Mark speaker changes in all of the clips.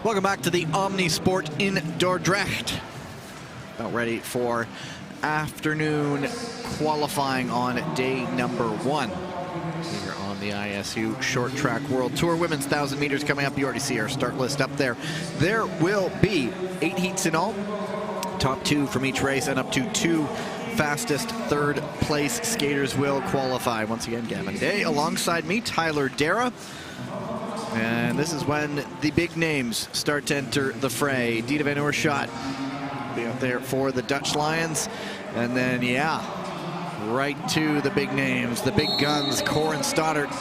Speaker 1: Welcome back to the Omnisport in Dordrecht. About ready for afternoon qualifying on day number 1 here on the ISU Short Track World Tour. Women's 1,000 meters coming up. You already see our start list up there. There will be 8 heats in all. Top 2 from each race, and up to 2 fastest third place skaters will qualify. Once again, Gavin Day alongside me, Tyler Dara. And this is when the big names start to enter the fray. Dita van Oorschot will be out there for the Dutch Lions. And then, yeah, right to the big names, the big guns, Corin Stoddart.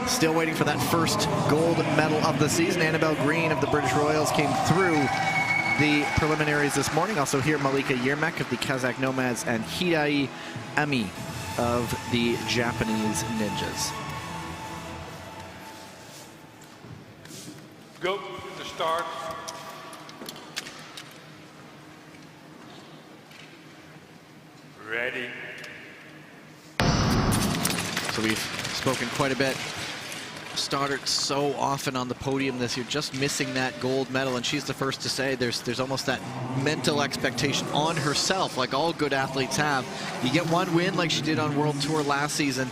Speaker 1: Still waiting for that first gold medal of the season. Annabelle Green of the British Royals came through the preliminaries this morning. Also here, Malika Yermak of the Kazakh Nomads and Hidai Ami of the Japanese Ninjas.
Speaker 2: Go to start. Ready.
Speaker 1: So we've spoken quite a bit. Stoddart so often on the podium this year, just missing that gold medal, and she's the first to say there's almost that mental expectation on herself, like all good athletes have. You get one win like she did on World Tour last season,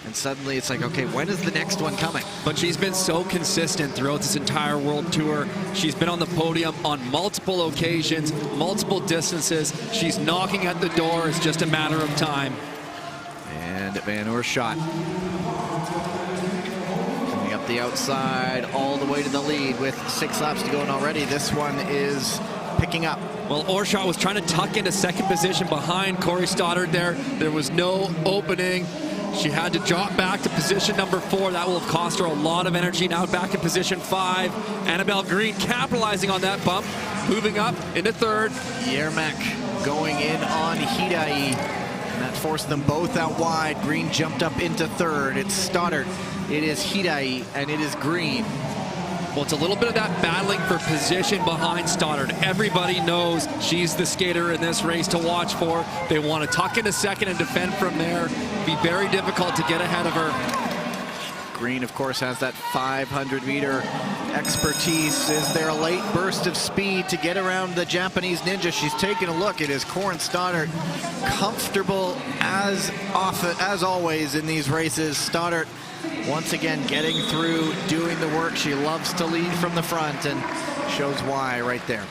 Speaker 1: and suddenly it's like, okay, when is the next one coming?
Speaker 2: But she's been so consistent throughout this entire World Tour. She's been on the podium on multiple occasions, multiple distances. She's knocking at the door. It's just a matter of time.
Speaker 1: And Van Oerschaut coming up the outside all the way to the lead with 6 laps to go, and already this one is picking up.
Speaker 2: Well, Oerschaut was trying to tuck into second position behind Corey Stoddard there. There was no opening. She had to drop back to position number 4. That will have cost her a lot of energy. Now back in position 5. Annabelle Green capitalizing on that bump, moving up into 3rd.
Speaker 1: Yermak going in on Hidai, and that forced them both out wide. Green jumped up into 3rd. It's Stoddard, it is Hidai, and it is Green.
Speaker 2: Well, it's a little bit of that battling for position behind Stoddard. Everybody knows she's the skater in this race to watch for. They want to tuck into second and defend from there. Be very difficult to get ahead of her.
Speaker 1: Green, of course, has that 500-meter expertise. Is there a late burst of speed to get around the Japanese ninja? She's taking a look. It is Corin Stoddard, comfortable as always in these races. Stoddard once again getting through, doing the work. She loves to lead from the front, and shows why right there.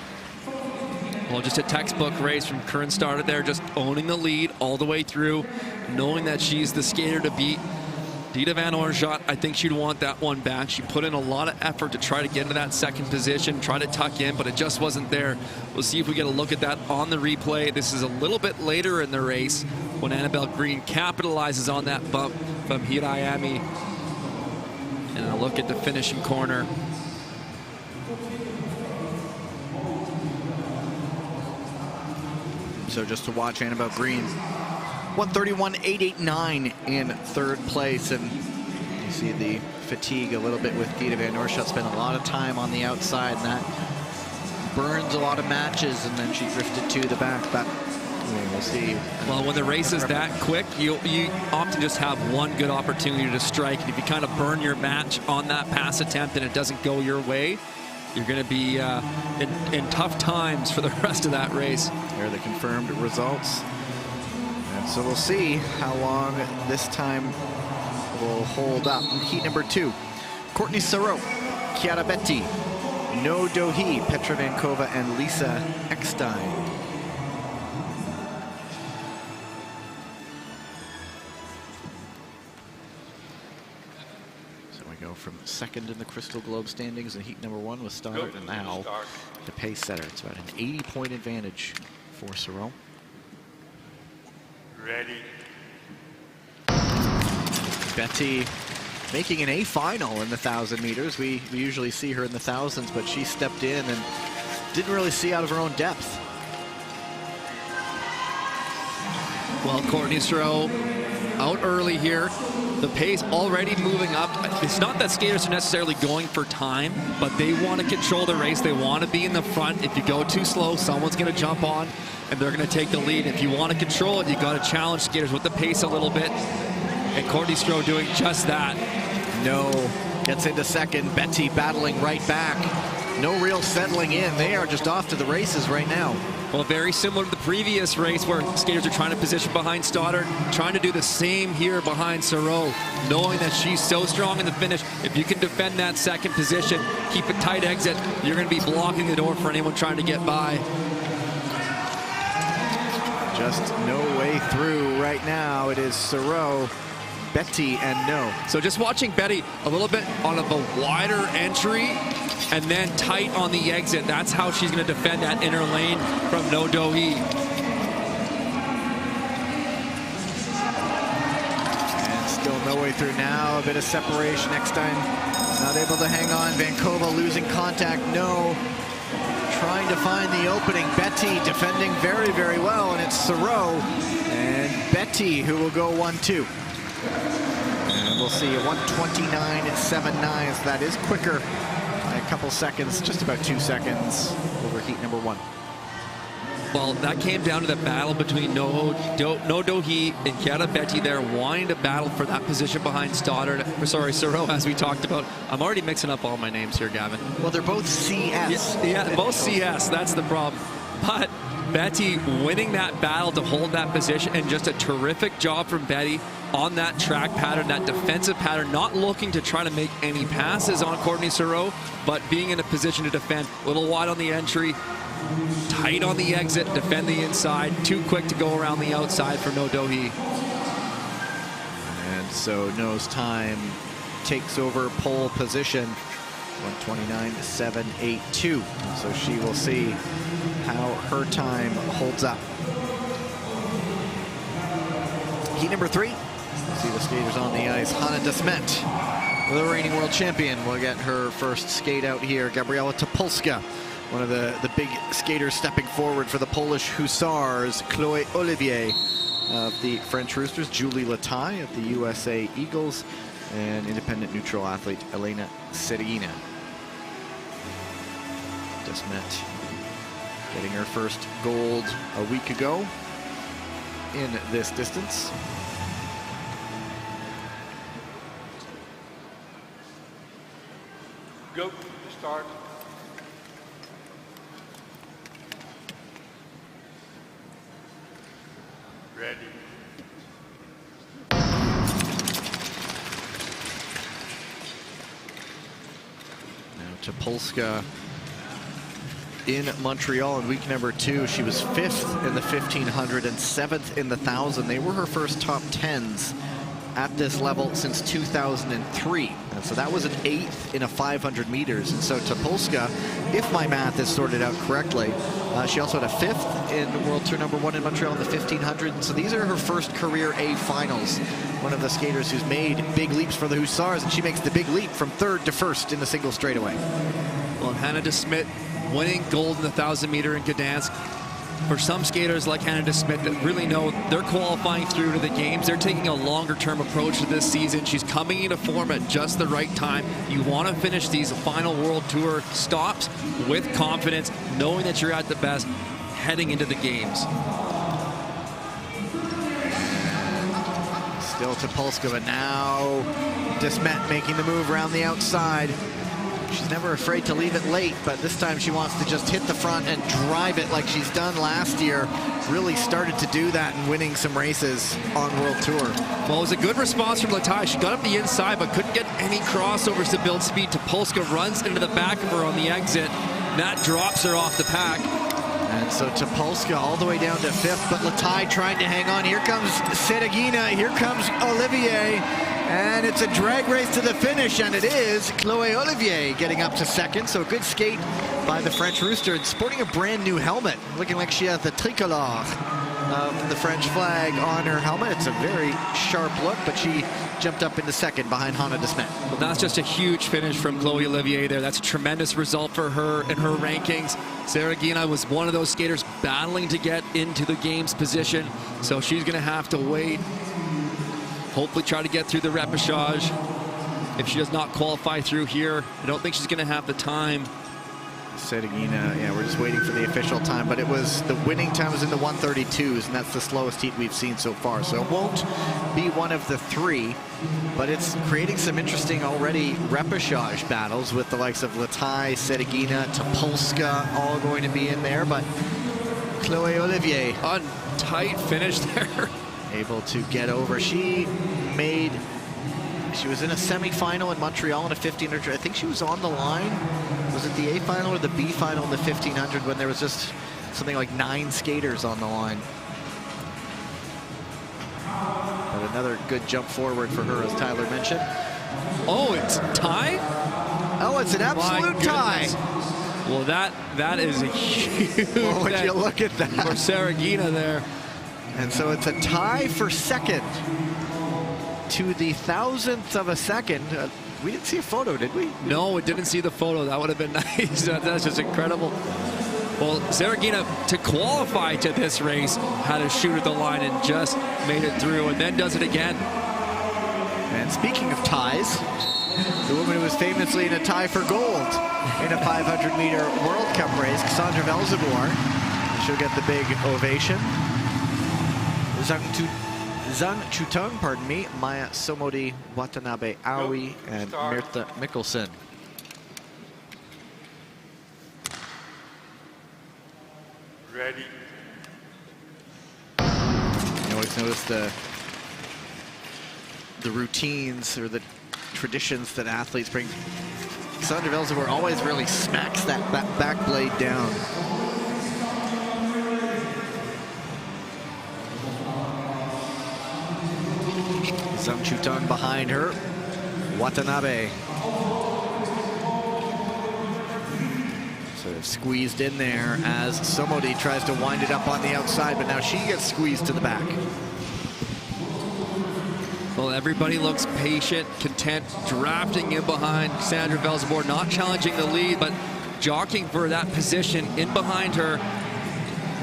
Speaker 2: Well, just a textbook race from Corin Stoddard there, just owning the lead all the way through, knowing that she's the skater to beat. Dita Van Oerschaut, I think she'd want that one back. She put in a lot of effort to try to get into that second position, try to tuck in, but it just wasn't there. We'll see if we get a look at that on the replay. This is a little bit later in the race when Annabelle Green capitalizes on that bump from Hirayami. And a look at the finishing corner.
Speaker 1: So just to watch Annabelle Green, 131.889 in 3rd place, and you see the fatigue a little bit with Dita Van Oerschaut. Spent a lot of time on the outside, and that burns a lot of matches, and then she drifted to the back, but we'll see.
Speaker 2: Well, when the race is that quick, you often just have one good opportunity to strike, and if you kind of burn your match on that pass attempt and it doesn't go your way, you're going to be in tough times for the rest of that race.
Speaker 1: Here are the confirmed results. And so we'll see how long this time will hold up. Heat number 2, Courtney Sarot, Chiara Betti, No Do-hee, Petra Vankova, and Lisa Eckstein. So we go from 2nd in the Crystal Globe standings in heat number 1 with Stoddard, and now the pace setter. It's about an 80-point advantage for Sarot.
Speaker 3: Ready.
Speaker 1: Betti making an A final in the 1,000 meters. We usually see her in the thousands, but she stepped in and didn't really see out of her own depth.
Speaker 2: Well, Courtney Sarot out early here. The pace already moving up. It's not that skaters are necessarily going for time, but they want to control the race. They want to be in the front. If you go too slow, someone's going to jump on, and they're going to take the lead. If you want to control it, you got to challenge skaters with the pace a little bit. And Courtney Sarot doing just that.
Speaker 1: No, gets into 2nd. Betti battling right back. No real settling in. They are just off to the races right now.
Speaker 2: Well, very similar to the previous race where skaters are trying to position behind Stoddard, trying to do the same here behind Sarot, knowing that she's so strong in the finish. If you can defend that 2nd position, keep a tight exit, you're going to be blocking the door for anyone trying to get by.
Speaker 1: Just no way through right now. It is Sarot, Betti, and No.
Speaker 2: So just watching Betti a little bit on a wider entry and then tight on the exit. That's how she's going to defend that inner lane from No Do-hee.
Speaker 1: And still no way through now. A bit of separation. Eckstein not able to hang on. Vankova losing contact. No. Trying to find the opening. Betti defending very, very well. And it's Sarot and Betti who will go 1-2. And we'll see a 1:29 and 7.9. So that is quicker by a couple seconds, just about 2 seconds over heat number 1.
Speaker 2: Well, that came down to the battle between No Do-hee and Chiara Betti there, wanting to battle for that position behind Stoddard. Sorry, Sarot, as we talked about. I'm already mixing up all my names here, Gavin.
Speaker 1: Well, they're both CS.
Speaker 2: Yeah, both CS. That's the problem. But Betti winning that battle to hold that position, and just a terrific job from Betti on that track pattern, that defensive pattern, not looking to try to make any passes on Courtney Sauro, but being in a position to defend. A little wide on the entry, tight on the exit, defend the inside, too quick to go around the outside for No Do-hee.
Speaker 1: And so No's time takes over pole position, 129.782. So she will see how her time holds up. Heat number 3. See the skaters on the ice. Hanna de Smet, the reigning world champion, will get her first skate out here. Gabriela Topolska, one of the big skaters stepping forward for the Polish Hussars. Chloé Olivier of the French Roosters. Julie Lataille of the USA Eagles. And independent neutral athlete Elena Serigina. De Smet getting her first gold a week ago in this distance.
Speaker 3: Go, start. Ready.
Speaker 1: Now Topolska in Montreal in week number 2. She was 5th in the 1500 and 7th in the 1000. They were her first top 10s at this level since 2003. And so that was an 8th in a 500 meters. And so Topolska, if my math is sorted out correctly, she also had a 5th in World Tour number 1 in Montreal in the 1500. And so these are her first career A finals. One of the skaters who's made big leaps for the Hussars, and she makes the big leap from 3rd to 1st in the single straightaway.
Speaker 2: Well, Hanna de Smet winning gold in the 1,000 meter in Gdansk. For some skaters like Hanna de Smet that really know they're qualifying through to the games, they're taking a longer term approach to this season. She's coming into form at just the right time. You want to finish these final World Tour stops with confidence, knowing that you're at the best heading into the games.
Speaker 1: Still Topolska, but now de Smet making the move around the outside. She's never afraid to leave it late, but this time she wants to just hit the front and drive it like she's done last year. Really started to do that and winning some races on World Tour.
Speaker 2: Well, it was a good response from Lataille. She got up the inside, but couldn't get any crossovers to build speed. Topolska runs into the back of her on the exit. That drops her off the pack.
Speaker 1: And so Topolska all the way down to 5th, but Lataille trying to hang on. Here comes Serigina, here comes Olivier. And it's a drag race to the finish, and it is Chloé Olivier getting up to 2nd. So a good skate by the French Rooster, and sporting a brand new helmet, looking like she has the tricolore of the French flag on her helmet. It's a very sharp look, but she jumped up into 2nd behind Hanna de Smet.
Speaker 2: Well, that's just a huge finish from Chloé Olivier there. That's a tremendous result for her in her rankings. Serigina was one of those skaters battling to get into the games position, so she's going to have to wait. Hopefully try to get through the repechage. If she does not qualify through here, I don't think she's going to have the time.
Speaker 1: Serigina, yeah, we're just waiting for the official time, but it was, the winning time was in the 132s, and that's the slowest heat we've seen so far. So it won't be one of the 3, but it's creating some interesting already repechage battles with the likes of Lataille, Serigina, Topolska, all going to be in there, but Chloé Olivier.
Speaker 2: A tight finish there.
Speaker 1: Able to get over. She was in a semi-final in Montreal in a 1500. I think she was on the line. Was it the A final or the B final in the 1500 when there was just something like 9 skaters on the line? But another good jump forward for her, as Tyler mentioned.
Speaker 2: Oh, it's a tie?
Speaker 1: Oh, it's an absolute tie.
Speaker 2: Well, that is a huge
Speaker 1: Oh, would you look at that?
Speaker 2: For Serigina there.
Speaker 1: And so it's a tie for 2nd to the 1,000th of a second. We didn't see a photo, did we?
Speaker 2: No, we didn't see the photo. That would have been nice. That's just incredible. Well, Serigina, to qualify to this race, had to shoot at the line and just made it through, and then does it again.
Speaker 1: And speaking of ties, the woman who was famously in a tie for gold in a 500-meter World Cup race, Cassandra Velzeboer. She'll get the big ovation. Zhang Chutung, pardon me, Maya Somodi, Watanabe Aoi, and Mirtha Mikkelsen.
Speaker 3: Ready.
Speaker 1: You always notice the the routines or the traditions that athletes bring. Sandra Velzebor always really smacks that back blade down. Zhang Chutang behind her. Watanabe. Sort of squeezed in there as Somodi tries to wind it up on the outside, but now she gets squeezed to the back.
Speaker 2: Well, everybody looks patient, content, drafting in behind Sandra Velzebor, not challenging the lead, but jockeying for that position in behind her.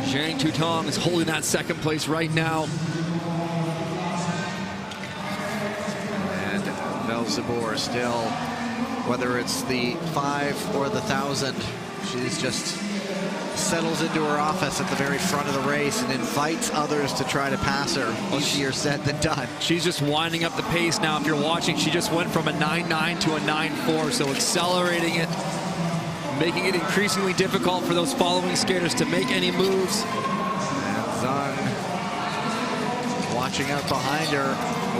Speaker 2: Zhang Chutang is holding that second place right now.
Speaker 1: And Velzebor still, whether it's the 5 or the 1,000, she's just settles into her office at the very front of the race and invites others to try to pass her. Easier said than done.
Speaker 2: She's just winding up the pace now. If you're watching, she just went from a 9.9 to a 9.4, so accelerating it, making it increasingly difficult for those following skaters to make any moves.
Speaker 1: And Zhang watching out behind her.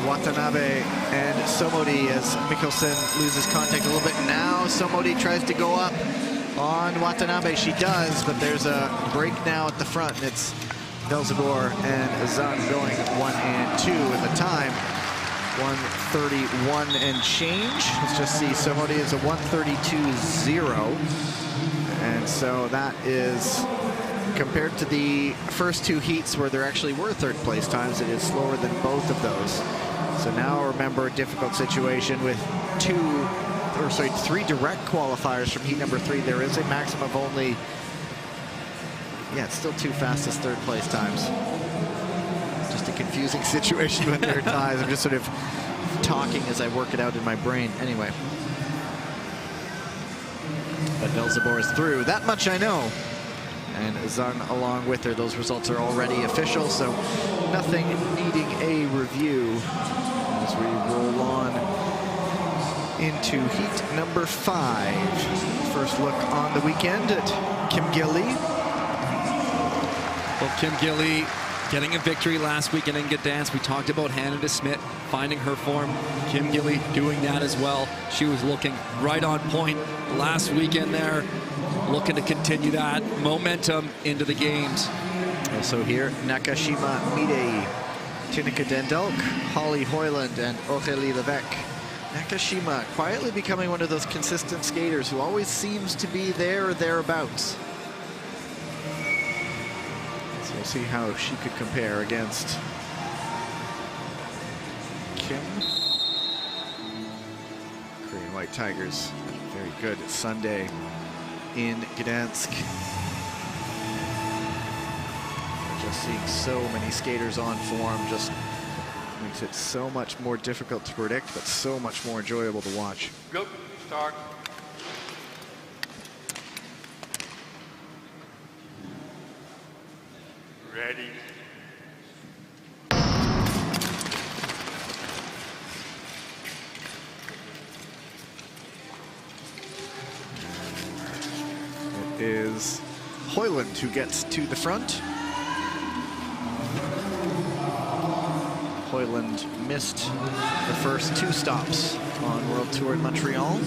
Speaker 1: Watanabe and Somodi as Mikkelsen loses contact a little bit. Now Somodi tries to go up on Watanabe. She does, but there's a break now at the front, and it's Velzebor and Zhang going 1 and 2 in the time. 1:31 and change. Let's just see, Somodi is a 1:32.0. And so that is, compared to the first 2 heats where there actually were third place times, it is slower than both of those. So now remember, a difficult situation with 3 direct qualifiers from heat number 3. There is a maximum of only, it's still 2 fastest third place times. Just a confusing situation when there are ties. I'm just sort of talking as I work it out in my brain. Anyway. But Velzebor is through. That much I know. And Zhang along with her. Those results are already official, so nothing needing a review as we roll on into heat number 5. First look on the weekend at Kim Gilly.
Speaker 2: Well, Kim Gilly getting a victory last weekend in Gdansk. We talked about Hannah de Smet finding her form. Kim Gilly doing that as well. She was looking right on point last weekend there, looking to continue that momentum into the games.
Speaker 1: Also here, Nakashima Midei, Tineke Dendalk, Holly Hoyland, and Aurélie Levesque. Nakashima quietly becoming one of those consistent skaters who always seems to be there or thereabouts. So we'll see how she could compare against Kim. Korean White Tigers, very good Sunday in Gdansk. We're just seeing so many skaters on form, just makes it so much more difficult to predict, but so much more enjoyable to watch.
Speaker 3: Go, start. Ready.
Speaker 1: It is Hoyland who gets to the front. Hoyland missed the first 2 stops on World Tour in Montreal.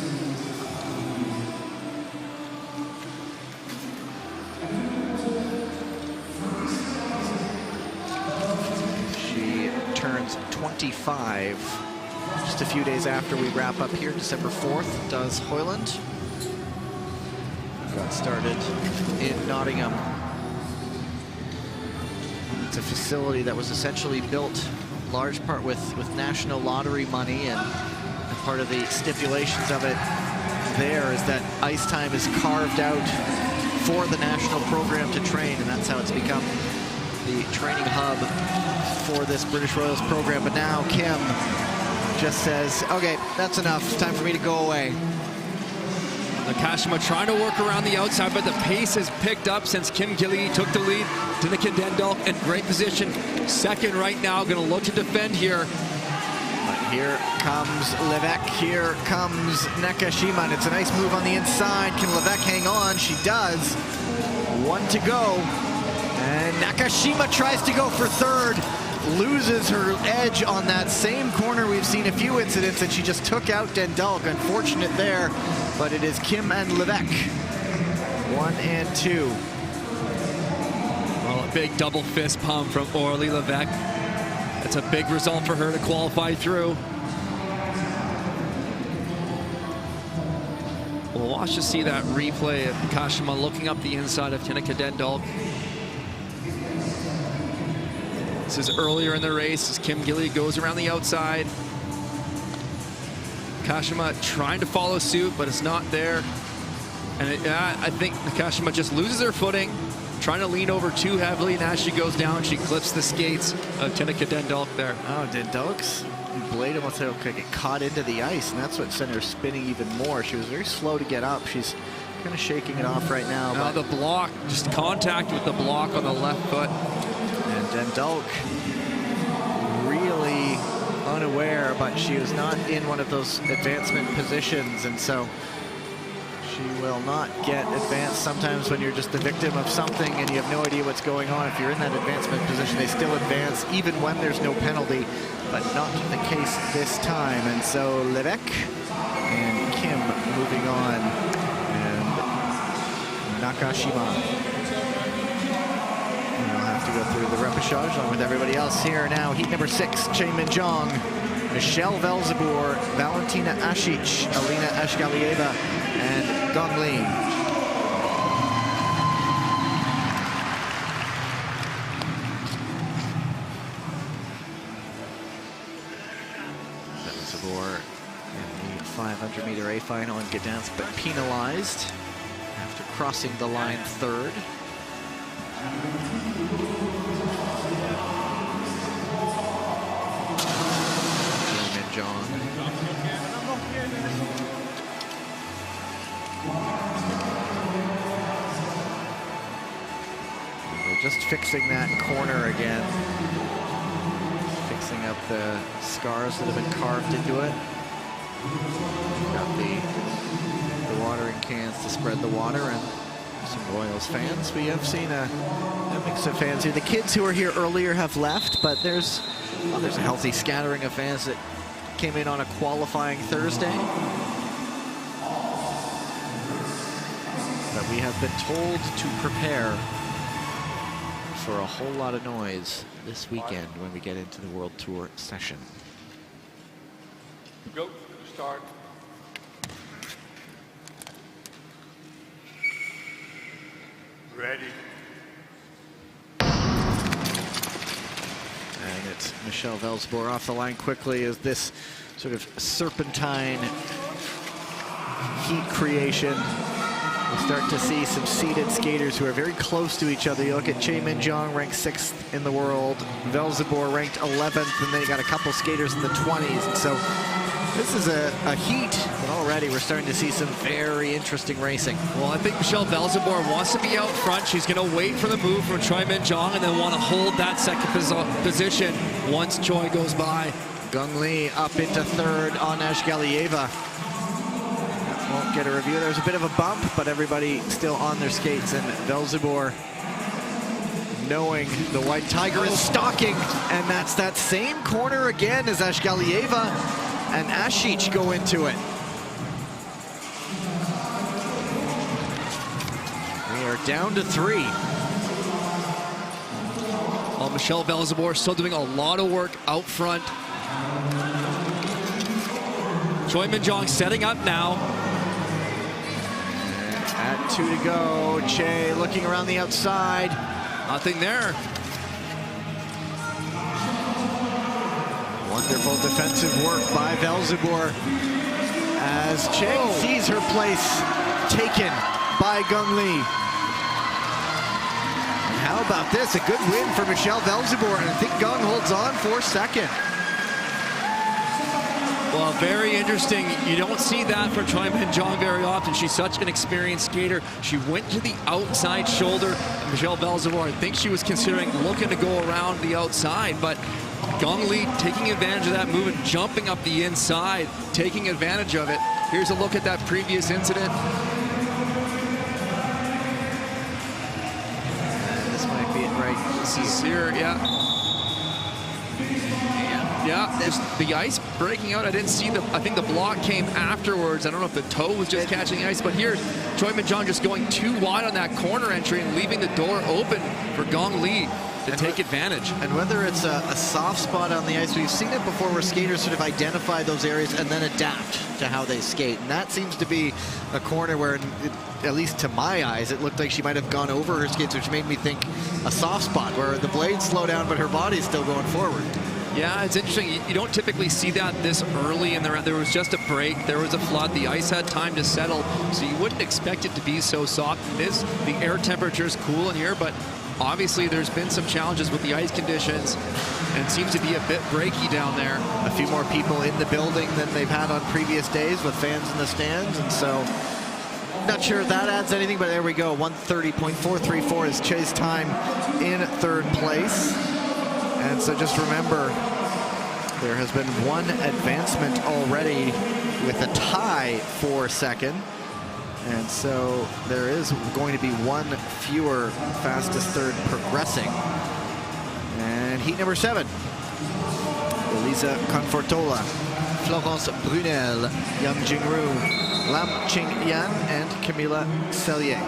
Speaker 1: She turns 25 just a few days after we wrap up here. December 4th does Hoyland. Got started in Nottingham. It's a facility that was essentially built large part with national lottery money, and part of the stipulations of it there is that ice time is carved out for the national program to train, and that's how it's become the training hub for this British Royals program. But now Kim just says, okay, that's enough, it's time for me to go away.
Speaker 2: Nakashima trying to work around the outside, but the pace has picked up since Kim Gilly took the lead. Tineke Dendalk in great position. Second right now, going to look to defend here.
Speaker 1: But here comes Levesque, here comes Nakashima, and it's a nice move on the inside. Can Levesque hang on? She does. 1 to go. And Nakashima tries to go for third. loses her edge on that same corner. We've seen a few incidents, and she just took out Dendalk. Unfortunate there, but it is Kim and Levesque. 1 and 2.
Speaker 2: Well, a big double fist pump from Aurélie Levesque. That's a big result for her to qualify through. We'll watch to see that replay of Kashima looking up the inside of Tineke Dendalk. This is earlier in the race as Kim Gilly goes around the outside. Kashima trying to follow suit, but it's not there. And I think Kashima just loses her footing, trying to lean over too heavily, and as she goes down, she clips the skates of Tineke Dendalk there.
Speaker 1: Oh, Dendalk's blade almost get caught into the ice, and that's what sent her spinning even more. She was very slow to get up. She's kind of shaking it off right now.
Speaker 2: Now the block, just contact with the block on the left foot.
Speaker 1: And Dendalk really unaware, but she was not in one of those advancement positions, and so she will not get advanced. Sometimes when you're just the victim of something and you have no idea what's going on, if you're in that advancement position, they still advance even when there's no penalty, but not the case this time. And so Levesque and Kim moving on, and Nakashima will have to go through the repechage along with everybody else here now. Heat number 6, Chae-Min Jeong, Michelle Velzeboer, Valentina Asic, Alina Ashgalieva, and Gong Li. Velzeboer in the 500-meter A final in Gdansk, but penalized after crossing the line third. Chae-Min Jeong. Just fixing that corner again. Fixing up the scars that have been carved into it. Got the watering cans to spread the water, and some Royals fans. We have seen a mix of fans here. The kids who were here earlier have left, but there's a healthy scattering of fans that came in on a qualifying Thursday. But we have been told to prepare for a whole lot of noise this weekend when we get into the World Tour session.
Speaker 3: Go, start. Ready.
Speaker 1: And it's Michelle Velzeboer off the line quickly as this sort of serpentine heat creation. We'll start to see some seated skaters who are very close to each other. You look at Chae-Min Jeong, ranked 6th in the world. Velzeboer ranked 11th, and then you got a couple skaters in the 20s. And so this is a heat, but already we're starting to see some very interesting racing.
Speaker 2: Well, I think Michelle Velzeboer wants to be out front. She's going to wait for the move from Chae-Min Jeong and then want to hold that second position once Choi goes by.
Speaker 1: Gong Li up into 3rd on Ashgalieva. Won't get a review. There's a bit of a bump, but everybody still on their skates, and Velzeboer, knowing the White Tiger is stalking, and that's that same corner again as Ashgalieva and Asic go into it. We are down to 3.
Speaker 2: Well, Michelle Velzeboer still doing a lot of work out front. Chae-Min Jeong setting up now.
Speaker 1: At 2 to go, Che looking around the outside.
Speaker 2: Nothing there.
Speaker 1: Wonderful defensive work by Velzeboer as Che sees her place taken by Gong Li. And how about this? A good win for Michelle Velzeboer, and I think Gong holds on for 2nd.
Speaker 2: Well, very interesting. You don't see that from Chae-Min Jeong very often. She's such an experienced skater. She went to the outside shoulder. Michelle Velzeboer, I think she was considering looking to go around the outside, but Gong Li taking advantage of that move and jumping up the inside, taking advantage of it. Here's a look at that previous incident.
Speaker 1: This might be it right
Speaker 2: This is here, yeah. Yeah, the ice breaking out. I didn't see I think the block came afterwards. I don't know if the toe was just catching the ice, but here, Choi Min-jong just going too wide on that corner entry and leaving the door open for Gong Li to take advantage.
Speaker 1: And whether it's a soft spot on the ice, we've seen it before where skaters sort of identify those areas and then adapt to how they skate. And that seems to be a corner where, at least to my eyes, it looked like she might have gone over her skates, which made me think a soft spot where the blades slow down, but her body's still going forward.
Speaker 2: Yeah, it's interesting. You don't typically see that this early in the round. There was just a break. There was a flood. The ice had time to settle, so you wouldn't expect it to be so soft. The air temperature is cool in here, but obviously there's been some challenges with the ice conditions, and it seems to be a bit breaky down there.
Speaker 1: A few more people in the building than they've had on previous days with fans in the stands, and so not sure if that adds anything, but there we go. 1:30.434 is Che's time in third place. And so just remember, there has been one advancement already with a tie for second. And so there is going to be one fewer fastest third progressing. And heat number 7, Elisa Confortola, Florence Brunel, Young Jingru, Lam Ching-yan, and Camila Cellier.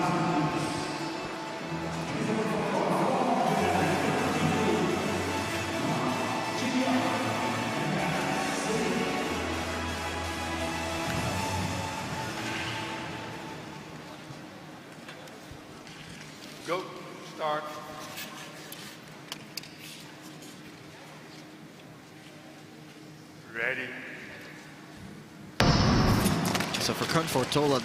Speaker 3: Go. Start. Ready.
Speaker 1: So for Confortola,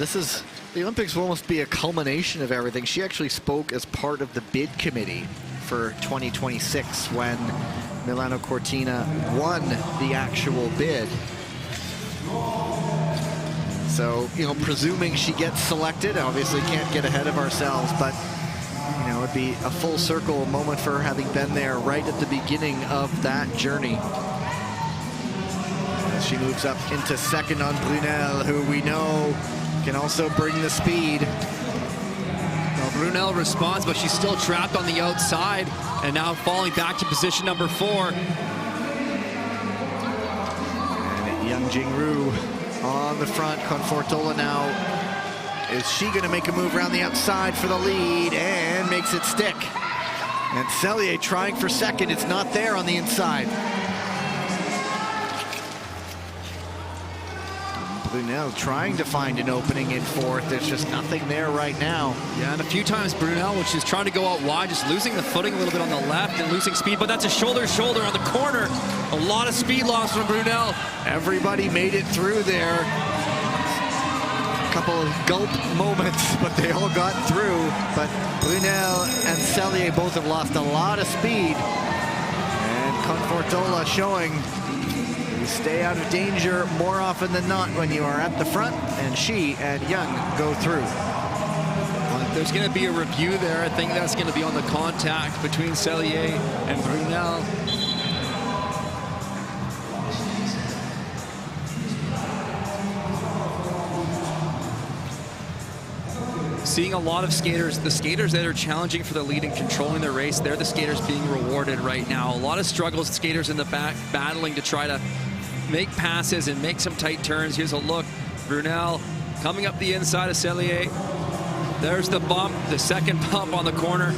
Speaker 1: the Olympics will almost be a culmination of everything. She actually spoke as part of the bid committee for 2026 when Milano Cortina won the actual bid. So, presuming she gets selected, obviously can't get ahead of ourselves, but it would be a full circle moment for her, having been there right at the beginning of that journey. As she moves up into second on Brunel, who we know can also bring the speed.
Speaker 2: Well, Brunel responds, but she's still trapped on the outside and now falling back to position number 4.
Speaker 1: And Young Jingru on the front. Confortola now. Is she going to make a move around the outside for the lead, and makes it stick? And Cellier trying for second. It's not there on the inside. Brunel trying to find an opening in fourth. There's just nothing there right now.
Speaker 2: Yeah, and a few times Brunel, when she's trying to go out wide, just losing the footing a little bit on the left and losing speed, but that's a shoulder-to-shoulder on the corner. A lot of speed loss from Brunel.
Speaker 1: Everybody made it through there. Couple of gulp moments, but they all got through. But Brunel and Cellier both have lost a lot of speed. And Confortola showing you stay out of danger more often than not when you are at the front, and she and Young go through.
Speaker 2: There's going to be a review there. I think that's going to be on the contact between Cellier and Brunel. Seeing a lot of skaters, the skaters that are challenging for the lead and controlling the race, they're the skaters being rewarded right now. A lot of struggles, skaters in the back battling to try to make passes and make some tight turns. Here's a look. Brunel coming up the inside of Cellier. There's the bump, the second bump on the corner.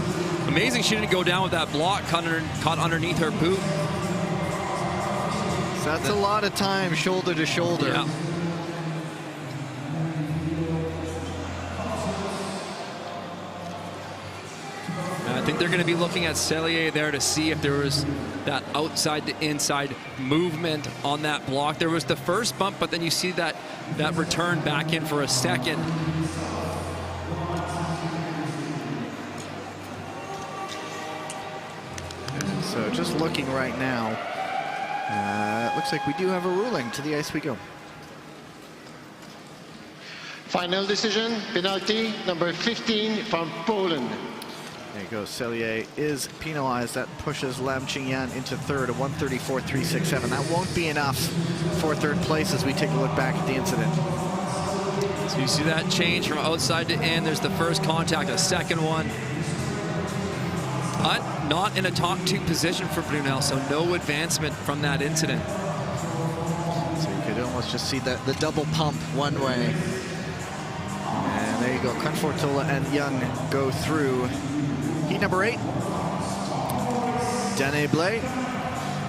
Speaker 2: Amazing she didn't go down with that block caught underneath her boot.
Speaker 1: So that's a lot of time shoulder to shoulder.
Speaker 2: Yeah. I think they're going to be looking at Cellier there to see if there was that outside to inside movement on that block. There was the first bump, but then you see that return back in for a second.
Speaker 1: So just looking right now, it looks like we do have a ruling. To the ice we go.
Speaker 4: Final decision, penalty number 15 from Poland.
Speaker 1: There you go. Cellier is penalized. That pushes Lam Ching-yan into third at 1:34.367. That won't be enough for third place as we take a look back at the incident.
Speaker 2: So you see that change from outside to in. There's the first contact, a second one. but not in a top 2 position for Brunel, so no advancement from that incident.
Speaker 1: So you could almost just see the double pump one way. And there you go. Confortola and Young go through heat number 8. Danae Blais,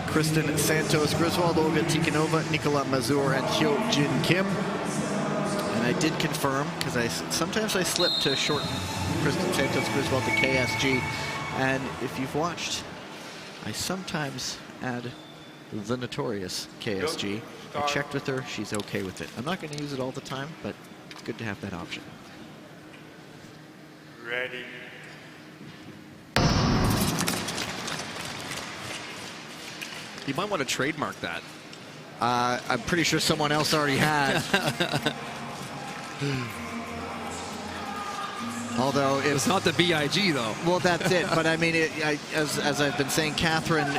Speaker 1: Kristen Santos Griswold, Olga Tikhonova, Nicola Mazur, and Hyo Jin Kim. And I did confirm, because sometimes I slip to shorten Kristen Santos Griswold to KSG. And if you've watched, I sometimes add the notorious KSG. I checked with her, she's okay with it. I'm not going to use it all the time, but it's good to have that option.
Speaker 3: Ready.
Speaker 2: You might want to trademark that.
Speaker 1: I'm pretty sure someone else already has. Although
Speaker 2: it's not the BIG though.
Speaker 1: Well, that's it. But I mean, as I've been saying, Catherine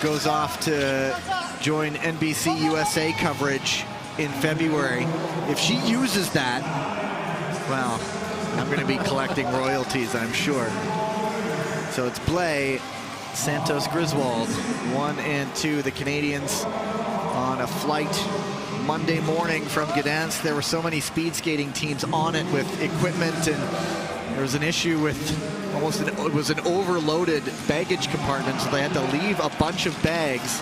Speaker 1: goes off to join NBC USA coverage in February. If she uses that, well, I'm going to be collecting royalties, I'm sure. So it's Blais, Santos Griswold, 1 and 2. The Canadians on a flight Monday morning from Gdansk. There were so many speed skating teams on it with equipment, and there was an issue with it was an overloaded baggage compartment, so they had to leave a bunch of bags,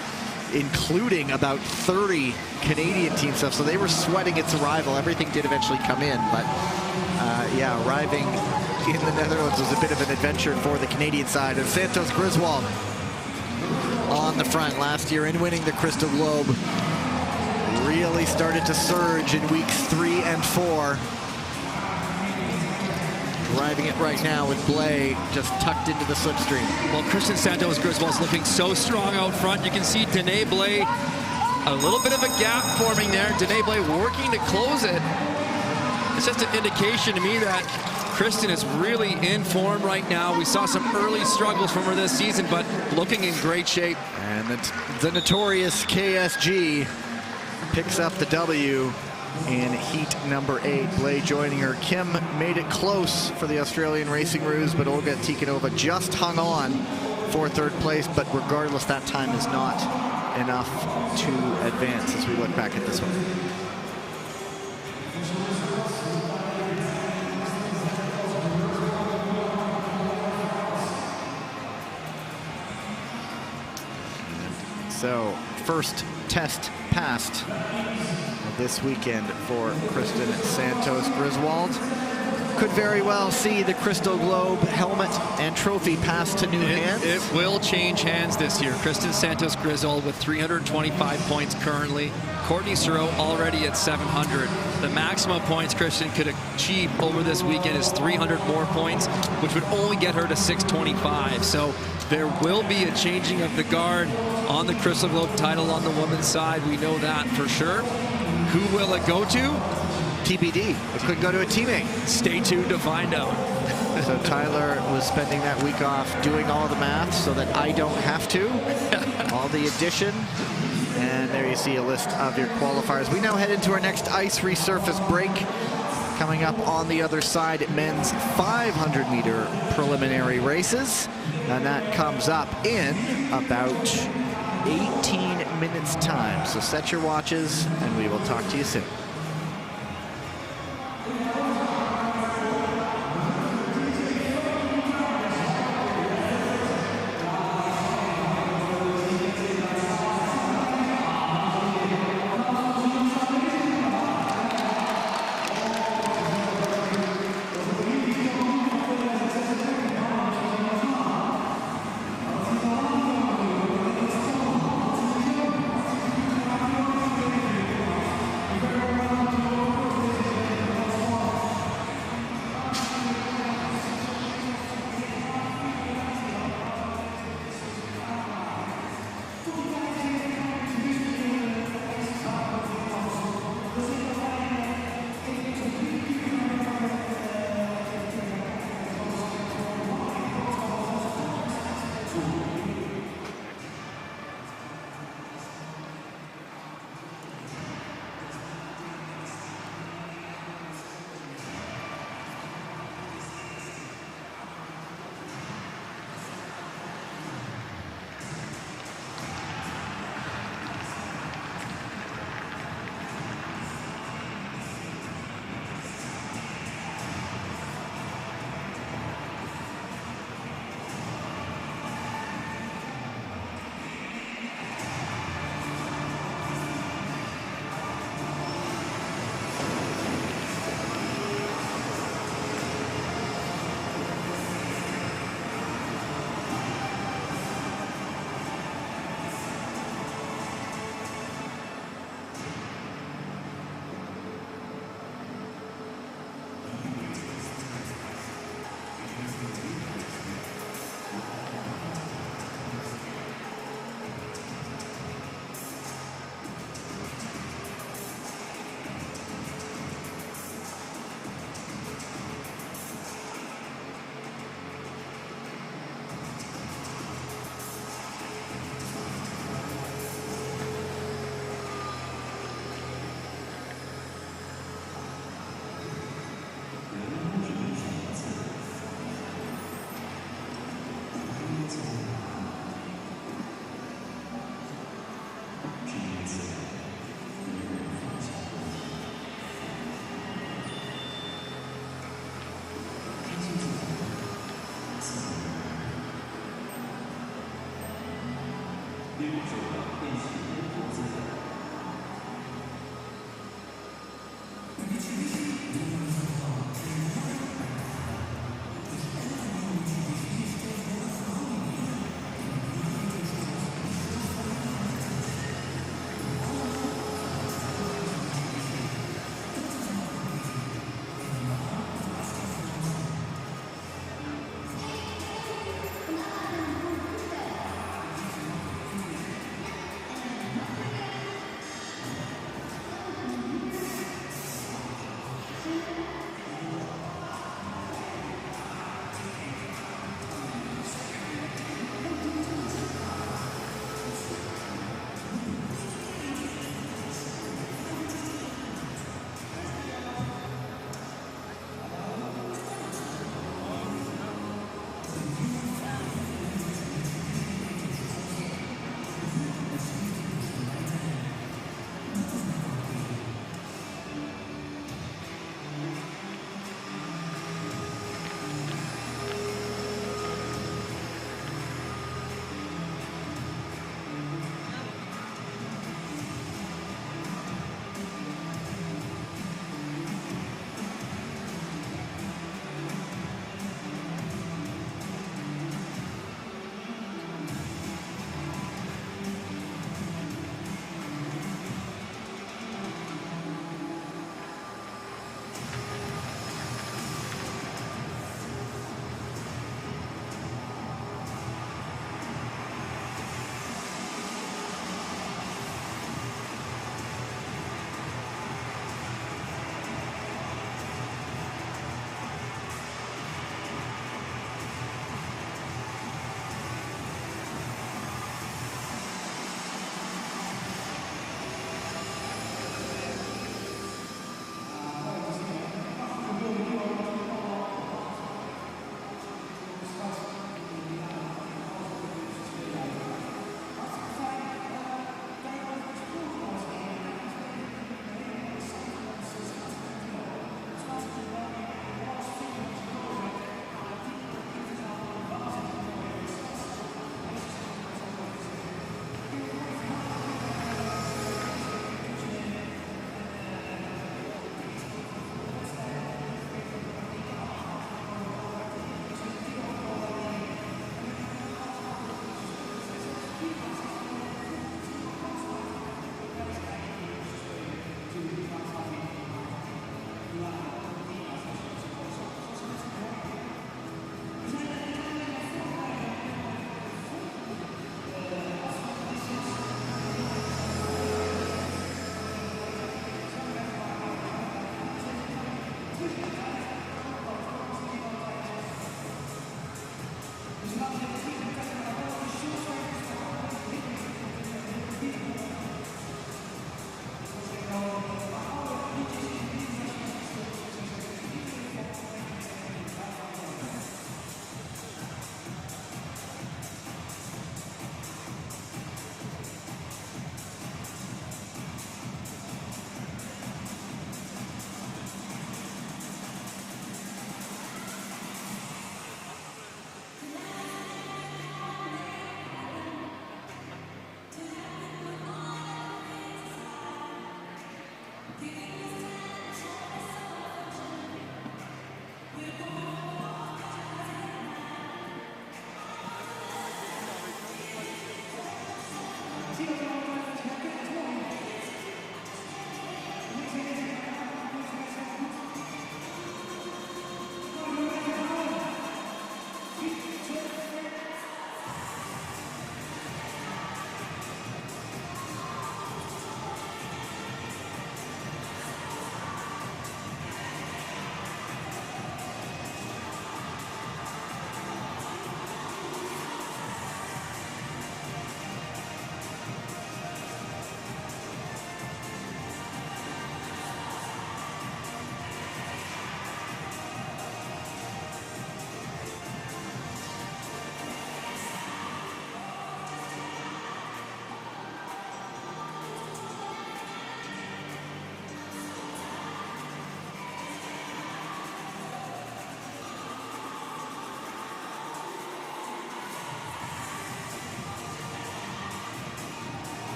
Speaker 1: including about 30 Canadian team stuff. So they were sweating its arrival. Everything did eventually come in, but yeah, arriving in the Netherlands was a bit of an adventure for the Canadian side. And Santos Griswold on the front last year in winning the Crystal Globe. Really started to surge in weeks 3 and 4. Driving it right now with Blais just tucked into the slipstream.
Speaker 2: Well, Kristen Santos Griswold's looking so strong out front. You can see Danae Blais, a little bit of a gap forming there. Danae Blais working to close it. It's just an indication to me that Kristen is really in form right now. We saw some early struggles from her this season, but looking in great shape.
Speaker 1: And the notorious KSG picks up the W in heat number 8. Blais joining her. Kim made it close for the Australian Racing Roos, but Olga Tikhonova just hung on for 3rd place. But regardless, that time is not enough to advance as we look back at this one. So, first test passed this weekend for Kristen Santos Griswold. Could very well see the Crystal Globe helmet and trophy pass to new hands.
Speaker 2: It will change hands this year. Kristen Santos Griswold with 325 points currently. Courtney Sereau already at 700. The maximum points Kristen could achieve over this weekend is 300 more points, which would only get her to 625. So there will be a changing of the guard on the Crystal Globe title on the women's side. We know that for sure. Who will it go to?
Speaker 1: TBD. It could go to a teammate.
Speaker 2: Stay tuned to find out.
Speaker 1: So Tyler was spending that week off doing all the math so that I don't have to. All the addition. And there you see a list of your qualifiers. We now head into our next ice resurface break. Coming up on the other side, men's 500-meter preliminary races. And that comes up in about 18 minutes time. So set your watches and we will talk to you soon.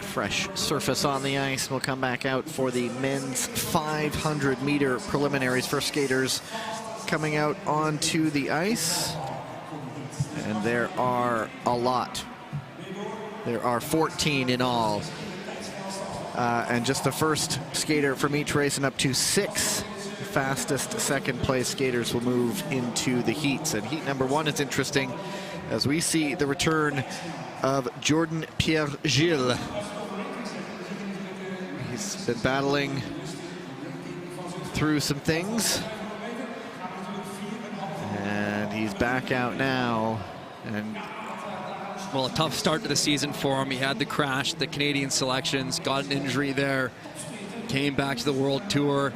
Speaker 1: Fresh surface on the ice. We'll come back out for the men's 500-meter preliminaries. First skaters coming out onto the ice. And there are a lot. There are 14 in all. And just the first skater from each race, and up to 6 fastest second place skaters will move into the heats. And heat number 1 is interesting as we see the return of Jordan Pierre-Gilles. He's been battling through some things, and he's back out now. And
Speaker 2: well, a tough start to the season for him. He had the crash, the Canadian selections, got an injury there, came back to the World Tour,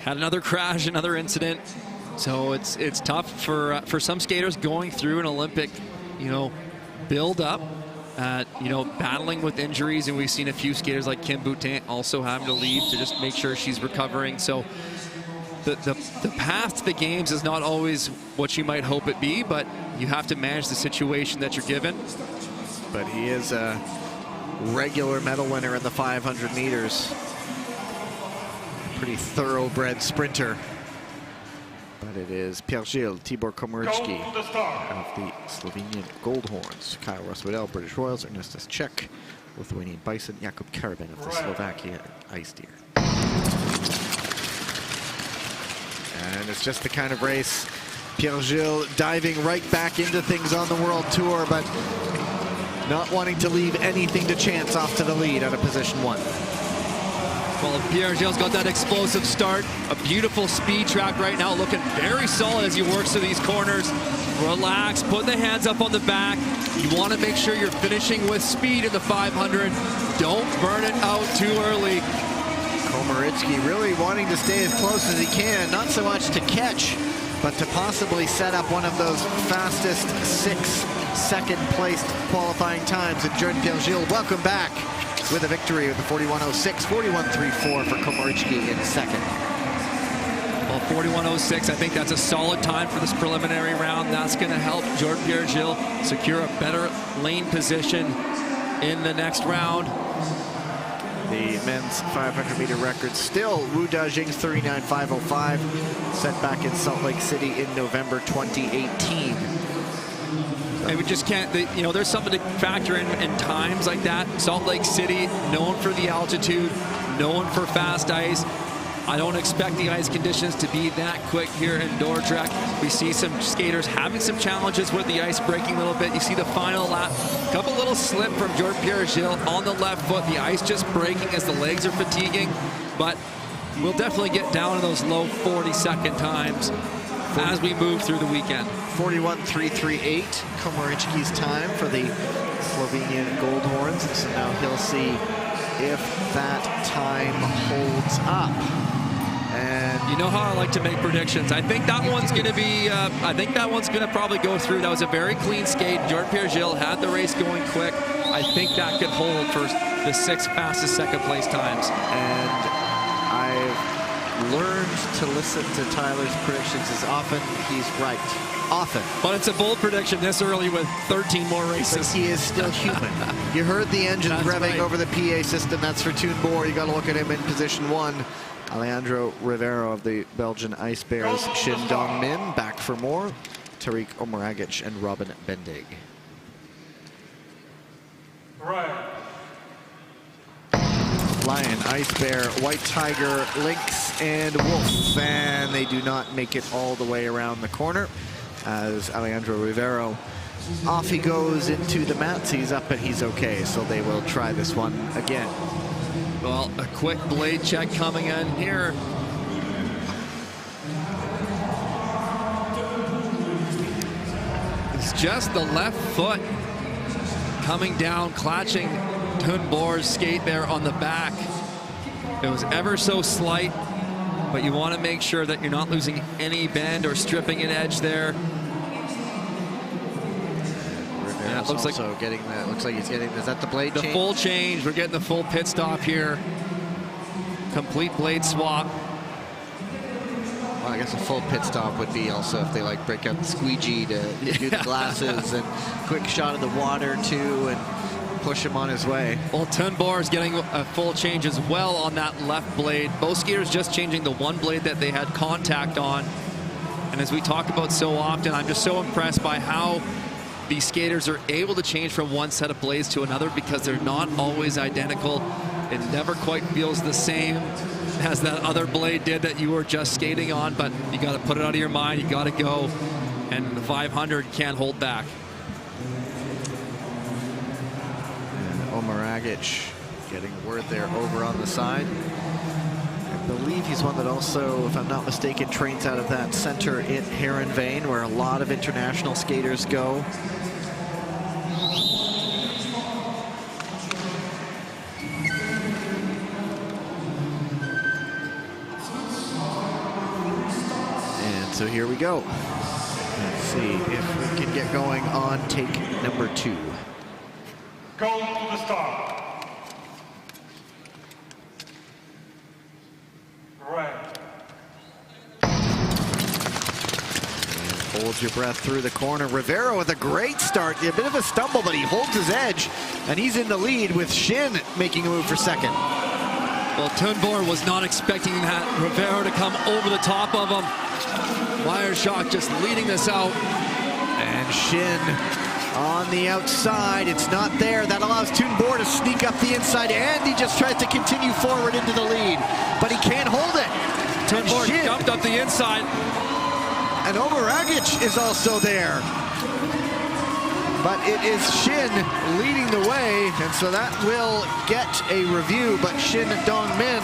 Speaker 2: had another crash, another incident. So it's tough for some skaters going through an Olympic, build up. Battling with injuries, and we've seen a few skaters like Kim Boutin also having to leave to just make sure she's recovering. So the path to the games is not always what you might hope it be, but you have to manage the situation that you're given.
Speaker 1: But he is a regular medal winner in the 500 meters. Pretty thoroughbred sprinter. But it is Pierre-Gilles, Tibor Komoritsky of the Slovenian Goldhorns, Kyle Russwedel, British Royals, Ernestus Czech, Lithuanian Bison, Jakub Karabin of the Slovakia Ice Deer. And it's just the kind of race, Pierre-Gilles diving right back into things on the World Tour, but not wanting to leave anything to chance off to the lead out of position 1.
Speaker 2: Well, Pierre-Gilles got that explosive start. A beautiful speed track right now, looking very solid as he works through these corners. Relax, put the hands up on the back. You want to make sure you're finishing with speed in the 500. Don't burn it out too early.
Speaker 1: Komoritsky really wanting to stay as close as he can, not so much to catch, but to possibly set up one of those fastest 6 second-placed qualifying times. And Jordan Pierre-Gilles, welcome back with a victory with the 41.06, 41.34 for Komoritsky in second.
Speaker 2: Well, 41.06, I think that's a solid time for this preliminary round. That's going to help Jordan Pierre-Gilles secure a better lane position in the next round.
Speaker 1: The men's 500-meter record still Wu Dajing's 39.505, set back in Salt Lake City in November 2018.
Speaker 2: And we just can't, you know, there's something to factor in times like that. Salt Lake City, known for the altitude, known for fast ice. I don't expect the ice conditions to be that quick here in Dordrecht. We see some skaters having some challenges with the ice breaking a little bit. You see the final lap, a couple little slip from Jean-Pierre Gilles on the left foot. The ice just breaking as the legs are fatiguing, but we'll definitely get down to those low 40-second times as we move through the weekend.
Speaker 1: 41.338, Komarichki's time for the Slovenian Goldhorns. So now he'll see if that time holds up. And
Speaker 2: you know how I like to make predictions. I think that one's going to be, I think that one's going to probably go through. That was a very clean skate. Jean-Pierre Gilles had the race going quick. I think that could hold for the 6 fastest second place times.
Speaker 1: And I've learned to listen to Tyler's predictions as often he's right. Often.
Speaker 2: But it's a bold prediction this early with 13 more races.
Speaker 1: But he is still human. You heard the engines revving
Speaker 2: right
Speaker 1: over the PA system. That's for Toon Boer. You got to look at him in position 1. Alejandro Rivero of the Belgian Ice Bears. Shin Dong-min back for more. Tariq Omeragic and Robin Bendig.
Speaker 3: Right.
Speaker 1: Lion, Ice Bear, White Tiger, Lynx, and Wolf. And they do not make it all the way around the corner as Alejandro Rivero, off he goes into the mats. He's up and he's okay, so they will try this one again.
Speaker 2: Well, a quick blade check coming in here. It's just the left foot coming down, clutching Toon Boer's skate there on the back. It was ever so slight, but you want to make sure that you're not losing any bend or stripping an edge there.
Speaker 1: Yeah, it looks also like getting the, looks like he's getting, is that the blade
Speaker 2: the
Speaker 1: change?
Speaker 2: Full change. We're getting the full pit stop here. Complete blade swap.
Speaker 1: Well, I guess a full pit stop would be also if they like break out the squeegee to do the glasses and quick shot of the water too and push him on his way.
Speaker 2: Well, Toon Boer is getting a full change as well on that left blade. Both skaters just changing the one blade that they had contact on. And as we talk about so often, I'm just so impressed by how these skaters are able to change from one set of blades to another because they're not always identical. It never quite feels the same as that other blade did that you were just skating on, but you got to put it out of your mind. You got to go, and the 500 can't hold back.
Speaker 1: Omeragic getting word there over on the side. I believe he's one that also, if I'm not mistaken, trains out of that center in Heerenveen, where a lot of international skaters go. And so here we go. Let's see if we can get going on take number 2.
Speaker 3: Go to the start. Right.
Speaker 1: Hold your breath through the corner. Rivero with a great start. A bit of a stumble, but he holds his edge, and he's in the lead with Shin making a move for second.
Speaker 2: Well, Toon Boer was not expecting that Rivero to come over the top of him. Weierschacht just leading this out.
Speaker 1: And Shin on the outside. It's not there. That allows Toon Boer to sneak up the inside, and he just tries to continue forward into the lead, but he can't hold it.
Speaker 2: Toon Boer jumped up the inside.
Speaker 1: And Omeragic is also there. But it is Shin leading the way, and so that will get a review. But Shin Dong-min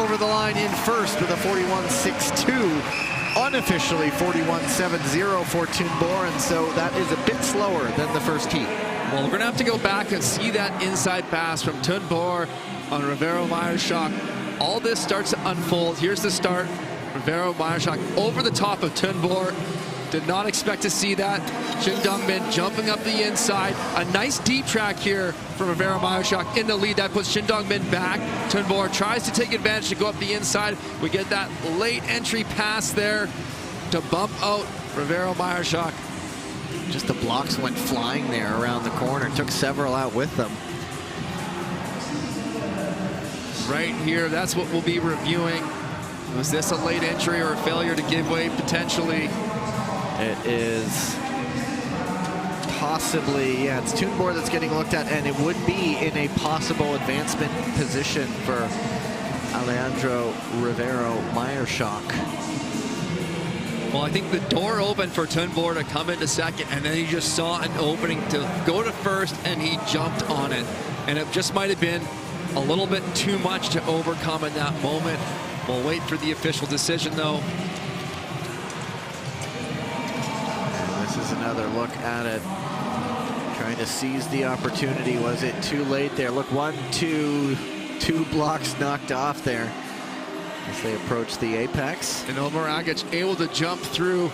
Speaker 1: over the line in first with a 41.62. Unofficially 41.70 for Toon Boer, and so that is a bit slower than the first heat.
Speaker 2: Well, we're going to have to go back and see that inside pass from Toon Boer on Rivero Weierschacht. All this starts to unfold. Here's the start. Rivero Weierschacht over the top of Toon Boer. Did not expect to see that. Shin Dong-min jumping up the inside. A nice deep track here from Rivero Weierschacht in the lead. That puts Shin Dong-min back. Toon Boer tries to take advantage to go up the inside. We get that late entry pass there to bump out Rivero Weierschacht.
Speaker 1: Just the blocks went flying there around the corner. Took several out with them.
Speaker 2: Right here, that's what we'll be reviewing. Was this a late entry or a failure to give way potentially?
Speaker 1: It is possibly, yeah, it's Thunborg that's getting looked at, and it would be in a possible advancement position for Alejandro Rivero Meyershock.
Speaker 2: Well, I think the door opened for Thunborg to come into second, and then he just saw an opening to go to first, and he jumped on it. And it just might have been a little bit too much to overcome in that moment. We'll wait for the official decision, though.
Speaker 1: And this is another look at it. Trying to seize the opportunity. Was it too late there? Look, two blocks knocked off there as they approach the apex.
Speaker 2: And Omar Agic able to jump through.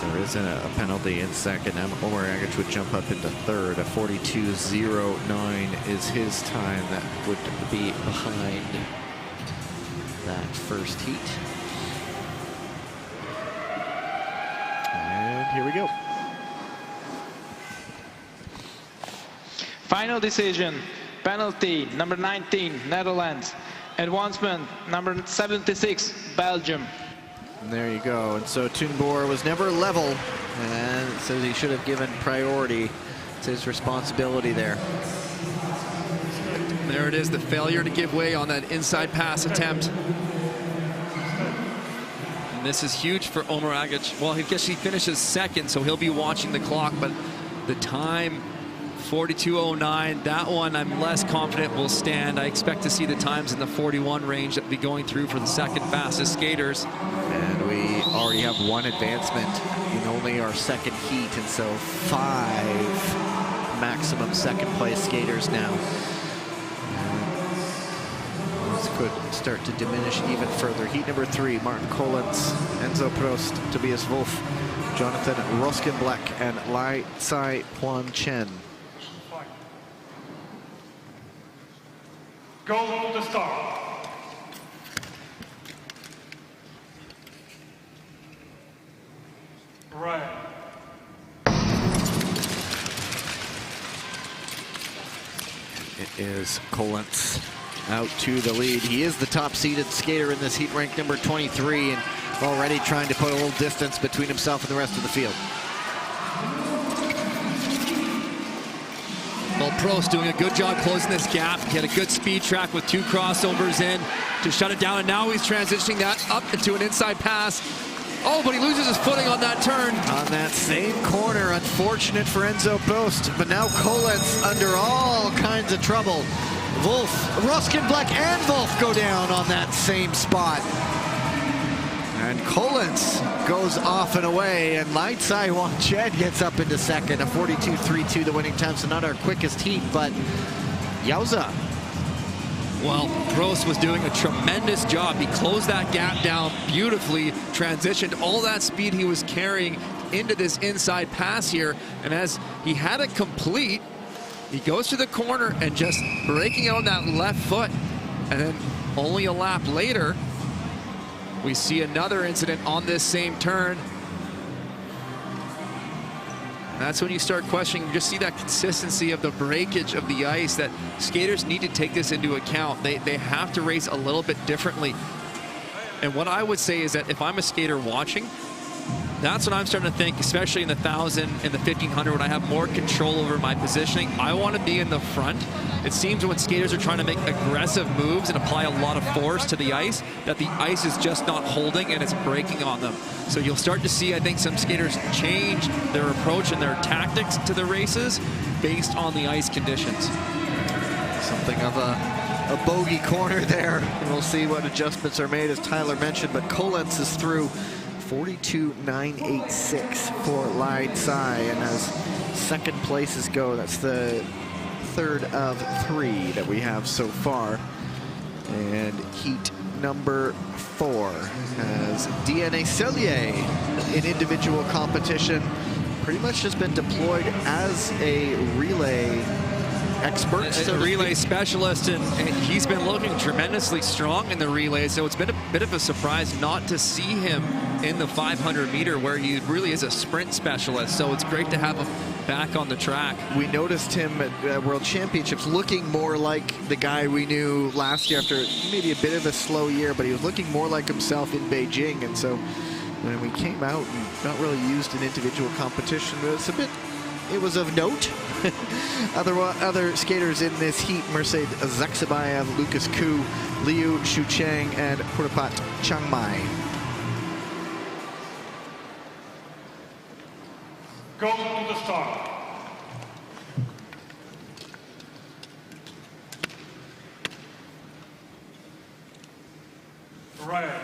Speaker 1: There isn't a penalty in second. Omar Agic would jump up into third. A 42.09 is his time. That would be behind that first heat. And here we go.
Speaker 5: Final decision, penalty, number 19, Netherlands. Advancement, number 76, Belgium.
Speaker 1: And there you go. And so Thunborg was never level, and it says he should have given priority. It's his responsibility there.
Speaker 2: There it is, the failure to give way on that inside pass attempt. And this is huge for Omar Agic. Well, I guess he finishes second, so he'll be watching the clock, but the time, 42.09, that one I'm less confident will stand. I expect to see the times in the 41 range that will be going through for the second fastest skaters.
Speaker 1: And we already have one advancement in only our second heat, and so 5 maximum second place skaters now. This could start to diminish even further. Heat number 3, Martin Collins, Enzo Prost, Tobias Wolff, Jonathan Roskenblack, and Lai Tsai Huan Chen.
Speaker 3: Go to the start. Right.
Speaker 1: It is Collins out to the lead. He is the top-seeded skater in this heat, ranked number 23, and already trying to put a little distance between himself and the rest of the field.
Speaker 2: Well, Prost doing a good job closing this gap. He had a good speed track with 2 crossovers in to shut it down, and now he's transitioning that up into an inside pass. Oh, but he loses his footing on that turn.
Speaker 1: On that same corner, unfortunate for Enzo Prost, but now Collins under all kinds of trouble. Wolff, Roskenblack and Wolff go down on that same spot. And Collins goes off and away, and Lai Tsai Huan Chen gets up into second. A 42.32 the winning time, so not our quickest heat, but yowza.
Speaker 2: Well, Prost was doing a tremendous job. He closed that gap down beautifully, transitioned all that speed he was carrying into this inside pass here, and as he had it complete, he goes to the corner and just breaking out on that left foot, and then only a lap later, we see another incident on this same turn. And that's when you start questioning, you just see that consistency of the breakage of the ice, that skaters need to take this into account. They have to race a little bit differently. And what I would say is that if I'm a skater watching, that's what I'm starting to think, especially in the 1,000 and the 1,500, when I have more control over my positioning. I want to be in the front. It seems when skaters are trying to make aggressive moves and apply a lot of force to the ice, that the ice is just not holding and it's breaking on them. So you'll start to see, I think, some skaters change their approach and their tactics to the races based on the ice conditions.
Speaker 1: Something of a bogey corner there. And we'll see what adjustments are made, as Tyler mentioned, but Collins is through 42.986 for Lai Tsai, and as second places go, that's the third of 3 that we have so far. And heat number 4 has DNA Cellier in individual competition. Pretty much just been deployed as a relay expert.
Speaker 2: A relay specialist, and he's been looking tremendously strong in the relay, so it's been a bit of a surprise not to see him in the 500 meter, where he really is a sprint specialist. So it's great to have him back on the track.
Speaker 1: We noticed him at World Championships looking more like the guy we knew last year after maybe a bit of a slow year, but he was looking more like himself in Beijing. And so when we came out and not really used in individual competition, it was of note. Other skaters in this heat: Mercedes Zaksabayev, Lucas Ku, Liu Shucheng, and Purapat Changmai.
Speaker 3: Go to the start. Red.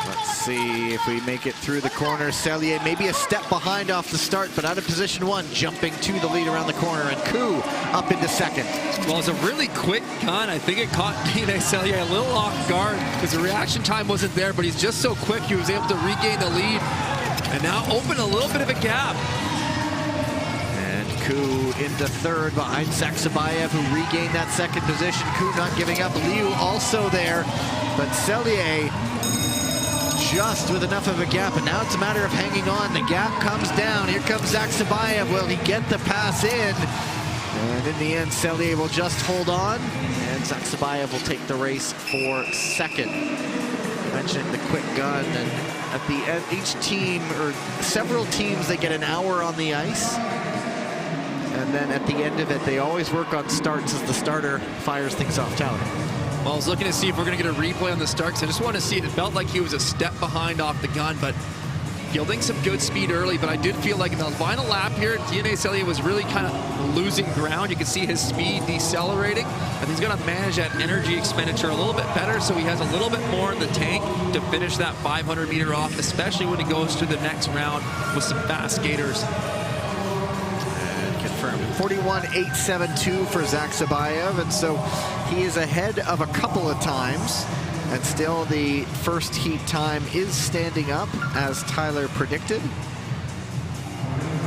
Speaker 1: Let's see if we make it through the corner. Cellier maybe a step behind off the start, but out of position one, jumping to the lead around the corner, and Ku up into second.
Speaker 2: Well, it's a really quick gun. I think it caught Dina Cellier a little off guard because the reaction time wasn't there, but he's just so quick he was able to regain the lead and now open a little bit of a gap.
Speaker 1: And Ku into third behind Zaksabayev, who regained that second position. Ku not giving up. Liu also there, but Cellier just with enough of a gap, and now it's a matter of hanging on. The gap comes down. Here comes Zaksabayev. Will he get the pass in? And in the end, Cellier will just hold on, and Zaksabayev will take the race for second. Mentioning the quick gun, and at the end, each team, or several teams, they get an hour on the ice. And then at the end of it, they always work on starts as the starter fires things off tower.
Speaker 2: Well, I was looking to see if we're going to get a replay on the start, because I just want to see it. It felt like he was a step behind off the gun, but yielding some good speed early. But I did feel like in the final lap here, Dina Cellier was really kind of losing ground. You can see his speed decelerating. I think he's going to manage that energy expenditure a little bit better, so he has a little bit more in the tank to finish that 500-meter off, especially when he goes to the next round with some fast skaters.
Speaker 1: 41.872 for Zaksabayev, and so he is ahead of a couple of times, and still the first heat time is standing up as Tyler predicted.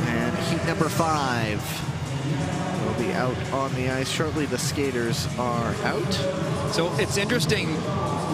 Speaker 1: And heat number 5 will be out on the ice shortly. The skaters are out.
Speaker 2: So it's interesting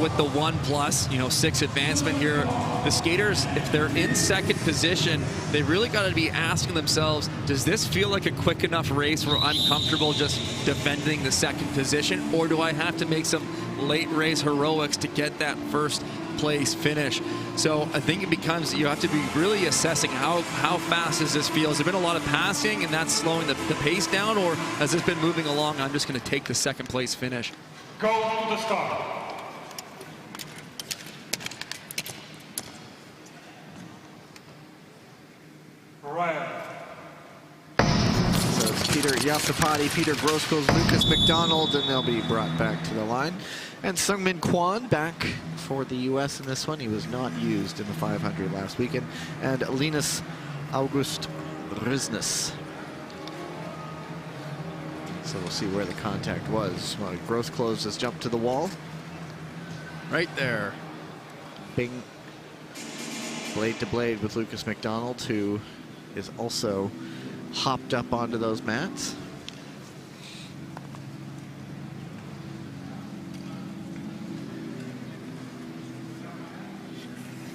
Speaker 2: with the 1+, 6 advancement here. The skaters, if they're in second position, they really got to be asking themselves, does this feel like a quick enough race where I'm comfortable just defending the second position, or do I have to make some late race heroics to get that first place finish? So I think it becomes, you have to be really assessing how fast does this feel. Has there been a lot of passing and that's slowing the pace down, or has this been moving along? I'm just going to take the second place finish.
Speaker 3: Go to the start. Red.
Speaker 1: So it's Peter Yasapati, Peter Groskos, Lucas McDonald, and they'll be brought back to the line. And Sungmin Kwan back for the U.S. in this one. He was not used in the 500 last weekend. And Linus August Rysnes. So we'll see where the contact was. Well, Groskos has jumped to the wall.
Speaker 2: Right there.
Speaker 1: Bing. Blade to blade with Lucas McDonald, who is also hopped up onto those mats.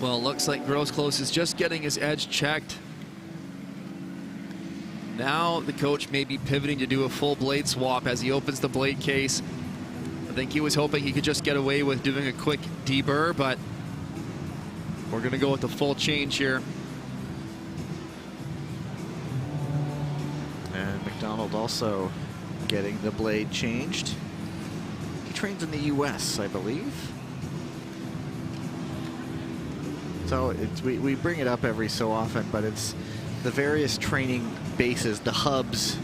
Speaker 2: Well, it looks like Groskos is just getting his edge checked. Now the coach may be pivoting to do a full blade swap as he opens the blade case. I think he was hoping he could just get away with doing a quick deburr, but we're going to go with the full change here.
Speaker 1: And McDonald also getting the blade changed. He trains in the U.S., I believe. So we bring it up every so often, but it's the various training bases, the hubs,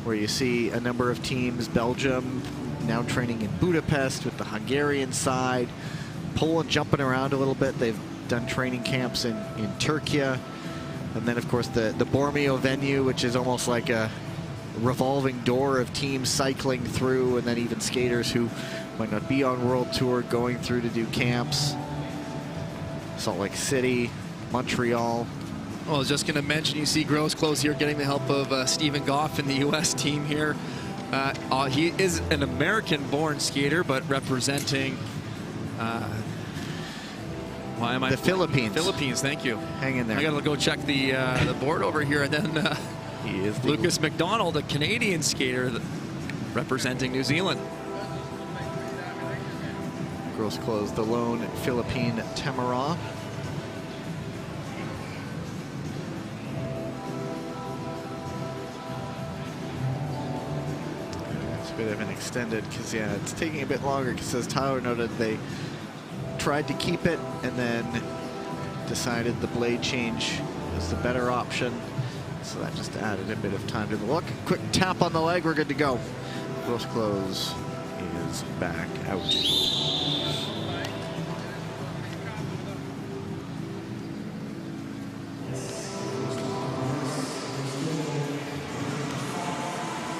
Speaker 1: where you see a number of teams. Belgium now training in Budapest with the Hungarian side. Poland jumping around a little bit. They've done training camps in Turkey. And then, of course, the Bormio venue, which is almost like a revolving door of teams cycling through, and then even skaters who might not be on World Tour going through to do camps. Salt Lake City, Montreal.
Speaker 2: Well, I was just going to mention, you see Groskos here getting the help of Stephen Goff in the U.S. team here. He is an American-born skater, but representing Why am I?
Speaker 1: The Philippines.
Speaker 2: Philippines, thank you.
Speaker 1: Hang in there.
Speaker 2: I gotta go check the board over here, and then
Speaker 1: He is the
Speaker 2: Lucas McDonald, a Canadian skater representing New Zealand.
Speaker 1: Gross close, the lone Philippine Tamara. It's a bit of an extended, because yeah, it's taking a bit longer, because as Tyler noted, they tried to keep it and then decided the blade change was the better option. So that just added a bit of time to the look. Quick tap on the leg, we're good to go. Gross close is back out.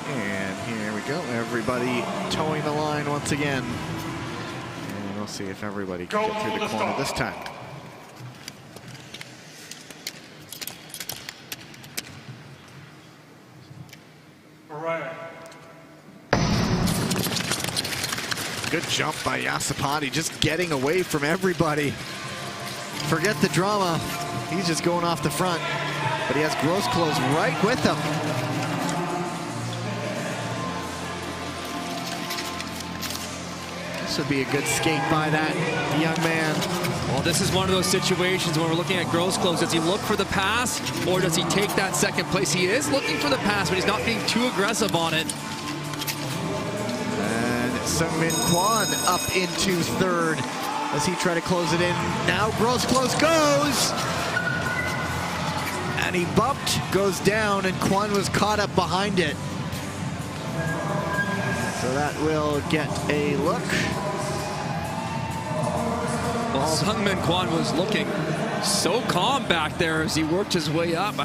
Speaker 1: And here we go, everybody towing the line once again. And we'll see if everybody can get through the corner this time.
Speaker 3: Right.
Speaker 1: Good jump by Yasapati, just getting away from everybody. Forget the drama. He's just going off the front, but he has Gross close right with him. This would be a good skate by that young man.
Speaker 2: Well, this is one of those situations when we're looking at Gross close. Does he look for the pass, or does he take that second place? He is looking for the pass, but he's not being too aggressive on it.
Speaker 1: And Sungmin Kwon up into third as he tried to close it in. Now Gross close goes! And he bumped, goes down, and Kwon was caught up behind it. So that will get a look.
Speaker 2: Well, Sungmin Kwon was looking so calm back there as he worked his way up.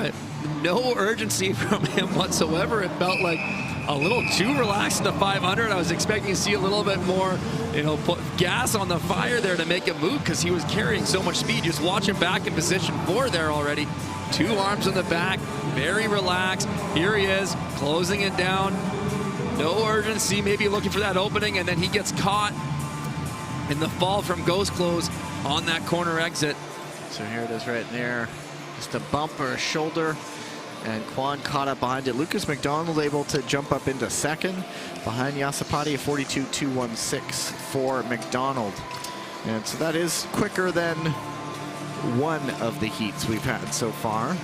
Speaker 2: No urgency from him whatsoever. It felt like a little too relaxed in the 500. I was expecting to see a little bit more, put gas on the fire there to make it move, because he was carrying so much speed. Just watch him back in position 4 there already. 2 arms in the back, very relaxed. Here he is, closing it down. No urgency, maybe looking for that opening, and then he gets caught in the fall from Ghost Close on that corner exit.
Speaker 1: So here it is right there. Just a bump or a shoulder, and Kwon caught up behind it. Lucas McDonald able to jump up into second behind Yasapati, a 42.216 for McDonald. And so that is quicker than one of the heats we've had so far.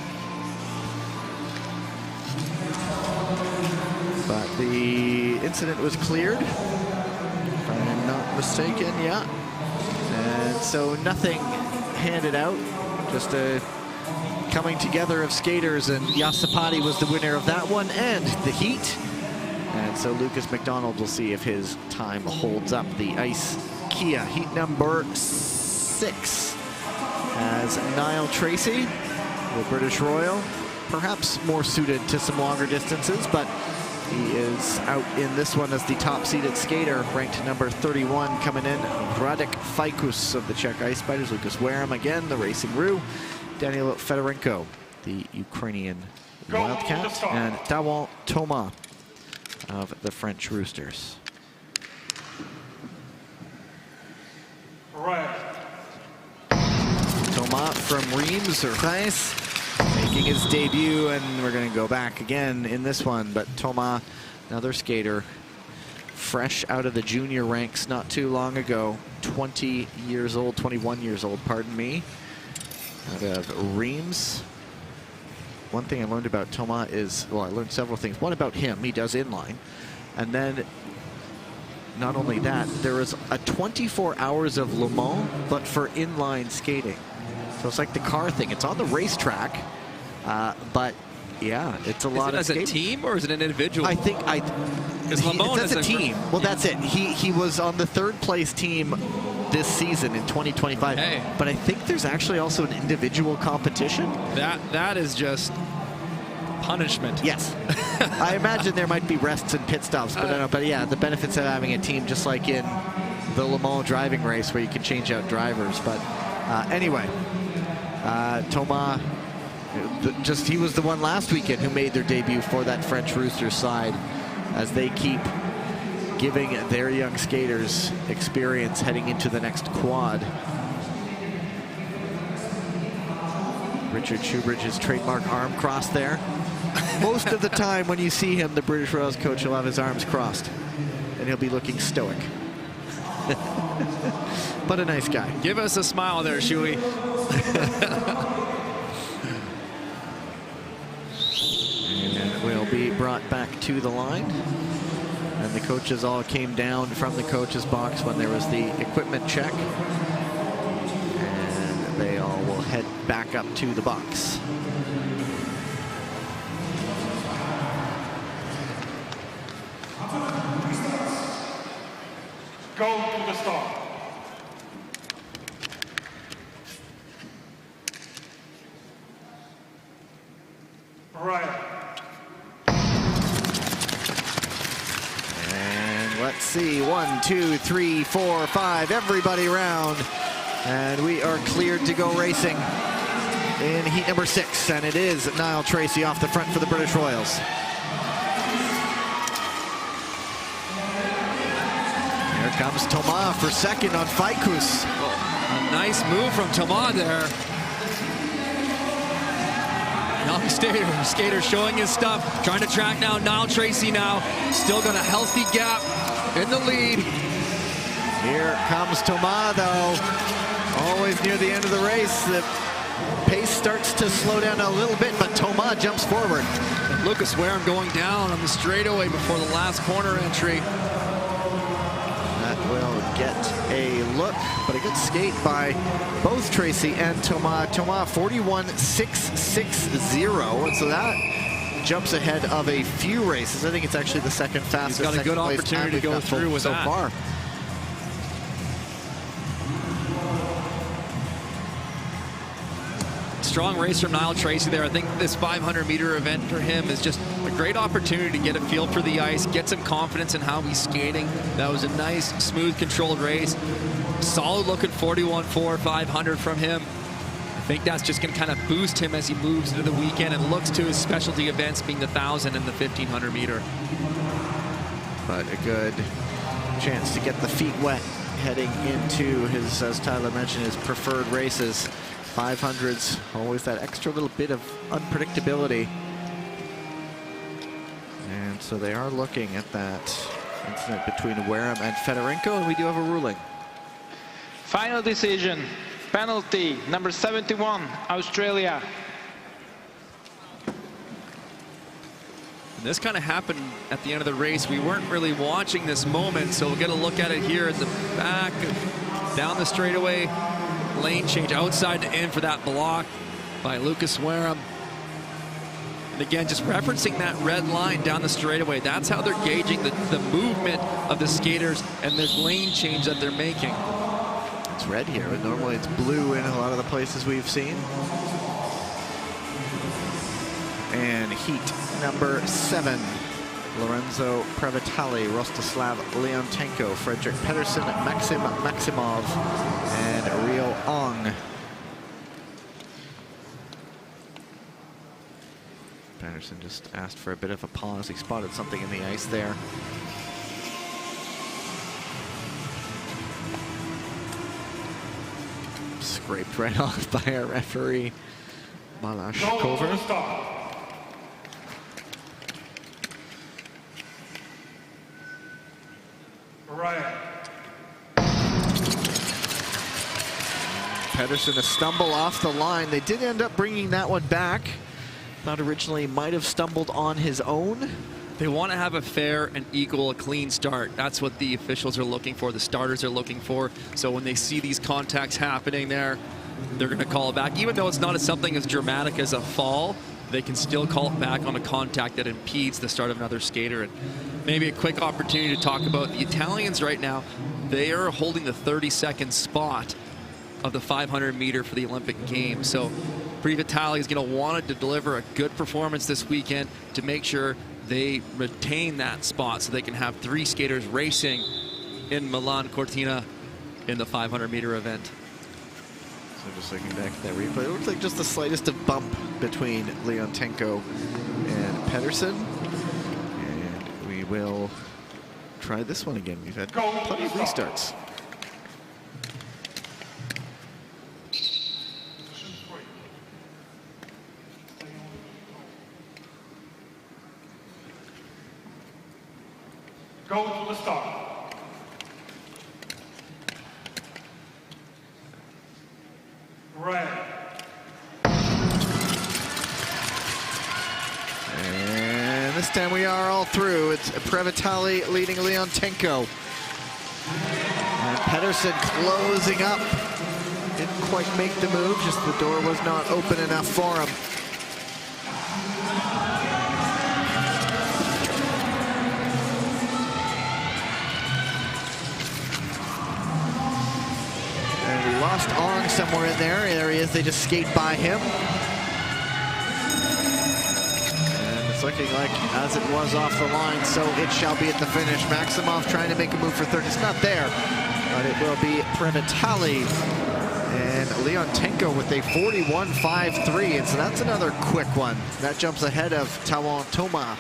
Speaker 1: But the incident was cleared, if I'm not mistaken, yeah. And so nothing handed out, just a coming together of skaters, and Yasapati was the winner of that one and the heat. And so Lucas McDonald will see if his time holds up. The Ice Kia heat number 6 has Niall Tracy, the British Royal, perhaps more suited to some longer distances, but he is out in this one as the top-seeded skater, ranked number 31 coming in. Radek Fajkus of the Czech Ice Spiders, Lucas Wareham again, the Racing Roo, Daniel Fedorenko, the Ukrainian Wildcat, and Dawon Thomas of the French Roosters.
Speaker 3: Right.
Speaker 1: Thomas from Reims, or Reims, making his debut, and we're going to go back again in this one. But Thomas, another skater, fresh out of the junior ranks not too long ago, 20 years old, 21 years old, pardon me, out of Reims. One thing I learned about Thomas is, well, I learned several things. One about him, he does inline. And then, not only that, there is a 24 hours of Le Mans, but for inline skating. So it's like the car thing. It's on the racetrack, but yeah, it's a lot of skating.
Speaker 2: Is it as a team or is it an individual?
Speaker 1: I think that's a team. Well, that's it. He was on the 3rd place team this season in 2025.
Speaker 2: Hey.
Speaker 1: But I think there's actually also an individual competition.
Speaker 2: That is just punishment.
Speaker 1: Yes. I imagine there might be rests and pit stops, but I don't know. But yeah, the benefits of having a team, just like in the Le Mans driving race where you can change out drivers. But anyway, Thomas, he was the one last weekend who made their debut for that French Roosters side, as they keep giving their young skaters experience heading into the next quad. Richard Shoebridge's trademark arm crossed there. Most of the time when you see him, the British Royals coach will have his arms crossed, and he'll be looking stoic. But a nice guy.
Speaker 2: Give us a smile there, Shuey.
Speaker 1: And will be brought back to the line. And the coaches all came down from the coaches box when there was the equipment check. And they all will head back up to the box.
Speaker 3: Go to the start. Right.
Speaker 1: And let's see, 1, 2, 3, 4, 5, everybody round. And we are cleared to go racing in heat number 6. And it is Niall Tracy off the front for the British Royals. Here comes Thomas for second on Faikus.
Speaker 2: A nice move from Thomas there. Young skater showing his stuff, trying to track down Niall Tracy now. Still got a healthy gap in the lead.
Speaker 1: Here comes Thomas, though. Always near the end of the race. The pace starts to slow down a little bit, but Thomas jumps forward.
Speaker 2: And Lucas Wareham going down on the straightaway before the last corner entry.
Speaker 1: That will get a look, but a good skate by both Tracy and Thomas. Thomas 41.660, and so that jumps ahead of a few races. I think it's actually the second fastest.
Speaker 2: He's got a good opportunity to go through with
Speaker 1: so
Speaker 2: that.
Speaker 1: far.
Speaker 2: Strong race from Niall Tracy there. I think this 500-meter event for him is just a great opportunity to get a feel for the ice, get some confidence in how he's skating. That was a nice, smooth, controlled race. Solid looking 41.4, 500 from him. I think that's just going to kind of boost him as he moves into the weekend and looks to his specialty events being the 1,000 and the 1,500 meter.
Speaker 1: But a good chance to get the feet wet heading into his, as Tyler mentioned, his preferred races. 500s, always that extra little bit of unpredictability. And so they are looking at that incident between Wareham and Fedorenko, and we do have a ruling.
Speaker 5: Final decision, penalty, number 71, Australia.
Speaker 2: And this kind of happened at the end of the race. We weren't really watching this moment, so we'll get a look at it here at the back, down the straightaway. Lane change outside to in for that block by Lucas Wareham. And again, just referencing that red line down the straightaway. That's how they're gauging the movement of the skaters and the lane change that they're making.
Speaker 1: It's red here, but normally it's blue in a lot of the places we've seen. And heat number 7. Lorenzo Previtali, Rostislav Leontenko, Frederick Pedersen, Maxim Maximov, and Rio Ong. Pedersen just asked for a bit of a pause. He spotted something in the ice there. Scraped right off by our referee, Malashkova.
Speaker 3: Right.
Speaker 1: Pedersen a stumble off the line. They did end up bringing that one back. Thought originally might have stumbled on his own.
Speaker 2: They want to have a fair and equal, a clean start. That's what the officials are looking for, the starters are looking for. So when they see these contacts happening there, they're going to call it back. Even though it's not something as dramatic as a fall, they can still call it back on a contact that impedes the start of another skater. And maybe a quick opportunity to talk about the Italians right now. They are holding the 32nd spot of the 500 meter for the Olympic Games. So Previtali is going to want to deliver a good performance this weekend to make sure they retain that spot so they can have 3 skaters racing in Milan Cortina in the 500 meter event.
Speaker 1: So just looking back at that replay, it looks like just the slightest of bump between Leontenko and Pedersen. And we will try this one again. We've had plenty of restarts.
Speaker 3: Go to the start. Red.
Speaker 1: And this time we are all through. It's Previtali leading Leontenko. And Pedersen closing up. Didn't quite make the move, just the door was not open enough for him. And we lost Ong somewhere in there. There he is, they just skate by him. Looking like as it was off the line, so it shall be at the finish. Maximov trying to make a move for third. It's not there, but it will be Previtali. And Leontenko with a 41.53, and so that's another quick one. That jumps ahead of Tawan Toma.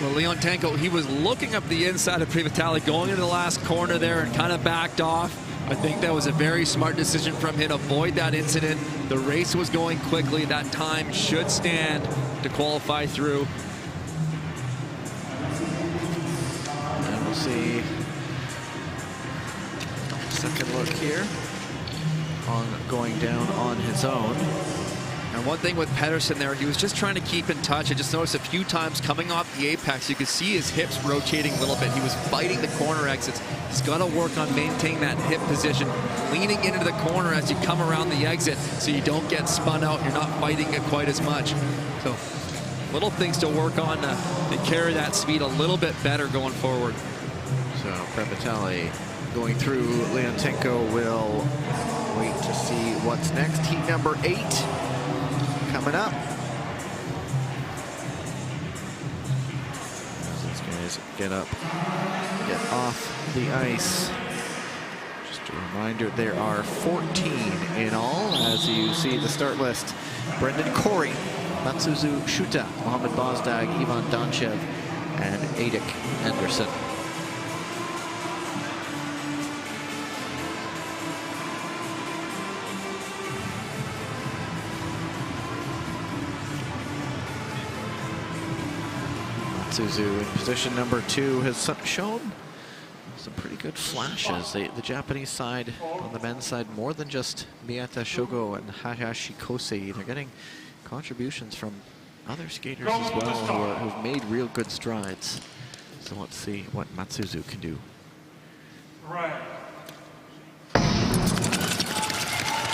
Speaker 2: Well, Leontenko, he was looking up the inside of Previtali, going into the last corner there and kind of backed off. I think that was a very smart decision from him to avoid that incident. The race was going quickly. That time should stand to qualify through.
Speaker 1: And we'll see. Second look here on going down on his own.
Speaker 2: And one thing with Pedersen there, he was just trying to keep in touch. I just noticed a few times coming off the apex, you could see his hips rotating a little bit. He was fighting the corner exits. He's got to work on maintaining that hip position, leaning into the corner as you come around the exit so you don't get spun out. You're not fighting it quite as much. So little things to work on to carry that speed a little bit better going forward.
Speaker 1: So Previtali going through. Leontenko will wait to see what's next. Heat number 8 coming up. As these guys get up, get off the ice. Just a reminder, there are 14 in all. As you see the start list, Brendan Corey, Matsuzu Shuta, Mohamed Bozdag, Ivan Donchev, and Adik Anderson. Matsuzu in position number 2 has shown some pretty good flashes. The Japanese side, on the men's side, more than just Miyata Shogo and Hayashi Kosei. They're getting contributions from other skaters as well who've made real good strides. So let's see what Matsuzu can do.
Speaker 3: Right.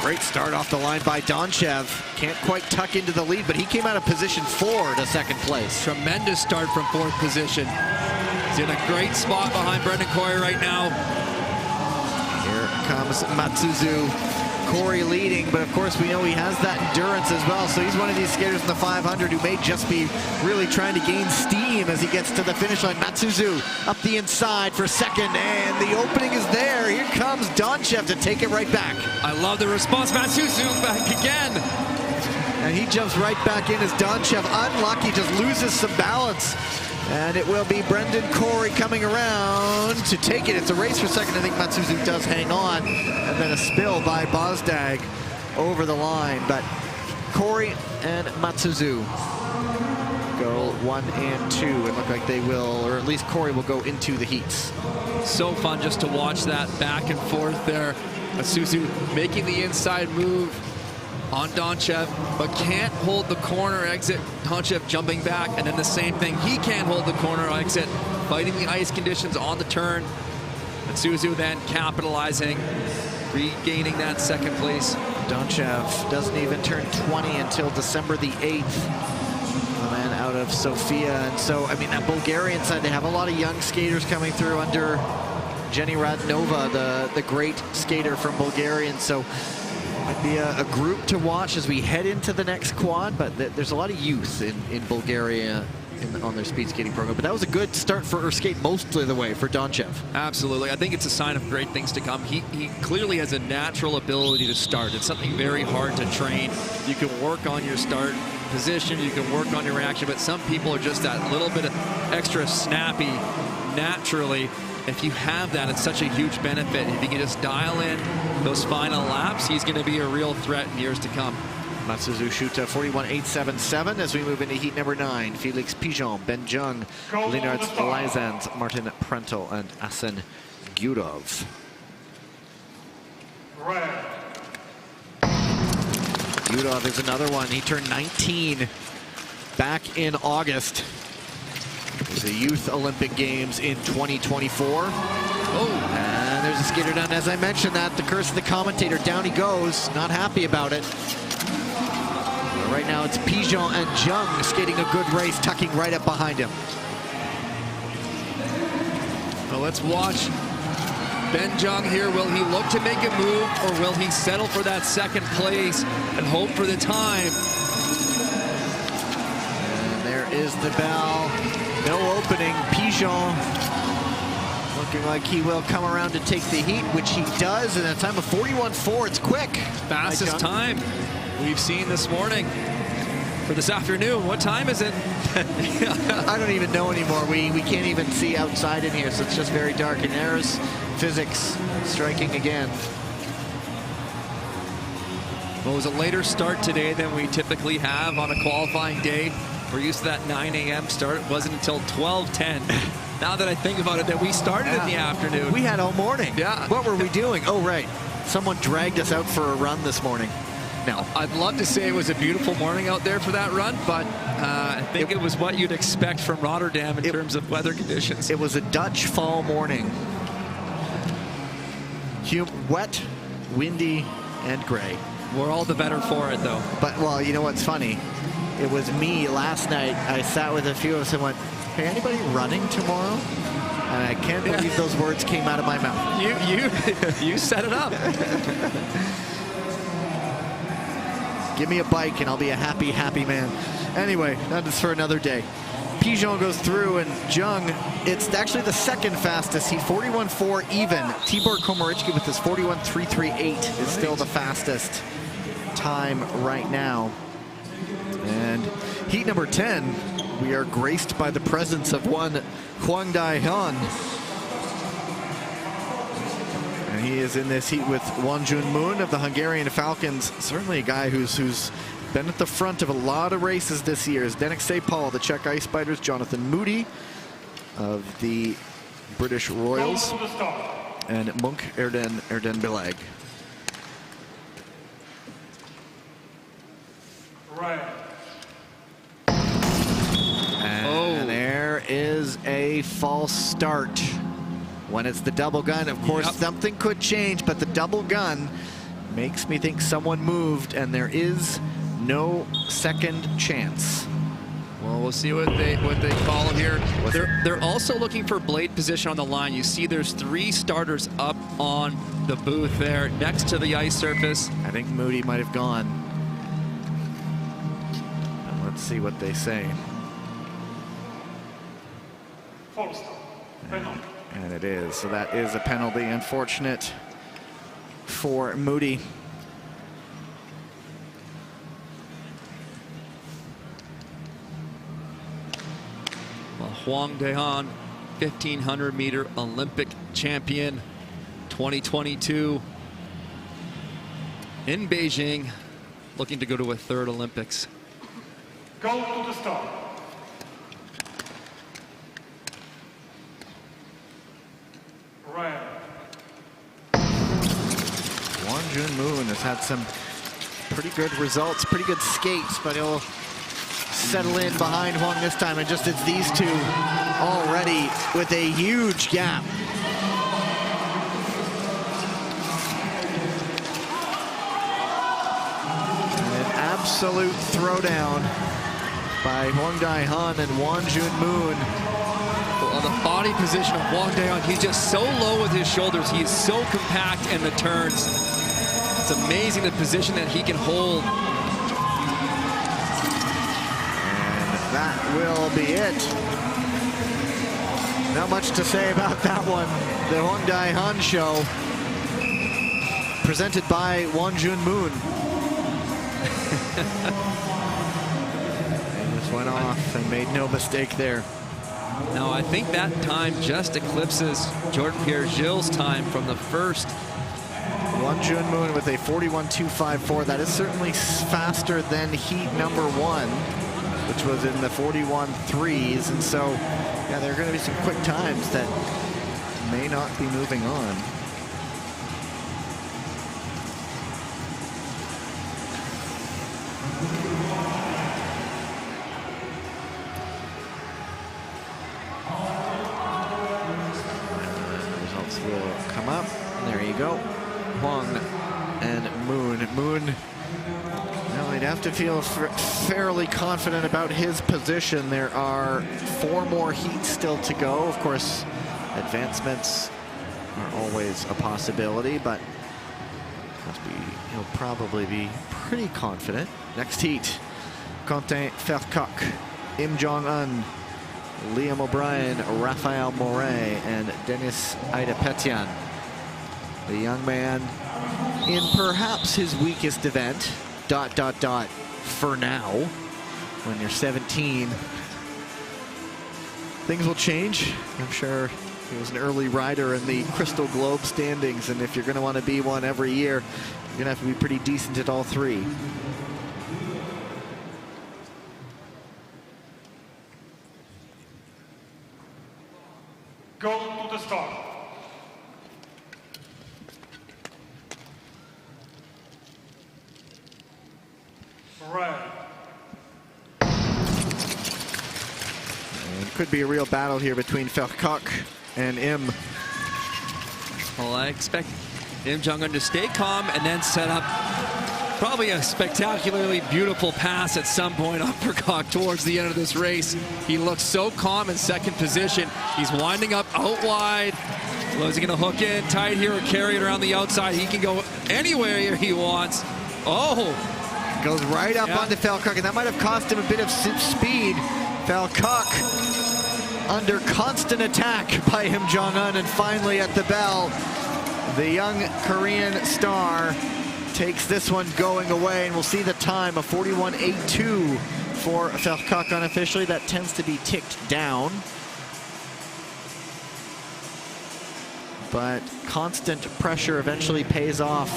Speaker 1: Great start off the line by Donchev. Can't quite tuck into the lead, but he came out of position 4 to second place.
Speaker 2: Tremendous start from 4th position. He's in a great spot behind Brendan Corey right now.
Speaker 1: Here comes Matsuzu. Corey leading, but of course we know he has that endurance as well, so he's one of these skaters in the 500 who may just be really trying to gain steam as he gets to the finish line. Matsuzu up the inside for second, and the opening is there. Here comes Donchev to take it right back.
Speaker 2: I love the response. Matsuzu back again.
Speaker 1: And he jumps right back in as Donchev, unlucky, just loses some balance. And it will be Brendan Corey coming around to take it. It's a race for second. I think Matsuzu does hang on. And then a spill by Bozdag over the line. But Corey and Matsuzu go 1 and 2 and look like they will, or at least Corey will go into the heats.
Speaker 2: So fun just to watch that back and forth there. Matsuzu making the inside move on Donchev, but can't hold the corner exit. Donchev jumping back, and then the same thing. He can't hold the corner exit, fighting the ice conditions on the turn. Matsuzu then capitalizing, regaining that second place.
Speaker 1: Donchev doesn't even turn 20 until December the 8th. The man out of Sofia. And so, I mean, that Bulgarian side, they have a lot of young skaters coming through under Jenny Radnova, the great skater from Bulgaria. And so might be a group to watch as we head into the next quad, but there's a lot of youth in Bulgaria on their speed skating program. But that was a good start for, or skate most of the way for Donchev.
Speaker 2: Absolutely. I think it's a sign of great things to come. He clearly has a natural ability to start. It's something very hard to train. You can work on your start position, you can work on your reaction, but some people are just that little bit of extra snappy naturally. If you have that, it's such a huge benefit. If you can just dial in those final laps, he's going to be a real threat in years to come.
Speaker 1: Matsuzu-Shuta 41.877 as we move into heat number 9. Felix Pigeon, Ben Jung, Leonard Leisans, Martin Prentel, and Asen Gurov.
Speaker 3: Red.
Speaker 1: Gurov is another one. He turned 19 back in August. It was the Youth Olympic Games in 2024. Oh, and there's a skater down. As I mentioned that, the curse of the commentator, down he goes. Not happy about it. But right now it's Pigeon and Jung skating a good race, tucking right up behind him.
Speaker 2: Well, let's watch Ben Jung here. Will he look to make a move, or will he settle for that second place and hope for the time?
Speaker 1: And there is the bell. No opening. Pigeon looking like he will come around to take the heat, which he does, in a time of 41.4. It's quick.
Speaker 2: Fastest time we've seen this morning. For this afternoon, what time is it?
Speaker 1: I don't even know anymore. We can't even see outside in here, so it's just very dark. And there's physics striking again.
Speaker 2: Well, it was a later start today than we typically have on a qualifying day. We're used to that 9 a.m. start. It wasn't until 12:10. Now that I think about it, that we started in the afternoon.
Speaker 1: We had all morning.
Speaker 2: Yeah.
Speaker 1: What were we doing? Oh, right. Someone dragged us out for a run this morning. No.
Speaker 2: I'd love to say it was a beautiful morning out there for that run, but I think it was what you'd expect from Rotterdam in terms of weather conditions.
Speaker 1: It was a Dutch fall morning. Wet, windy, and gray.
Speaker 2: We're all the better for it, though.
Speaker 1: But, well, you know what's funny? It was me last night. I sat with a few of us and went, hey, anybody running tomorrow? And I can't believe those words came out of my mouth.
Speaker 2: You set it up.
Speaker 1: Give me a bike and I'll be a happy, happy man. Anyway, that is for another day. Pigeon goes through, and Jung, it's actually the second fastest. He 41.4 even. Tibor Komarichki with his 41.338 is still the fastest time right now. And heat number 10, we are graced by the presence of one Hwang Dae-hyun. And he is in this heat with Wonjun Moon of the Hungarian Falcons. Certainly a guy who's been at the front of a lot of races this year. Is Zdeněk Sapal, the Czech Ice Spiders, Jonathan Moody of the British Royals, and Munk Erden Bileg.
Speaker 3: Right.
Speaker 1: And there is a false start. When it's the double gun, of course, something could change, but the double gun makes me think someone moved, and there is no second chance.
Speaker 2: Well, we'll see what they call here. They're also looking for blade position on the line. You see there's 3 starters up on the booth there next to the ice surface.
Speaker 1: I think Moody might have gone. And let's see what they say.
Speaker 3: False start. Penalty.
Speaker 1: And it is. So that is a penalty. Unfortunate for Moody.
Speaker 2: Well, Hwang Dae-hyun, 1,500-meter Olympic champion, 2022 in Beijing, looking to go to a 3rd Olympics.
Speaker 3: Go to the start. Red.
Speaker 1: Wonjun Moon has had some pretty good results, pretty good skates, but he'll settle in behind Hwang this time, and just it's these two already with a huge gap. And an absolute throwdown by Hwang Dae-hyun and Wonjun Moon.
Speaker 2: On the body position of Hwang Dae-hyun, he's just so low with his shoulders. He is so compact in the turns. It's amazing the position that he can hold.
Speaker 1: And that will be it. Not much to say about that one. The Hwang Dae-hyun show, presented by Wonjun Moon. They just went off and made no mistake there.
Speaker 2: Now, I think that time just eclipses Jordan Pierre-Gilles' time from the first
Speaker 1: Won Jun Moon with a 41.254. That is certainly faster than heat number 1, which was in the 41.3s. And so, yeah, there are going to be some quick times that may not be moving on. Results will come up. There you go. Huang and Moon. Moon, well, he'd have to feel fairly confident about his position. There are 4 more heats still to go. Of course, advancements are always a possibility, but he'll probably be pretty confident. Next heat, Quentin Vercock, Im Jong-un, Liam O'Brien, Raphael Moret, and Denis Aidapetian. The young man in perhaps his weakest event, for now. When you're 17, things will change. I'm sure he was an early rider in the Crystal Globe standings, and if you're going to want to be one every year, you're going to have to be pretty decent at all 3.
Speaker 3: Go to the start. Right.
Speaker 1: And could be a real battle here between Vercock and Im.
Speaker 2: Well, I expect Im Jong-un to stay calm and then set up probably a spectacularly beautiful pass at some point on Vercock towards the end of this race. He looks so calm in second position. He's winding up out wide. Is he going to hook in tight here or carry it around the outside? He can go anywhere he wants. Oh!
Speaker 1: Goes right up onto Vercock, and that might have cost him a bit of speed. Vercock under constant attack by Im Jong-un, and finally at the bell, the young Korean star takes this one going away, and we'll see the time of 41.82 for Vercock unofficially. That tends to be ticked down, but constant pressure eventually pays off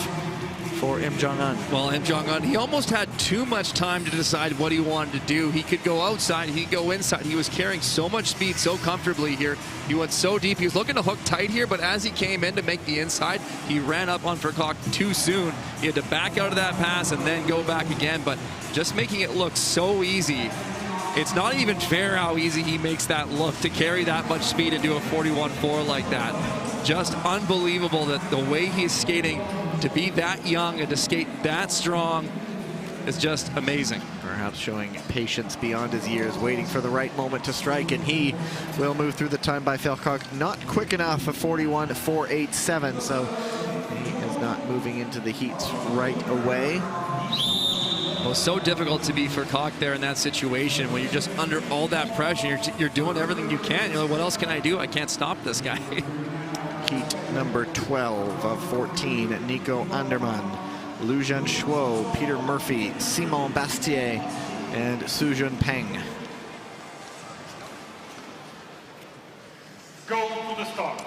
Speaker 1: for Im Jong-un.
Speaker 2: Well, Im Jong-un, he almost had too much time to decide what he wanted to do. He could go outside, he could go inside. He was carrying so much speed so comfortably here. He went so deep. He was looking to hook tight here, but as he came in to make the inside, he ran up on Vercock too soon. He had to back out of that pass and then go back again, but just making it look so easy. It's not even fair how easy he makes that look to carry that much speed and do a 41.4 like that. Just unbelievable that the way he's skating, to be that young and to skate that strong is just amazing.
Speaker 1: Perhaps showing patience beyond his years, waiting for the right moment to strike, and he will move through the time by Vercock. Not quick enough for 41.487, so he is not moving into the heats right away.
Speaker 2: Well, so difficult to be Vercock there in that situation when you're just under all that pressure. You're doing everything you can. You're like, what else can I do? I can't stop this guy.
Speaker 1: Heat number 12 of 14, Nico Andermann, Lu Jianshuo, Peter Murphy, Simon Bastier, and Sujun Peng.
Speaker 3: Go to the start.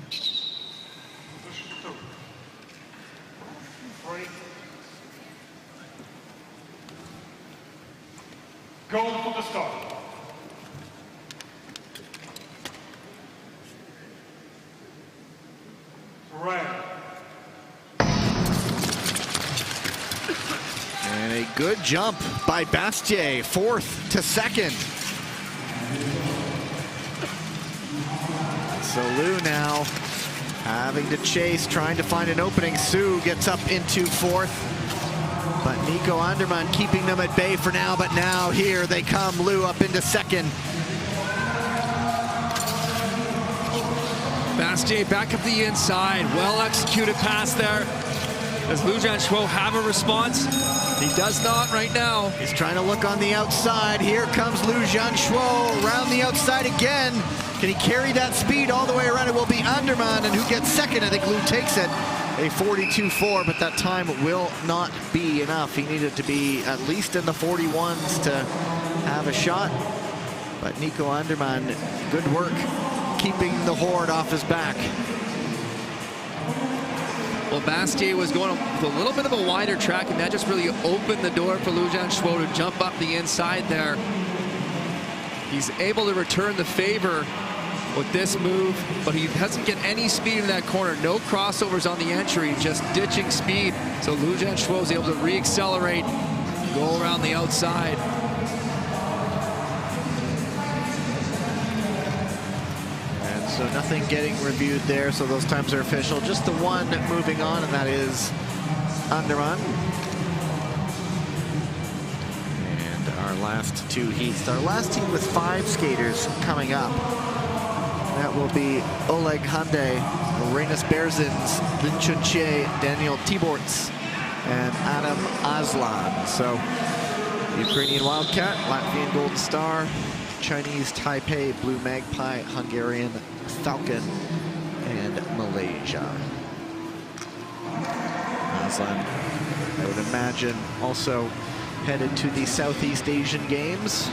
Speaker 3: Position 2. 3. Go to the start. Right.
Speaker 1: And a good jump by Bastier, 4th to 2nd. So Lu now having to chase, trying to find an opening. Su gets up into 4th, but Nico Andermann keeping them at bay for now. But now here they come, Lu up into 2nd.
Speaker 2: Bastier back up the inside. Well executed pass there. Does Lu Jianshuo have a response? He does not right now.
Speaker 1: He's trying to look on the outside. Here comes Lu Jianshuo around the outside again. Can he carry that speed all the way around? It will be Andermann, and who gets 2nd? I think Lu takes it. A 42.4, but that time will not be enough. He needed to be at least in the 41s to have a shot. But Nico Andermann, good work keeping the horde off his back.
Speaker 2: Well, Bastier was going with a little bit of a wider track, and that just really opened the door for Lujan Schwo to jump up the inside there. He's able to return the favor with this move, but he doesn't get any speed in that corner. No crossovers on the entry, just ditching speed. So Lujan Schwo is able to re-accelerate, go around the outside.
Speaker 1: And so nothing getting reviewed there, so those times are official. Just the one moving on, and that is Underrun. And our last two heats. Our last team with 5 skaters coming up. That will be Oleg Hande, Renis Berzins, Lin Chunche, Daniel Tiborts, and Adam Aslan. So Ukrainian Wildcat, Latvian Golden Star, Chinese Taipei, Blue Magpie, Hungarian Falcon, and Malaysia. Aslan, I would imagine, also headed to the Southeast Asian Games.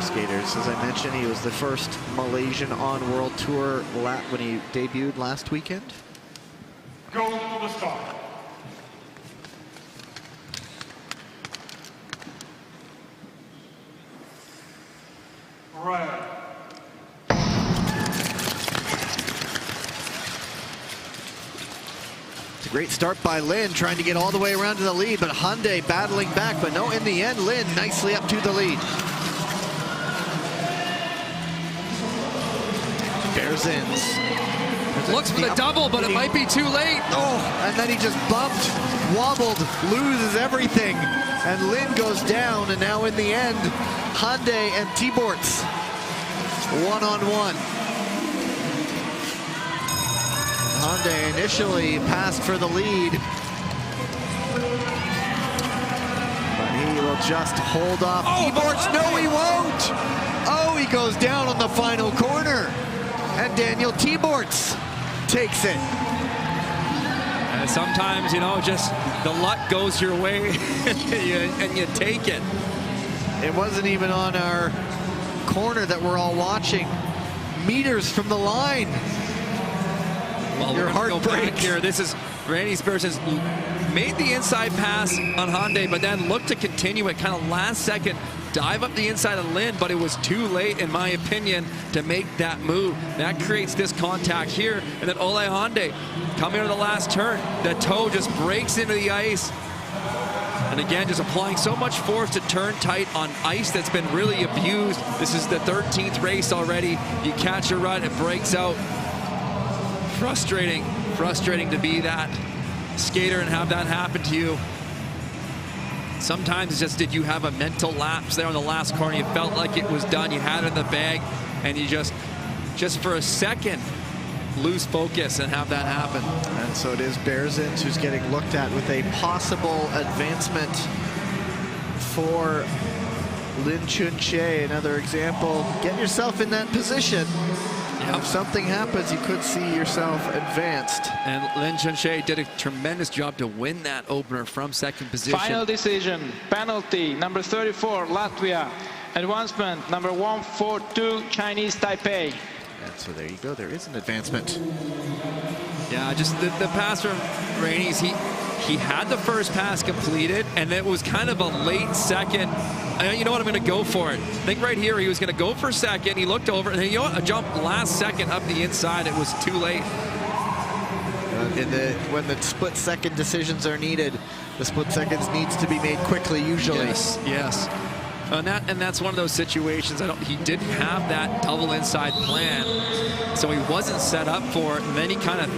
Speaker 1: Skaters, as I mentioned, he was the first Malaysian on World Tour when he debuted last weekend.
Speaker 3: Go to the start. Red.
Speaker 1: It's a great start by Lin, trying to get all the way around to the lead, but Hyundai battling back, but no, in the end, Lin nicely up to the lead. Berzins.
Speaker 2: Looks for the double, but it might be too late.
Speaker 1: Oh, and then he just bumped, wobbled, loses everything. And Lin goes down, and now in the end, Hyundai and Tiborts one-on-one. Hyundai initially passed for the lead, but he will just hold off Tiborts. No, he won't. Oh, he goes down on the final corner. And Daniel Tiborts takes it.
Speaker 2: And sometimes, you know, just the luck goes your way and you take it.
Speaker 1: It wasn't even on our corner that we're all watching. Meters from the line.
Speaker 2: Well,
Speaker 1: Your heart breaks
Speaker 2: here. This is Renis Berzins made the inside pass on Hyundai, but then looked to continue it, kind of last second dive up the inside of Lin, but it was too late, in my opinion, to make that move. That creates this contact here, and then Ole Hyundai coming into the last turn. The toe just breaks into the ice. And again, just applying so much force to turn tight on ice that's been really abused. This is the 13th race already. You catch a rut, it breaks out. Frustrating to be that skater and have that happen to you. Sometimes it's just, did you have a mental lapse there on the last corner? You felt like it was done, you had it in the bag, and you just for a second lose focus and have that happen.
Speaker 1: And so it is Berzins who's getting looked at with a possible advancement for Lin Chunche. Another example, get yourself in that position. Yep. If something happens, you could see yourself advanced.
Speaker 2: And Lin Chunche did a tremendous job to win that opener from second position.
Speaker 5: Final decision, penalty, number 34, Latvia. Advancement, number 142, Chinese Taipei.
Speaker 1: And so there you go, there is an advancement.
Speaker 2: Yeah, just the pass from Renis, he had the first pass completed, and it was kind of a late second. You know what, I'm going to go for it. I think right here he was going to go for second. He looked over, and then, you know what, a jump last second up the inside. It was too late.
Speaker 1: When the split-second decisions are needed, the split seconds needs to be made quickly, usually.
Speaker 2: Yes. And that's one of those situations. He didn't have that double inside plan, so he wasn't set up for it. And then he kind of,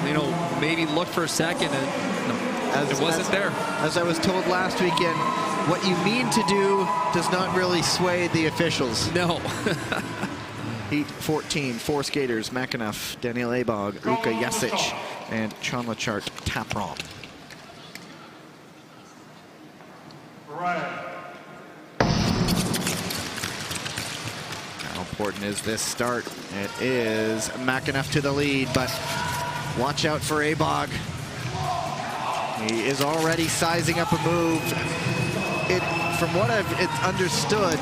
Speaker 2: you know, maybe looked for a second, and it wasn't there. As
Speaker 1: I was told last weekend, what you mean to do does not really sway the officials.
Speaker 2: No.
Speaker 1: Heat 14, 4 skaters: Makinov, Daniel Abog, Luka Jasic, and Chanlachart Tapron.
Speaker 3: Red.
Speaker 1: How important is this start? It is Makinov to the lead, but watch out for Abog. He is already sizing up a move. From what I've understood,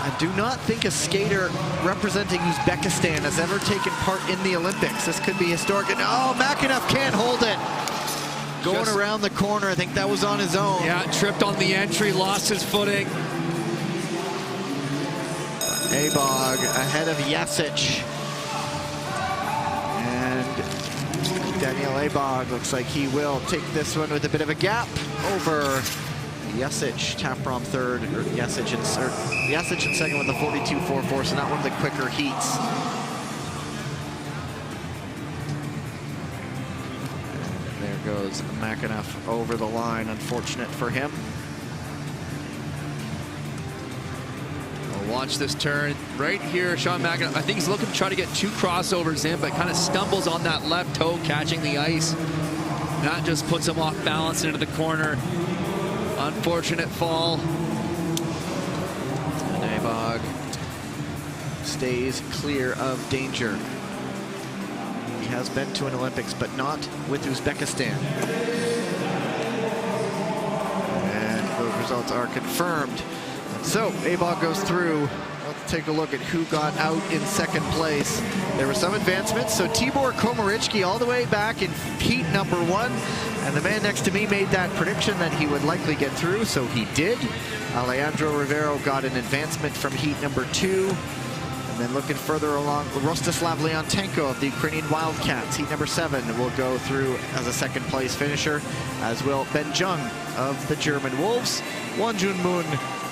Speaker 1: I do not think a skater representing Uzbekistan has ever taken part in the Olympics. This could be historic. And oh, Makinov can't hold it. Going around the corner, I think that was on his own.
Speaker 2: Yeah, tripped on the entry, lost his footing.
Speaker 1: Abog ahead of Jasic. And Daniel Abog looks like he will take this one with a bit of a gap over Jasic. Taprom third, or Jasic in second with the 42.44, so not one of the quicker heats. And there goes Makinov over the line, unfortunate for him.
Speaker 2: Watch this turn right here. Sean Makinov, I think he's looking to try to get 2 crossovers in, but kind of stumbles on that left toe catching the ice. That just puts him off balance into the corner. Unfortunate fall.
Speaker 1: And Abog stays clear of danger. He has been to an Olympics, but not with Uzbekistan. And those results are confirmed. So Abog goes through. Let's take a look at who got out in second place. There were some advancements. So Tibor Komarichki all the way back in heat number 1. And the man next to me made that prediction that he would likely get through, so he did. Alejandro Rivero got an advancement from heat number 2. And then looking further along, Rostislav Leontenko of the Ukrainian Wildcats, heat number 7, will go through as a second place finisher, as will Ben Jung of the German Wolves, Won Jun Moon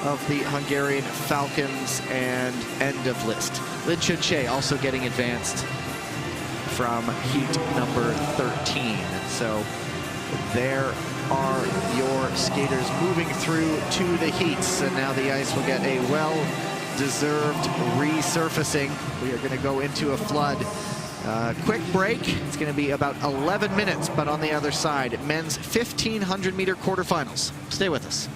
Speaker 1: of the Hungarian Falcons, and end of list. Lin Chun-che also getting advanced from heat number 13. So there are your skaters moving through to the heats, and now the ice will get a well-deserved resurfacing. We are going to go into a flood. Quick break. It's going to be about 11 minutes, but on the other side, men's 1,500-meter quarterfinals. Stay with us.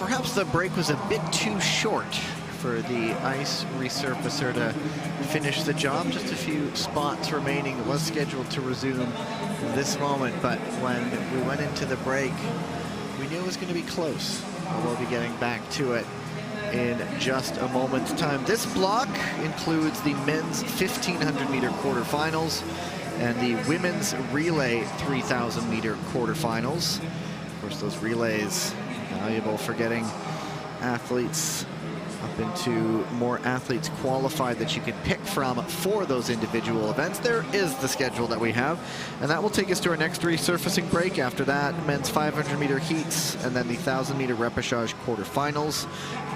Speaker 1: perhaps the break was a bit too short for the ice resurfacer to finish the job. Just a few spots remaining. It was scheduled to resume this moment, but when we went into the break, we knew it was going to be close. We'll be getting back to it in just a moment's time. This block includes the men's 1,500 meter quarterfinals and the women's relay 3,000 meter quarterfinals. Of course, those relays valuable for getting athletes up into more athletes qualified that you can pick from for those individual events. There is the schedule that we have, and that will take us to our next resurfacing break. After that, men's 500 meter heats, and then the 1,000 meter repechage quarterfinals,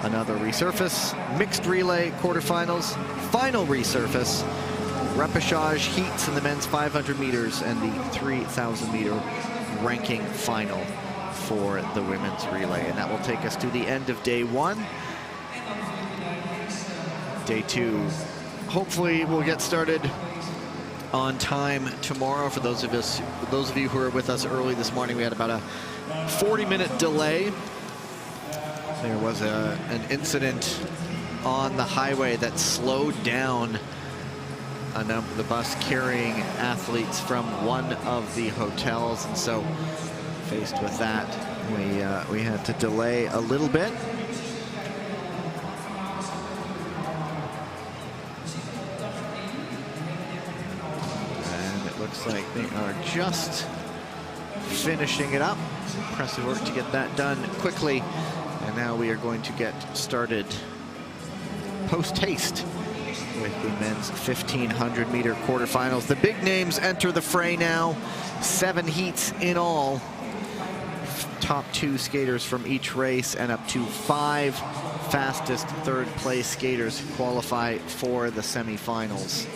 Speaker 1: another resurface, mixed relay quarterfinals, final resurface, repechage heats in the men's 500 meters, and the 3,000 meter ranking final for the women's relay. And that will take us to the end of day one. Day two, hopefully we'll get started on time tomorrow. For those of you who are with us early this morning, we had about a 40-minute delay. There was an incident on the highway that slowed down the bus carrying athletes from one of the hotels, and so faced with that, we had to delay a little bit. Looks like they are just finishing it up. Impressive work to get that done quickly. And now we are going to get started post-haste with the men's 1,500 meter quarterfinals. The big names enter the fray now. 7 heats in all. Top 2 skaters from each race and up to 5 fastest third place skaters qualify for the semifinals.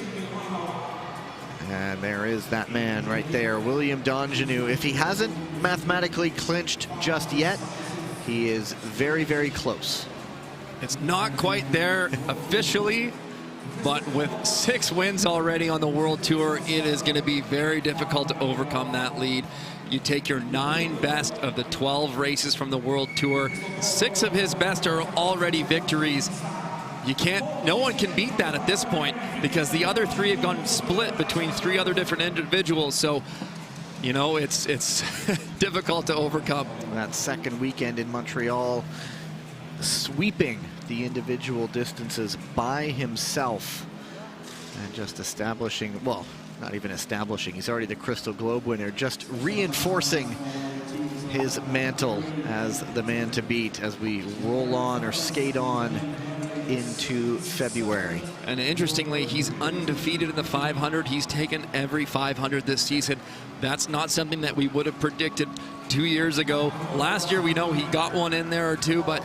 Speaker 1: And there is that man right there, William Dongenou. If he hasn't mathematically clinched just yet, he is very, very close.
Speaker 2: It's not quite there officially, but with 6 wins already on the World Tour, it is going to be very difficult to overcome that lead. You take your 9 best of the 12 races from the World Tour. 6 of his best are already victories. No one can beat that at this point, because the other 3 have gone split between 3 other different individuals. So, you know, it's difficult to overcome.
Speaker 1: That second weekend in Montreal, sweeping the individual distances by himself and just establishing, well, not even establishing, he's already the Crystal Globe winner, just reinforcing his mantle as the man to beat as we roll on or skate on into February.
Speaker 2: And interestingly, he's undefeated in the 500. He's taken every 500 this season. That's not something that we would have predicted 2 years ago. Last year, we know he got one in there or two, but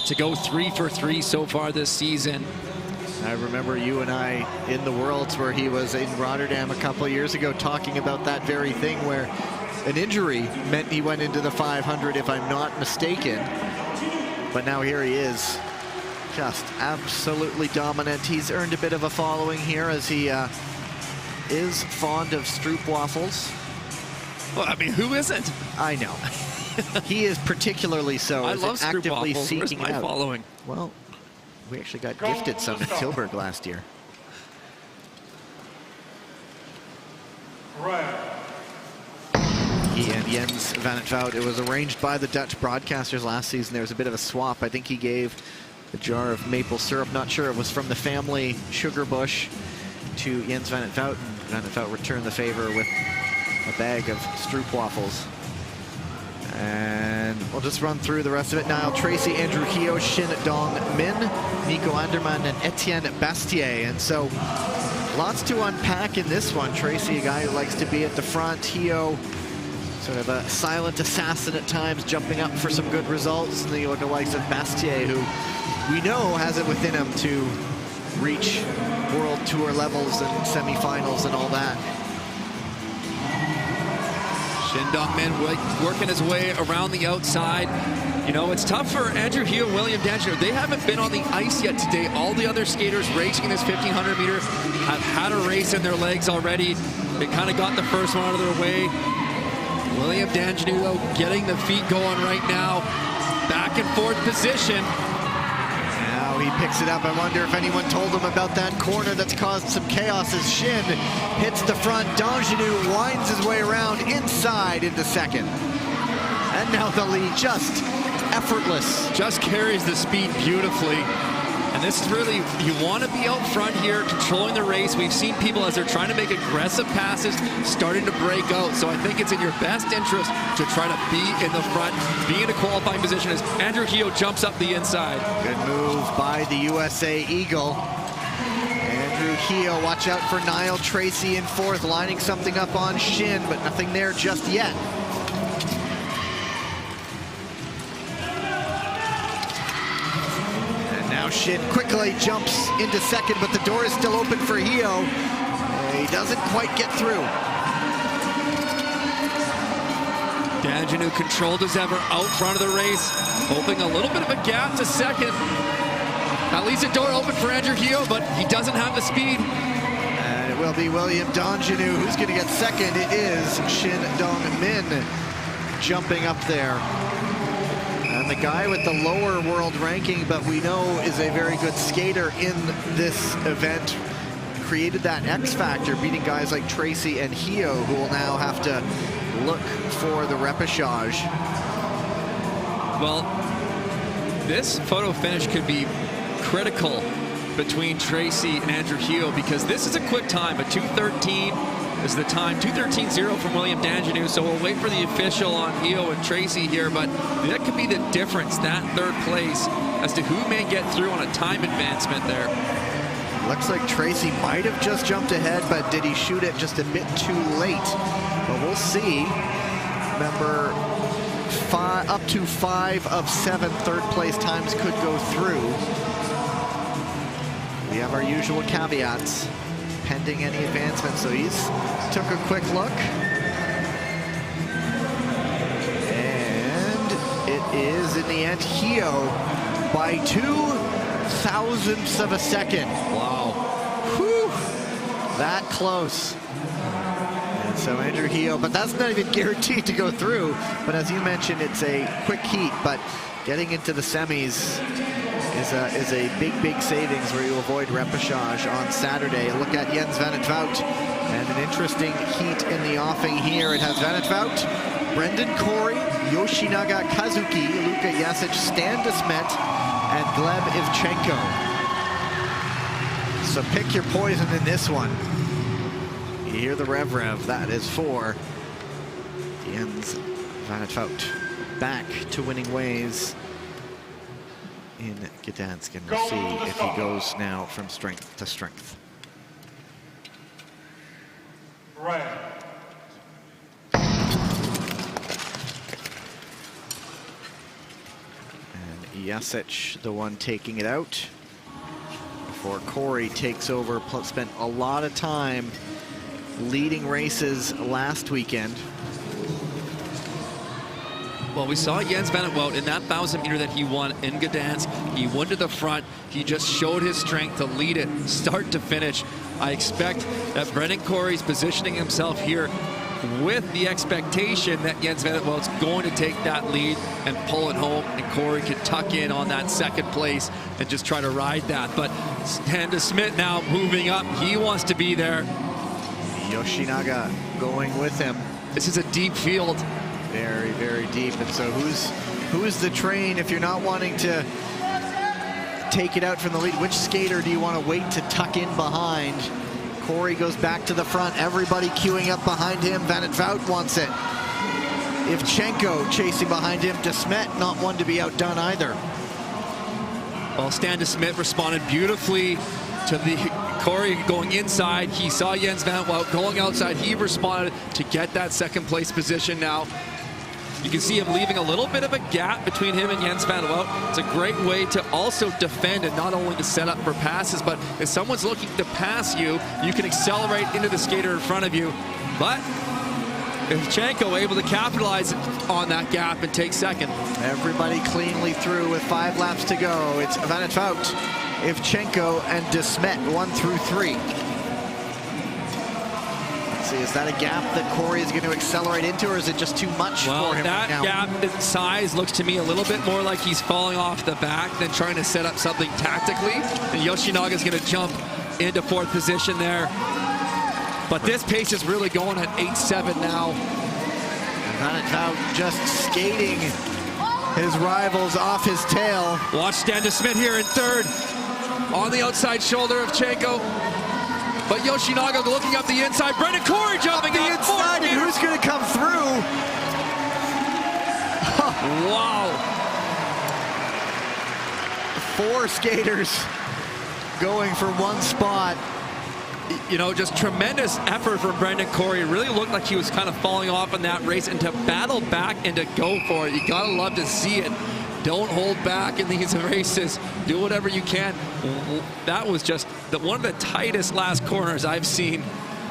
Speaker 2: to go 3 for 3 so far this season.
Speaker 1: I remember you and I in the Worlds where he was in Rotterdam a couple of years ago talking about that very thing, where an injury meant he went into the 500, if I'm not mistaken. But now here he is, just absolutely dominant. He's earned a bit of a following here as he is fond of stroopwafels.
Speaker 2: Well, I mean, who isn't?
Speaker 1: I know. He is particularly so.
Speaker 2: I love
Speaker 1: actively
Speaker 2: stroopwafels.
Speaker 1: seeking
Speaker 2: Where's my
Speaker 1: out.
Speaker 2: following?
Speaker 1: Well, we actually got gifted some at Tilburg last year. He and Jens van 't Vout, it was arranged by the Dutch broadcasters last season. There was a bit of a swap. I think he gave a jar of maple syrup. Not sure, it was from the family sugar bush to Jens van 't Vout. And Van 't Vout returned the favor with a bag of stroopwafels. And we'll just run through the rest of it. Niall Tracy, Andrew Heo, Shin Dong Min, Nico Andermann, and Etienne Bastier. And so lots to unpack in this one. Tracy, a guy who likes to be at the front. Heo, sort of a silent assassin at times, jumping up for some good results. And then you look at the likes of Bastier, who we know has it within him to reach World Tour levels and semifinals and all that.
Speaker 2: Shin Dong-min working his way around the outside. You know, it's tough for Andrew Heo and William Dongenou. They haven't been on the ice yet today. All the other skaters racing this 1,500 meter have had a race in their legs already. They kind of got the first one out of their way. William Dongenou, though, getting the feet going right now. back and forth position.
Speaker 1: Now he picks it up. I wonder if anyone told him about that corner that's caused some chaos as Shin hits the front. Dongenu winds his way around inside into second. And now the lead, just effortless.
Speaker 2: Just carries the speed beautifully. And this is really, you want to be out front here, controlling the race. We've seen people, as they're trying to make aggressive passes, starting to break out. So I think it's in your best interest to try to be in the front, be in a qualifying position as Andrew Hio jumps up the inside.
Speaker 1: Good move by the USA Eagle. Andrew Hio, watch out for Niall Tracy in fourth, lining something up on Shin, but nothing there just yet. Shin quickly jumps into second, but the door is still open for Hio. He doesn't quite get through.
Speaker 2: Dongenu controlled as ever out front of the race, hoping a little bit of a gap to second. That leaves the door open for Andrew Hio, but he doesn't have the speed.
Speaker 1: And it will be William Dongenu who's going to get second. It is Shin Dong-min jumping up there. And the guy with the lower world ranking, but we know is a very good skater in this event, created that X factor, beating guys like Tracy and Hio, who will now have to look for the repechage.
Speaker 2: Well, this photo finish could be critical between Tracy and Andrew Hio, because this is a quick time, a 2:13 is the time, 2:13.0 from William Dongenu, so we'll wait for the official on Hio and Tracy here, but that could be the difference, that third place, as to who may get through on a time advancement there.
Speaker 1: Looks like Tracy might have just jumped ahead, but did he shoot it just a bit too late? But we'll see. Remember, up to 5 of 7 third place times could go through. We have our usual caveats pending any advancement, so he's took a quick look. And it is, in the end, Hio by 2 thousandths of a second.
Speaker 2: Wow.
Speaker 1: Whew. That close. And so Andrew Hio, but that's not even guaranteed to go through. But as you mentioned, it's a quick heat, but getting into the semis is a big savings where you avoid repechage on Saturday. Look at Jens van 't Vout, and an interesting heat in the offing here. It has van 't Vout, Brendan Corey, Yoshinaga Kazuki, Luka Jasic, Stan de Smet, and Gleb Ivchenko. So pick your poison in this one. You hear the rev, that is for Jens van 't Vout. Back to winning ways in Gdansk, and we'll see if he goes now from strength to strength.
Speaker 3: Right.
Speaker 1: And Jasic, the one taking it out, before Corey takes over. Spent a lot of time leading races last weekend.
Speaker 2: Well, we saw Jens van 't Vout in that 1,000 meter that he won in Gdansk. He went to the front. He just showed his strength to lead it start to finish. I expect that Brendan Corey's positioning himself here with the expectation that Jens van 't Vout's going to take that lead and pull it home, and Corey can tuck in on that second place and just try to ride that. But Stan de Smet now moving up. He wants to be there.
Speaker 1: Yoshinaga going with him.
Speaker 2: This is a deep field.
Speaker 1: Very deep. And so who's the train if you're not wanting to take it out from the lead? Which skater do you want to wait to tuck in behind? Corey goes back to the front. Everybody queuing up behind him. Van 't Vout wants it. Ivchenko chasing behind him. De Smet not one to be outdone either.
Speaker 2: Well, Stan de Smet responded beautifully to the Corey going inside. He saw Jens van 't Vout going outside. He responded to get that second place position now. You can see him leaving a little bit of a gap between him and Jens van 't Vout. It's a great way to also defend, and not only to set up for passes, but if someone's looking to pass you, you can accelerate into the skater in front of you. But Ivchenko able to capitalize on that gap and take second.
Speaker 1: Everybody cleanly through with 5 laps to go. It's Van 't Vout, Ivchenko, and de Smet, 1 through 3. See, is that a gap that Corey is going to accelerate into, or is it just too much for him
Speaker 2: that
Speaker 1: right now?
Speaker 2: gap in size looks to me a little bit more like he's falling off the back than trying to set up something tactically. And Yoshinaga's going to jump into 4th position there. But this pace is really going at 8.7 now.
Speaker 1: Van't just skating his rivals off his tail.
Speaker 2: Watch Standish Smith here in 3rd. On the outside shoulder of Chenko. But Yoshinaga looking up the inside. Brendan Corey jumping
Speaker 1: the inside, and who's going to come through?
Speaker 2: Wow.
Speaker 1: 4 skaters going for 1 spot.
Speaker 2: You know, just tremendous effort from Brendan Corey. It really looked like he was kind of falling off in that race, and to battle back and to go for it. You gotta love to see it. Don't hold back in these races. Do whatever you can. That was just one of the tightest last corners I've seen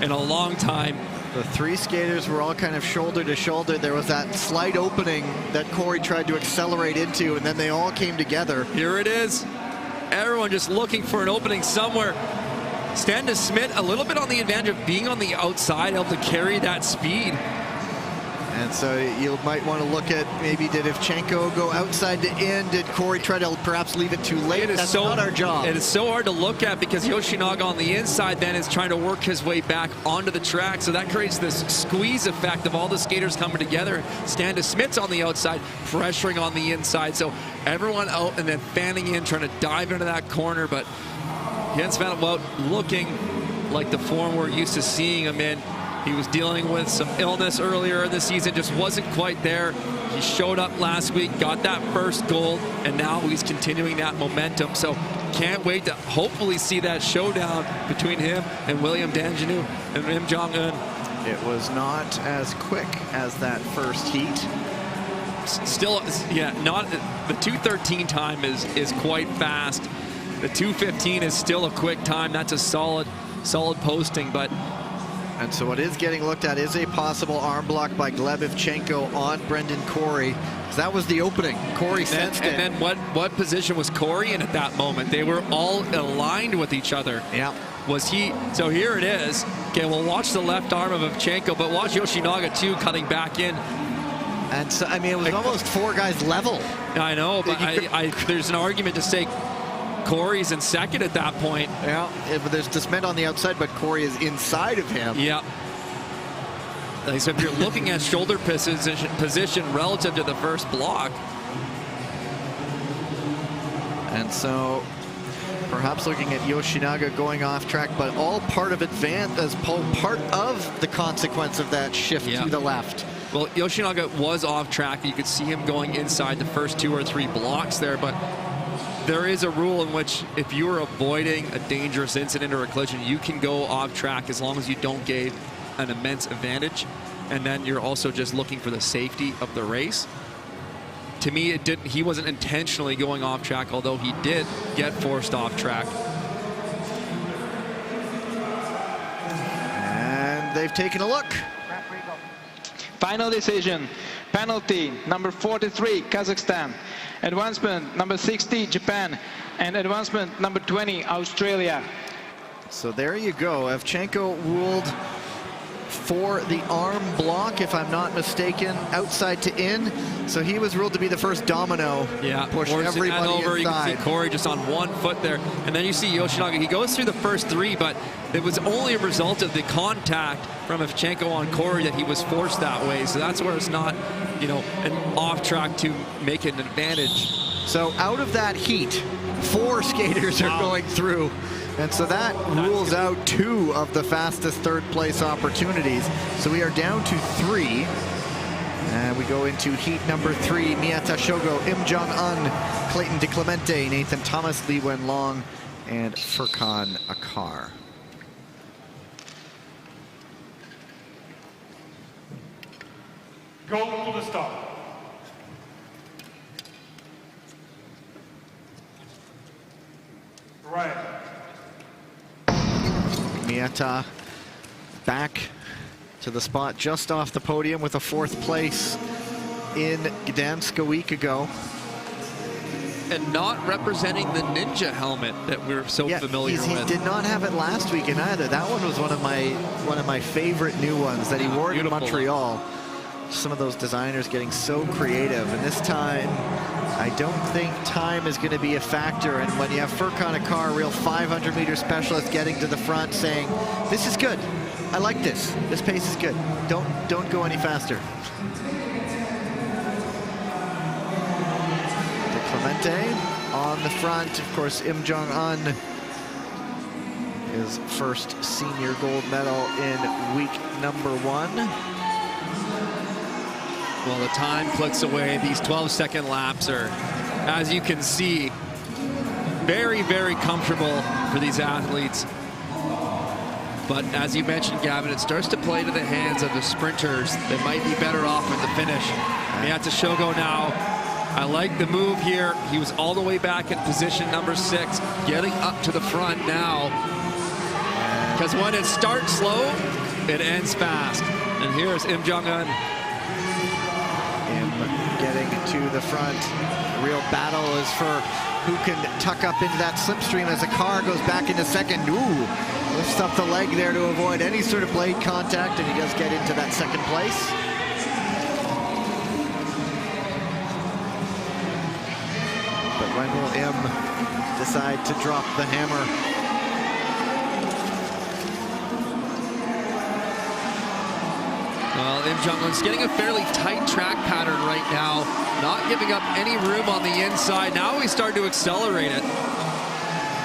Speaker 2: in a long time.
Speaker 1: The 3 skaters were all kind of shoulder to shoulder. There was that slight opening that Corey tried to accelerate into, and then they all came together.
Speaker 2: Here it is. Everyone just looking for an opening somewhere. Standish Smith a little bit on the advantage of being on the outside, able to carry that speed.
Speaker 1: And so you might want to look at maybe did Ivchenko go outside to in? Did Corey try to perhaps leave it too late? That's not our job.
Speaker 2: It is so hard to look at because Yoshinaga on the inside then is trying to work his way back onto the track. So that creates this squeeze effect of all the skaters coming together. Standish Smith's on the outside, pressuring on the inside. So everyone out and then fanning in, trying to dive into that corner. But Jens Van Wout looking like the form we're used to seeing him in. He was dealing with some illness earlier in the season, just wasn't quite there. He showed up last week, got that first gold, and now he's continuing that momentum. So can't wait to hopefully see that showdown between him and William Danjanu and Im Jong-un.
Speaker 1: It was not as quick as that first heat.
Speaker 2: Still, yeah, not the 2:13 time is quite fast. The 2:15 is still a quick time. That's a solid posting, but.
Speaker 1: And so what is getting looked at is a possible arm block by Gleb Ivchenko on Brendan Corey. That was the opening. Corey sensed it.
Speaker 2: And then what position was Corey in at that moment? They were all aligned with each other.
Speaker 1: Yeah.
Speaker 2: Was he? So here it is. Okay, we'll watch the left arm of Ivchenko, but watch Yoshinaga too cutting back in.
Speaker 1: And so, I mean, it was almost 4 guys level.
Speaker 2: I know, but there's an argument to say Corey's in 2nd at that point.
Speaker 1: Yeah, but there's Desmet on the outside, but Corey is inside of him.
Speaker 2: Yeah. So if you're looking at shoulder position relative to the first block.
Speaker 1: And so perhaps looking at Yoshinaga going off track, but all part of part of the consequence of that shift to the left.
Speaker 2: Well, Yoshinaga was off track. You could see him going inside the first 2 or 3 blocks there, but there is a rule in which if you are avoiding a dangerous incident or a collision, you can go off track as long as you don't gain an immense advantage. And then you're also just looking for the safety of the race. To me, he wasn't intentionally going off track, although he did get forced off track.
Speaker 1: And they've taken a look.
Speaker 5: Final decision. Penalty number 43, Kazakhstan. Advancement number 60, Japan. And advancement number 20, Australia.
Speaker 1: So there you go. Ivchenko ruled for the arm block, if I'm not mistaken, outside to in. So he was ruled to be the first domino.
Speaker 2: Yeah,
Speaker 1: push everybody
Speaker 2: over.
Speaker 1: inside.
Speaker 2: You can see Corey just on 1 foot there. And then you see Yoshinaga. He goes through the first 3, but it was only a result of the contact from Ivchenko on Corey that he was forced that way. So that's where it's not, you know, an off track to make it an advantage.
Speaker 1: So out of that heat, 4 skaters are going through. And so that rules out 2 of the fastest 3rd place opportunities. So we are down to 3. And we go into heat number 3. Miyata Shogo, Im Jong-un, Clayton DeClemente, Nathan Thomas, Lee Wen-long, and Furkan Akar.
Speaker 3: Go to the start. Right.
Speaker 1: Miyata back to the spot just off the podium with a 4th place in Gdansk a week ago.
Speaker 2: and not representing the Ninja helmet that we're so familiar
Speaker 1: He
Speaker 2: with.
Speaker 1: did not have it last weekend either. That one was one of my favorite new ones that he wore in Montreal. Some of those designers getting so creative, and this time I don't think time is going to be a factor. And when you have Furkan Akar, real 500-meter specialist, getting to the front saying, "This is good. I like this. This pace is good. Don't go any faster." De Clemente on the front. Of course, Im Jong-un, his first senior gold medal in week number 1.
Speaker 2: Well, the time clicks away. These 12-second laps are, as you can see, very, very comfortable for these athletes. But as you mentioned, Gavin, it starts to play to the hands of the sprinters that might be better off at the finish. Miyata Shogo now. I like the move here. He was all the way back in position number 6, getting up to the front now. Because when it starts slow, it ends fast. And here's Im Jong-un.
Speaker 1: Getting to the front. The real battle is for who can tuck up into that slipstream as the car goes back into second. Ooh, lifts up the leg there to avoid any sort of blade contact, and he does get into that second place. But when will Im decide to drop the hammer?
Speaker 2: Well, Im Jong-un's getting a fairly tight track pattern right now, not giving up any room on the inside. Now he's starting to accelerate it.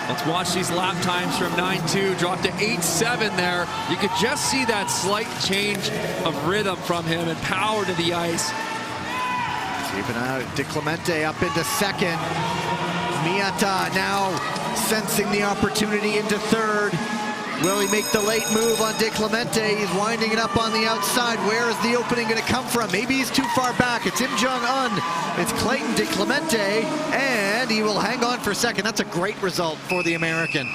Speaker 2: Let's watch these lap times from 9.2, drop to 8.7 there. You could just see that slight change of rhythm from him and power to the ice.
Speaker 1: Keeping out De Clemente up into second. Miyata now sensing the opportunity into third. Will he make the late move on De Clemente? He's winding it up on the outside. Where is the opening going to come from? Maybe he's too far back. It's Im Jong-un. It's Clayton De Clemente, and he will hang on for second. That's a great result for the American.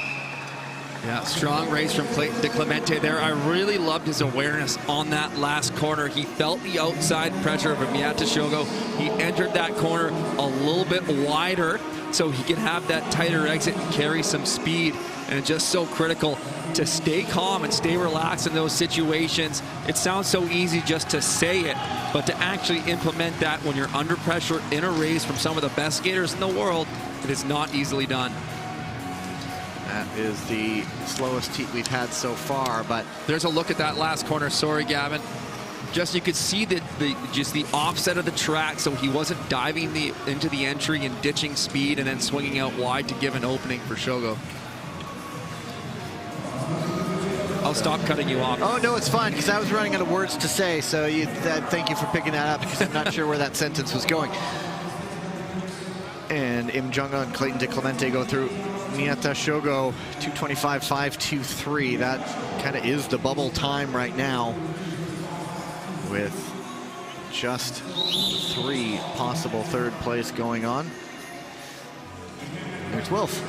Speaker 2: Yeah, strong race from Clayton De Clemente there. I really loved his awareness on that last corner. He felt the outside pressure of Miyata Shogo. He entered that corner a little bit wider so he can have that tighter exit and carry some speed. And it's just so critical to stay calm and stay relaxed in those situations. It sounds so easy just to say it, but to actually implement that when you're under pressure in a race from some of the best skaters in the world, it is not easily done.
Speaker 1: That is the slowest heat we've had so far, but
Speaker 2: there's a look at that last corner. Sorry, Gavin. Just you could see the offset of the track, so he wasn't diving into the entry and ditching speed and then swinging out wide to give an opening for Shogo. I'll stop cutting you off.
Speaker 1: Oh, no, it's fine, because I was running out of words to say, so thank you for picking that up, because I'm not sure where that sentence was going. And Im Jong-un, Clayton De Clemente go through. Miyata Shogo, 2:25.523. That kind of is the bubble time right now, with just 3 possible third place going on. There's Wilf.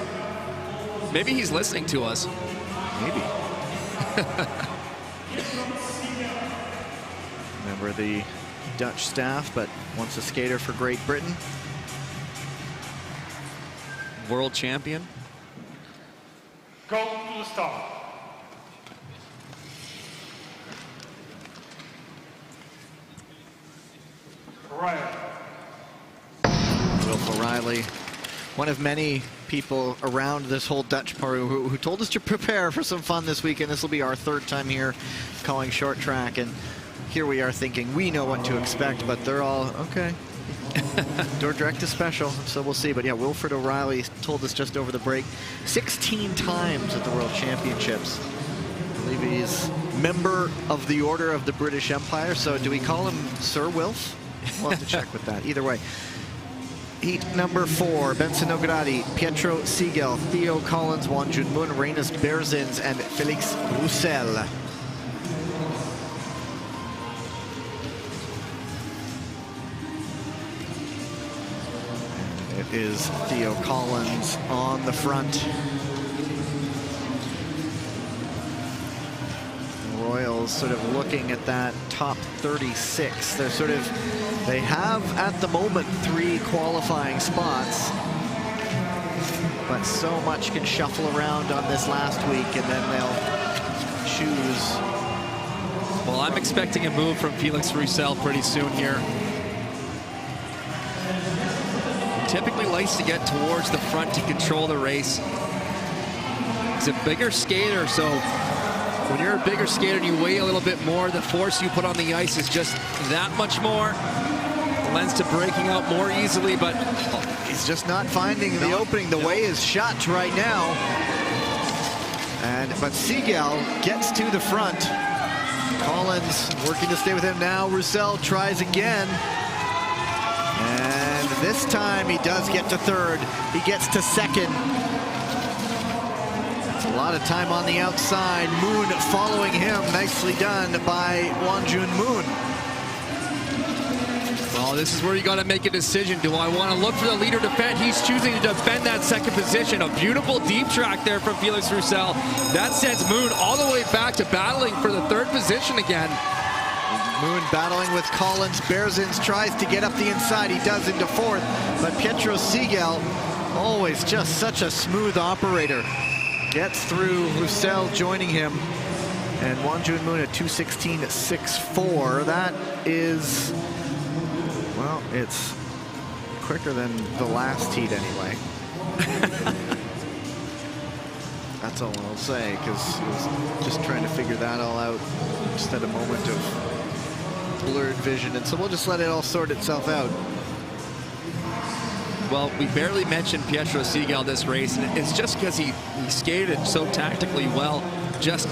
Speaker 2: Maybe he's listening to us.
Speaker 1: Maybe. Remember the Dutch staff, but once a skater for Great Britain.
Speaker 2: World champion.
Speaker 3: Go to the start. Right.
Speaker 1: Wilf O'Reilly, one of many people around this whole Dutch part who told us to prepare for some fun this weekend. This will be our 3rd time here calling short track, and here we are thinking we know what to expect, but they're all okay. Dordrecht is special, so we'll see. But yeah, Wilfred O'Reilly told us just over the break, 16 times at the World Championships. I believe he's member of the Order of the British Empire, so do we call him Sir Wilf? We'll have to check with that. Either way. Heat number 4, Benson Nogradi, Pietro Siegel, Theo Collins, Won Jun Moon, Reynes Berzins, and Felix Roussel. It is Theo Collins on the front. The Royals sort of looking at that top 36. They have at the moment 3 qualifying spots. but so much can shuffle around on this last week, and then they'll choose.
Speaker 2: Well, I'm expecting a move from Felix Roussel pretty soon here. He typically likes to get towards the front to control the race. He's a bigger skater, so when you're a bigger skater and you weigh a little bit more, the force you put on the ice is just that much more. It lends to breaking out more easily, but
Speaker 1: he's just not finding the opening. The way is shut right now. But Siegel gets to the front. Collins working to stay with him now. Roussel tries again. And this time he does get to third. He gets to second. That's a lot of time on the outside. Moon following him. Nicely done by Wonjun Moon.
Speaker 2: Well, this is where you got to make a decision. Do I want to look for the leader defend? He's choosing to defend that second position. A beautiful deep track there from Felix Roussel. That sends Moon all the way back to battling for the third position again.
Speaker 1: Moon battling with Collins. Berzins tries to get up the inside. He does into fourth, but Pietro Siegel, always just such a smooth operator, gets through. Roussel joining him, and Wonjun Moon at 2:16.64. That is, well, it's quicker than the last heat anyway. That's all I'll say, because I was just trying to figure that all out. Just had a moment of blurred vision, and so we'll just let it all sort itself out.
Speaker 2: Well, we barely mentioned Pietro Siegel this race, and it's just because he skated so tactically well. Just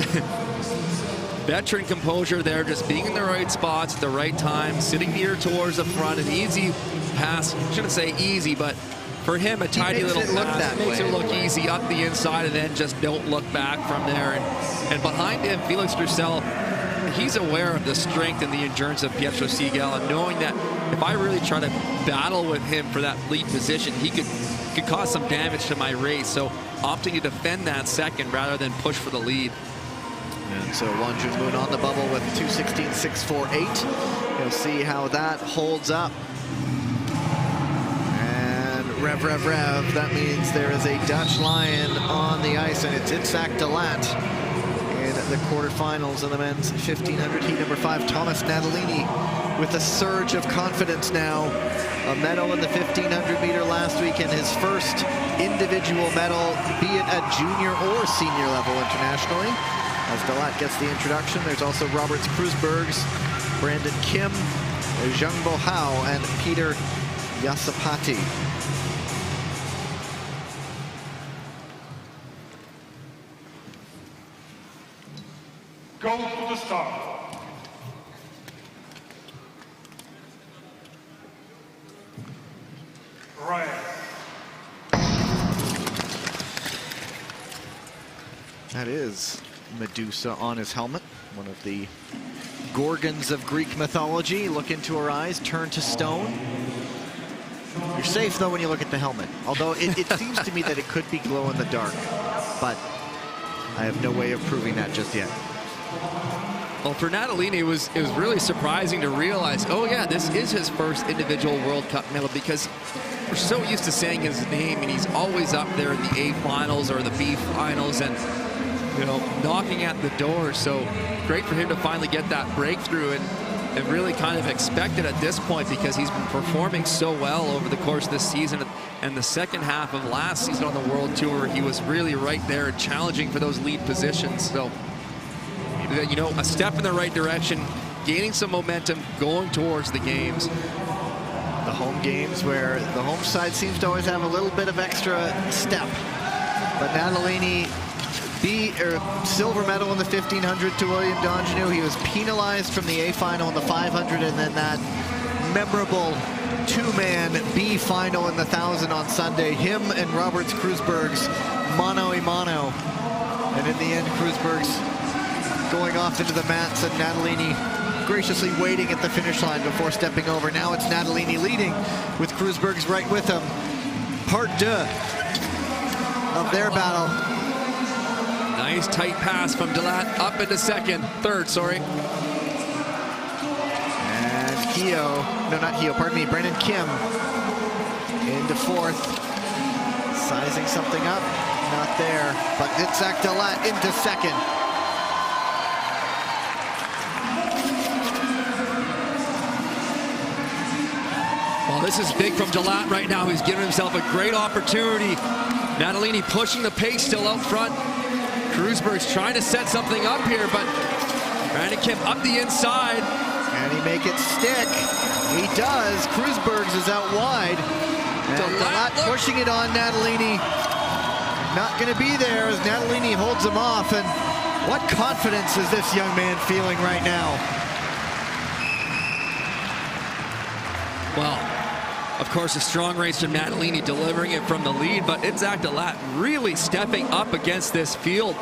Speaker 2: veteran composure there, just being in the right spots at the right time, sitting near towards the front, an easy pass. Shouldn't say easy, but for him, a tiny little pass makes it look easy up the inside, and then just don't look back from there. And behind him, Felix Roussel, he's aware of the strength and the endurance of Pietro Siegel, and knowing that if I really try to battle with him for that lead position, he could cause some damage to my race. So opting to defend that second rather than push for the lead.
Speaker 1: And so Wonjun Moon on the bubble with 2:16.648. You'll see how that holds up. And rev, rev, rev. That means there is a Dutch Lion on the ice, and it's Itzhak de Laat in the quarterfinals of the men's 1500 heat number 5. Thomas Natalini with a surge of confidence now. A medal in the 1500 meter last week, and his first individual medal, be it at junior or senior level internationally. As de Laat gets the introduction, there's also Roberts Krusbergs, Brandon Kim, Zhang Bohao, and Peter Yasapati.
Speaker 3: Go to the start. Right.
Speaker 1: That is Medusa on his helmet, one of the Gorgons of Greek mythology. Look into her eyes, turn to stone. You're safe though when you look at the helmet, although it seems to me that it could be glow in the dark, but I have no way of proving that just yet.
Speaker 2: Well, for Natalini, it was really surprising to realize, oh yeah, this is his first individual World Cup medal, because we're so used to saying his name, and he's always up there in the A finals or the B finals, and you know, knocking at the door. So great for him to finally get that breakthrough, and really kind of expected at this point, because he's been performing so well over the course of this season. And the second half of last season on the World Tour, he was really right there challenging for those lead positions. So, you know, a step in the right direction, gaining some momentum, going towards the games.
Speaker 1: The home games where the home side seems to always have a little bit of extra step. But Natalini silver medal in the 1500 to William Dongeneau. He was penalized from the A final in the 500, and then that memorable two-man B final in the 1000 on Sunday. Him and Roberts Krusbergs mano a mano. And in the end, Krusbergs going off into the mats, and Natalini graciously waiting at the finish line before stepping over. Now it's Natalini leading with Krusbergs right with him. Part 2 of their battle.
Speaker 2: Nice tight pass from de Laat up into third, sorry.
Speaker 1: And Brandon Kim into fourth. Sizing something up, not there, but Itzhak Dalat into second.
Speaker 2: Well, this is big from Dalat right now. He's giving himself a great opportunity. Natalini pushing the pace still out front. Kreuzberg's trying to set something up here, but Brandon Kim up the inside.
Speaker 1: Can he make it stick? He does. Kreuzberg's is out wide. And Dalat pushing it on Natalini. Not going to be there as Natalini holds him off. And what confidence is this young man feeling right now?
Speaker 2: Well, of course, a strong race from Natalini delivering it from the lead, but Itzhak Dalat really stepping up against this field.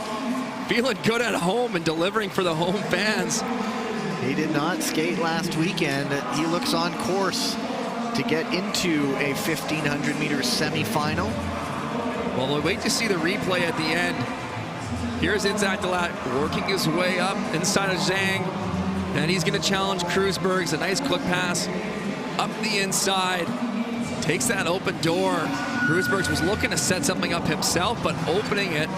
Speaker 2: Feeling good at home and delivering for the home fans.
Speaker 1: He did not skate last weekend. He looks on course to get into a 1,500 meter semifinal.
Speaker 2: Well, we'll wait to see the replay at the end. Here's Itzhak Dalat working his way up inside of Zhang, and he's going to challenge Kreuzberg's a nice quick pass up the inside. Takes that open door. Kreuzberg's was looking to set something up himself, but opening it.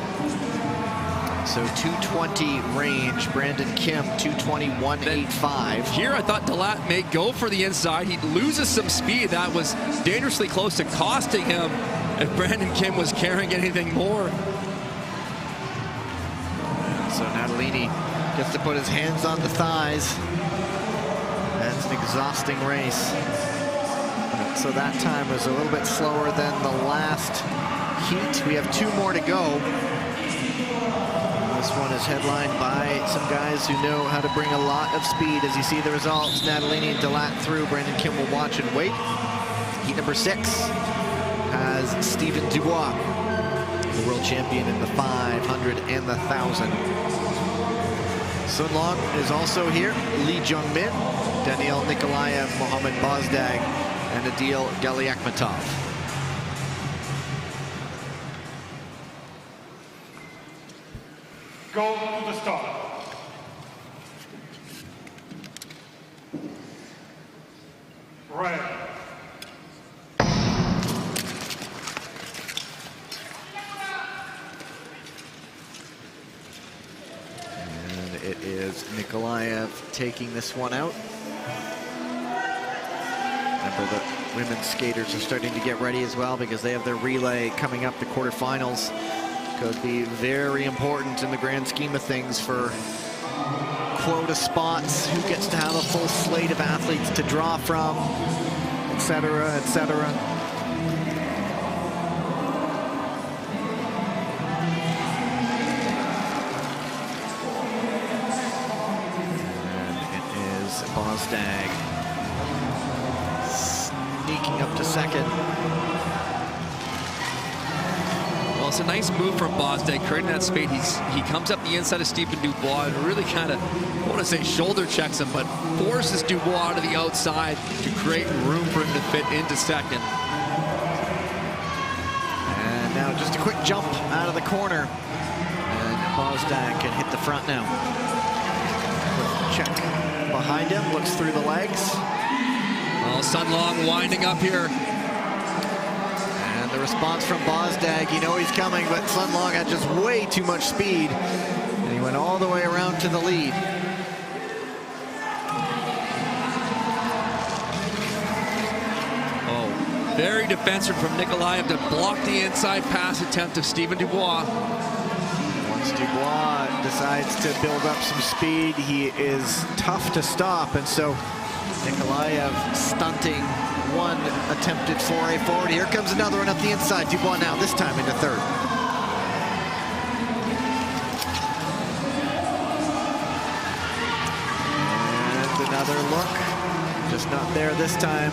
Speaker 1: So 220 range, Brandon Kim 221.85.
Speaker 2: Here I thought Dalat may go for the inside. He loses some speed. That was dangerously close to costing him if Brandon Kim was carrying anything more.
Speaker 1: So Natalini gets to put his hands on the thighs. That's an exhausting race. So that time was a little bit slower than the last heat. We have 2 more to go. This one is headlined by some guys who know how to bring a lot of speed. As you see the results, Natalini and Dalat through. Brandon Kim will watch and wait. Heat number 6 has Steven Dubois, the world champion in the 500 and the 1,000. Sun Long is also here. Lee Jung-min, Daniel Nikolaev, Mohamed Bozdag, and Adil Galiakhmatov.
Speaker 3: Go to the start. Red.
Speaker 1: And it is Nikolaev taking this one out. Remember, the women's skaters are starting to get ready as well because they have their relay coming up, the quarterfinals. Could be very important in the grand scheme of things for quota spots, who gets to have a full slate of athletes to draw from, etc., etc. And it is Bozdag sneaking up to second.
Speaker 2: Well, it's a nice move from Bozdag, creating that space. He comes up the inside of Steven Dubois and really kind of, I want to say shoulder checks him, but forces Dubois to the outside to create room for him to fit into second.
Speaker 1: And now just a quick jump out of the corner. And Bozdag can hit the front now. Quick check behind him, looks through the legs.
Speaker 2: Well, Sun Long winding up here.
Speaker 1: The response from Bozdag, you know he's coming, but Sun Long had just way too much speed, and he went all the way around to the lead.
Speaker 2: Oh, very defensive from Nikolaev to block the inside pass attempt of Steven Dubois.
Speaker 1: Once Dubois decides to build up some speed, he is tough to stop, and so Nikolaev stunting one attempted foray forward. Here comes another one up the inside. Dubois now, this time into third. And another look. Just not there this time.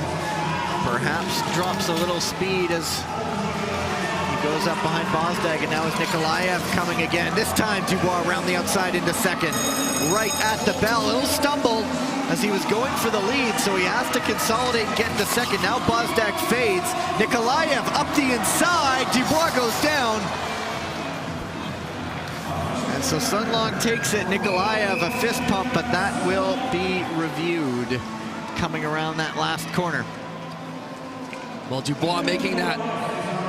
Speaker 1: Perhaps drops a little speed as he goes up behind Bozdag, and now is Nikolaev coming again. This time Dubois around the outside into second. Right at the bell. A little stumble as he was going for the lead, so he has to consolidate and get into second. Now Bozdag fades. Nikolaev up the inside. Dubois goes down. And so Sun Long takes it. Nikolaev a fist pump, but that will be reviewed coming around that last corner.
Speaker 2: Well, Dubois making that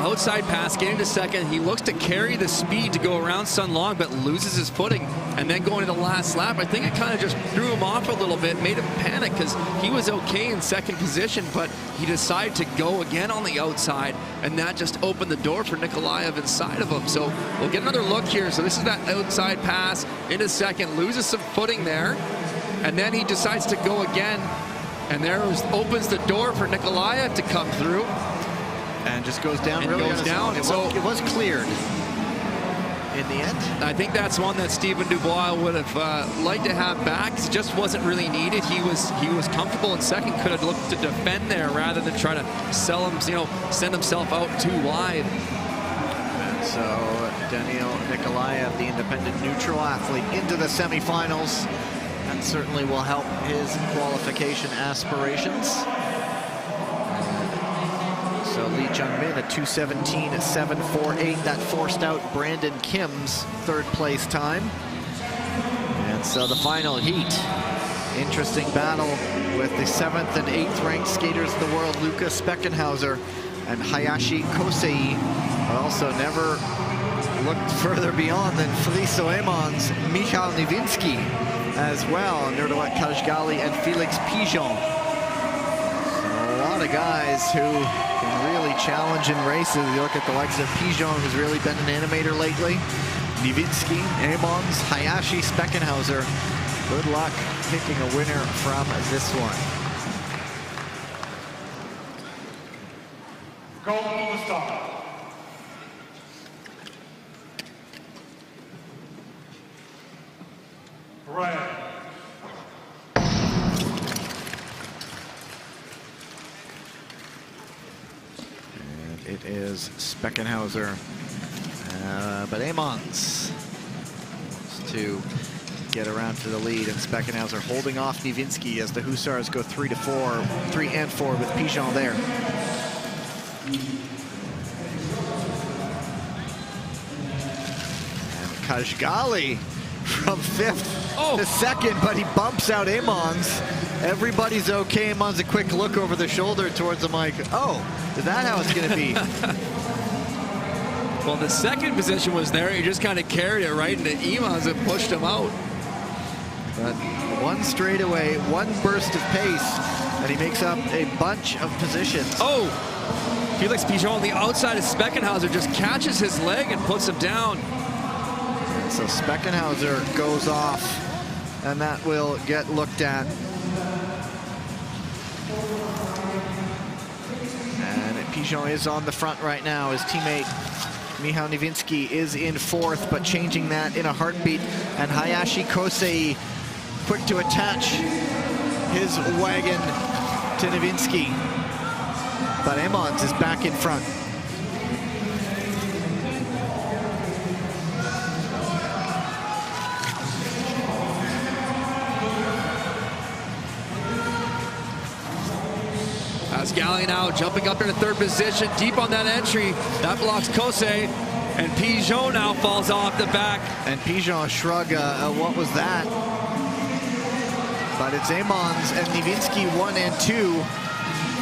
Speaker 2: outside pass, getting to second. He looks to carry the speed to go around Sun Long, but loses his footing. And then going to the last lap, I think it kind of just threw him off a little bit, made him panic because he was okay in second position, but he decided to go again on the outside, and that just opened the door for Nikolaev inside of him. So we'll get another look here. So this is that outside pass into second, loses some footing there, and then he decides to go again, and there opens the door for Nikolaev to come through.
Speaker 1: And just goes down
Speaker 2: And
Speaker 1: really
Speaker 2: goes
Speaker 1: on his
Speaker 2: down.
Speaker 1: own. It was cleared in the end.
Speaker 2: I think that's one that Stephen Dubois would have liked to have back. It just wasn't really needed. He was comfortable in second. Could have looked to defend there rather than try to sell him, send himself out too wide.
Speaker 1: And so Daniil Nikolaev, the independent neutral athlete, into the semifinals. That certainly will help his qualification aspirations. So Lee Jung-min, a 2:17.748. That forced out Brandon Kim's third place time. And so the final heat. Interesting battle with the 7th and 8th ranked skaters in the world, Luca Speckenhauser and Hayashi Kosei. But also never looked further beyond than Friso Emons, Michal Nivinsky as well, Nerdowat Kajgali and Felix Pigeon. So a lot of guys who can really challenge in races. You look at the likes of Pigeon, who's really been an animator lately. Nivinsky, Emons, Hayashi, Speckenhauser. Good luck picking a winner from this one.
Speaker 3: Go to the start. Red.
Speaker 1: And it is Speckenhauser, but Emons wants to get around to the lead, and Speckenhauser holding off Nivinsky as the Hussars go 3 and 4 with Pigeon there. And Kajgali from 5th to 2nd, but he bumps out Emons. Everybody's okay. Emons a quick look over the shoulder towards him like, oh, is that how it's going to be?
Speaker 2: Well, the second position was there. He just kind of carried it right into Emons and pushed him out.
Speaker 1: But one straightaway, one burst of pace, and he makes up a bunch of positions.
Speaker 2: Oh! Felix Pigeon on the outside of Speckenhauser just catches his leg and puts him down.
Speaker 1: So Speckenhauser goes off, and that will get looked at. And Pigeon is on the front right now. His teammate Michal Nivinsky is in 4th, but changing that in a heartbeat. And Hayashi Kosei quick to attach his wagon to Nivinsky. But Emons is back in front.
Speaker 2: Kajgali now jumping up into 3rd position, deep on that entry. That blocks Kosei, and Pigeon now falls off the back.
Speaker 1: And Pigeon shrug, what was that? But it's Emons and Nivinsky 1 and 2.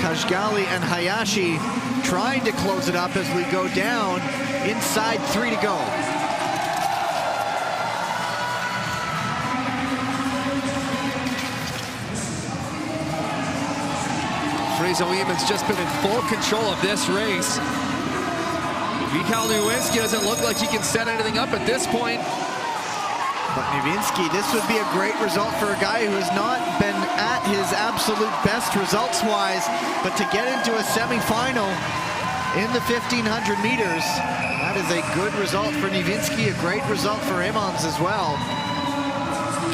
Speaker 1: Kajgali and Hayashi trying to close it up as we go down. Inside 3 to go.
Speaker 2: Friso Emons just been in full control of this race. Michal Nivinsky doesn't look like he can set anything up at this point.
Speaker 1: But Nivinsky, this would be a great result for a guy who has not been at his absolute best results-wise, but to get into a semifinal in the 1,500 meters, that is a good result for Nivinsky, a great result for Emons as well.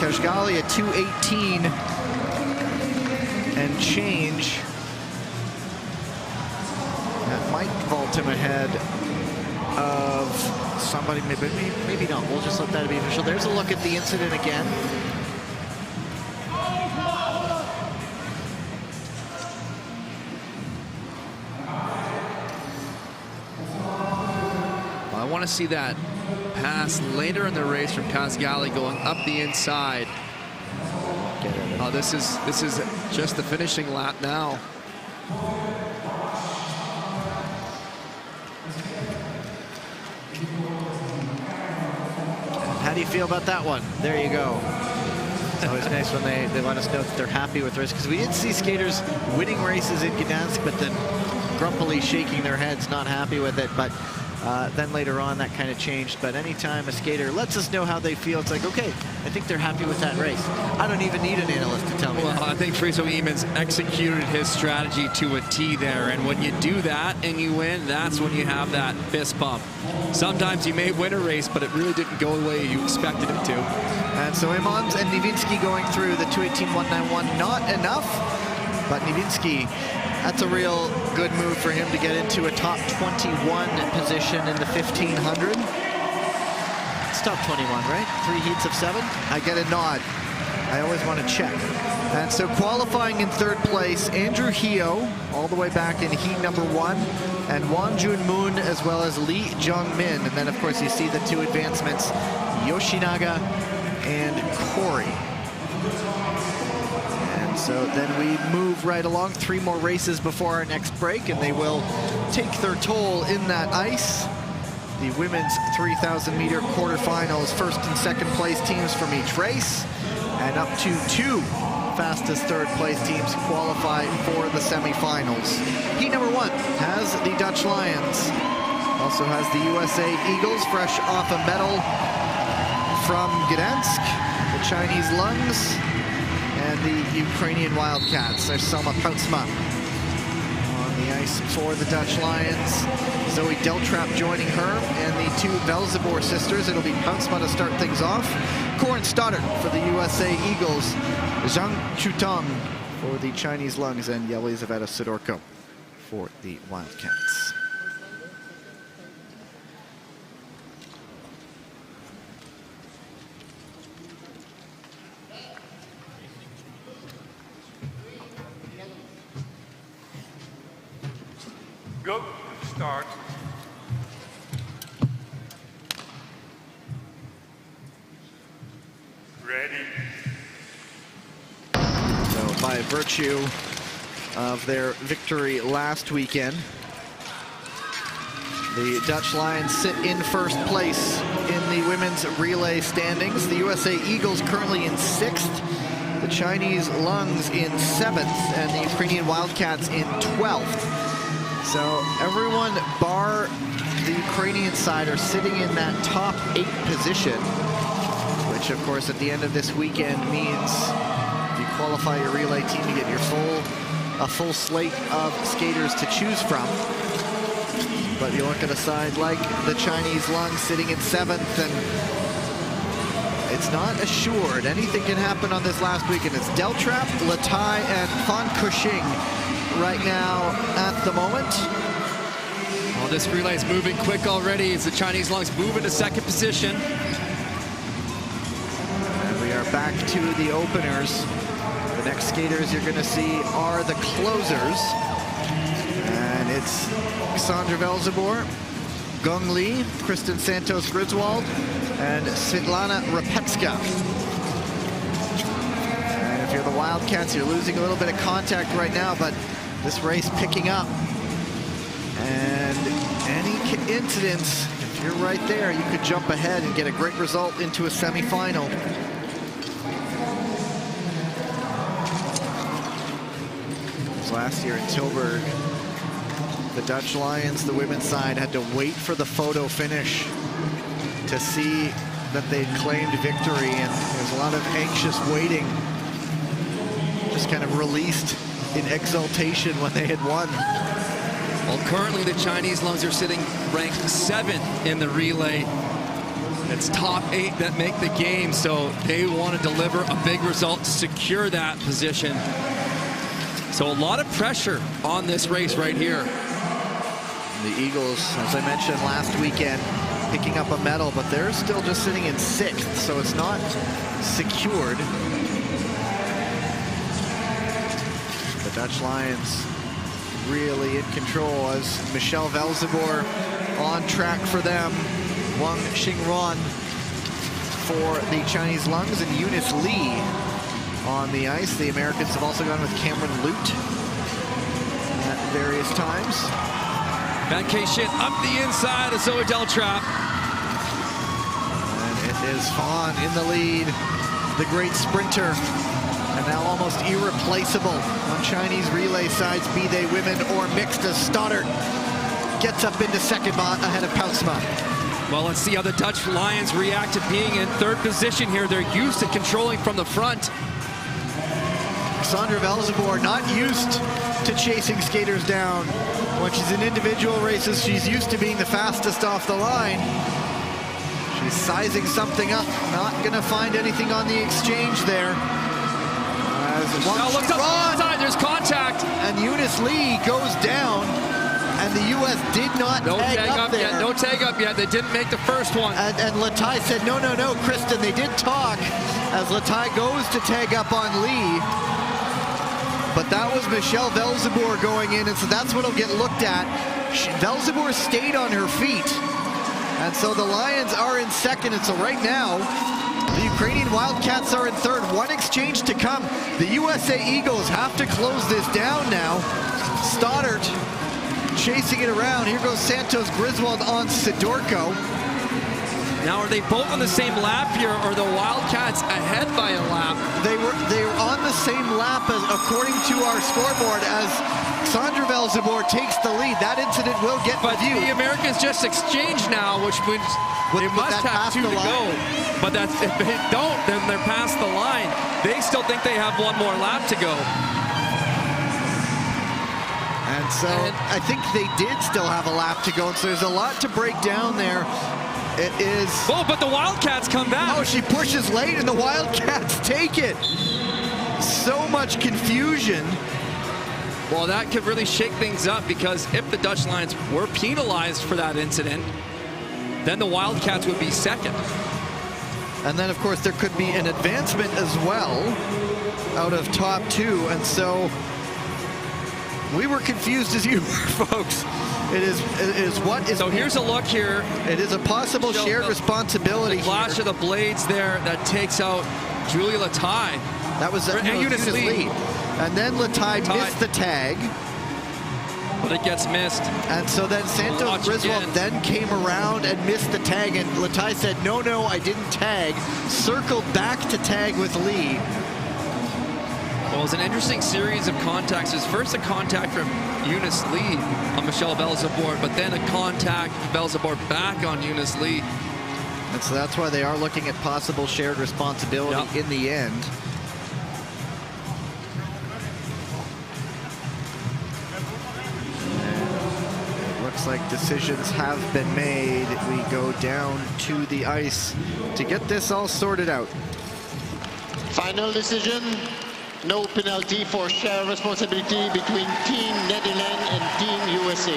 Speaker 1: Kajgali at 2:18 and change. That might vault him ahead of somebody, maybe not. We'll just let that be official. There's a look at the incident again.
Speaker 2: I want to see that pass later in the race from Kajgali going up the inside. Oh, this is just the finishing lap now.
Speaker 1: do you feel about that one? There you go. It's always nice when they let us know that they're happy with races, because we did see skaters winning races in Gdansk, but then grumpily shaking their heads, not happy with it. But then later on, that kind of changed. But anytime a skater lets us know how they feel, it's like, okay, I think they're happy with that race. I don't even need an analyst to tell me
Speaker 2: Well,
Speaker 1: that.
Speaker 2: I think Friso Emans executed his strategy to a T there. And when you do that and you win, that's when you have that fist bump. Sometimes you may win a race, but it really didn't go the way you expected it to.
Speaker 1: And so Emans and Nivinsky going through the 2:18.191, not enough. But Nivinsky, that's a real good move for him to get into a top 21 position in the 1500. It's top 21, right? 3 heats of 7. I get a nod. I always want to check. And so qualifying in 3rd place, Andrew Hio, all the way back in heat number 1, and Won Jun Moon, as well as Lee Jung Min. And then, of course, you see the 2 advancements, Yoshinaga and Corey. So then we move right along. 3 more races before our next break, and they will take their toll in that ice. The women's 3,000 meter quarterfinals, 1st and 2nd place teams from each race, and up to 2 fastest 3rd place teams qualify for the semifinals. Heat number 1 has the Dutch Lions, also has the USA Eagles, fresh off a medal from Gdansk, the Chinese Lungs, and the Ukrainian Wildcats. There's Selma Poutsma on the ice for the Dutch Lions. Zoe Deltrap joining her, and the 2 Velzebor sisters. It'll be Poutsma to start things off. Corin Stoddard for the USA Eagles. Zhang Chutong for the Chinese Lungs, and Yelizaveta Sidorko for the Wildcats.
Speaker 3: Go. Start. Ready.
Speaker 1: So by virtue of their victory last weekend, the Dutch Lions sit in 1st place in the women's relay standings. The USA Eagles currently in 6th, the Chinese Lungs in 7th, and the Ukrainian Wildcats in 12th. So everyone bar the Ukrainian side are sitting in that top 8 position, which of course at the end of this weekend means you qualify your relay team to get your full slate of skaters to choose from. But you look at a side like the Chinese Lungs sitting in 7th, and it's not assured. Anything can happen on this last weekend. It's Deltrap, Latai, and Fan Kushing right now at the moment.
Speaker 2: Well, this relay is moving quick already as the Chinese Lungs move into 2nd position.
Speaker 1: And we are back to the openers. The next skaters you're going to see are the closers. And it's Sandra Velzebor, Gong Li, Kristen Santos Griswold, and Svetlana Repetska. And if you're the Wildcats, you're losing a little bit of contact right now, but this race picking up. And any incidents, if you're right there, you could jump ahead and get a great result into a semifinal. Last year in Tilburg, the Dutch Lions, the women's side, had to wait for the photo finish to see that they'd claimed victory, and there's a lot of anxious waiting, just kind of released in exultation when they had won.
Speaker 2: Well, currently the Chinese Lungs are sitting ranked 7th in the relay. It's top 8 that make the game, so they want to deliver a big result to secure that position. So a lot of pressure on this race right here.
Speaker 1: The Eagles, as I mentioned last weekend, picking up a medal, but they're still just sitting in 6th, so it's not secured. The Dutch Lions really in control as Michelle Velzebor on track for them. Wang Xingruan for the Chinese Lungs, and Eunice Lee on the ice. The Americans have also gone with Cameron Lute at various times.
Speaker 2: Vacation up the inside of Zoe Deltrap.
Speaker 1: And it is Fawn in the lead, the great sprinter, and now almost irreplaceable on Chinese relay sides, be they women or mixed, as Stoddard gets up into second ahead of Poutsma.
Speaker 2: Well, let's see how the Dutch Lions react to being in third position here. They're used to controlling from the front.
Speaker 1: Sandra Velzeboer not used to chasing skaters down. When she's in individual races, she's used to being the fastest off the line. She's sizing something up, not gonna find anything on the exchange there.
Speaker 2: Now looks up outside, there's contact.
Speaker 1: And Eunice Lee goes down, and the U.S. did not tag up there.
Speaker 2: Yet, no tag up yet, they didn't make the first one.
Speaker 1: And Latai said, no, Kristen, they did talk, as Latai goes to tag up on Lee. But that was Michelle Velzeboer going in, and so that's what'll get looked at. Velzeboer stayed on her feet. And so the Lions are in second, and so right now, the Ukrainian Wildcats are in third. One exchange to come. The USA Eagles have to close this down now. Stoddard chasing it around. Here goes Santos Griswold on Sidorko.
Speaker 2: Now, are they both on the same lap here, or the Wildcats ahead by a lap?
Speaker 1: They were on the same lap, as according to our scoreboard, as Sandra Velzeboer takes the lead. That incident will get reviewed.
Speaker 2: The Americans just exchanged now, which means they must have two to go. But if they don't, then they're past the line. They still think they have one more lap to go.
Speaker 1: And so I think they did still have a lap to go. And so there's a lot to break down there. It is...
Speaker 2: Oh, but the Wildcats come back.
Speaker 1: Oh, she pushes late and the Wildcats take it. So much confusion.
Speaker 2: Well, that could really shake things up, because if the Dutch Lions were penalized for that incident, then the Wildcats would be second.
Speaker 1: And then, of course, there could be an advancement as well out of top two. And so we were confused as you were, folks. It is what is...
Speaker 2: So here's a look here.
Speaker 1: It is a possible shared responsibility.
Speaker 2: The flash
Speaker 1: here.
Speaker 2: of the blades there that takes out Julia Latai.
Speaker 1: That was
Speaker 2: Eunice Lee.
Speaker 1: And then Latai missed the tag.
Speaker 2: But it gets missed.
Speaker 1: And so then Santos Griswold then came around and missed the tag. And Latai said, no, I didn't tag. Circled back to tag with Lee.
Speaker 2: Well, it was an interesting series of contacts. It was first a contact from Eunice Lee on Michelle Velzeboer, but then a contact Velzeboer back on Eunice Lee.
Speaker 1: And so that's why they are looking at possible shared responsibility in the end. And it looks like decisions have been made. We go down to the ice to get this all sorted out.
Speaker 4: Final decision. No penalty for shared responsibility between Team Netherlands and Team USA.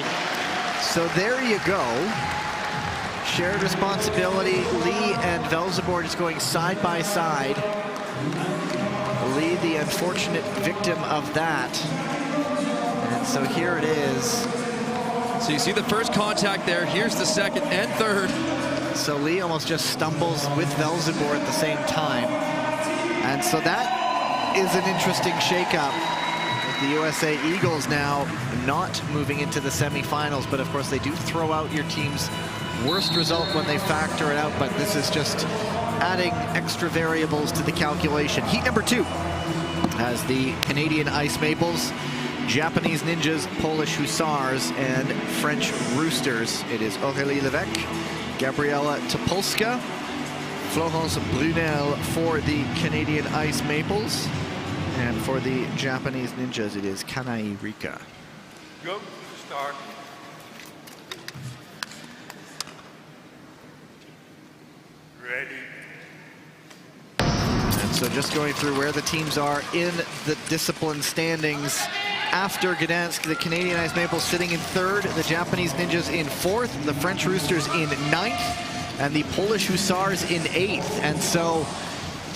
Speaker 1: So there you go. Shared responsibility. Lee and Velzeboer just going side by side. Lee, the unfortunate victim of that. And so here it is.
Speaker 2: So you see the first contact there. Here's the second and third.
Speaker 1: So Lee almost just stumbles with Velzeboer at the same time. And so that is an interesting shakeup. The USA Eagles now not moving into the semifinals, but of course they do throw out your team's worst result when they factor it out, but this is just adding extra variables to the calculation. Heat number 2 has the Canadian Ice Maples, Japanese Ninjas, Polish Hussars, and French Roosters. It is Aurélie Levesque, Gabriela Topolska, Florence Brunel for the Canadian Ice Maples. And for the Japanese Ninjas, it is Kanai Rika.
Speaker 3: Go, start. Ready.
Speaker 1: And so just going through where the teams are in the discipline standings. After Gdansk, the Canadian Ice Maples sitting in third, the Japanese Ninjas in fourth, the French Roosters in ninth, and the Polish Hussars in eighth. And so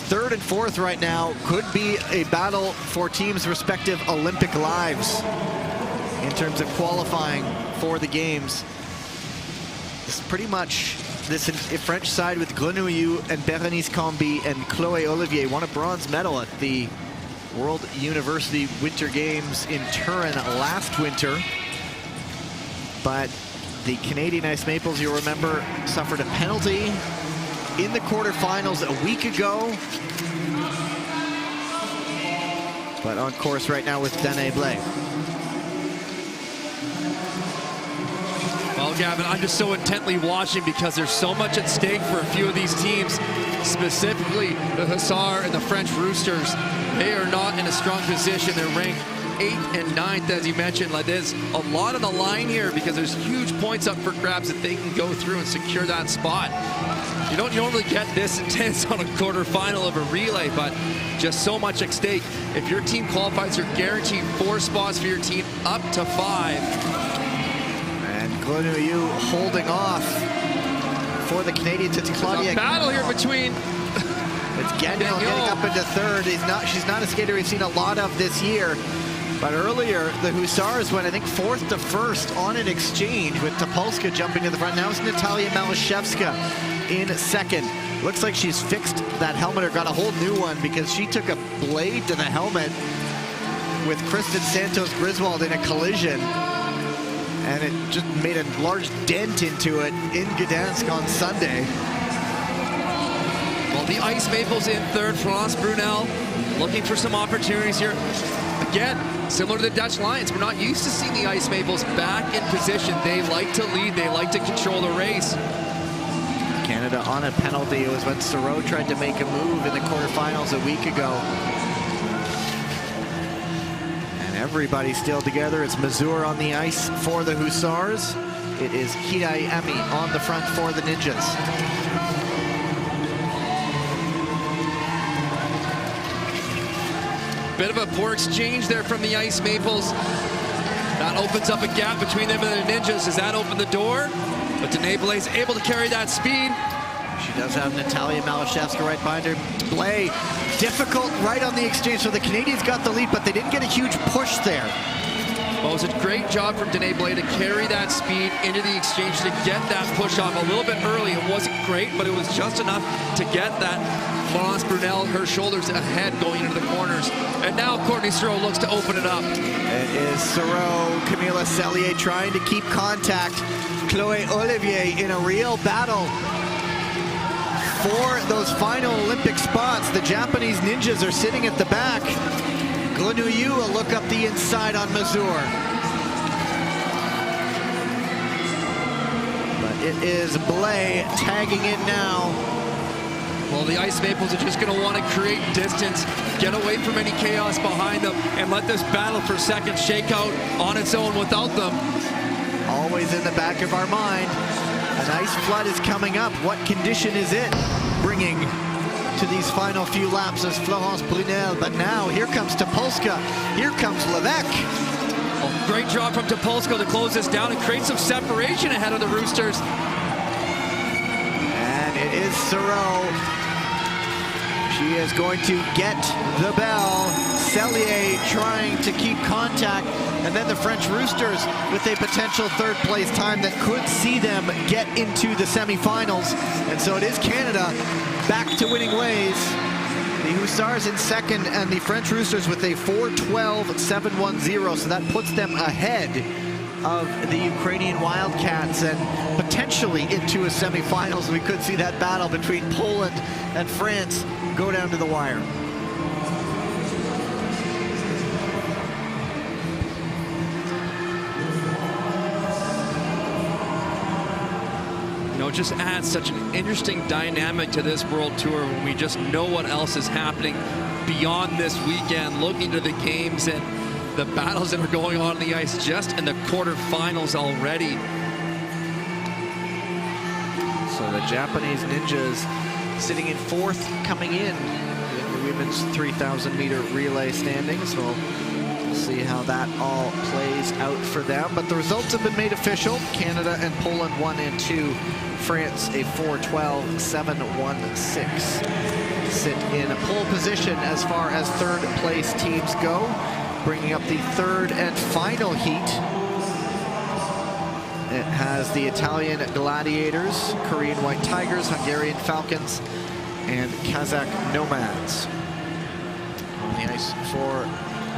Speaker 1: third and fourth right now could be a battle for teams' respective Olympic lives in terms of qualifying for the games. This is pretty much this French side with Grenouillou and Berenice Combi and Chloé Olivier won a bronze medal at the World University Winter Games in Turin last winter. But the Canadian Ice Maples, you'll remember, suffered a penalty in the quarterfinals a week ago. But on course right now with Danae Blais.
Speaker 2: Well, Gavin, I'm just so intently watching because there's so much at stake for a few of these teams, specifically the Hussar and the French Roosters. They are not in a strong position. They're ranked 8th and 9th, as you mentioned. Like, there's a lot on the line here because there's huge points up for grabs that they can go through and secure that spot. You don't normally get this intense on a quarterfinal of a relay, but just so much at stake. If your team qualifies, you're guaranteed 4 spots for your team, up to 5.
Speaker 1: Glenouille holding off for the Canadians. It's Claudia.
Speaker 2: There's a battle here between.
Speaker 1: It's Gagnon getting up into third. She's not a skater we've seen a lot of this year. But earlier, the Hussars went, I think, 4th to 1st on an exchange with Topolska jumping to the front. Now it's Natalia Malashevska in 2nd. Looks like she's fixed that helmet or got a whole new one because she took a blade to the helmet with Kristen Santos Griswold in a collision. And it just made a large dent into it in Gdansk on Sunday.
Speaker 2: Well, the Ice Maples in 3rd. Florence Brunel looking for some opportunities here. Again, similar to the Dutch Lions, we're not used to seeing the Ice Maples back in position. They like to lead. They like to control the race.
Speaker 1: Canada on a penalty. It was when Soro tried to make a move in the quarterfinals a week ago. Everybody still together. It's Mazur on the ice for the Hussars. It is Hidayami on the front for the Ninjas.
Speaker 2: Bit of a poor exchange there from the Ice Maples. That opens up a gap between them and the Ninjas. Does that open the door? But Danae Blais is able to carry that speed.
Speaker 1: She does have Natalia Malashevska right behind her. Blais, difficult right on the exchange. So the Canadians got the lead, but they didn't get a huge push there.
Speaker 2: Well, it was a great job from Danae Blais to carry that speed into the exchange to get that push off a little bit early. It wasn't great, but it was just enough to get that Florence Brunel, her shoulders ahead going into the corners. And now Courtney Soro looks to open it up.
Speaker 1: It is Soro, Camila Cellier trying to keep contact. Chloe Olivier in a real battle for those final Olympic spots. The Japanese Ninjas are sitting at the back. Glenouille will look up the inside on Mazur. But it is Blais tagging in now.
Speaker 2: Well, the Ice Maples are just going to want to create distance, get away from any chaos behind them, and let this battle for second shake out on its own without them.
Speaker 1: Always in the back of our mind. An ice flood is coming up. What condition is it bringing to these final few laps as Florence Brunel? But now here comes Topolska. Here comes Levesque.
Speaker 2: Oh, great job from Topolska to close this down and create some separation ahead of the Roosters.
Speaker 1: And it is Soro. She is going to get the bell. Cellier trying to keep contact. And then the French Roosters with a potential 3rd place time that could see them get into the semifinals. And so it is Canada back to winning ways. The Hussars in 2nd and the French Roosters with a 4:12.710. So that puts them ahead of the Ukrainian Wildcats and potentially into a semifinals. We could see that battle between Poland and France go down to the wire.
Speaker 2: You know, it just adds such an interesting dynamic to this World Tour when we just know what else is happening beyond this weekend, looking to the games and the battles that are going on the ice just in the quarterfinals already.
Speaker 1: So the Japanese Ninjas sitting in 4th coming in the women's 3,000 meter relay standings. We'll see how that all plays out for them. But the results have been made official. Canada and Poland 1 and 2. France a 4:12.716. Sit in a pole position as far as 3rd place teams go. Bringing up the 3rd and final heat. It has the Italian Gladiators, Korean White Tigers, Hungarian Falcons, and Kazakh Nomads. On the ice for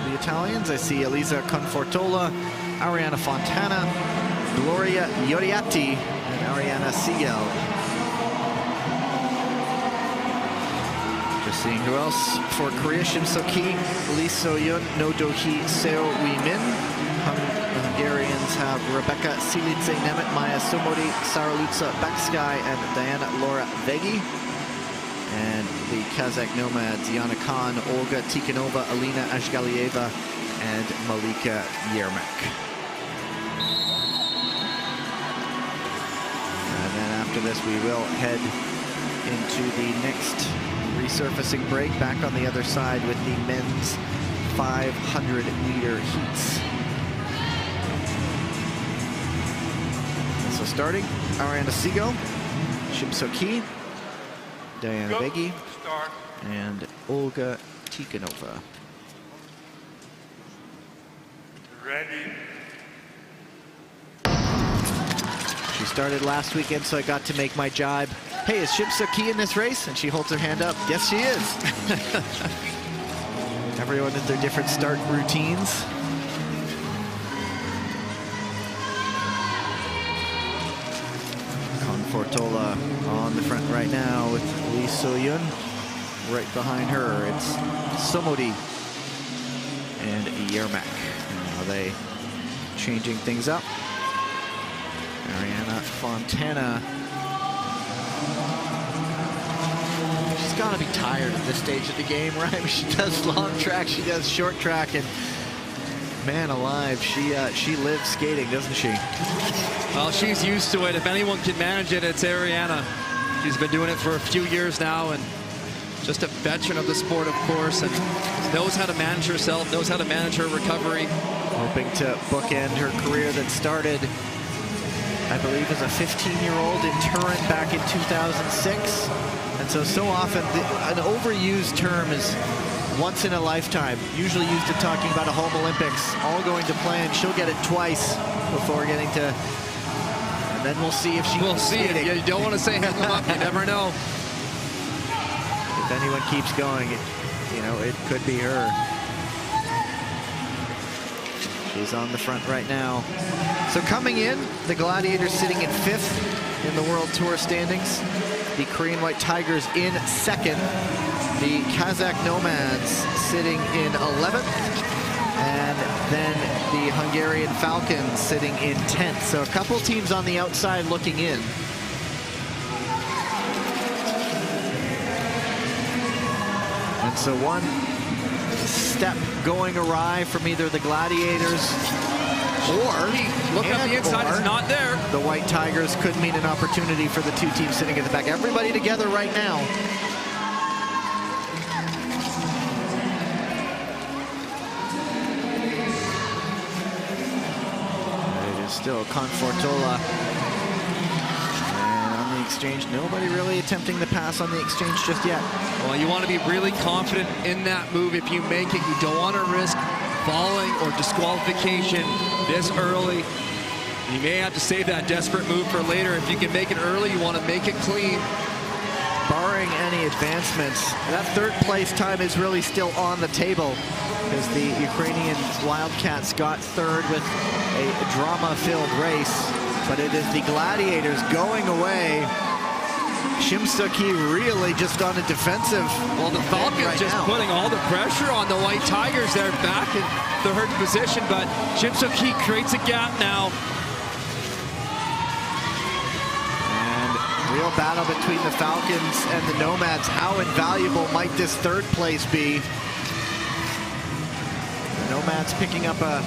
Speaker 1: the Italians, I see Elisa Confortola, Ariana Fontana, Gloria Ioriatti, and Ariana Siegel. Just seeing who else for Korea. Shim So-ki, Lee So-yeon, No Do-hee, Seo Wee-min. Hungarians have Rebecca Silidze-Nemeth, Maya Somodi, Saraluca Baksky, and Diana Laura Vegi. And the Kazakh nomads, Yana Khan, Olga Tikhanova, Alina Ashgalieva, and Malika Yermak. And then after this, we will head into the next resurfacing break, back on the other side with the men's 500-meter heats. So starting, Ariana Sigo, Shim So-ki, Diana Vegi, and Olga Tikhanova.
Speaker 3: Ready.
Speaker 1: She started last weekend, so I got to make my jibe. Hey, is Shim So-ki in this race? And she holds her hand up. Yes, she is. Everyone with their different start routines. Confortola on the front right now with Lee So-yeon. Right behind her, it's Somodi and Yermak. Are they changing things up? Ariana Fontana. She's got to be tired at this stage of the game, right? She does long track, she does short track, and man alive, she lives skating, doesn't she?
Speaker 2: Well, she's used to it. If anyone can manage it, it's Ariana. She's been doing it for a few years now, and just a veteran of the sport, of course, and knows how to manage herself, knows how to manage her recovery.
Speaker 1: Hoping to bookend her career that started, I believe, as a 15-year-old in Turin back in 2006. And so often, an overused term is once in a lifetime, usually used in talking about a home Olympics, all going to plan. She'll get it twice before getting to, and then we'll see if she
Speaker 2: We'll see it. You don't want to say hang them up, you never know.
Speaker 1: If anyone keeps going, it could be her. She's on the front right now. So coming in, the Gladiators sitting in 5th in the World Tour standings. The Korean White Tigers in 2nd. The Kazakh Nomads sitting in 11th. And then the Hungarian Falcons sitting in 10th. So a couple teams on the outside looking in. And so one step going awry from either the Gladiators or,
Speaker 2: look up the inside, it's not there.
Speaker 1: The White Tigers could mean an opportunity for the two teams sitting at the back. Everybody together right now. It is still Confortola. And on the exchange, nobody really attempting the pass on the exchange just yet.
Speaker 2: Well, you want to be really confident in that move. If you make it, you don't want to risk falling or disqualification this early. You may have to save that desperate move for later. If you can make it early, you want to make it clean.
Speaker 1: Barring any advancements, that 3rd place time is really still on the table, because the Ukrainian Wildcats got 3rd with a drama-filled race, but it is the Gladiators going away. Shim So-ki really just on a defensive.
Speaker 2: Well, the Falcons
Speaker 1: right
Speaker 2: just
Speaker 1: now.
Speaker 2: putting all the pressure on the White Tigers. They're back in 3rd position, but Shim So-ki creates a gap now.
Speaker 1: And real battle between the Falcons and the Nomads. How invaluable might this 3rd place be? The Nomads picking up a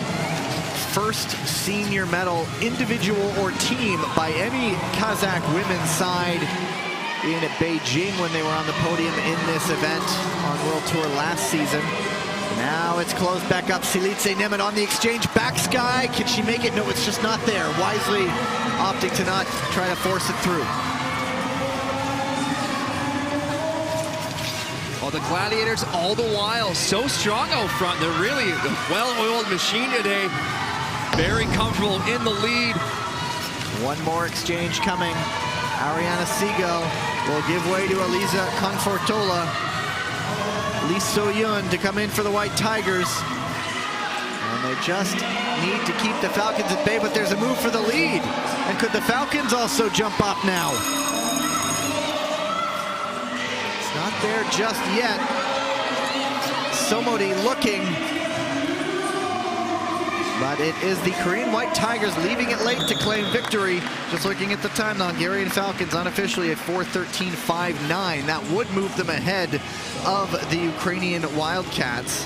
Speaker 1: 1st senior medal, individual or team, by any Kazakh women's side in Beijing when they were on the podium in this event on World Tour last season. Now it's closed back up. Silidze-Nemeth on the exchange. Baksky, can she make it? No, it's just not there. Wisely opting to not try to force it through.
Speaker 2: Well, the Gladiators all the while so strong out front. They're really a well-oiled machine today. Very comfortable in the lead.
Speaker 1: One more exchange coming. Ariana Sigo will give way to Eliza Confortola. Lee So-yeon to come in for the White Tigers. And they just need to keep the Falcons at bay, but there's a move for the lead. And could the Falcons also jump up now? It's not not there just yet. Somodi looking. But it is the Korean White Tigers leaving it late to claim victory. Just looking at the time, the Hungarian Falcons unofficially at 4:13.59. That would move them ahead of the Ukrainian Wildcats.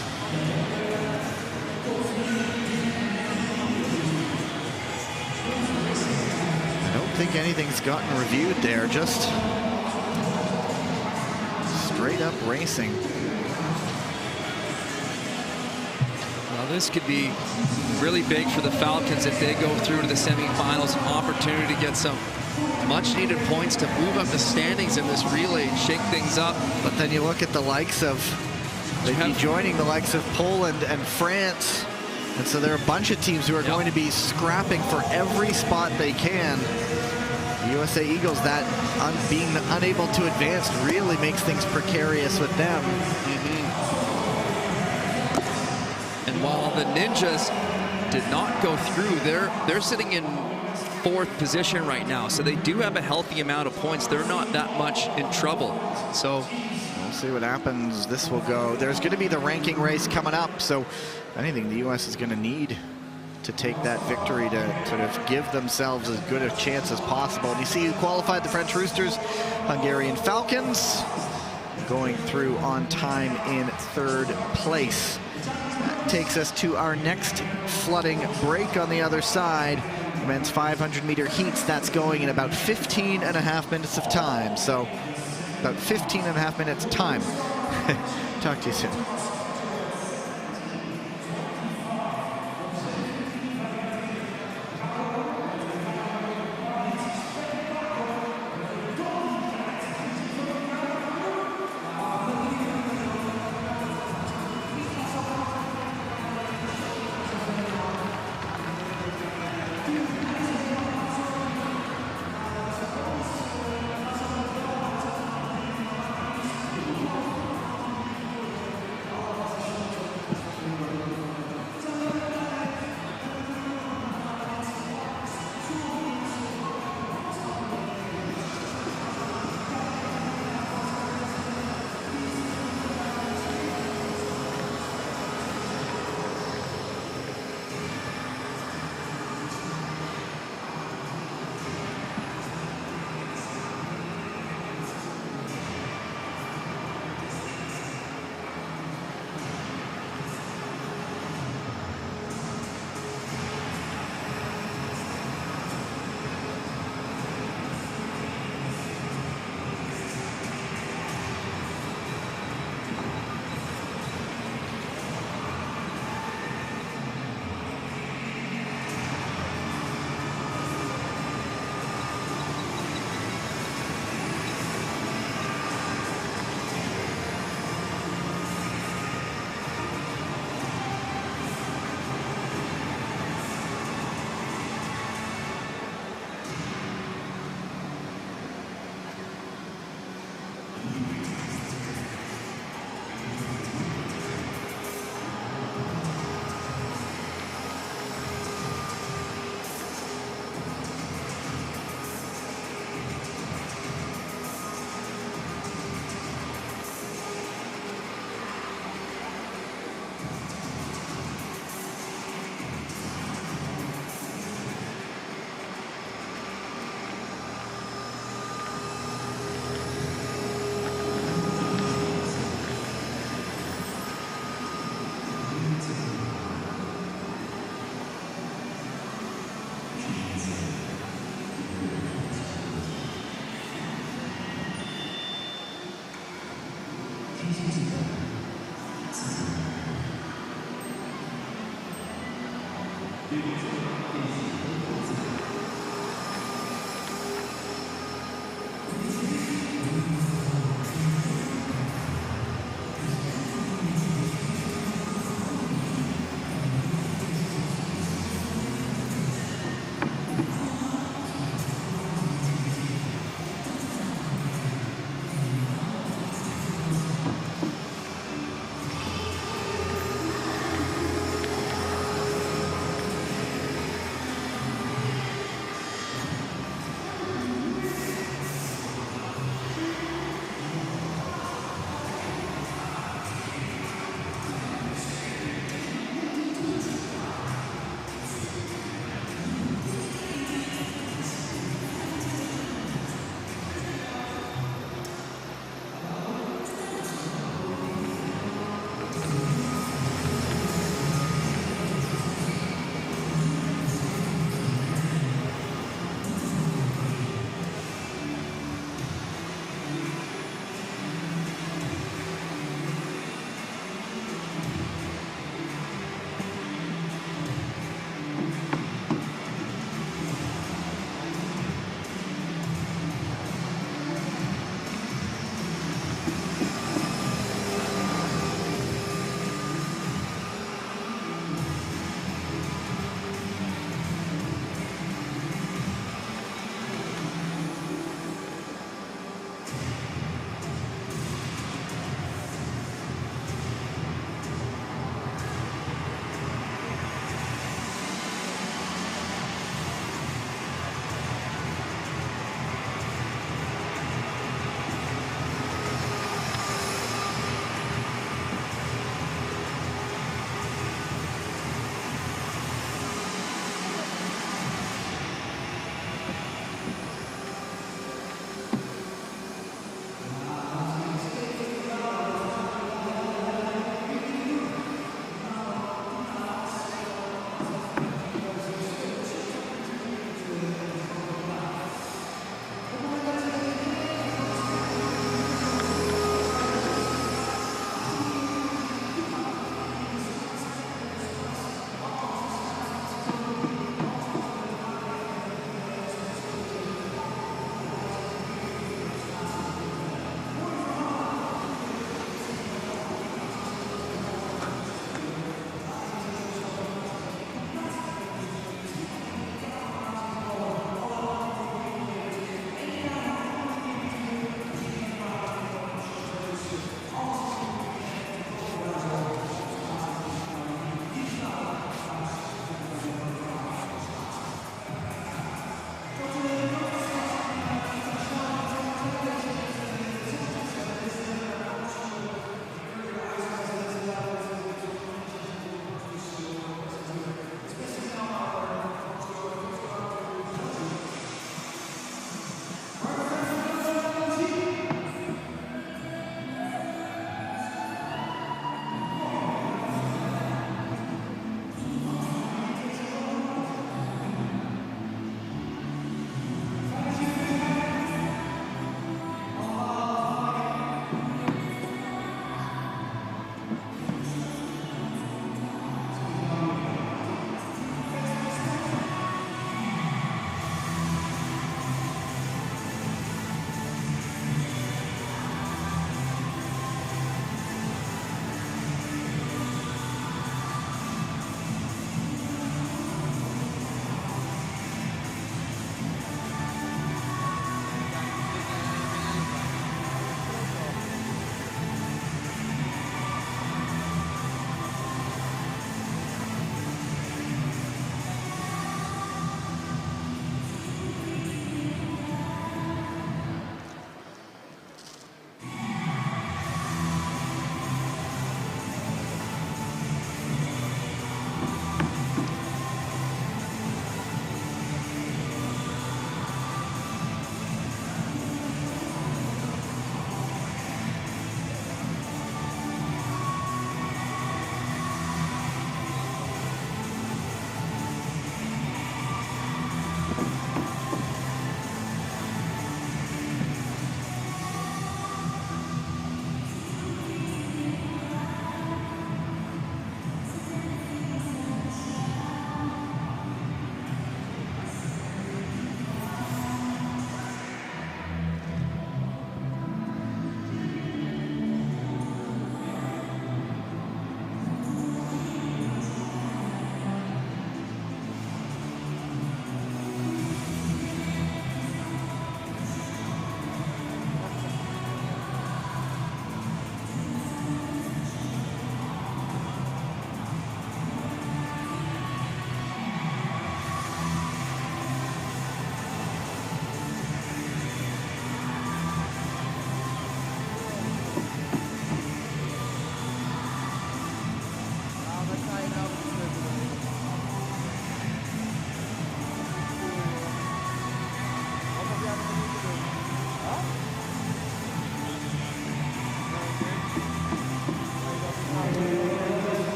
Speaker 1: I don't think anything's gotten reviewed there, just straight up racing.
Speaker 2: Well, this could be really big for the Falcons if they go through to the semifinals. An opportunity to get some much-needed points to move up the standings in this relay and shake things up.
Speaker 1: But then you look at the likes of, they'd be joining the likes of Poland and France. And so there are a bunch of teams who are going to be scrapping for every spot they can. The USA Eagles, that being unable to advance really makes things precarious with them.
Speaker 2: And while the Ninjas did not go through, they're sitting in 4th position right now, so they do have a healthy amount of points. They're not that much in trouble. So
Speaker 1: we'll see what happens. This will go. There's going to be the ranking race coming up, so if anything, the US is going to need to take that victory to sort of give themselves as good a chance as possible. And you see who qualified: the French Roosters, Hungarian Falcons, going through on time in 3rd place. That takes us to our next flooding break on the other side. Men's 500-meter heats, that's going in about 15.5 minutes of time. So about 15.5 minutes time. Talk to you soon.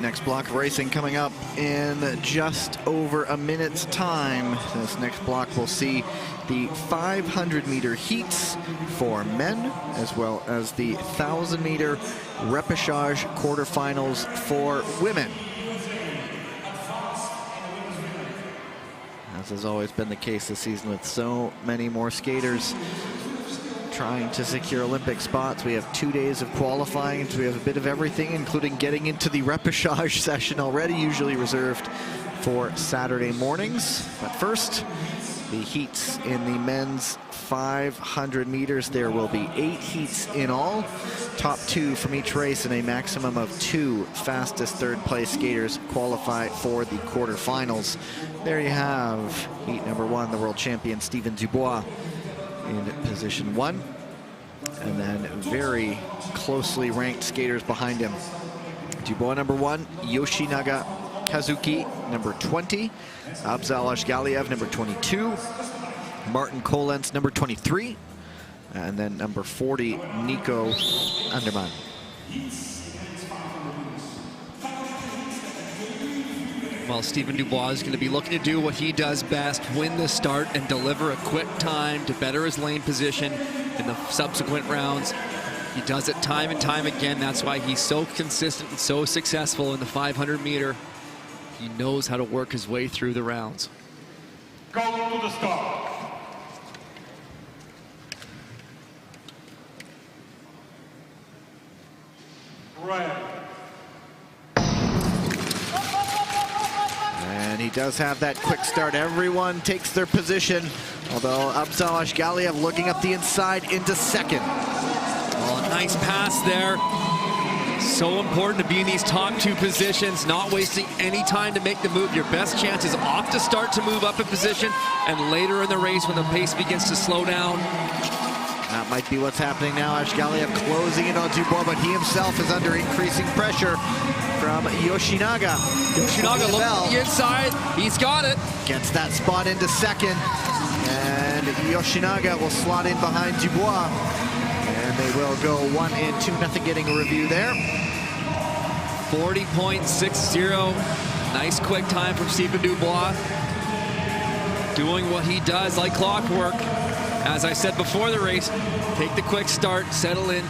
Speaker 1: Next block of racing coming up in just over a minute's time. This next block will see the 500-meter heats for men, as well as the 1,000-meter repechage quarterfinals for women. As has always been the case this season, with so many more skaters trying to secure Olympic spots. We have 2 days of qualifying, so we have a bit of everything, including getting into the repechage session already, usually reserved for Saturday mornings. But first, the heats in the men's 500 meters. There will be 8 heats in all. Top 2 from each race, and a maximum of 2 fastest third-place skaters qualify for the quarterfinals. There you have heat number 1, the world champion Steven Dubois in position 1, and then very closely ranked skaters behind him. Dubois number 1, Yoshinaga Kazuki number 20, Abzalash Galiev number 22, Martin Kolenz number 23, and then number 40, Nico Anderman.
Speaker 2: Well, Steven Dubois is going to be looking to do what he does best, win the start and deliver a quick time to better his lane position in the subsequent rounds. He does it time and time again. That's why he's so consistent and so successful in the 500 meter. He knows how to work his way through the rounds.
Speaker 3: Go to the start. Red.
Speaker 1: And he does have that quick start. Everyone takes their position, although Abzalash Galiev looking up the inside into second.
Speaker 2: Well, a nice pass there. So important to be in these top 2 positions, not wasting any time to make the move. Your best chance is off to start to move up in position, and later in the race when the pace begins to slow down.
Speaker 1: That might be what's happening now. Ash Galiev closing in on Dubois, but he himself is under increasing pressure from Yoshinaga.
Speaker 2: Yoshinaga looking at the inside. He's got it.
Speaker 1: Gets that spot into second. And Yoshinaga will slot in behind Dubois. And they will go 1 and 2, nothing, getting a review there.
Speaker 2: 40.60. Nice quick time from Steven Dubois. Doing what he does like clockwork. As I said before the race, take the quick start, settle in,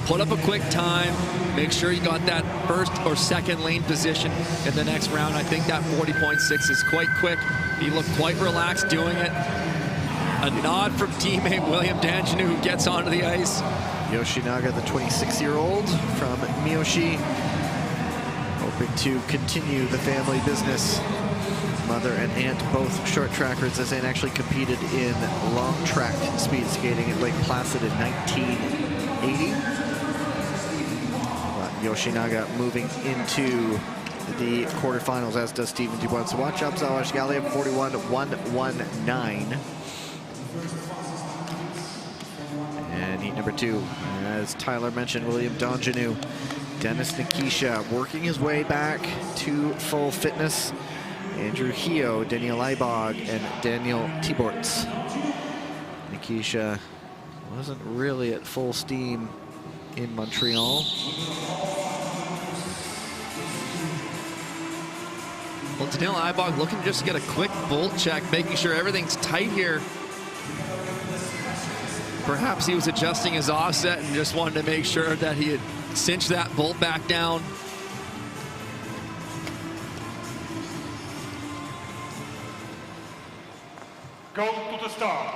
Speaker 2: put up a quick time, make sure you got that first or second lane position in the next round. I think that 40.6 is quite quick. He looked quite relaxed doing it. A nod from teammate William Danjanu, who gets onto the ice.
Speaker 1: Yoshinaga, the 26-year-old from Miyoshi, hoping to continue the family business. Mother and aunt, both short trackers, as Anne actually competed in long track speed skating at Lake Placid in 1980. Yoshinaga moving into the quarterfinals, as does Steven Dubois. So watch up, Abzalash Galiev, 41.119. And heat number 2, as Tyler mentioned, William Danjanu, Dennis Nikisha working his way back to full fitness. Andrew Hio, Daniel Eibog, and Daniel Tibortz. Nikisha wasn't really at full steam in Montreal.
Speaker 2: Well, Daniel Eibog looking just to get a quick bolt check, making sure everything's tight here. Perhaps he was adjusting his offset and just wanted to make sure that he had cinched that bolt back down.
Speaker 3: Go to the start.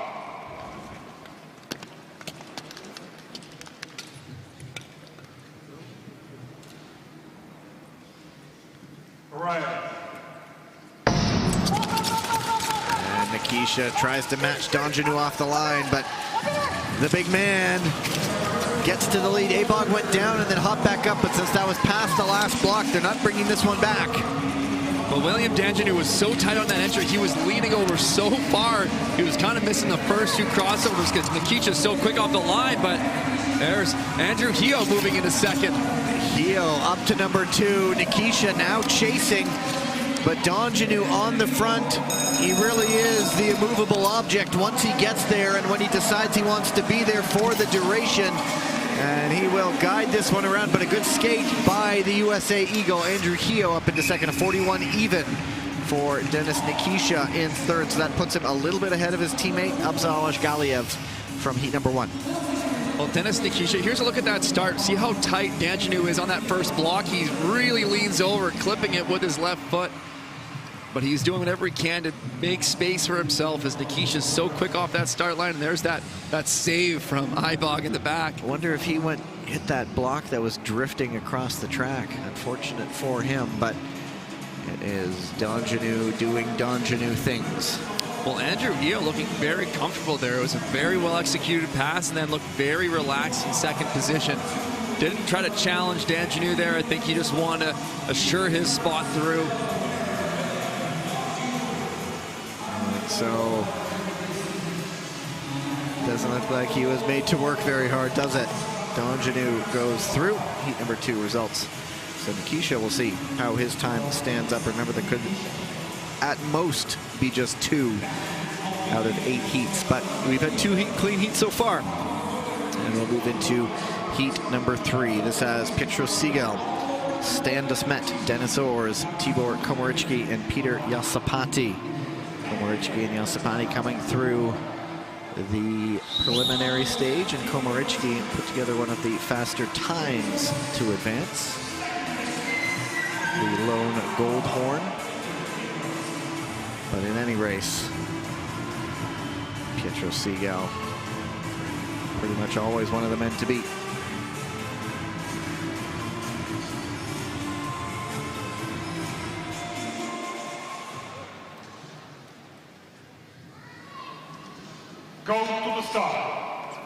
Speaker 3: Right.
Speaker 1: And Nikisha tries to match Danjanu off the line, but the big man gets to the lead. Eibog went down and then hopped back up, but since that was past the last block, they're not bringing this one back.
Speaker 2: But William Danjanu was so tight on that entry. He was leaning over so far. He was kind of missing the first 2 crossovers because Nikisha's so quick off the line. But there's Andrew Hio moving into second.
Speaker 1: Hio up to number 2. Nikisha now chasing, but Danjanu on the front. He really is the immovable object once he gets there, and when he decides he wants to be there for the duration. And he will guide this one around, but a good skate by the USA Eagle, Andrew Heo, up into second, a 41 even for Denis Nikisha in third. So that puts him a little bit ahead of his teammate, Abzal Ashgaliev, from heat number 1.
Speaker 2: Well, Denis Nikisha, here's a look at that start. See how tight Danjanu is on that first block. He really leans over, clipping it with his left foot. But he's doing whatever he can to make space for himself as Nikisha's so quick off that start line. And there's that save from Ibog in the back.
Speaker 1: I wonder if he hit that block that was drifting across the track. Unfortunate for him, but it is Danjanu doing Danjanu things.
Speaker 2: Well, Andrew Heo looking very comfortable there. It was a very well executed pass and then looked very relaxed in second position. Didn't try to challenge Danjanu there. I think he just wanted to assure his spot through.
Speaker 1: So, doesn't look like he was made to work very hard, does it? Danjanu goes through. Heat number 2 results. So Nikisha, we'll see how his time stands up. Remember, there could at most be just 2 out of 8 heats, but we've had 2 clean heats so far. And we'll move into heat number 3. This has Pietro Segal, Stan de Smet, Dennis Ors, Tibor Komarichki, and Peter Yasapati. Komarichki and Yasapati coming through the preliminary stage, and Komarichki put together one of the faster times to advance. The lone gold horn. But in any race, Pietro Segal, pretty much always one of the men to beat.
Speaker 3: Go to the start.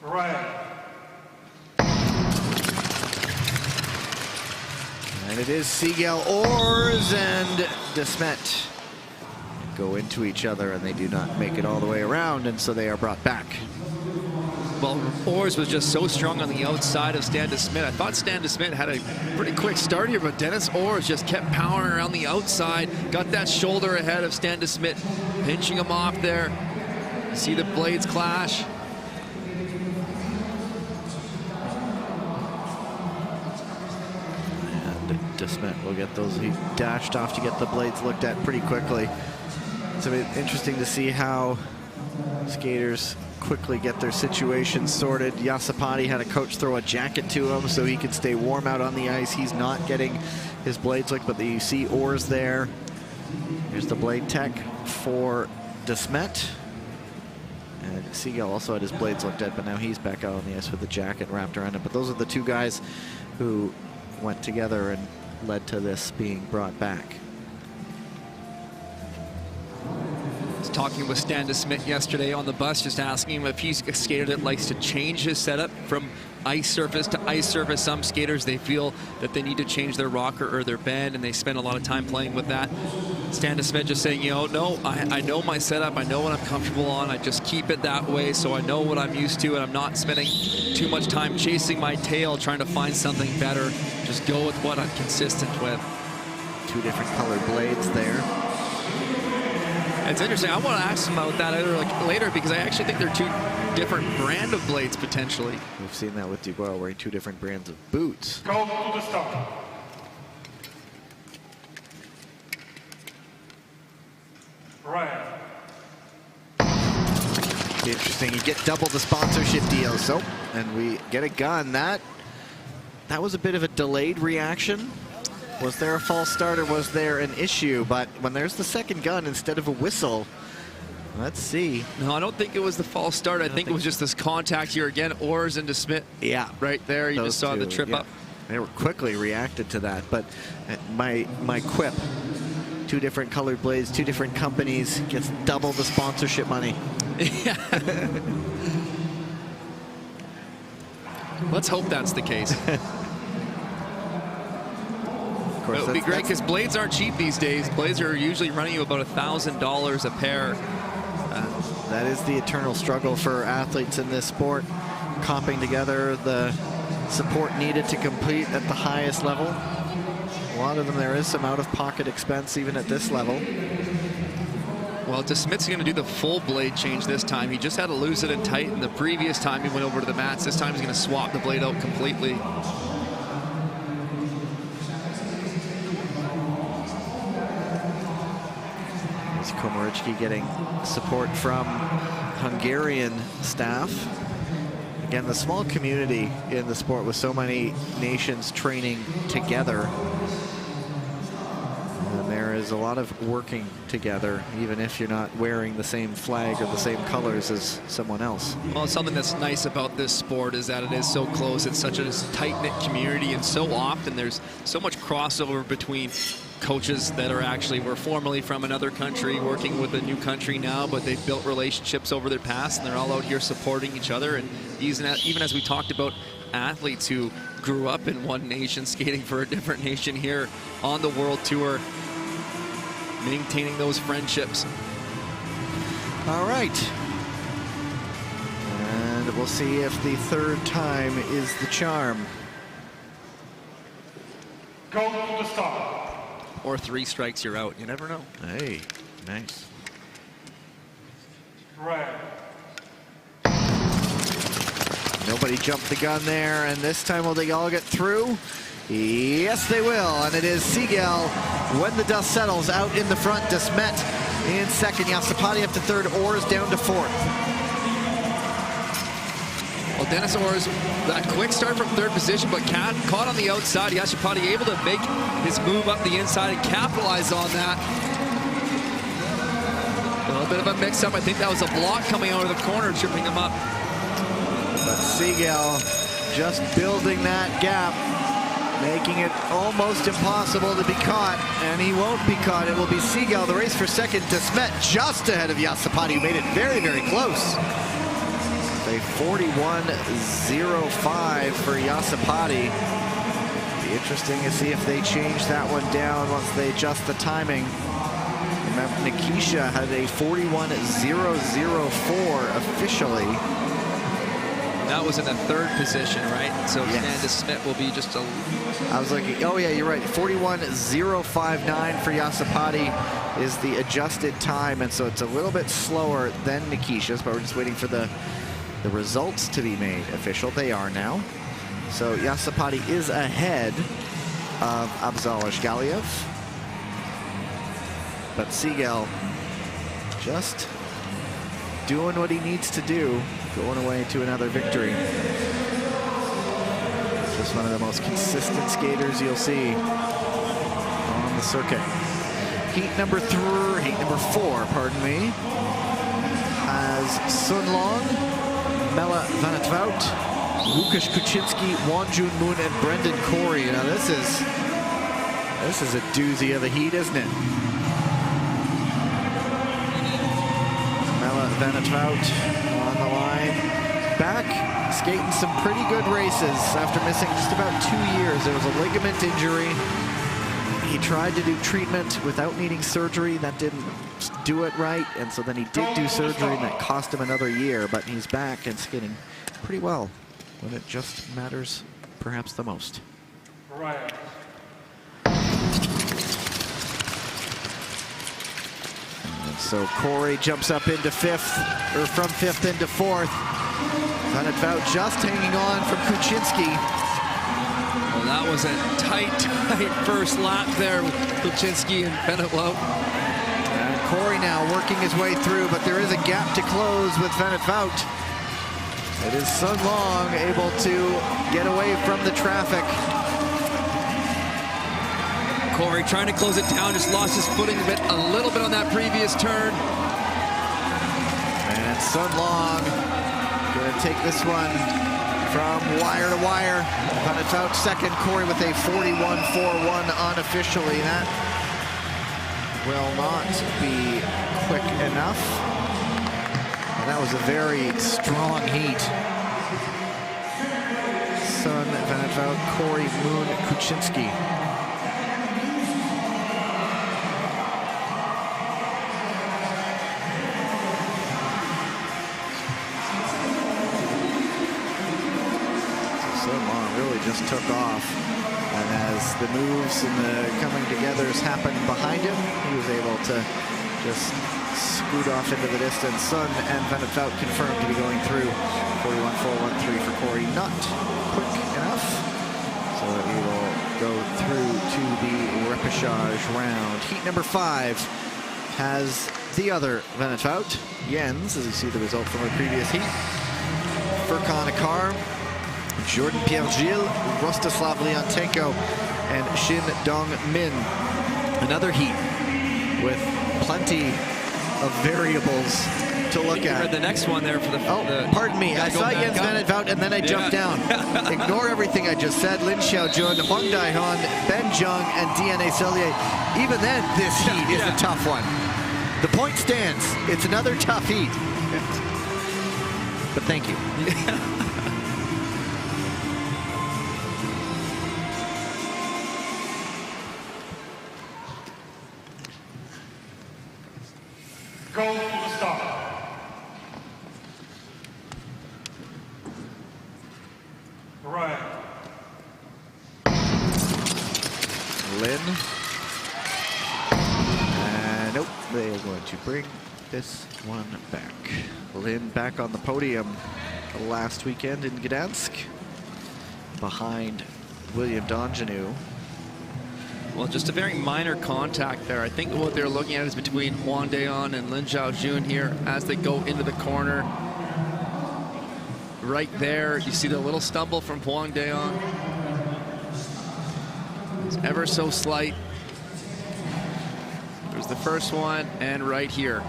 Speaker 3: Red.
Speaker 1: And it is Segal, Ors, and de Smet go into each other, and they do not make it all the way around, and so they are brought back.
Speaker 2: Well, Ors was just so strong on the outside of Stan de Smet. I thought Stan de Smet had a pretty quick start here, but Dennis Ors just kept powering around the outside, got that shoulder ahead of Stan de Smet, pinching him off there. See the blades clash.
Speaker 1: And de Smet will get those. He dashed off to get the blades looked at pretty quickly. It's a bit interesting to see how skaters quickly get their situation sorted. Yasapati had a coach throw a jacket to him so he could stay warm out on the ice. He's not getting his blades licked, but you see Ors there. Here's the blade tech for de Smet. And Segal also had his blades looked at, but now he's back out on the ice with the jacket wrapped around him. But those are the 2 guys who went together and led to this being brought back.
Speaker 2: Talking with Stan de Smet yesterday on the bus, just asking him if he's a skater that likes to change his setup from ice surface to ice surface. Some skaters, they feel that they need to change their rocker or their bend, and they spend a lot of time playing with that. Stan de Smet just saying, you know, no, I know my setup, I know what I'm comfortable on, I just keep it that way so I know what I'm used to, and I'm not spending too much time chasing my tail trying to find something better. Just go with what I'm consistent with.
Speaker 1: 2 different colored blades there.
Speaker 2: It's interesting. I want to ask him about that later because I actually think they're 2 different brand of blades potentially.
Speaker 1: We've seen that with Dubois wearing 2 different brands of boots.
Speaker 3: Go to the start. Red.
Speaker 1: Interesting. You get double the sponsorship deal. So, and we get a gun. That was a bit of a delayed reaction. Was there a false start or was there an issue? But when there's the second gun instead of a whistle, let's see.
Speaker 2: No, I don't think it was the false start. I think it was just this contact here again. Ors and de Smet.
Speaker 1: Yeah.
Speaker 2: Right there. You just saw the trip up.
Speaker 1: They were quickly reacted to that. But my quip, 2 different colored blades, 2 different companies, gets double the sponsorship money.
Speaker 2: Yeah. Let's hope that's the case. It would be great because blades aren't cheap these days. Blades are usually running you about $1,000 a pair.
Speaker 1: That is the eternal struggle for athletes in this sport. Comping together the support needed to compete at the highest level. A lot of them, there is some out-of-pocket expense even at this level.
Speaker 2: Well, DeSmet's going to do the full blade change this time. He just had to loose it and tighten the previous time he went over to the mats. This time he's going to swap the blade out completely.
Speaker 1: There's Komoricki getting support from Hungarian staff. Again, the small community in the sport with so many nations training together. And there is a lot of working together, even if you're not wearing the same flag or the same colors as someone else.
Speaker 2: Well, something that's nice about this sport is that it is so close. It's such a tight-knit community, and so often there's so much crossover between coaches that were formerly from another country working with a new country now, but they've built relationships over their past, and they're all out here supporting each other. And even as we talked about athletes who grew up in one nation skating for a different nation here on the world tour, maintaining those friendships.
Speaker 1: All right. And we'll see if the third time is the charm.
Speaker 3: Go to the start.
Speaker 2: Or 3 strikes, you're out. You never know.
Speaker 1: Hey, nice.
Speaker 3: Red.
Speaker 1: Nobody jumped the gun there, and this time will they all get through? Yes, they will, and it is Seagal when the dust settles out in the front. DeSmet in second, Yassapati up to third, Orrs down to fourth.
Speaker 2: Well, Dennis Orrs, that quick start from third position, but caught on the outside. Yashipati able to make his move up the inside and capitalize on that. A little bit of a mix-up. I think that was a block coming out of the corner, tripping him up.
Speaker 1: But Seagal just building that gap, making it almost impossible to be caught, and he won't be caught. It will be Seagal, the race for second. DeSmet just ahead of Yassapati, who made it very, very close. A 41.05 for Yassapati. Be interesting to see if they change that one down once they adjust the timing. Remember, Nikisha had a 41.004 officially.
Speaker 2: That was in the third position, right? So
Speaker 1: yes.
Speaker 2: DeSmet will be just a...
Speaker 1: I was looking, oh yeah, you're right. 41.059 for Yassapati is the adjusted time, and so it's a little bit slower than Nikisha's, but we're just waiting for the results to be made official. They are now. So Yassapati is ahead of Abzal Ashgaliev. But Seagal just doing what he needs to do, going away to another victory. Just one of the most consistent skaters you'll see on the circuit. Heat number 4, pardon me, has Sun Long, Mela Vanatvout, Łukasz Kuczynski, Wonjun Moon, and Brendan Corey. Now this is a doozy of a heat, isn't it? Mela Vanatvout on the line. Back, skating some pretty good races after missing just about 2 years. There was a ligament injury. He tried to do treatment without needing surgery. That didn't do it right, and so then he did do surgery, and that cost him another year, but he's back and skating pretty well when it just matters perhaps the most.
Speaker 3: Right.
Speaker 1: And so Corey jumps up into fifth, or from fifth into fourth. Vanatvout just hanging on from Kuczynski.
Speaker 2: Well, that was a tight first lap there with Kuczynski and Vanatvout.
Speaker 1: Corey now working his way through, but there is a gap to close with Vanatvout. It is Sun Long able to get away from the traffic.
Speaker 2: Corey trying to close it down, just lost his footing a little bit on that previous turn.
Speaker 1: And Sun Long gonna take this one from wire to wire. Vanatvout second, Corey with a 41.41 unofficially. That will not be quick enough. And that was a very strong heat. Sun, Vanatvout, Corey, Moon, Kuczynski. Really just took off, and as the moves and the coming togethers happened behind him, he was able to just scoot off into the distance. Sun and Van het Vout confirmed to be going through. 41.413 for Corey. Not quick enough. So he will go through to the repechage round. Heat number 5 has the other Van het Vout, Jens, as you see the result from the previous heat. Furkan Akar, Jordan Pierre-Gilles, Rostislav Leontenko, and Shin Dong-min. Another heat with plenty of variables to look at.
Speaker 2: The next one there for the...
Speaker 1: pardon me. I saw Jens Van het Vout and then I jumped down. Ignore everything I just said. Lin Xiaojun, Huang Daihon, Ben Zheng, and DNA Sellier. Even then, this heat is a tough one. The point stands. It's another tough heat. But thank you.
Speaker 3: Go to the start. Right.
Speaker 1: Lin. Nope, they are going to bring this one back. Lin back on the podium last weekend in Gdansk, behind William Dongenew.
Speaker 2: Well, just a very minor contact there. I think what they're looking at is between Huang Daihon and Lin Xiaojun here as they go into the corner. Right there, you see the little stumble from Huang Daihon. It's ever so slight. There's the first one, and right here.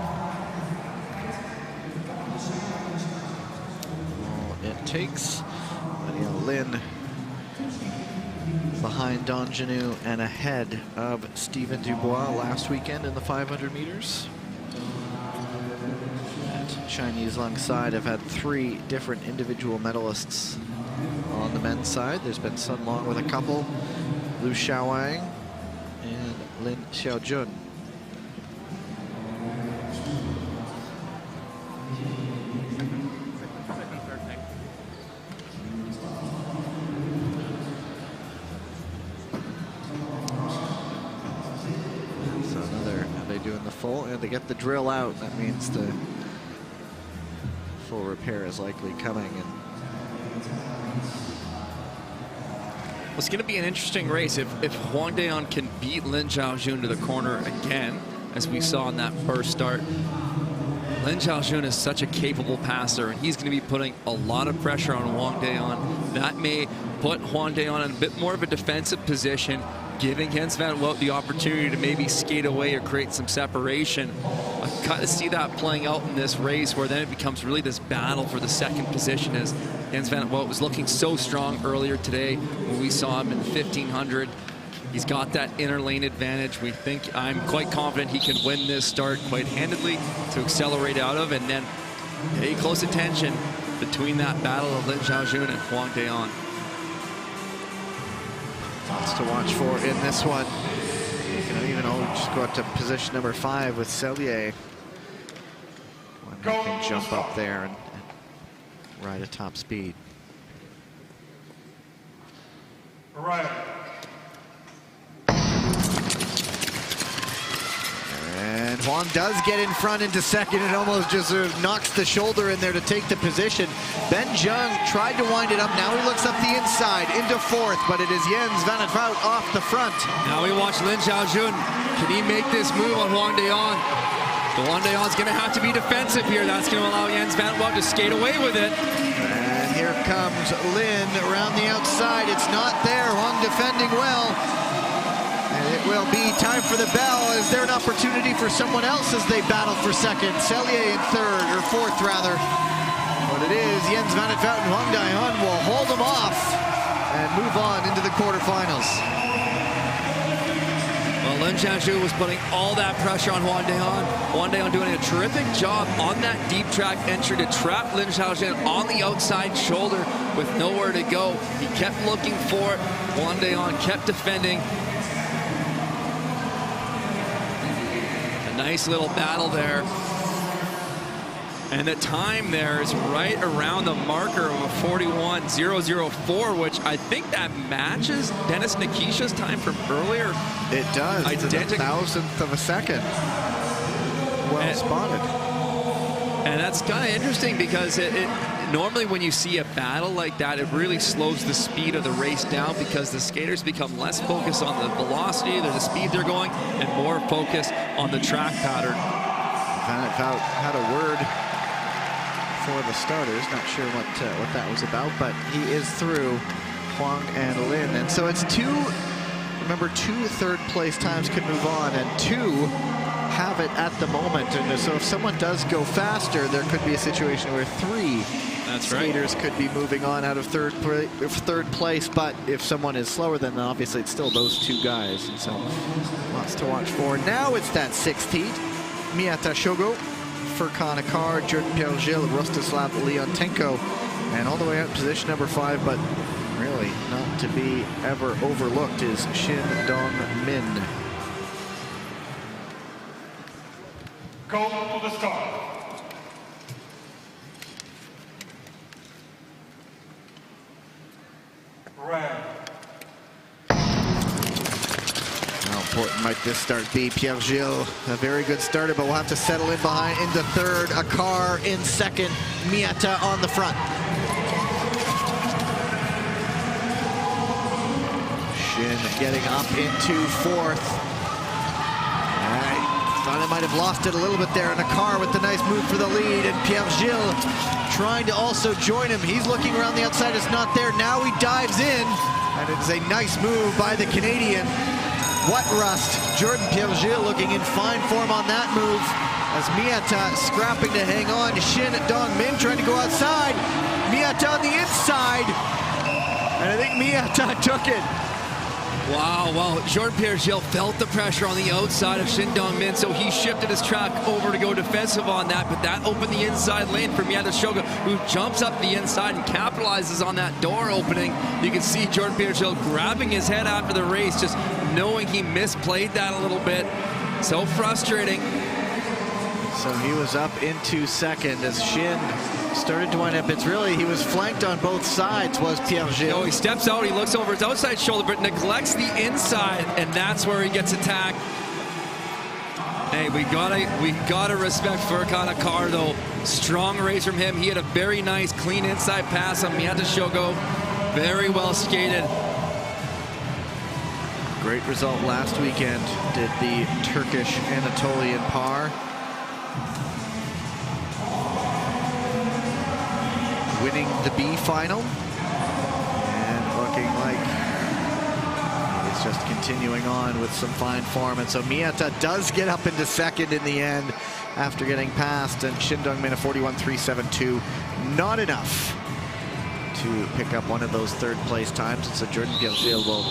Speaker 1: All it takes, Lin behind Dongenew and ahead of Stephen Dubois last weekend in the 500 meters. And Chinese alongside have had 3 different individual medalists on the men's side. There's been Sun Long with a couple, Liu Xiaowang and Lin Xiaojun. Full, and to get the drill out, that means the full repair is likely coming. And
Speaker 2: it's going to be an interesting race if Huang Daihon can beat Lin Xiaojun to the corner again, as we saw in that first start. Lin Xiaojun is such a capable passer, and he's going to be putting a lot of pressure on Huang Daihon. That may put Huang Daihon in a bit more of a defensive position, giving Jens Van het Vout the opportunity to maybe skate away or create some separation. I kind of see that playing out in this race, where then it becomes really this battle for the second position, as Jens Van het Vout was looking so strong earlier today when we saw him in the 1500. He's got that inner lane advantage. I'm quite confident he can win this start quite handedly to accelerate out of, and then pay close attention between that battle of Lin Xiaojun and Huang Daihon.
Speaker 1: Lots to watch for in this one. You can even just go up to position number 5 with Sellier. One that can jump up there and ride at top speed.
Speaker 3: Right.
Speaker 1: And Huang does get in front into second. It almost just sort of knocks the shoulder in there to take the position. Ben Zheng tried to wind it up. Now he looks up the inside into 4th, but it is Jens Van het Vout off the front.
Speaker 2: Now we watch Lin Xiaojun. Can he make this move on Huang Daihon? Huang Daihon's going to have to be defensive here. That's going to allow Jens Van het Vout to skate away with it.
Speaker 1: And here comes Lin around the outside. It's not there. Huang defending well. And it will be time for the bell. Is there an opportunity for someone else as they battle for second? Sellier in 3rd, or 4th rather. But it is Jens Van het Vout and Huang Daihon will hold them off and move on into the quarterfinals.
Speaker 2: Well, Lin Xiaojun was putting all that pressure on Huang Daihon. Huang Daihon doing a terrific job on that deep track entry to trap Lin Xiaojun on the outside shoulder with nowhere to go. He kept looking for it. Huang Daihon kept defending. Nice little battle there. And the time there is right around the marker of a 41.004, which I think that matches Denis Nikisha's time from earlier.
Speaker 1: It does. It's a 1,000th of a second. Well spotted.
Speaker 2: And that's kind of interesting because normally when you see a battle like that, it really slows the speed of the race down because the skaters become less focused on the velocity or the speed they're going and more focused on the track pattern.
Speaker 1: Had a word for the starters. Not sure what that was about, but he is through, Huang and Lin. And so it's remember, 2 third-place times could move on, and 2 have it at the moment. And so if someone does go faster, there could be a situation where 3 skaters could be moving on out of third place. But if someone is slower, then obviously it's still those 2 guys. And so lots to watch for. Now it's that 6th heat. Miyata Shogo, Furkan Akar, Jordan Pierre-Gilles, Rostislav Leontenko, and all the way up to position number 5, but really not to be ever overlooked is Shin Dong Min.
Speaker 3: Go to the start. Red.
Speaker 1: How important might this start be? Pierre-Gilles, a very good starter, but we'll have to settle in behind into third. Akar in second. Miyata on the front. Shin getting up into 4th. Thought I might have lost it a little bit there, and Akar with the nice move for the lead, and Pierre-Gilles trying to also join him. He's looking around the outside, it's not there. Now he dives in, and it's a nice move by the Canadian. What rust? Jordan Pierre-Gilles looking in fine form on that move, as Miyata scrapping to hang on. Shin Dong-min trying to go outside. Miyata on the inside, and I think Miyata took it.
Speaker 2: Wow, well, Jordan Pierre-Gilles felt the pressure on the outside of Shin Dong-min, so he shifted his track over to go defensive on that, but that opened the inside lane for Miyata Shogo, who jumps up the inside and capitalizes on that door opening. You can see Jordan Pierre-Gilles grabbing his head after the race, just knowing he misplayed that a little bit. So frustrating.
Speaker 1: So he was up into second as Shin started to wind up. It's really, he was flanked on both sides, was Pierre-Gilles.
Speaker 2: No, he steps out, he looks over his outside shoulder, but neglects the inside, and that's where he gets attacked. Hey, we gotta respect Furkan Akar, though. Strong race from him. He had a very nice, clean inside pass on Miyata Shogo. Very well skated.
Speaker 1: Great result last weekend, did the Turkish Anatolian par. Winning the B final, and looking like it's just continuing on with some fine form. And so Miyata does get up into second in the end after getting past, and Shin Dong-min a 41.372. Not enough to pick up one of those third place times, and so Jordan Pierre-Gilles will.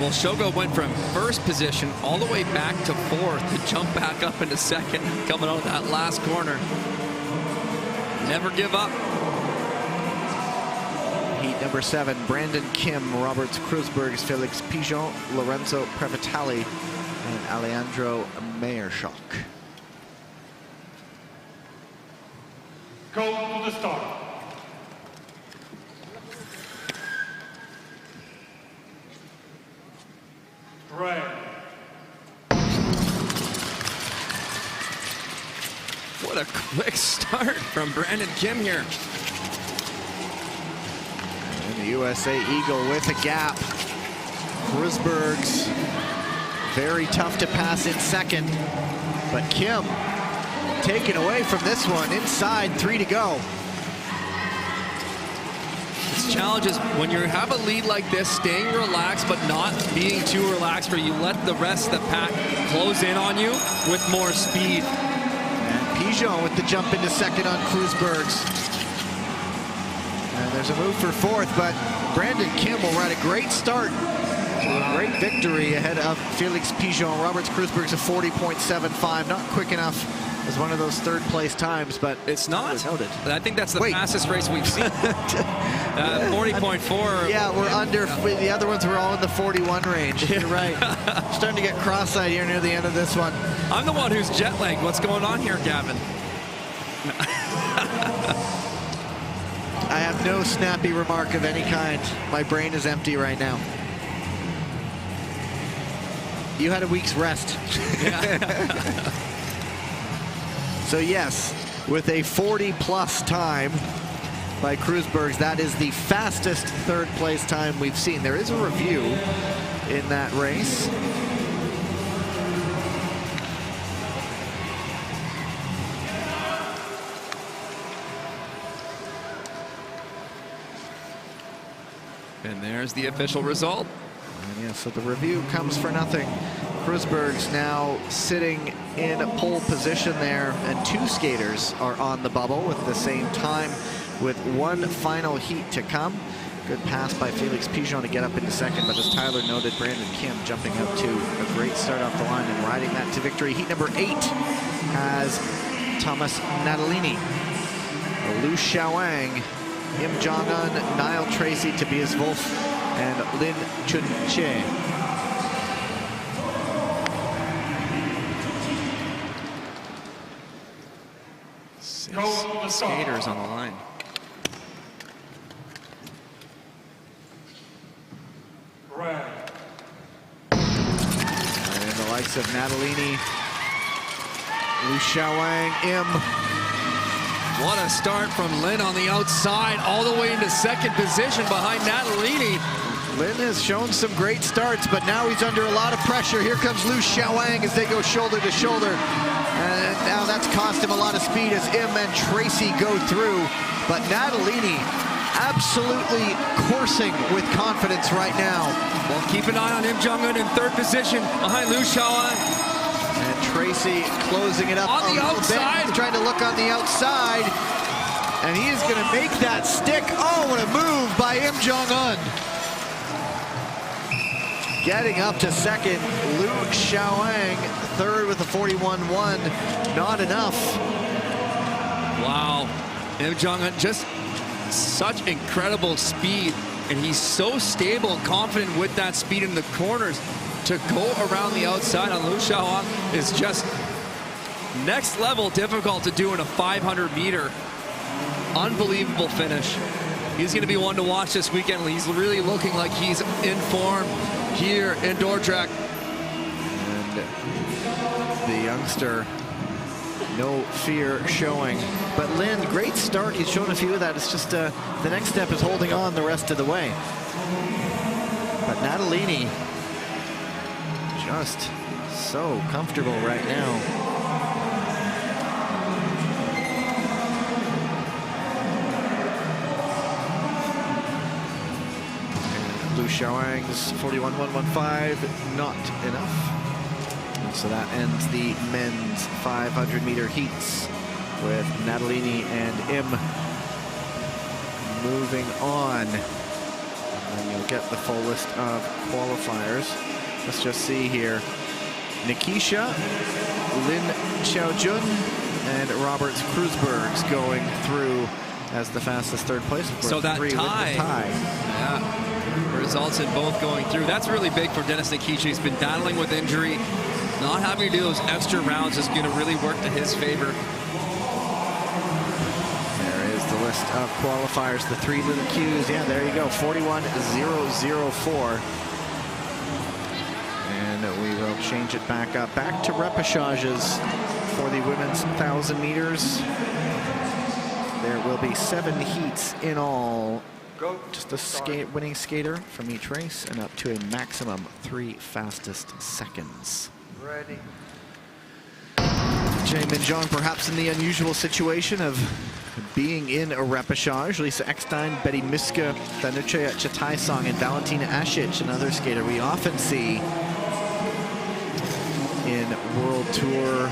Speaker 2: Well, Shogo went from first position all the way back to 4th to jump back up into second, coming out of that last corner. Never give up.
Speaker 1: Heat number 7, Brandon Kim, Roberts Kreuzbergs, Felix Pigeon, Lorenzo Previtali, and Alejandro Meyershock.
Speaker 3: Go to the start. Red.
Speaker 2: What a quick start from Brandon Kim here.
Speaker 1: And the USA Eagle with a gap. Kreuzbergs, very tough to pass in second, but Kim taken away from this one. Inside, 3 to go.
Speaker 2: This challenge is when you have a lead like this, staying relaxed but not being too relaxed where you let the rest of the pack close in on you with more speed.
Speaker 1: And Pigeon with the jump into second on Kreuzbergs. And there's a move for 4th, but Brandon Kim will ride a great start. A great victory ahead of Felix Pigeon. Roberts Kreuzbergs a 40.75. Not quick enough as one of those third place times, but
Speaker 2: it's not.
Speaker 1: Noted.
Speaker 2: I think that's the fastest race we've seen. 40.4.
Speaker 1: Yeah, we're under. The other ones were all in the 41 range. You're right. Starting to get cross-eyed here near the end of this one.
Speaker 2: I'm the one who's jet lagged. What's going on here, Gavin?
Speaker 1: I have no snappy remark of any kind. My brain is empty right now. You had a week's rest.
Speaker 2: Yeah.
Speaker 1: So yes, with a 40+ time by Kreuzbergs, that is the fastest third place time we've seen. There is a review in that race.
Speaker 2: And there's the official result.
Speaker 1: And yeah, so the review comes for nothing. Kreuzbergs now sitting in pole position there, and 2 skaters are on the bubble with the same time, with 1 final heat to come. Good pass by Felix Pigeon to get up into second, but as Tyler noted, Brandon Kim jumping out to a great start off the line and riding that to victory. Heat number 8 has Thomas Natalini, Liu Xiaowang, Im Jong-un, Niall Tracy, Tobias Wolf, and Lin Chun-che.
Speaker 2: Skaters on the line.
Speaker 3: Red.
Speaker 1: And the likes of Natalini, Liu Xiaowang, Im.
Speaker 2: What a start from Lin on the outside, all the way into second position behind Natalini.
Speaker 1: Lin has shown some great starts, but now he's under a lot of pressure. Here comes Liu Xiaowang as they go shoulder to shoulder. And now that's cost him a lot of speed as Im and Tracy go through. But Natalini absolutely coursing with confidence right now.
Speaker 2: Well, keep an eye on Im Jong-un in third position behind Liu Xiaowang.
Speaker 1: And Tracy closing it up
Speaker 2: On the
Speaker 1: a little
Speaker 2: outside.
Speaker 1: bit. Trying to look on the outside. And he is going to make that stick. Oh, what a move by Im Jong-un. Getting up to second, Liu Xiaowang, third with a 41.1. Not enough.
Speaker 2: Wow. Im Jong-un, just such incredible speed. And he's so stable and confident with that speed in the corners. To go around the outside on Liu Xiaowang is just next level difficult to do in a 500 meter. Unbelievable finish. He's going to be one to watch this weekend. He's really looking like he's in form here in Dordrecht.
Speaker 1: And the youngster, no fear showing. But Lin, great start. He's shown a few of that. It's just the next step is holding on the rest of the way. But Natalini, just so comfortable right now. And Liu Xiaowang's 41.115, not enough. And so that ends the men's 500 meter heats with Natalini and Im moving on. And then you'll get the full list of qualifiers. Let's just see here. Nikisha, Lin Xiaojun, and Robert Kreuzbergs going through as the fastest third place. Of course,
Speaker 2: So that tie. Yeah, results in both going through. That's really big for Denis Nikisha. He's been battling with injury. Not having to do those extra rounds is going to really work to his favor.
Speaker 1: There is the list of qualifiers, the 3 little Qs. Yeah, there you go, 41.004. And we will change it back up, back to repechages for the women's 1,000 meters. There will be 7 heats in all. Just a winning skater from each race, and up to a maximum 3 fastest seconds.
Speaker 3: Ready.
Speaker 1: Jae Min-jong perhaps in the unusual situation of being in a repechage. Lisa Eckstein, Betty Miska, Danucea Chataisong, and Valentina Asic, another skater we often see in World Tour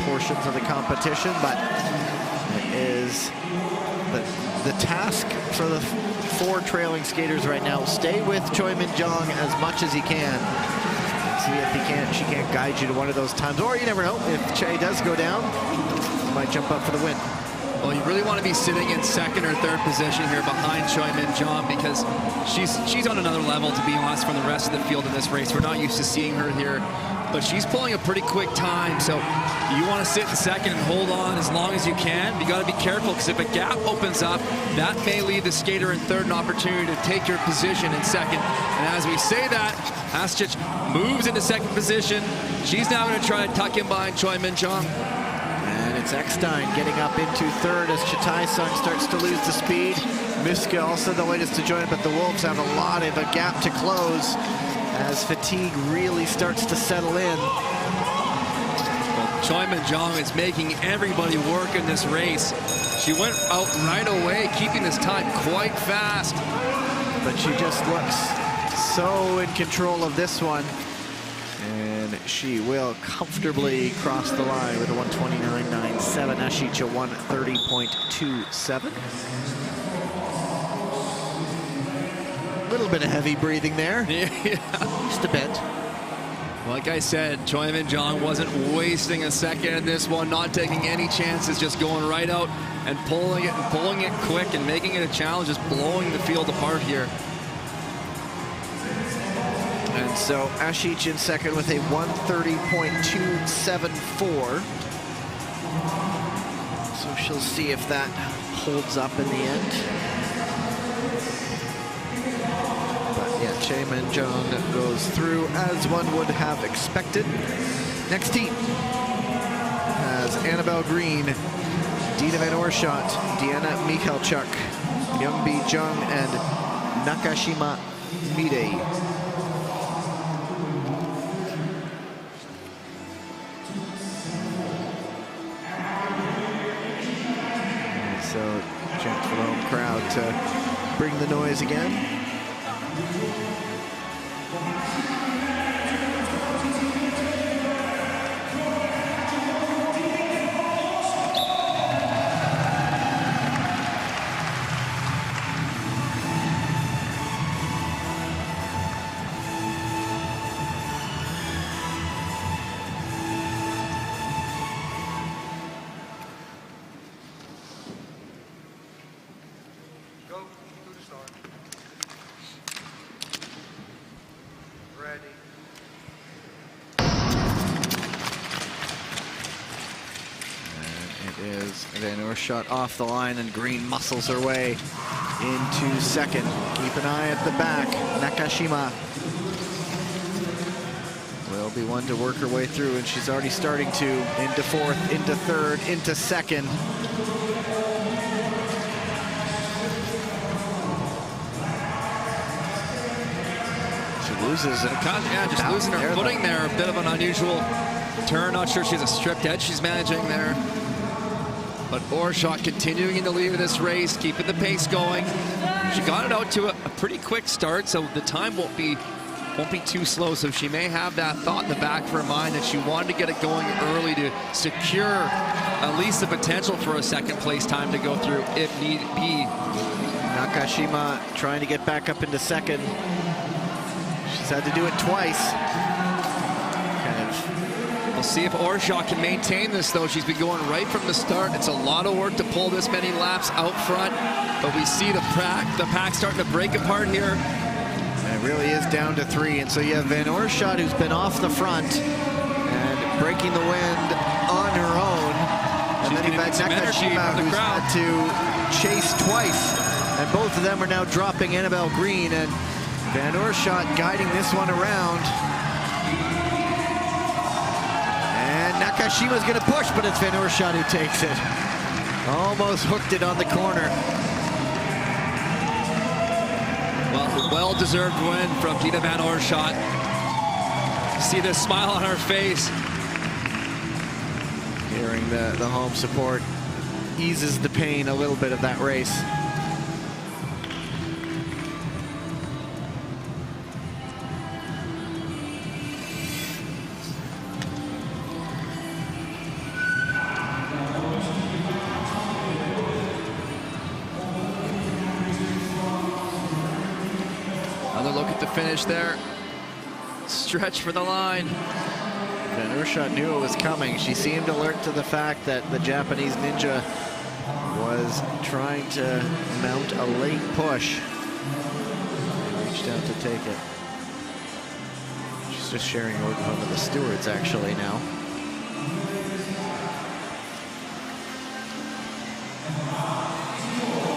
Speaker 1: portions of the competition, but it is the task for the 4 trailing skaters right now. Stay with Choi Min-jong as much as he can. See if she can't guide you to one of those times, or you never know, if Che does go down, he might jump up for the win.
Speaker 2: Well, you really want to be sitting in second or third position here behind Choi Min-jong, because she's on another level, to be honest, from the rest of the field in this race. We're not used to seeing her here, but she's pulling a pretty quick time, so you want to sit in second and hold on as long as you can. You got to be careful, because if a gap opens up, that may leave the skater in third an opportunity to take your position in second. And as we say that, Asic moves into second position. She's now going to try to tuck in behind Choi Min-jong.
Speaker 1: It's Eckstein getting up into third as Chitaisung starts to lose the speed. Muska also the latest to join, but the Wolves have a lot of a gap to close as fatigue really starts to settle in.
Speaker 2: Well, Choi Min-jung is making everybody work in this race. She went out right away, keeping this time quite fast.
Speaker 1: But she just looks so in control of this one. And she will comfortably cross the line with a 129.97. Ashicha 130.27. A little bit of heavy breathing there.
Speaker 2: Yeah.
Speaker 1: Just a bit.
Speaker 2: Like I said, Choi Min-jung wasn't wasting a second in this one, not taking any chances, just going right out and pulling it quick and making it a challenge, just blowing the field apart here.
Speaker 1: And so Ashicha in second with a 130.274. So she'll see if that holds up in the end. Yeah, Choi Min-jung goes through as one would have expected. Next heat has Annabelle Green, Dina Van Oorschot, Deanna Michalchuk, Youngbi Jung, and Nakashima Mide. So, chant for the home crowd to bring the noise again. Van Oorschot off the line, and Green muscles her way into second. Keep an eye at the back. Nakashima will be one to work her way through, and she's already starting to. Into fourth, into third, into second. She loses it.
Speaker 2: Yeah, just losing her footing there. A bit of an unusual turn. Not sure she's a stripped edge she's managing there. But Oorschot continuing in the lead of this race, keeping the pace going. She got it out to a pretty quick start, so the time won't be too slow. So she may have that thought in the back of her mind that she wanted to get it going early to secure at least the potential for a second place time to go through if need be.
Speaker 1: Nakashima trying to get back up into second. She's had to do it twice.
Speaker 2: We'll see if Oorschot can maintain this, though. She's been going right from the start. It's a lot of work to pull this many laps out front, but we see the pack starting to break apart here.
Speaker 1: And it really is down to three, and so you have Van Oorschot, who's been off the front and breaking the wind on her own. And then you've got Nakashima, who's had to chase twice, and both of them are now dropping Annabelle Green, and Van Oorschot guiding this one around. Nakashima's going to push, but it's Van Oorschot who takes it. Almost hooked it on the corner.
Speaker 2: Well-deserved win from Dina Van Oorschot. See the smile on her face.
Speaker 1: Hearing the home support eases the pain a little bit of that race.
Speaker 2: Finish there. Stretch for the line.
Speaker 1: Van Oorschot knew it was coming. She seemed alert to the fact that the Japanese ninja was trying to mount a late push. Reached out to take it. She's just sharing a home with the stewards actually now.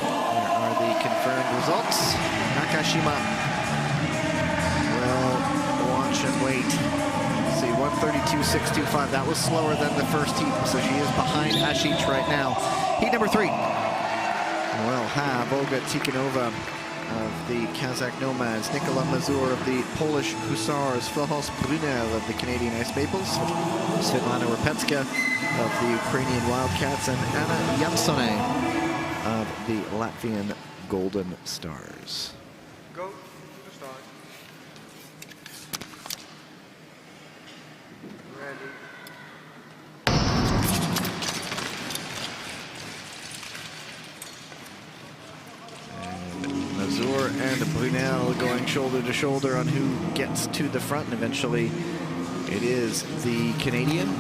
Speaker 1: There are the confirmed results. Nakashima and wait. see, 132.625. That was slower than the first heat, so she is behind Asic right now. Heat number 3. We'll have Olga Tikhonova of the Kazakh Nomads, Nicola Mazur of the Polish Hussars, Florence Brunel of the Canadian Ice Maples, Svetlana Repetska of the Ukrainian Wildcats, and Anna Jansone of the Latvian Golden Stars.
Speaker 3: Go to start. Ready.
Speaker 1: Mazur and Brunel going shoulder to shoulder on who gets to the front, and eventually it is the Canadian.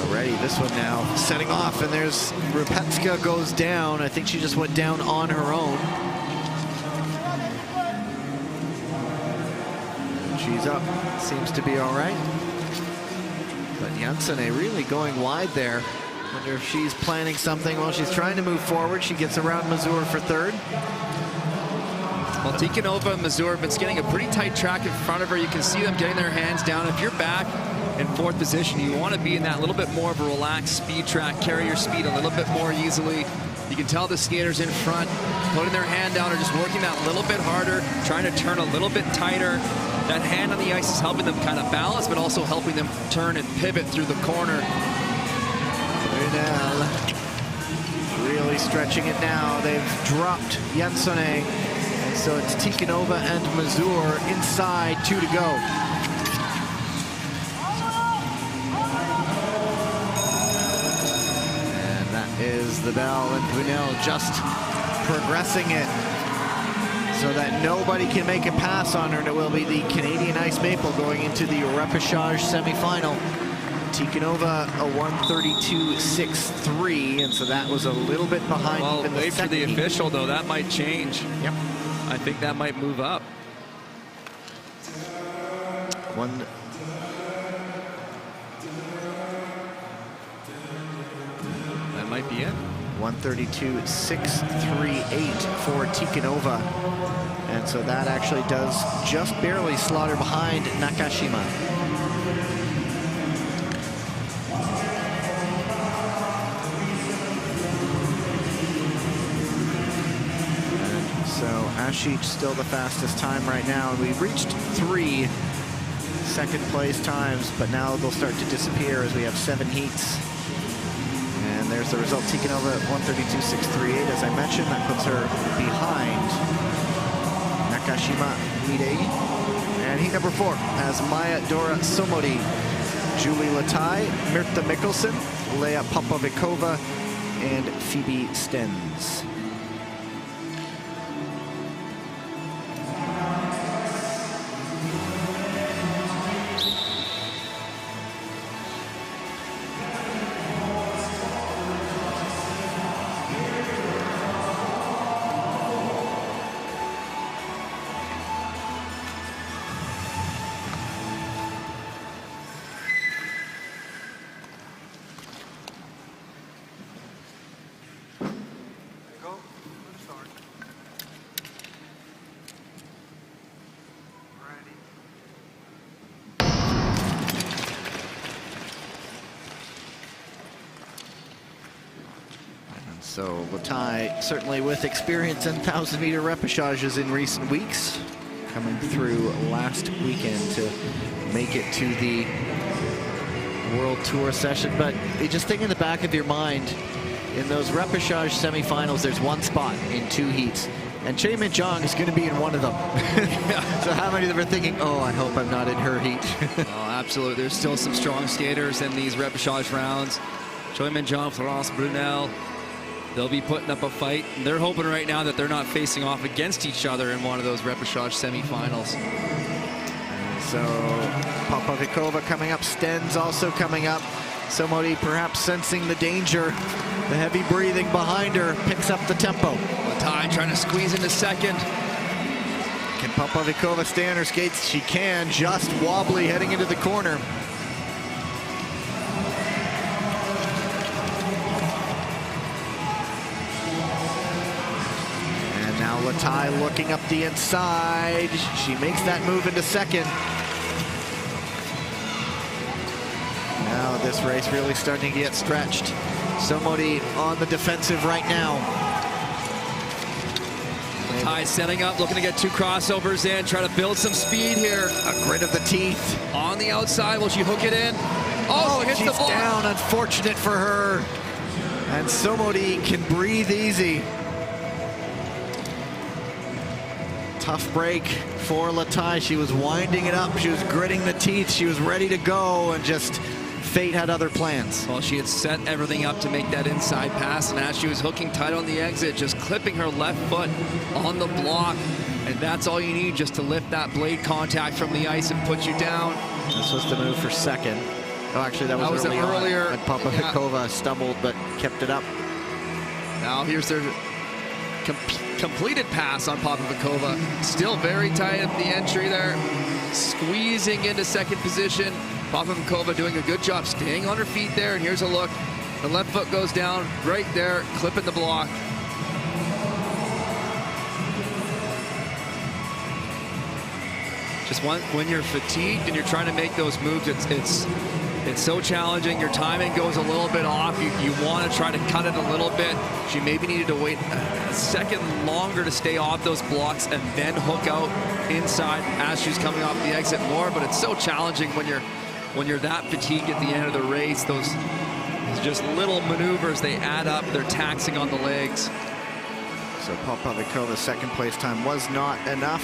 Speaker 1: Already this one now setting off, and there's Repetska goes down. I think she just went down on her own. She's up, seems to be all right. But Jansone really going wide there. Wonder if she's planning something while she's trying to move forward. She gets around Mazur for third.
Speaker 2: Well, Tikhonova and Mazur have been getting a pretty tight track in front of her. You can see them getting their hands down. If you're back in fourth position, you want to be in that little bit more of a relaxed speed track, carry your speed a little bit more easily. You can tell the skaters in front putting their hand down or just working that little bit harder, trying to turn a little bit tighter. That hand on the ice is helping them kind of balance, but also helping them turn and pivot through the corner.
Speaker 1: Brunel really stretching it now. They've dropped Jansone, and so it's Tikhonova and Mazur inside, 2 to go. And that is the bell, and Brunel just progressing it so that nobody can make a pass on her, and it will be the Canadian Ice Maple going into the repechage semifinal. Tikhonova a 132.63, and so that was a little bit behind.
Speaker 2: Well,
Speaker 1: even the
Speaker 2: wait for the
Speaker 1: second
Speaker 2: official, though. That might change.
Speaker 1: Yep.
Speaker 2: I think that might move up. That might be it.
Speaker 1: 132.638 for Tikhonova. And so that actually does just barely slaughter behind Nakashima. And so Asic still the fastest time right now. And we've reached 3 second place times, but now they'll start to disappear as we have 7 heats. And there's the result, Tikhonova at 132.638. As I mentioned, that puts her behind Nakashima Hidei. And heat number 4 has Maya Dora Somodi, Julie Latai, Mirta Mikkelsen, Leia Popovikova, and Phoebe Stens. So Latai, certainly with experience in 1,000-meter repechages in recent weeks, coming through last weekend to make it to the World Tour session. But you just think in the back of your mind, in those repechage semifinals, there's one spot in 2 heats. And Chae Min-jong is going to be in one of them. So how many of them are thinking, oh, I hope I'm not in her heat?
Speaker 2: Oh, absolutely. There's still some strong skaters in these repechage rounds. Chae Min-jong, Florence Brunel. They'll be putting up a fight. They're hoping right now that they're not facing off against each other in one of those repechage semifinals.
Speaker 1: So Popovikova coming up, Stens also coming up. Somodi perhaps sensing the danger, the heavy breathing behind her, picks up the tempo.
Speaker 2: Latai trying to squeeze into second.
Speaker 1: Can Popovikova stay on her skates? She can, just wobbly heading into the corner. Latai looking up the inside. She makes that move into second. Now this race really starting to get stretched. Somebody on the defensive right now.
Speaker 2: Latai setting up, looking to get 2 crossovers in, try to build some speed here.
Speaker 1: A grit of the teeth.
Speaker 2: On the outside, will she hook it in? Oh, hits
Speaker 1: she's
Speaker 2: the ball.
Speaker 1: Down, unfortunate for her. And Somodi can breathe easy. Tough break for Latai. She was winding it up. She was gritting the teeth. She was ready to go, and just fate had other plans.
Speaker 2: Well, she had set everything up to make that inside pass, and as she was hooking tight on the exit, just clipping her left foot on the block. And that's all you need, just to lift that blade contact from the ice and put you down.
Speaker 1: This was the move for second. Oh, actually, that was earlier. And Popovikova stumbled, but kept it up.
Speaker 2: Now here's their completed pass on Popovikova. Still very tight at the entry there. Squeezing into second position. Popovikova doing a good job staying on her feet there. And here's a look. The left foot goes down right there, clipping the block. Just when you're fatigued and you're trying to make those moves, it's so challenging. Your timing goes a little bit off. You want to try to cut it a little bit. She maybe needed to wait a second longer to stay off those blocks and then hook out inside as she's coming off the exit more. But it's so challenging when you're that fatigued at the end of the race. Those just little maneuvers, they add up. They're taxing on the legs.
Speaker 1: So Popovikova's second place time was not enough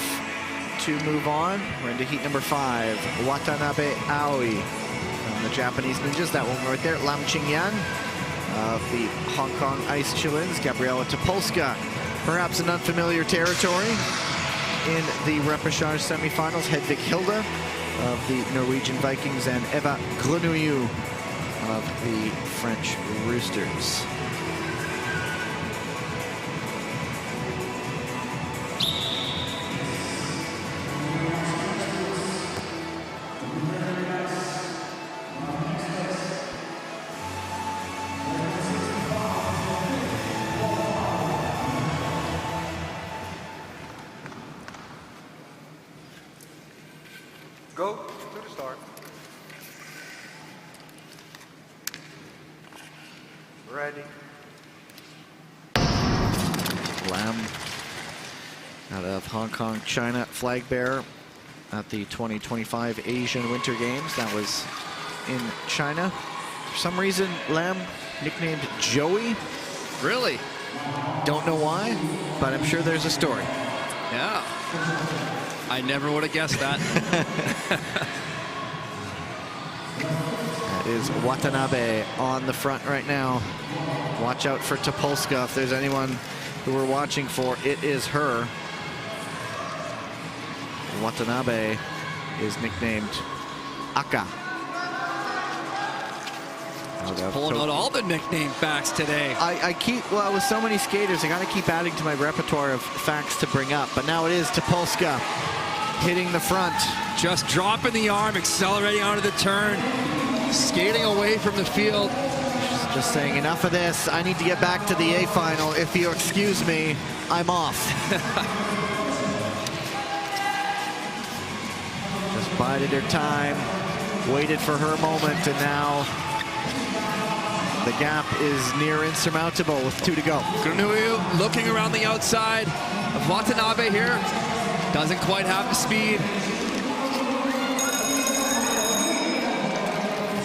Speaker 1: to move on. We're into heat number 5. Watanabe Aoi from the Japanese Ninjas. That one right there. Lam Qingyan of the Hong Kong Ice Chillins. Gabriela Topolska, perhaps an unfamiliar territory in the repechage semifinals. Hedvig Hilda of the Norwegian Vikings, and Eva Grenouillou of the French Roosters.
Speaker 3: Go to the start. Ready.
Speaker 1: Lam out of Hong Kong, China, flag bearer at the 2025 Asian Winter Games. That was in China. For some reason, Lam nicknamed Joey.
Speaker 2: Really?
Speaker 1: Don't know why, but I'm sure there's a story.
Speaker 2: Yeah. I never would have guessed that.
Speaker 1: That is Watanabe on the front right now. Watch out for Topolska. If there's anyone who we're watching for, it is her. Watanabe is nicknamed Aka.
Speaker 2: Pulling out all the nickname facts today.
Speaker 1: I keep, well, with so many skaters, I got to keep adding to my repertoire of facts to bring up. But now it is Topolska hitting the front.
Speaker 2: Just dropping the arm, accelerating onto the turn, skating away from the field.
Speaker 1: Just saying, enough of this. I need to get back to the A final. If you excuse me, I'm off. Just bided her time, waited for her moment, and now the gap is near insurmountable with 2 to go.
Speaker 2: Grenouillou looking around the outside of Watanabe here. Doesn't quite have the speed.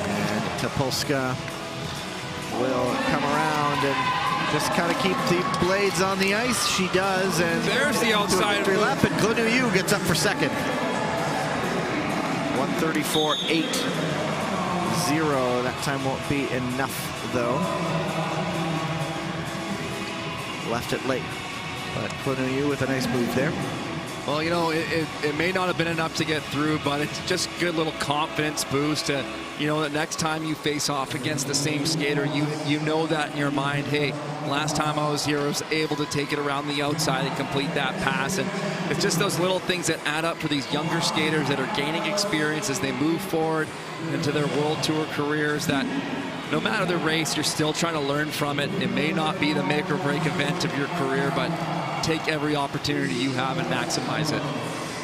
Speaker 1: And Topolska will come around and just kind of keep the blades on the ice. She does, and
Speaker 2: there's the outside
Speaker 1: victory lap, and Grenouillou gets up for second. 134.80. That time won't be enough, though. Left it late, but Grenouillou with a nice move there.
Speaker 2: Well, you know, it may not have been enough to get through, but it's just good little confidence boost to, you know, the next time you face off against the same skater, you know that in your mind, hey, last time I was here, I was able to take it around the outside and complete that pass. And it's just those little things that add up for these younger skaters that are gaining experience as they move forward into their World Tour careers, that no matter the race, you're still trying to learn from it. It may not be the make or break event of your career, but take every opportunity you have and maximize it.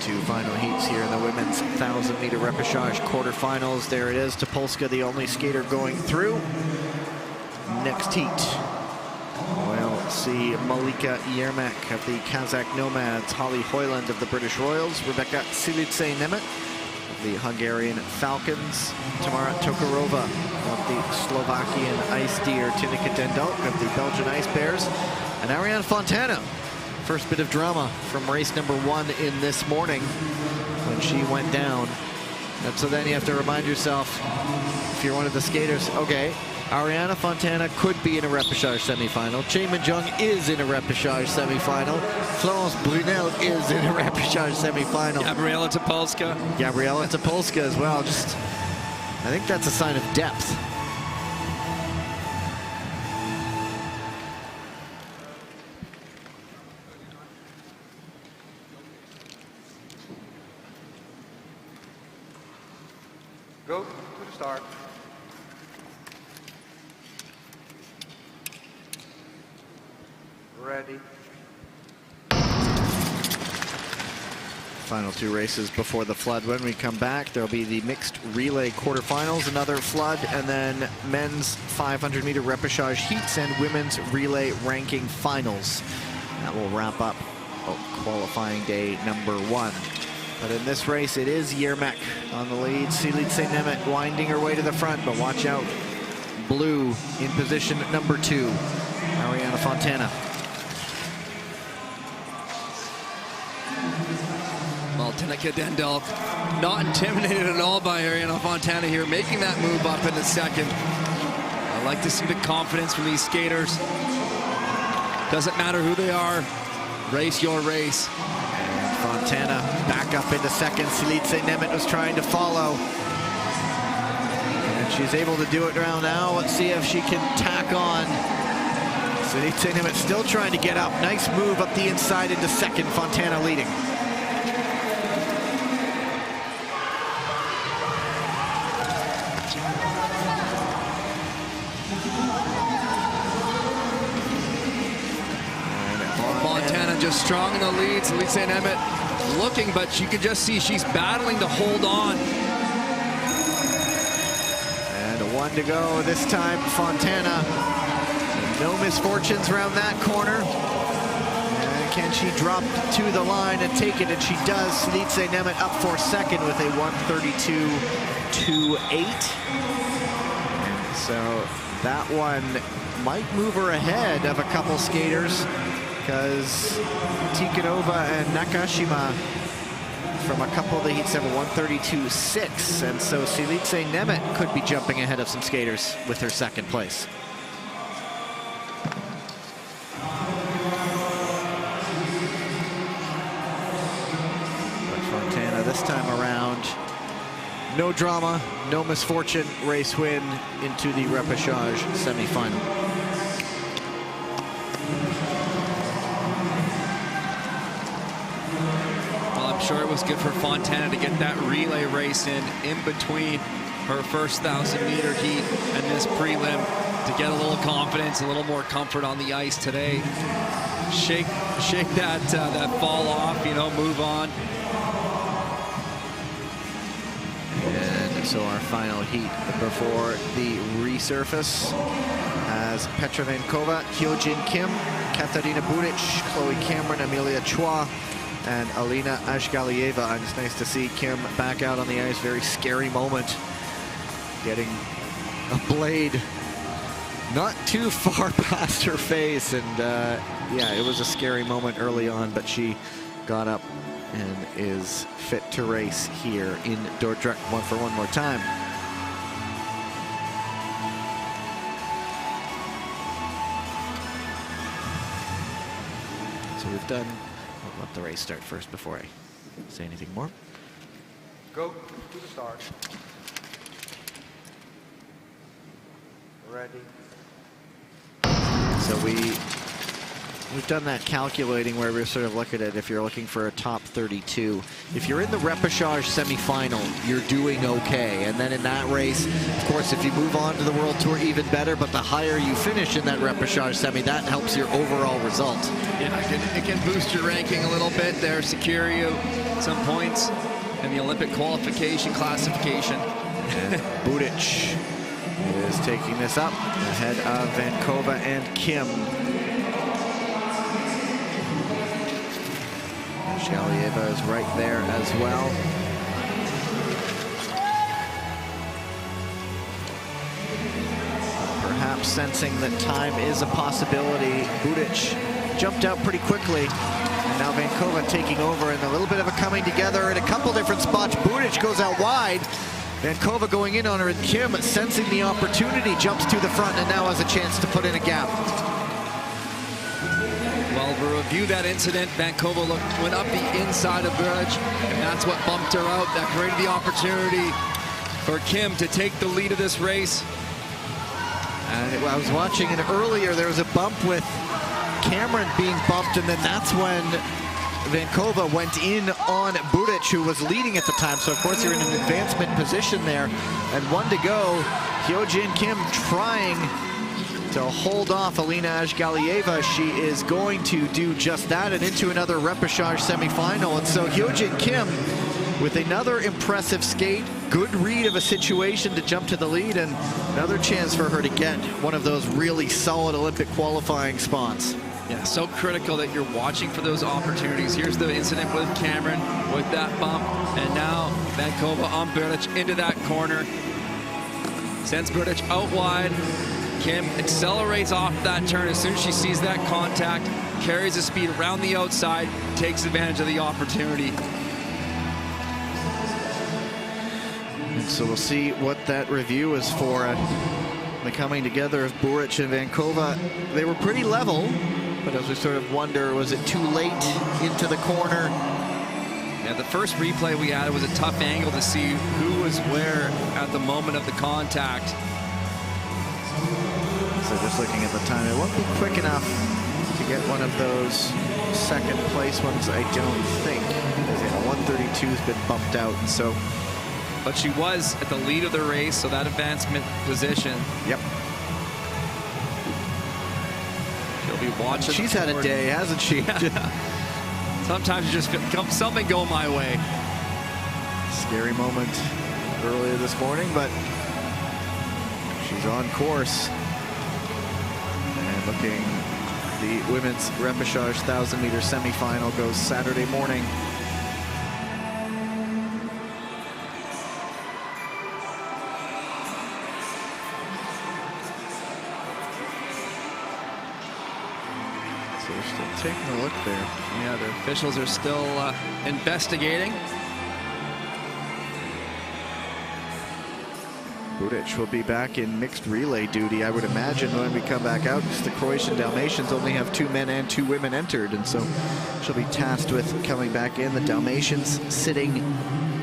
Speaker 1: Two final heats here in the women's 1,000-meter repechage quarterfinals. There it is. Topolska, the only skater going through. Next heat, we'll see Malika Yermak of the Kazakh Nomads, Holly Hoyland of the British Royals, Rebecca Silice-Nemeth of the Hungarian Falcons, Tamara Tokarova of the Slovakian Ice Deer, Tineke Dendalk of the Belgian Ice Bears, and Ariane Fontana. First bit of drama from race number 1 in this morning when she went down. And so then you have to remind yourself, if you're one of the skaters, okay, Ariane Fontana could be in a repechage semifinal. Chae Min-jung is in a repechage semifinal. Florence Brunel is in a repechage semifinal.
Speaker 2: Gabriela Topolska
Speaker 1: as well. Just, I think that's a sign of depth.
Speaker 3: Go to the start. Ready.
Speaker 1: Final 2 races before the flood. When we come back, there'll be the mixed relay quarterfinals, another flood, and then men's 500-meter repechage heats and women's relay ranking finals. That will wrap up qualifying day number 1. But in this race, it is Yermak on the lead. Silice-Nemeth winding her way to the front, but watch out. Blue in position number 2, Ariane Fontana.
Speaker 2: Well, Tineke Dendalk not intimidated at all by Ariane Fontana here, making that move up into second. I like to see the confidence from these skaters. Doesn't matter who they are, race your race.
Speaker 1: And Fontana back up into second. Silice-Nemeth was trying to follow. And she's able to do it around now. Let's see if she can tack on. Silice-Nemeth still trying to get up. Nice move up the inside into second. Fontana leading.
Speaker 2: Just strong in the lead. Silice-Nemeth looking, but you can just see she's battling to hold on.
Speaker 1: And 1 to go this time, Fontana. No misfortunes around that corner. And can she drop to the line and take it? And she does. Silice-Nemeth up for second with a 1:32.28. And so that one might move her ahead of a couple skaters, because Tikhonova and Nakashima from a couple of the heats have a 1:32.6, and so Silice-Nemeth could be jumping ahead of some skaters with her second place. But Fontana this time around, no drama, no misfortune, race win into the repechage semifinal.
Speaker 2: Sure, it was good for Fontana to get that relay race in between her first 1,000-meter heat and this prelim to get a little confidence, a little more comfort on the ice today. Shake that fall off, you know, move on.
Speaker 1: And so our final heat before the resurface has Petra Vankova, Hyojin Kim, Katarina Buric, Chloe Cameron, Amelia Chua, and Alina Ashgalieva. And it's nice to see Kim back out on the ice. Very scary moment, getting a blade not too far past her face. And yeah, it was a scary moment early on, but she got up and is fit to race here in Dordrecht for one more time. So we've done. I'll let the race start first before I say anything more.
Speaker 3: Go to the start. Ready.
Speaker 1: So we We've done that calculating where we're sort of looking at if you're looking for a top 32. If you're in the repechage semifinal, you're doing okay. And then in that race, of course, if you move on to the World Tour, even better. But the higher you finish in that repechage semi, that helps your overall result.
Speaker 2: Yeah, it can boost your ranking a little bit there, secure you some points in the Olympic qualification classification.
Speaker 1: And Budic is taking this up ahead of Vankova and Kim. Galieva is right there as well. Perhaps sensing that time is a possibility, Budic jumped out pretty quickly. And now Vankova taking over and a little bit of a coming together in a couple different spots. Budic goes out wide. Vankova going in on her, and Kim, sensing the opportunity, jumps to the front and now has a chance to put in a gap.
Speaker 2: Well, we'll review that incident. Vankova went up the inside of Budic, and that's what bumped her out. That created the opportunity for Kim to take the lead of this race.
Speaker 1: And I was watching, and earlier there was a bump with Cameron being bumped, and then that's when Vankova went in on Budic, who was leading at the time. So, of course, you're in an advancement position there. And 1 to go. Hyojin Kim trying to hold off Alina Galieva. She is going to do just that and into another repechage semifinal. And so Hyojin Kim with another impressive skate, good read of a situation to jump to the lead, and another chance for her to get one of those really solid Olympic qualifying spots.
Speaker 2: Yeah, so critical that you're watching for those opportunities. Here's the incident with Cameron with that bump, and now Vankova on Budic into that corner. Sends Budic out wide. Kim accelerates off that turn as soon as she sees that contact, carries the speed around the outside, takes advantage of the opportunity.
Speaker 1: And so we'll see what that review is for. The coming together of Budic and Vankova. They were pretty level, but as we sort of wonder, was it too late into the corner?
Speaker 2: Yeah, the first replay we had was a tough angle to see who was where at the moment of the contact.
Speaker 1: So just looking at the time, it won't be quick enough to get one of those second place ones, I don't think. Because, you know, 132 has been bumped out, and so.
Speaker 2: But she was at the lead of the race, so that advancement position.
Speaker 1: Yep.
Speaker 2: She'll be watching.
Speaker 1: She's had a day, hasn't she?
Speaker 2: Yeah. Sometimes you just feel something go my way.
Speaker 1: Scary moment earlier this morning, but she's on course. And looking, the women's repechage 1,000-meter semifinal goes Saturday morning. So we're still taking a look there.
Speaker 2: Yeah, the officials are still investigating.
Speaker 1: Budic will be back in mixed relay duty, I would imagine, when we come back out, because the Croatian Dalmatians only have 2 men and 2 women entered, and so she'll be tasked with coming back in. The Dalmatians sitting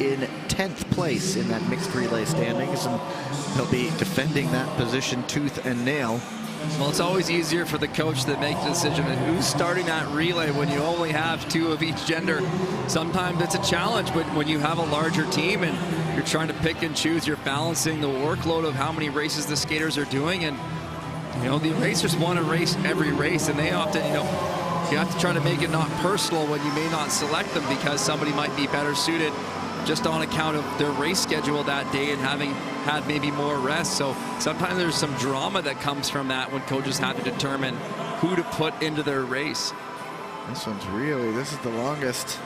Speaker 1: in 10th place in that mixed relay standings, and they'll be defending that position tooth and nail.
Speaker 2: Well, it's always easier for the coach to make the decision of who's starting that relay when you only have 2 of each gender. Sometimes it's a challenge, but when you have a larger team and you're trying to pick and choose, you're balancing the workload of how many races the skaters are doing. And, you know, the racers want to race every race, and they often, you know, you have to try to make it not personal when you may not select them because somebody might be better suited just on account of their race schedule that day and having had maybe more rest. So sometimes there's some drama that comes from that when coaches have to determine who to put into their race.
Speaker 1: This one's really, this is the longest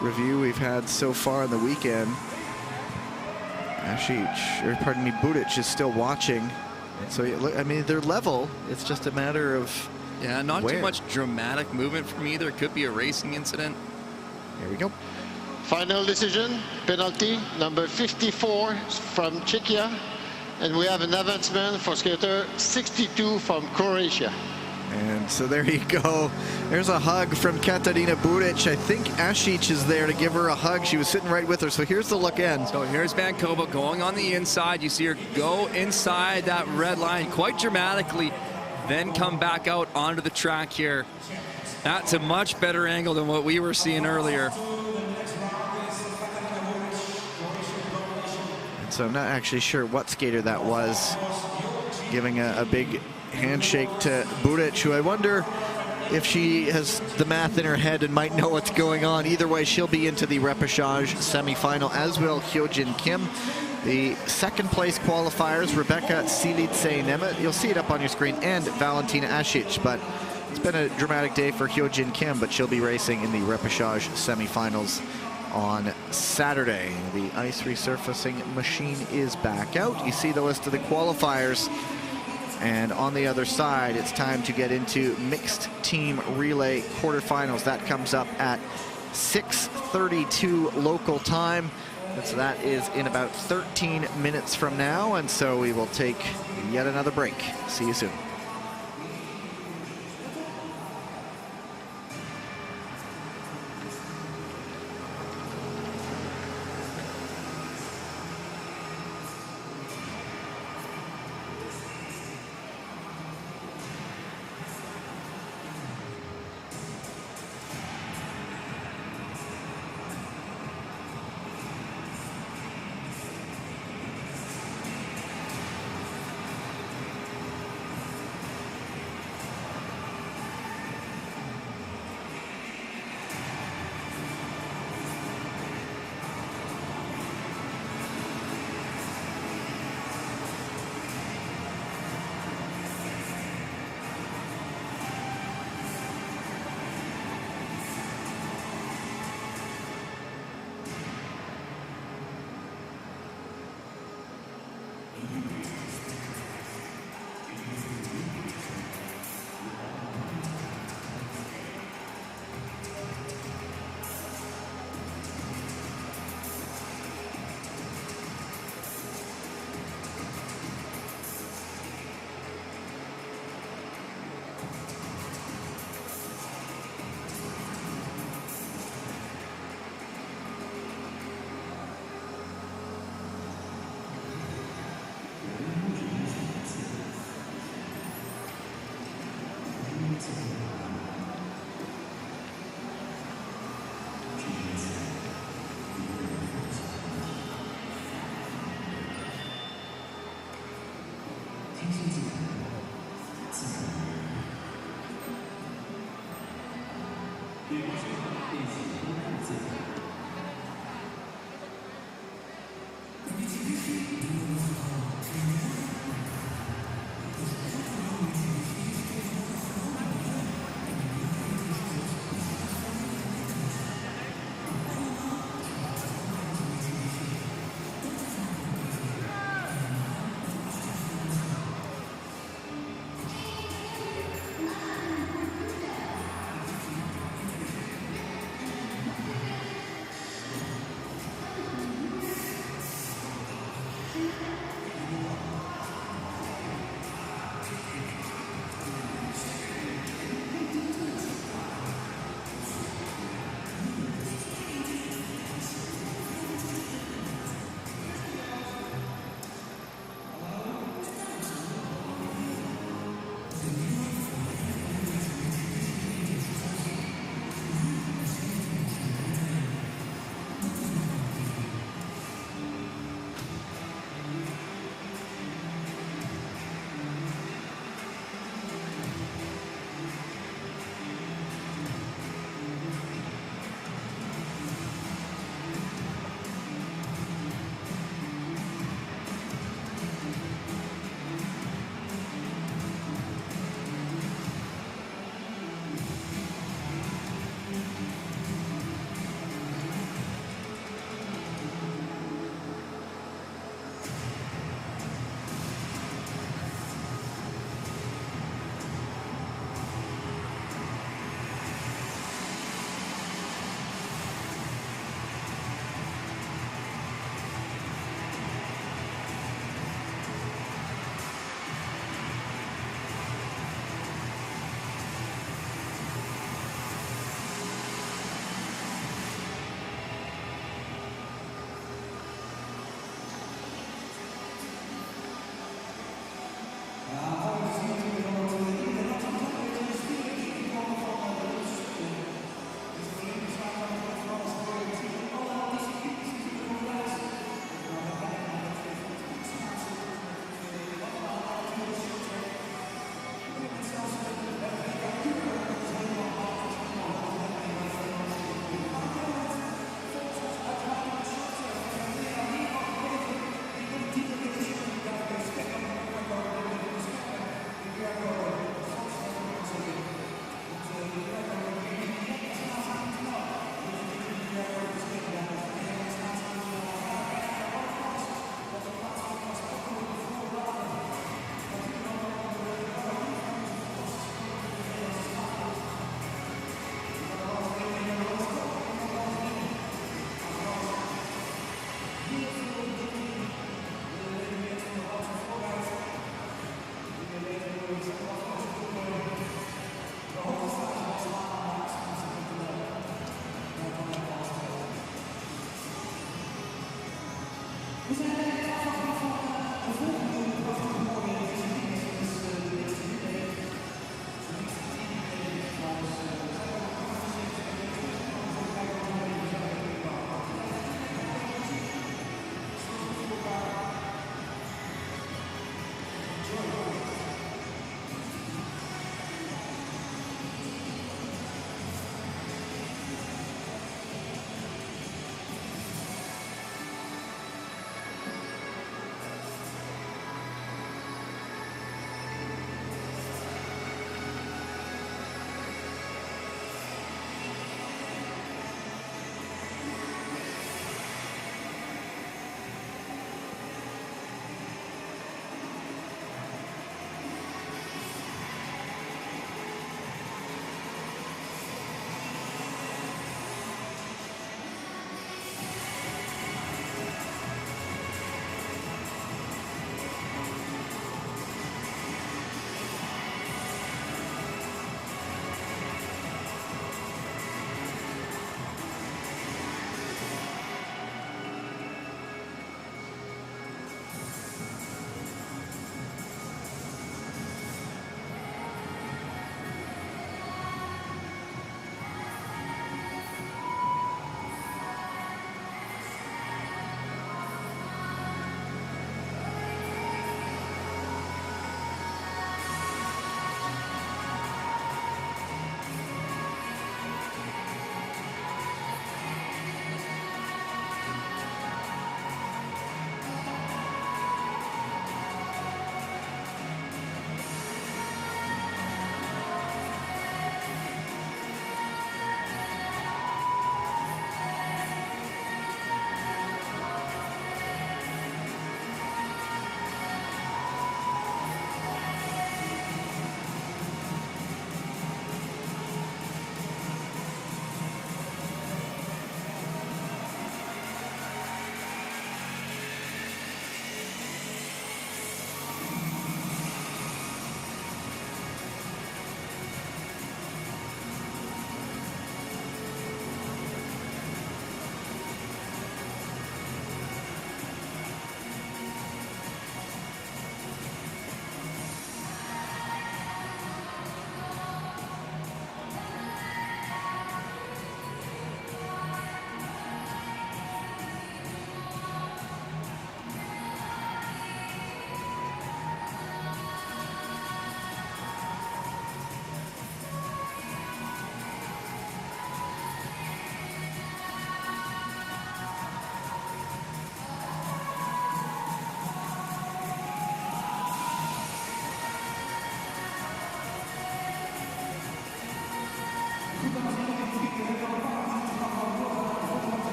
Speaker 1: review we've had so far in the weekend. Budic is still watching. And so, I mean, they're level. It's just a matter of
Speaker 2: not
Speaker 1: where.
Speaker 2: too much dramatic movement from either. It could be a racing incident.
Speaker 1: Here we go.
Speaker 4: Final decision, penalty number 54 from Czechia, and we have an advancement for skater 62 from Croatia.
Speaker 1: And so there you go. There's a hug from Katarina Budic. I think Asic is there to give her a hug. She was sitting right with her. So here's the look in.
Speaker 2: So here's Vankova going on the inside. You see her go inside that red line quite dramatically, then come back out onto the track here. That's a much better angle than what we were seeing earlier.
Speaker 1: So I'm not actually sure what skater that was, giving a big handshake to Buric, who I wonder if she has the math in her head and might know what's going on. Either way, she'll be into the repechage semifinal, as will Hyojin Kim. The second place qualifiers, Rebecca Silitse-Nemeth, you'll see it up on your screen, and Valentina Asic. But it's been a dramatic day for Hyojin Kim, but she'll be racing in the repechage semifinals on Saturday. The ice resurfacing machine is back out. You see the list of the qualifiers. And on the other side, it's time to get into mixed team relay quarterfinals. That comes up at 6:32 local time. And so that is in about 13 minutes from now. And so we will take yet another break. See you soon.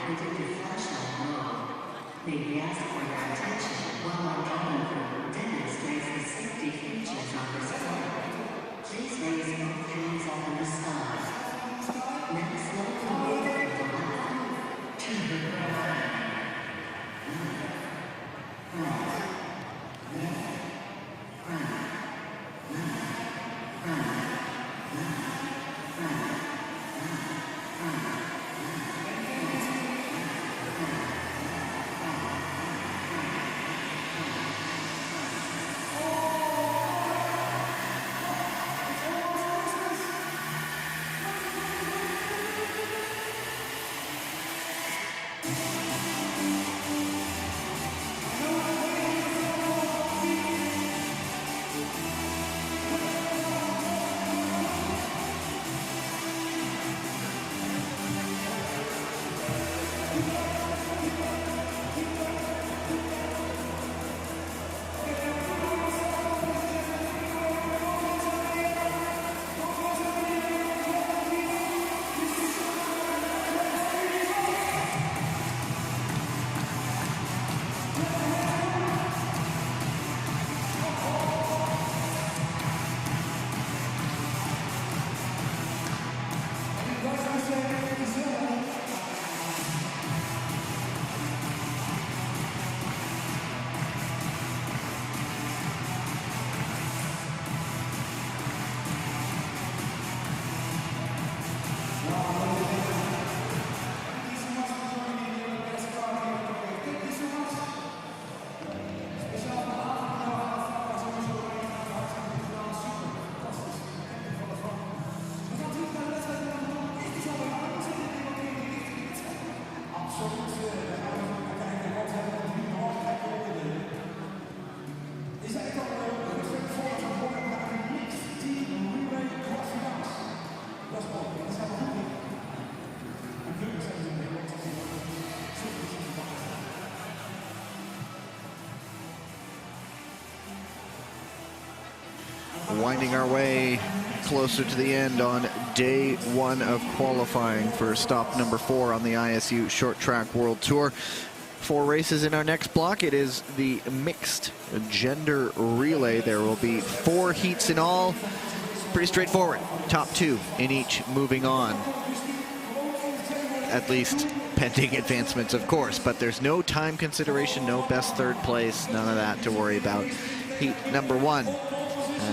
Speaker 6: May we ask for your attention while our cabin crew demonstrates the safety features on this flight. Please raise both hands up in the sky. Next, slowly move from the left to the right.
Speaker 1: Winding our way closer to the end on day one of qualifying for stop number 4 on the ISU Short Track World Tour. 4 races in our next block. It is the mixed gender relay. There will be 4 heats in all. Pretty straightforward. Top 2 in each moving on. At least pending advancements, of course, but there's no time consideration, no best third place, none of that to worry about. Heat number 1.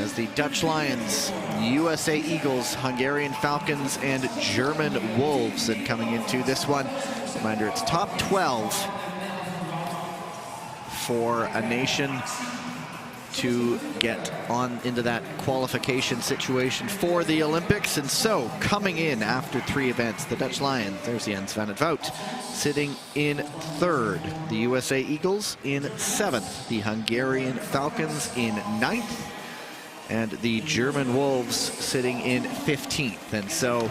Speaker 1: As the Dutch Lions, USA Eagles, Hungarian Falcons, and German Wolves. And coming into this one, reminder, it's top 12 for a nation to get on into that qualification situation for the Olympics. And so, coming in after 3 events, the Dutch Lions, there's Jens van het Vout, sitting in 3rd. The USA Eagles in 7th. The Hungarian Falcons in 9th. And the German Wolves sitting in 15th. And so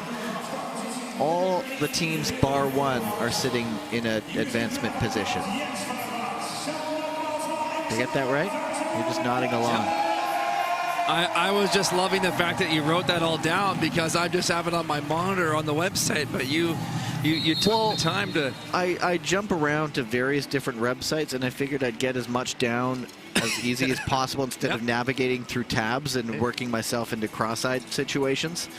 Speaker 1: all the teams bar 1 are sitting in an advancement position. Did I get that right? You're just nodding along.
Speaker 2: I was just loving the fact that you wrote that all down, because I just have it on my monitor on the website, but you took the time to...
Speaker 1: I jump around to various different websites, and I figured I'd get as much down as easy as possible instead of navigating through tabs and working myself into cross-eyed situations.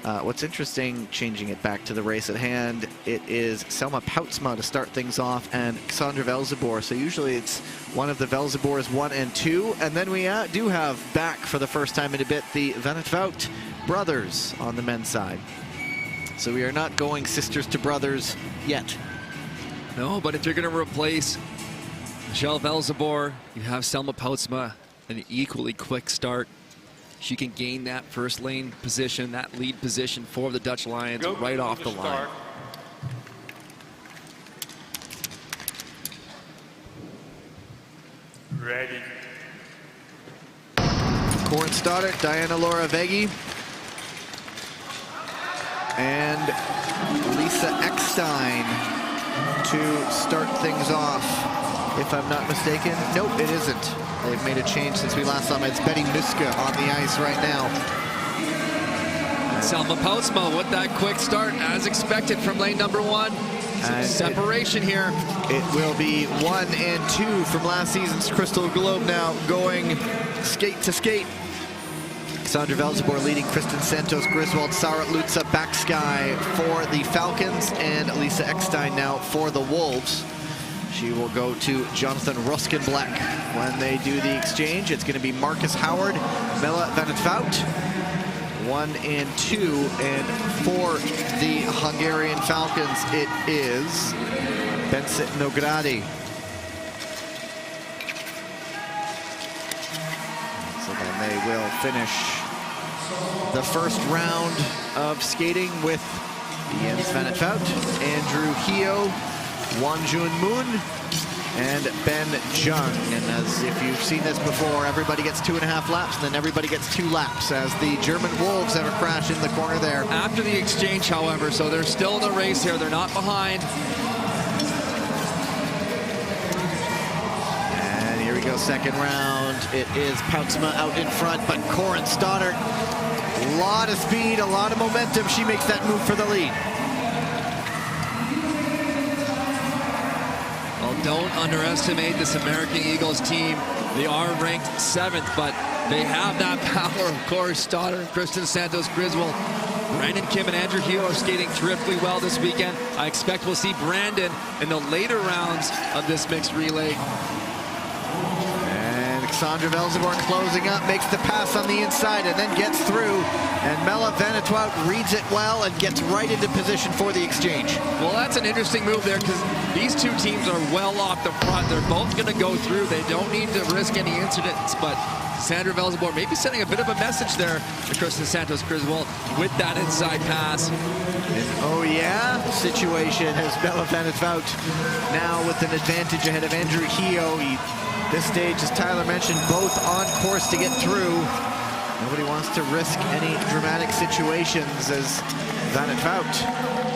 Speaker 1: What's interesting, changing it back to the race at hand, it is Selma Poutsma to start things off and Cassandra Velzeboer. So usually it's one of the Velzeboers 1 and 2. And then we do have back for the first time in a bit the Van het Vout brothers on the men's side. So we are not going sisters to brothers yet.
Speaker 2: No, but if you're going to replace Michelle Velzeboer, you have Selma Poutsma, an equally quick start. She can gain that first lane position, that lead position for the Dutch Lions right off the line.
Speaker 3: Ready.
Speaker 1: Corin Stoddart, Diana Laura Veggie, and Lisa Eckstein to start things off. If I'm not mistaken, nope, it isn't. They've made a change since we last saw them. It's Betty Muska on the ice right now.
Speaker 2: Selma Poutsma with that quick start, as expected from lane number 1.
Speaker 1: And
Speaker 2: separation here.
Speaker 1: It will be 1 and 2 from last season's Crystal Globe now, going skate to skate. Sandra Velzebor leading Kristen Santos Griswold, Sarah Lutza Backsky for the Falcons, and Lisa Eckstein now for the Wolves. She will go to Jonathan Ruskenblack when they do the exchange. It's going to be Marcus Howard, Mela van het Vout, 1 and 2, and for the Hungarian Falcons, it is Bensit Nogradi. So then they will finish the first round of skating with Jens van het Vout, Andrew Hio, Wanjun Moon, and Ben Jung. And as if you've seen this before, everybody gets 2.5 laps, and then everybody gets 2 laps as the German Wolves have a crash in the corner there.
Speaker 2: After the exchange, however, so they're still in the race here. They're not behind.
Speaker 1: And here we go, second round. It is Poutsma out in front, but Corin Stoddart, a lot of speed, a lot of momentum. She makes that move for the lead.
Speaker 2: Don't underestimate this American Eagles team. They are ranked 7th, but they have that power. Of course, Stoddard, Kristen Santos Griswold, Brandon Kim, and Andrew Hugh are skating terrifically well this weekend. I expect we'll see Brandon in the later rounds of this mixed relay.
Speaker 1: And Sandra Velzebor closing up, makes the pass on the inside, and then gets through. And Mela van het Vout reads it well and gets right into position for the exchange.
Speaker 2: Well, that's an interesting move there, because these two teams are well off the front. They're both going to go through. They don't need to risk any incidents, but Sandra Velzebor maybe sending a bit of a message there to Kristen Santos Griswold with that inside pass.
Speaker 1: An oh yeah situation as Mela van het Vout now with an advantage ahead of Andrew Hio. This stage, as Tyler mentioned, both on course to get through. Nobody wants to risk any dramatic situations as Van het Vout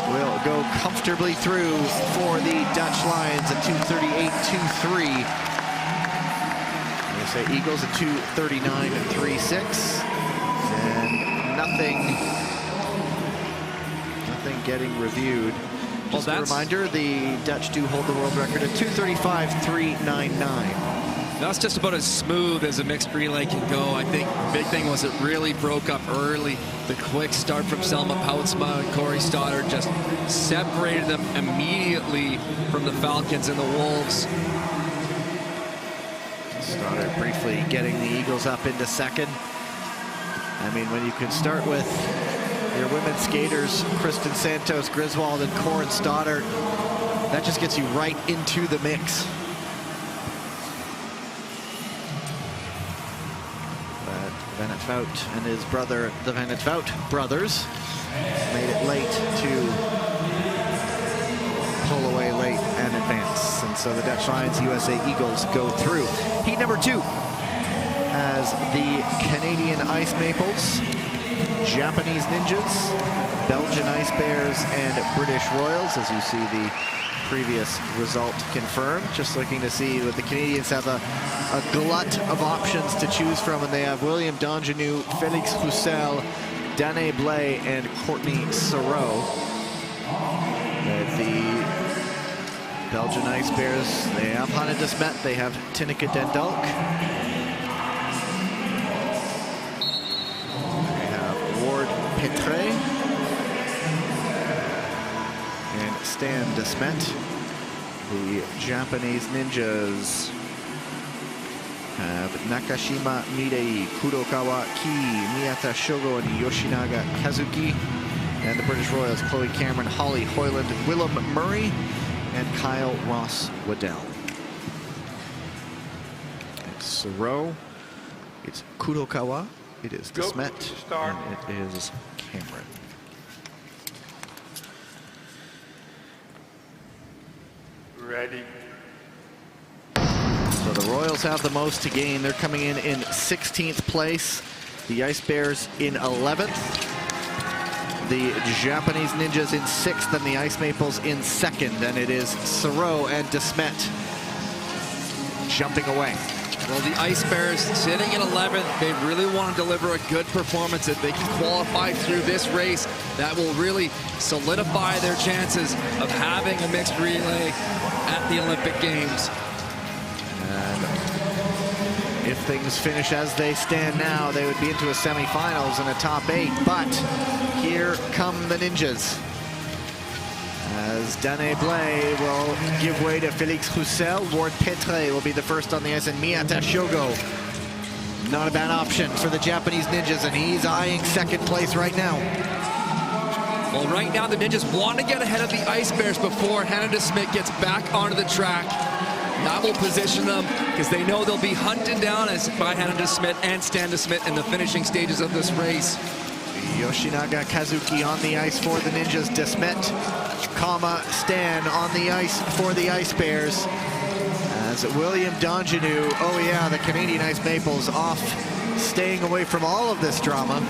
Speaker 1: will go comfortably through for the Dutch Lions at 2:38.23. They say Eagles at 2:39.36, and nothing getting reviewed. Just a reminder, the Dutch do hold the world record at 2:35.399.
Speaker 2: That's just about as smooth as a mixed relay can go. I think the big thing was it really broke up early. The quick start from Selma Poutsma and Corey Stoddard just separated them immediately from the Falcons and the Wolves.
Speaker 1: Stoddard briefly getting the Eagles up into second. I mean, when you can start with your women's skaters, Kristen Santos Griswold and Corin Stoddard, that just gets you right into the mix. Van het Vout and his brother, the Van het Vout brothers, made it late to pull away late and advance. And so the Dutch Lions USA Eagles go through. Heat number 2 has the Canadian Ice Maples, Japanese Ninjas, Belgian Ice Bears, and British Royals, as you see the previous result confirmed. Just looking to see what the Canadians have a glut of options to choose from, and they have William Dongenou, Felix Roussel, Danae Blais, and Courtney Sereau. The Belgian Ice Bears, they have Hanne de Smet, they have Tineke den Dulk. They have Ward Petre and Stan de Smet. The Japanese Ninjas have Nakashima Midei, Kurokawa Ki, Miyata Shogo, and Yoshinaga Kazuki. And the British Royals, Chloe Cameron, Holly Hoyland, Willem Murray, and Kyle Ross Waddell. It's Sereau, it's Kurokawa, it is de Smet, and it is Cameron.
Speaker 3: Ready.
Speaker 1: So the Royals have the most to gain. They're coming in 16th place. The Ice Bears in 11th. The Japanese Ninjas in 6th, and the Ice Maples in 2nd. And it is Sereau and de Smet jumping away.
Speaker 2: Well, the Ice Bears sitting at 11th. They really want to deliver a good performance. If they can qualify through this race, that will really solidify their chances of having a mixed relay at the Olympic Games.
Speaker 1: And if things finish as they stand now, they would be into a semifinals and a top 8. But here come the Ninjas, as Danae Blais will give way to Félix Roussel. Ward Petre will be the first on the ice, and Miyata Shogo. Not a bad option for the Japanese Ninjas, and he's eyeing second place right now.
Speaker 2: Well, right now the Ninjas want to get ahead of the Ice Bears before Hannah DeSmit gets back onto the track. That will position them because they know they'll be hunted down by Hannah DeSmit and Stan DeSmit in the finishing stages of this race.
Speaker 1: Yoshinaga Kazuki on the ice for the Ninjas. DeSmit, Stan on the ice for the Ice Bears. As William Dongenou, oh yeah, the Canadian Ice Maples off, staying away from all of this drama.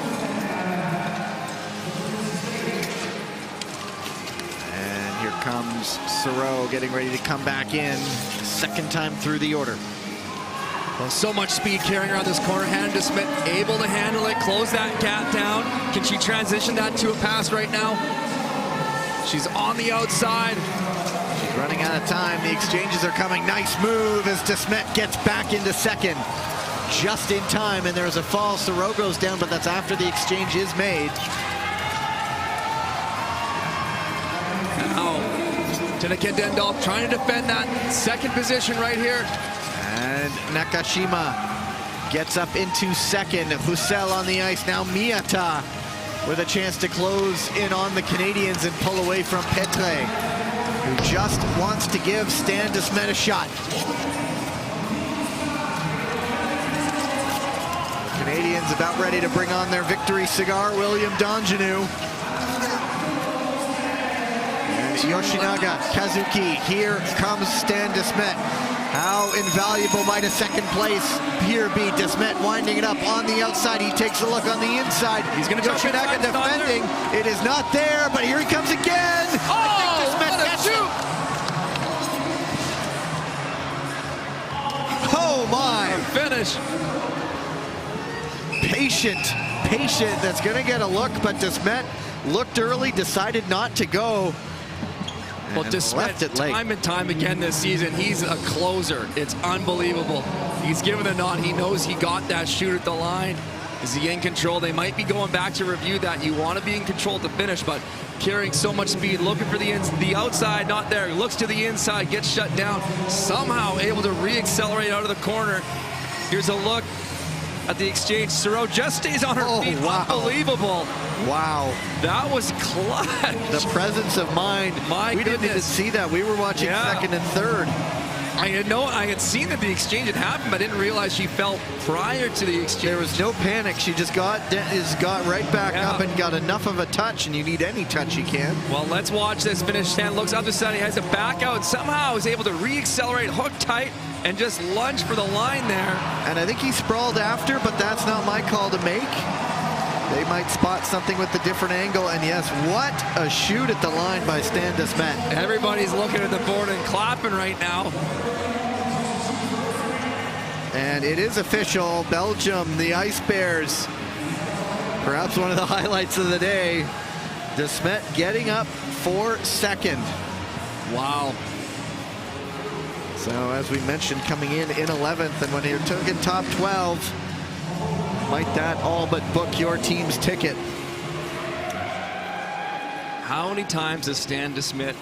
Speaker 1: And here comes Sereau getting ready to come back in. Second time through the order.
Speaker 2: Well, so much speed carrying around this corner. Hannah DeSmit able to handle it, close that gap down. Can she transition that to a pass right now? She's on the outside.
Speaker 1: She's running out of time. The exchanges are coming. Nice move as DeSmit gets back into second. Just in time, and there's a fall. Sereau goes down, but that's after the exchange is made.
Speaker 2: Now, Tineke Dendal trying to defend that second position right here.
Speaker 1: And Nakashima gets up into second. Roussel on the ice. Now Miyata with a chance to close in on the Canadians and pull away from Petre, who just wants to give Stan DeSmit a shot. The Canadians about ready to bring on their victory cigar. William Dongenou. And Yoshinaga Kazuki. Here comes Stan DeSmit. How invaluable might a second place here be? DeSmit winding it up on the outside. He takes a look on the inside.
Speaker 2: He's going to go
Speaker 1: Yoshinaga defending. It is not there, but here he comes again.
Speaker 2: Oh,
Speaker 1: what a shoot! Oh my!
Speaker 2: Finish.
Speaker 1: Patient. That's going to get a look, but DeSmit looked early, decided not to go.
Speaker 2: Well, DeSmit, time and time again this season, he's a closer. It's unbelievable. He's given a nod. He knows he got that shoot at the line. Is he in control? They might be going back to review that. You want to be in control to finish, but carrying so much speed, looking for the outside, not there. Looks to the inside, gets shut down. Somehow able to re-accelerate out of the corner. Here's a look at the exchange. Sereau just stays on her feet.
Speaker 1: Wow.
Speaker 2: Unbelievable.
Speaker 1: Wow.
Speaker 2: That was clutch.
Speaker 1: The presence of mind. We didn't even see that. We were watching second and third.
Speaker 2: I had seen that the exchange had happened, but I didn't realize she fell prior to the exchange.
Speaker 1: There was no panic. She just got right back up and got enough of a touch, and you need any touch you can.
Speaker 2: Well, let's watch this finish. Stan looks up the side. He has to back out. Somehow is able to re-accelerate, hook tight, and just lunge for the line there.
Speaker 1: And I think he sprawled after, but that's not my call to make. They might spot something with a different angle, and yes, what a shoot at the line by Stan DeSmit.
Speaker 2: Everybody's looking at the board and clapping right now.
Speaker 1: And it is official. Belgium, the Ice Bears, perhaps one of the highlights of the day. DeSmit getting up for second.
Speaker 2: Wow.
Speaker 1: So as we mentioned, coming in 11th, and when you're taking top 12, might that all but book your team's ticket.
Speaker 2: How many times has Stan DeSmit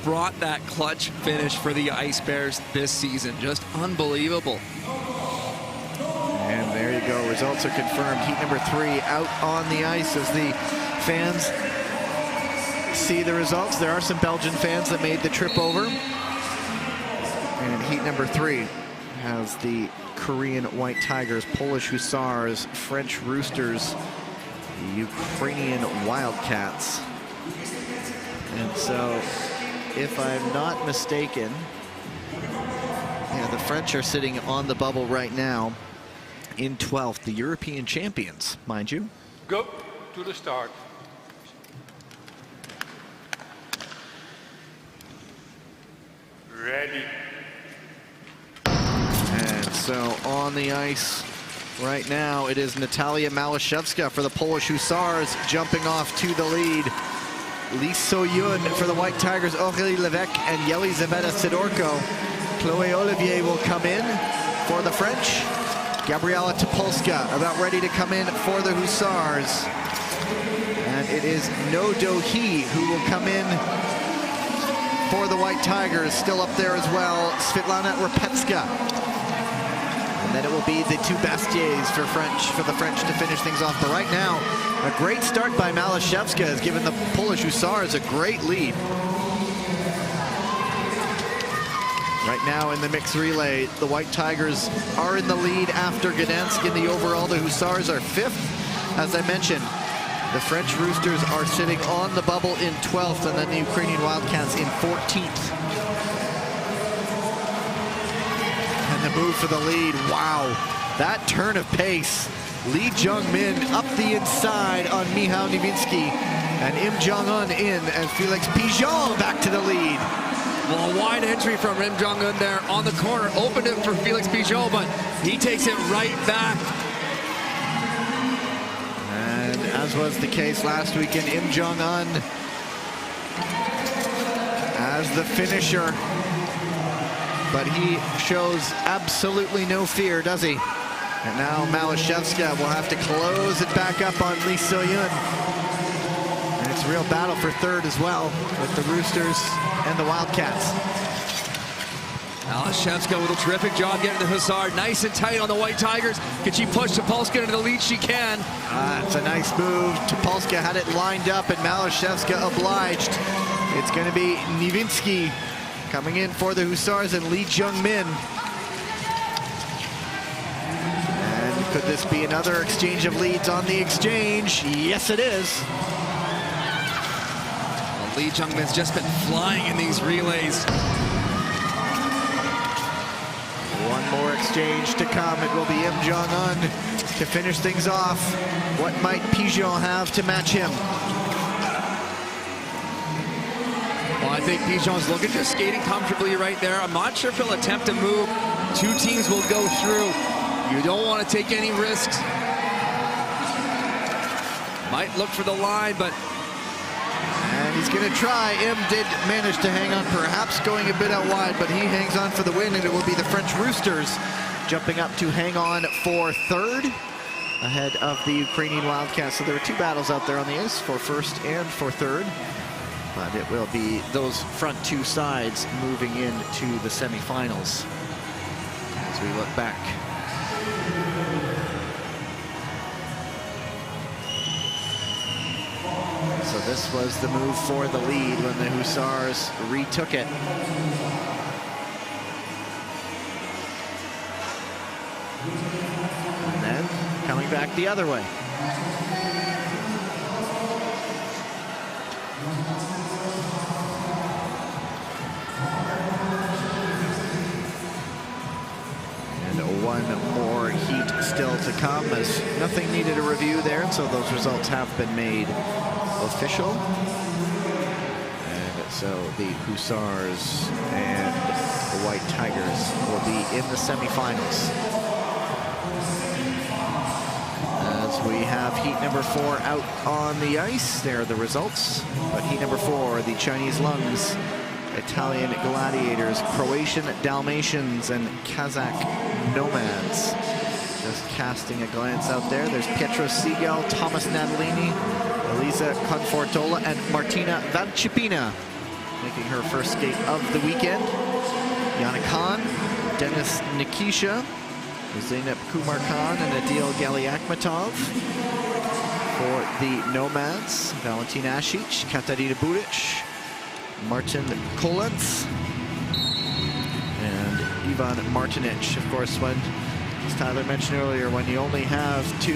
Speaker 2: brought that clutch finish for the Ice Bears this season? Just unbelievable.
Speaker 1: And there you go. Results are confirmed. Heat number 3 out on the ice as the fans see the results. There are some Belgian fans that made the trip over. And heat number 3 has the Korean White Tigers, Polish Hussars, French Roosters, Ukrainian Wildcats. And so, if I'm not mistaken, yeah, the French are sitting on the bubble right now in 12th, the European champions, mind you.
Speaker 3: Go to the start. Ready.
Speaker 1: And So on the ice right now, it is Natalia Malashevska for the Polish Hussars jumping off to the lead. Lee So-yun for the White Tigers, Aurélie Levesque and Yelizaveta Sidorko. Chloé Olivier will come in for the French. Gabriela Topolska about ready to come in for the Hussars. And it is No Do-hee who will come in for the White Tigers, still up there as well, Svetlana Repetska. And then it will be the two Bastiers for the French to finish things off. But right now, a great start by Malashevska has given the Polish Hussars a great lead. Right now in the mixed relay, the White Tigers are in the lead after Gdansk in the overall. The Hussars are 5th, as I mentioned. The French Roosters are sitting on the bubble in 12th, and then the Ukrainian Wildcats in 14th. And the move for the lead, wow, that turn of pace. Lee Jung-min up the inside on Michał Niewinski, and Im Jong-un in, and Felix Pigeon back to the lead.
Speaker 2: Well, a wide entry from Im Jong-un there on the corner, opened it for Felix Pigeon, but he takes it right back.
Speaker 1: As was the case last weekend, Im Jong-un as the finisher. But he shows absolutely no fear, does he? And now Malashevska will have to close it back up on Lee So-yun. And it's a real battle for third as well with the Roosters and the Wildcats.
Speaker 2: Malashevska with a terrific job getting the Hussar nice and tight on the White Tigers. Can she push Topolska into the lead? She can.
Speaker 1: It's a nice move. Topolska had it lined up, and Malashevska obliged. It's going to be Niewinski coming in for the Hussars and Lee Jung-min. And could this be another exchange of leads on the exchange? Yes, it is.
Speaker 2: Well, Lee Jung-min's just been flying in these relays.
Speaker 1: One more exchange to come. It will be Im Jong-un to finish things off. What might Pigeon have to match him?
Speaker 2: Well, I think Pigeon's looking, just skating comfortably right there. I'm not sure if he'll attempt to move. Two teams will go through. You don't want to take any risks. Might look for the line, but...
Speaker 1: And he's going to try. Im did manage to hang on, perhaps going a bit out wide, but he hangs on for the win, and it will be the French Roosters jumping up to hang on for third ahead of the Ukrainian Wildcats. So there are two battles out there on the ice for first and for third, but it will be those front two sides moving into the semifinals as we look back. So this was the move for the lead when the Hussars retook it. And then coming back the other way. And one more heat still to come, as nothing needed a review there, and so those results have been made official. And so the Hussars and the White Tigers will be in the semifinals. As we have heat number 4 out on the ice, there are the results. But heat number 4, the Chinese Lungs, Italian Gladiators, Croatian Dalmatians, and Kazakh Nomads. Just casting a glance out there, there's Pietro Segal, Thomas Natalini, Elisa Confortola, and Martina Vancipina making her first skate of the weekend. Yana Khan, Denis Nikisha, Zeynep Kumar Khan, and Adil Galiakhmatov. For the Nomads, Valentin Asic, Katarina Budic, Martin Kolantz, and Ivan Martinic. Of course, when, as Tyler mentioned earlier, when you only have 2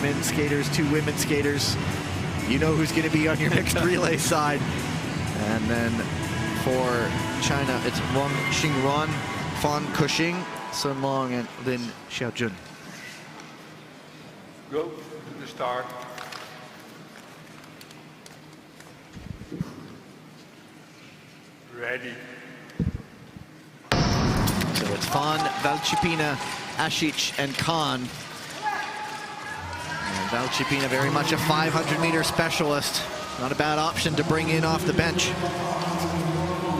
Speaker 1: men's skaters, 2 women's skaters, you know who's going to be on your mixed relay side. And then for China, it's Wang Xingruan, Fan Kushing, Sun Long, and Lin Xiaojun.
Speaker 3: Go to the start.
Speaker 1: So So it's Fan, Valchipina, Asic, and Khan. And Valchipina very much a 500-meter specialist. Not a bad option to bring in off the bench.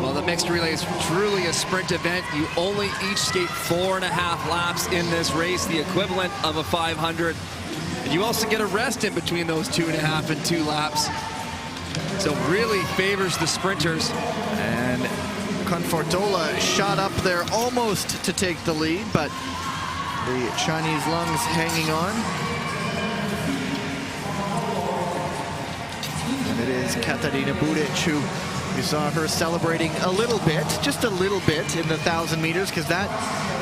Speaker 2: Well, the mixed relay is truly a sprint event. You only each skate 4.5 laps in this race, the equivalent of a 500. And you also get a rest in between those 2.5 and 2 laps. So really favors the sprinters.
Speaker 1: And Confortola shot up there almost to take the lead, but the Chinese lungs hanging on. And it is Katarina Budic who you saw her celebrating a little bit, just a little bit in the 1,000 meters, because that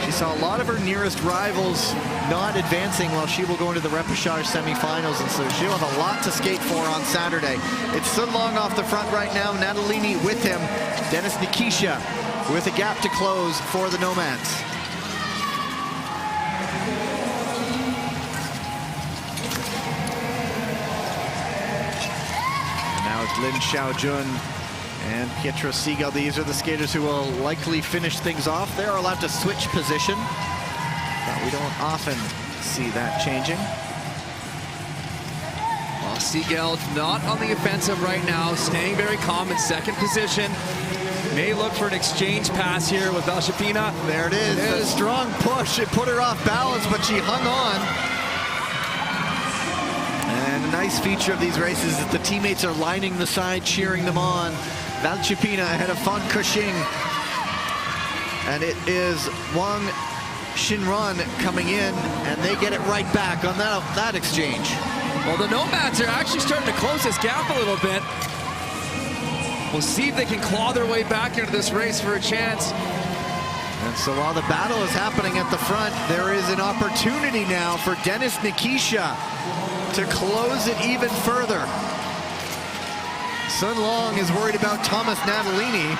Speaker 1: she saw a lot of her nearest rivals not advancing while she will go into the repechage semifinals, and so she'll have a lot to skate for on Saturday. It's Sun Long off the front right now, Natalini with him, Denis Nikisha with a gap to close for the Nomads. And now it's Lin Xiaojun and Pietro Segal. These are the skaters who will likely finish things off. They're allowed to switch position, but we don't often see that changing.
Speaker 2: Well, Segal not on the offensive right now, staying very calm in second position. May look for an exchange pass here with Valchipina.
Speaker 1: There it is, a strong push. It put her off balance, but she hung on. And a nice feature of these races is the teammates are lining the side, cheering them on. Valchipina ahead of Fan Kushing. And it is Wang Xinran coming in, and they get it right back on that exchange.
Speaker 2: Well, the Nomads are actually starting to close this gap a little bit. We'll see if they can claw their way back into this race for a chance.
Speaker 1: And so while the battle is happening at the front, there is an opportunity now for Denis Nikisha to close it even further. Sun Long is worried about Thomas Natalini.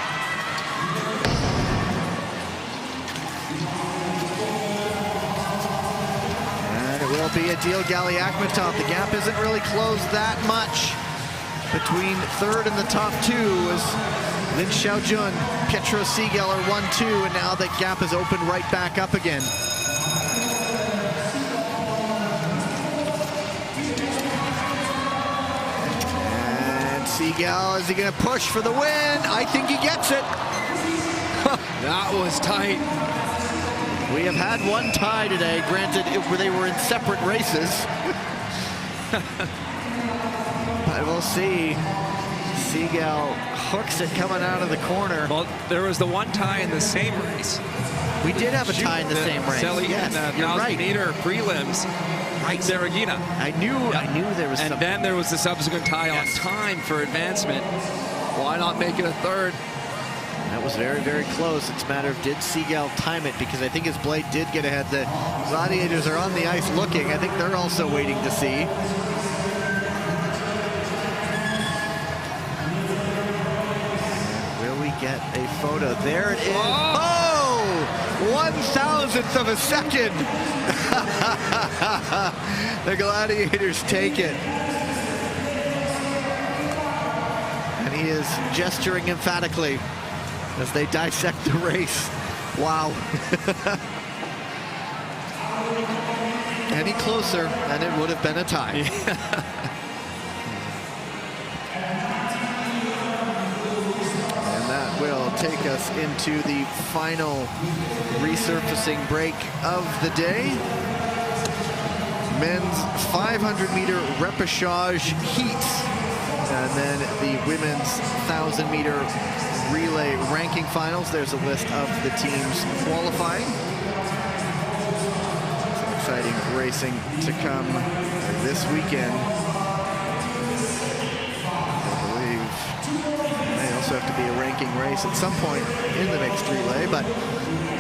Speaker 1: And it will be Adil Galiakhmatov. The gap isn't really closed that much between third and the top two as Lin Xiaojun, Pietro Segal are 1-2, and now that gap is opened right back up again. Segal, is he going to push for the win? I think he gets it.
Speaker 2: That was tight.
Speaker 1: We have had one tie today. Granted, they were in separate races. But we'll see. Segal hooks it coming out of the corner.
Speaker 2: Well, there was the one tie in the same race.
Speaker 1: We did have a tie in the same race.
Speaker 2: Yes,
Speaker 1: you're right.
Speaker 2: Meter prelims. Right, Zaragina.
Speaker 1: I knew there was.
Speaker 2: And then there was the subsequent tie on time for advancement. Why not make it a third?
Speaker 1: That was very, very close. It's a matter of did Segal time it, because I think his blade did get ahead. The Gladiators are on the ice looking. I think they're also waiting to see. Will we get a photo? There it is. Oh! 1,000th of a second. The Gladiators take it. And he is gesturing emphatically as they dissect the race. Wow. Any closer and it would have been a tie. And that will take us into the final resurfacing break of the day. Men's 500-meter repechage heats, and then the women's 1,000-meter relay ranking finals. There's a list of the teams qualifying. Some exciting racing to come this weekend. I believe it may also have to be a ranking race at some point in the mixed relay, but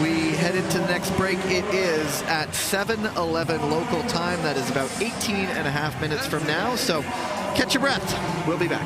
Speaker 1: we head into the next break. It is at 7:11 local time. That is about 18.5 minutes from now, so catch your breath. We'll be back.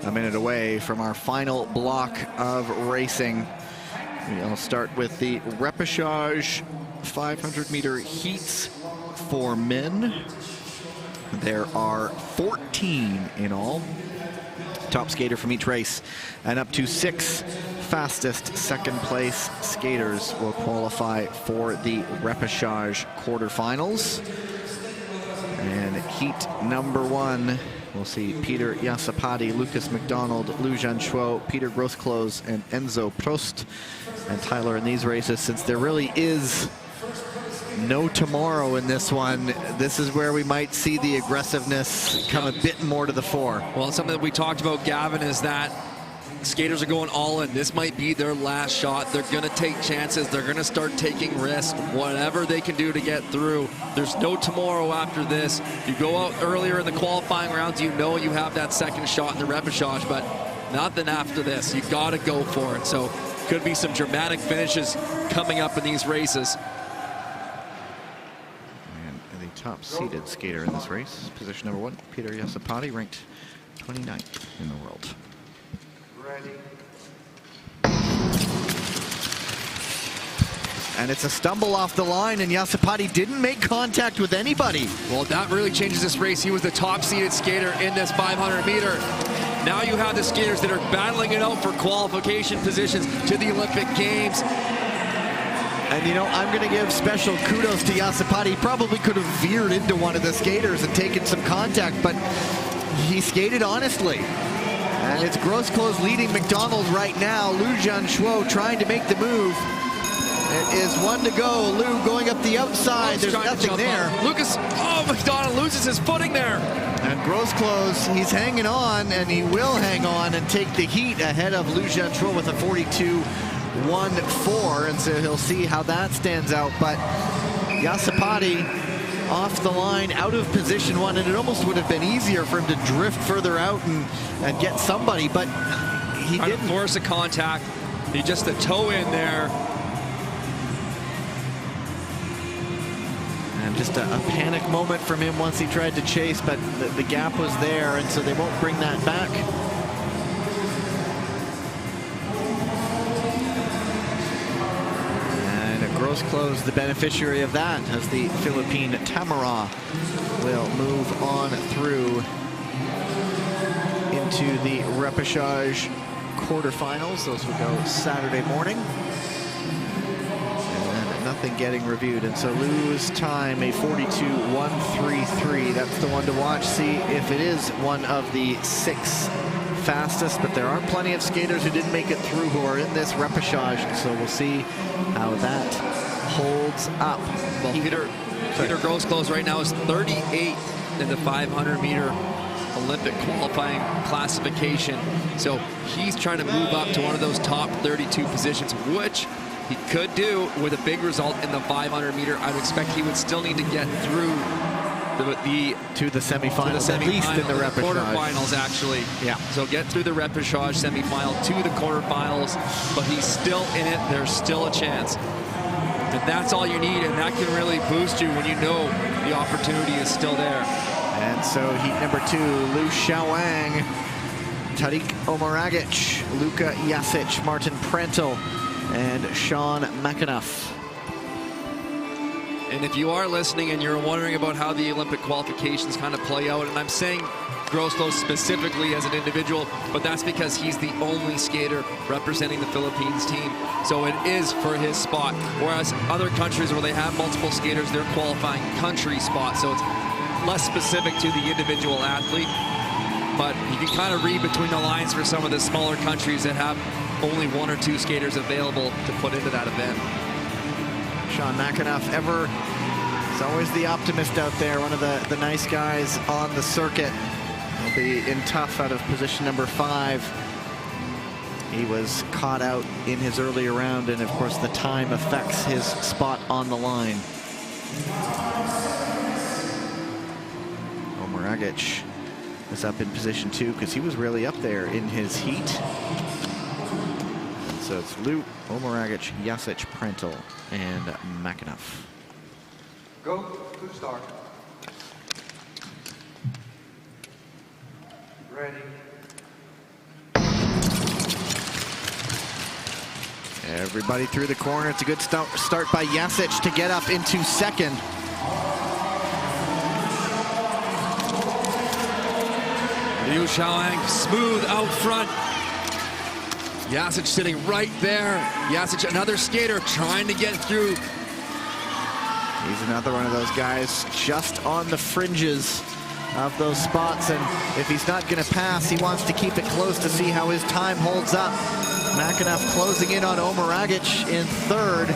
Speaker 1: A minute away from our final block of racing. We'll start with the repechage 500-meter heats for men. There are 14 in all. Top skater from each race, and up to 6 fastest second place skaters will qualify for the repechage quarterfinals. And heat number 1, we'll see Peter Jasapati, Lucas McDonald, Lou Jean-Chou, Peter Grosclose, and Enzo Prost. And Tyler, in these races, since there really is no tomorrow in this one, this is where we might see the aggressiveness come a bit more to the fore.
Speaker 2: Well, something that we talked about, Gavin, is that skaters are going all in. This might be their last shot. They're going to take chances. They're going to start taking risks, whatever they can do to get through. There's no tomorrow after this. You go out earlier in the qualifying rounds, you know you have that second shot in the repechage, but nothing after this. You got to go for it. So could be some dramatic finishes coming up in these races.
Speaker 1: And the top seeded skater in this race, position number 1, Peter Jasapati, ranked 29th in the world. And it's a stumble off the line, and Jasapati didn't make contact with anybody.
Speaker 2: Well, that really changes this race. He was the top-seeded skater in this 500-meter. Now you have the skaters that are battling it out for qualification positions to the Olympic Games.
Speaker 1: And, you know, I'm going to give special kudos to Jasapati. He probably could have veered into one of the skaters and taken some contact, but he skated honestly. And it's Grosclose leading McDonald right now. Lou Jean-Chou trying to make the move. It is 1 to go. Lou going up the outside. There's nothing there.
Speaker 2: Lucas, McDonald loses his footing there.
Speaker 1: And Grosclose, he's hanging on, and he will hang on and take the heat ahead of Lou Jean-Chou with a 42.14. And so he'll see how that stands out. But Jasapati off the line, out of position 1, and it almost would have been easier for him to drift further out and get somebody, but he didn't
Speaker 2: force a contact. He just a toe in there.
Speaker 1: And just a panic moment from him once he tried to chase, but the gap was there, and so they won't bring that back. Grosclose, the beneficiary of that, as the Philippine Tamara will move on through into the repechage quarterfinals. Those will go Saturday morning. And nothing getting reviewed. And so Lou's time, a 42.133. That's the one to watch. See if it is one of the 6 fastest, but there are plenty of skaters who didn't make it through who are in this repechage, so we'll see how that holds up.
Speaker 2: Well, Peter Grosclose right now is 38th in the 500-meter Olympic qualifying classification, so he's trying to move up to one of those top 32 positions, which he could do with a big result in the 500-meter. I'd expect he would still need to get through to the semifinals,
Speaker 1: at least in the repechage.
Speaker 2: Quarterfinals, actually.
Speaker 1: Yeah.
Speaker 2: So get through the repechage semifinal to the quarterfinals, but he's still in it. There's still a chance. And that's all you need, and that can really boost you when you know the opportunity is still there.
Speaker 1: And so heat number 2, Liu Xiaowang, Tariq Omaragic, Luka Jasic, Martin Prantl, and Sean McAnuff.
Speaker 2: And if you are listening and you're wondering about how the Olympic qualifications kind of play out, and I'm saying Grosclose specifically as an individual, but that's because he's the only skater representing the Philippines team. So it is for his spot. Whereas other countries where they have multiple skaters, they're qualifying country spots. So it's less specific to the individual athlete. but you can kind of read between the lines for some of the smaller countries that have only 1 or 2 skaters available to put into that event.
Speaker 1: Sean McAnuff is always the optimist out there, one of the nice guys on the circuit. He'll be in tough out of position number 5. He was caught out in his earlier round, and of course the time affects his spot on the line. Omeragic is up in position 2 because he was really up there in his heat. And so it's Lou, Omeragic, Jasic, Prentl, and McAnuff.
Speaker 3: Go to the start. Ready.
Speaker 1: Everybody through the corner. It's a good start by Jasic to get up into second.
Speaker 2: Liu Xiaoang smooth out front. Jasic sitting right there. Jasic, another skater trying to get through.
Speaker 1: He's another one of those guys just on the fringes of those spots, and if he's not going to pass, he wants to keep it close to see how his time holds up. McAnuff closing in on Omeragic in third,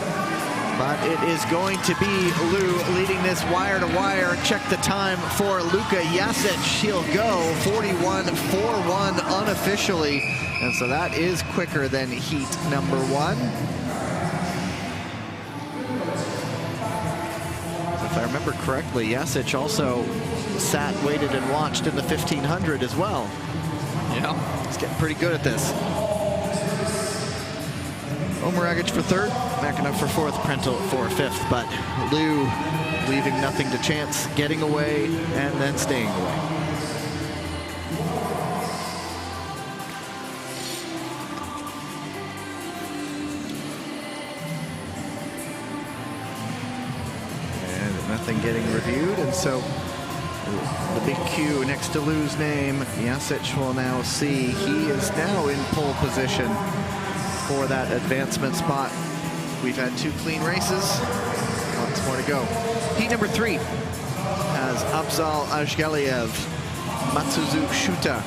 Speaker 1: but it is going to be Lou leading this wire to wire. Check the time for Luka Jasic. He'll go 41.41 unofficially, and so that is quicker than heat number 1. If I remember correctly, Jasic also sat, waited, and watched in the 1500 as well.
Speaker 2: Yeah,
Speaker 1: he's getting pretty good at this. Omeragic for third, McAnuff for fourth, Prentl for fifth, but Lou leaving nothing to chance, getting away and then staying away. And nothing getting reviewed, and so the big Q next to Lou's name, Jasic will now see he is now in pole position for that advancement spot. We've had 2 clean races, lots more to go. Heat number 3 has Abzal Ajgaliev, Matsuzu Shuta,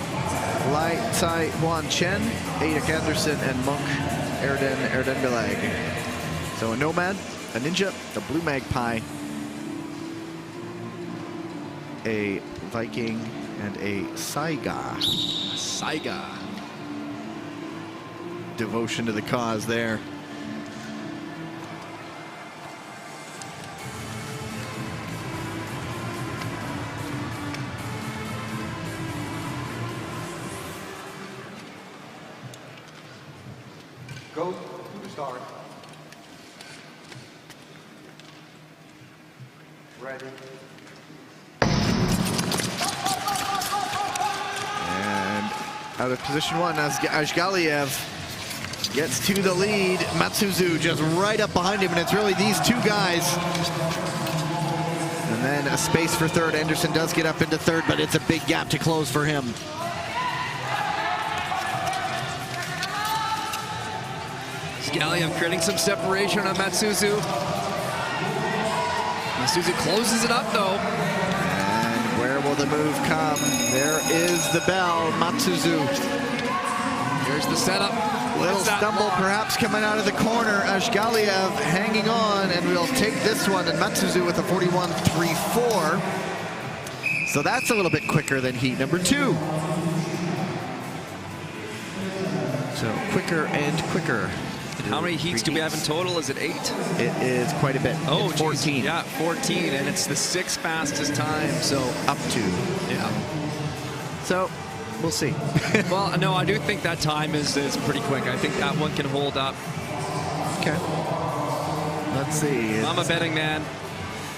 Speaker 1: Lai Tsai Huan Chen, Adak Anderson, and Monk Erdenbelag. So a Nomad, a Ninja, a Blue Magpie, a Viking, and a Saiga.
Speaker 2: Saiga.
Speaker 1: Devotion to the cause there.
Speaker 3: Go to the start. Ready.
Speaker 1: And out of position 1, as Ajgaliev gets to the lead. Matsuzu just right up behind him, and it's really these 2 guys. And then a space for third. Anderson does get up into third, but it's a big gap to close for him.
Speaker 2: Ajgaliev creating some separation on Matsuzu. Matsuzu closes it up though.
Speaker 1: And where will the move come? There is the bell. Matsuzu.
Speaker 2: Here's the setup.
Speaker 1: Little stumble perhaps coming out of the corner. Ajgaliev hanging on, and we'll take this one. And Matsuzu with a 41.34. So that's a little bit quicker than heat number 2. So quicker and quicker.
Speaker 2: And how many heats do we have in total? Is it 8?
Speaker 1: It is quite a bit.
Speaker 2: Oh,
Speaker 1: it's 14.
Speaker 2: Geez. Yeah, 14, and it's the 6th fastest time. So
Speaker 1: up to.
Speaker 2: Yeah.
Speaker 1: So we'll see.
Speaker 2: Well, no, I do think that time is pretty quick. I think that one can hold up.
Speaker 1: Okay. Let's see.
Speaker 2: I'm a betting man.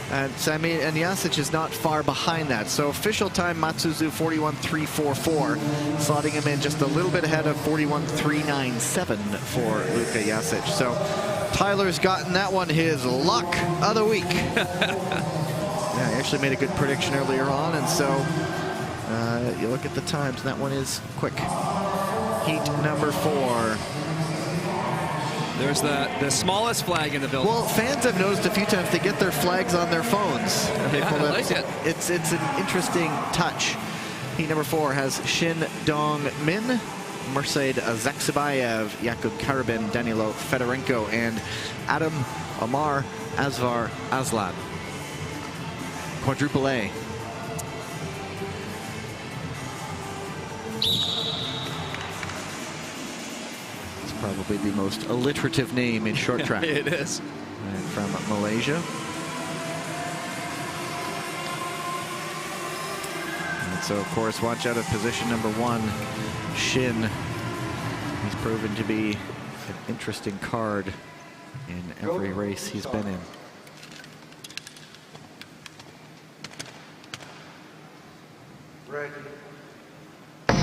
Speaker 1: And Jasic is not far behind that. So official time, Matsuzu 41.344, slotting him in just a little bit ahead of 41.397 for Luka Jasic. So Tyler's gotten that one his luck of the week. Yeah, he actually made a good prediction earlier on, and so you look at the times, and that one is quick. Heat number 4.
Speaker 2: There's the smallest flag in the building.
Speaker 1: Well, fans have noticed a few times they get their flags on their phones.
Speaker 2: Yeah, I like it.
Speaker 1: It's an interesting touch. Heat number 4 has Shin Dong-min, Mircea Zaksabayev, Jakub Karabin, Danilo Fedorenko, and Adam Omar Asvar Aslan. Quadruple A. It's probably the most alliterative name in short track.
Speaker 2: It is.
Speaker 1: And from Malaysia. And so, of course, watch out at position number 1, Shin. He's proven to be an interesting card in every race he's been in.
Speaker 3: Ready.
Speaker 1: And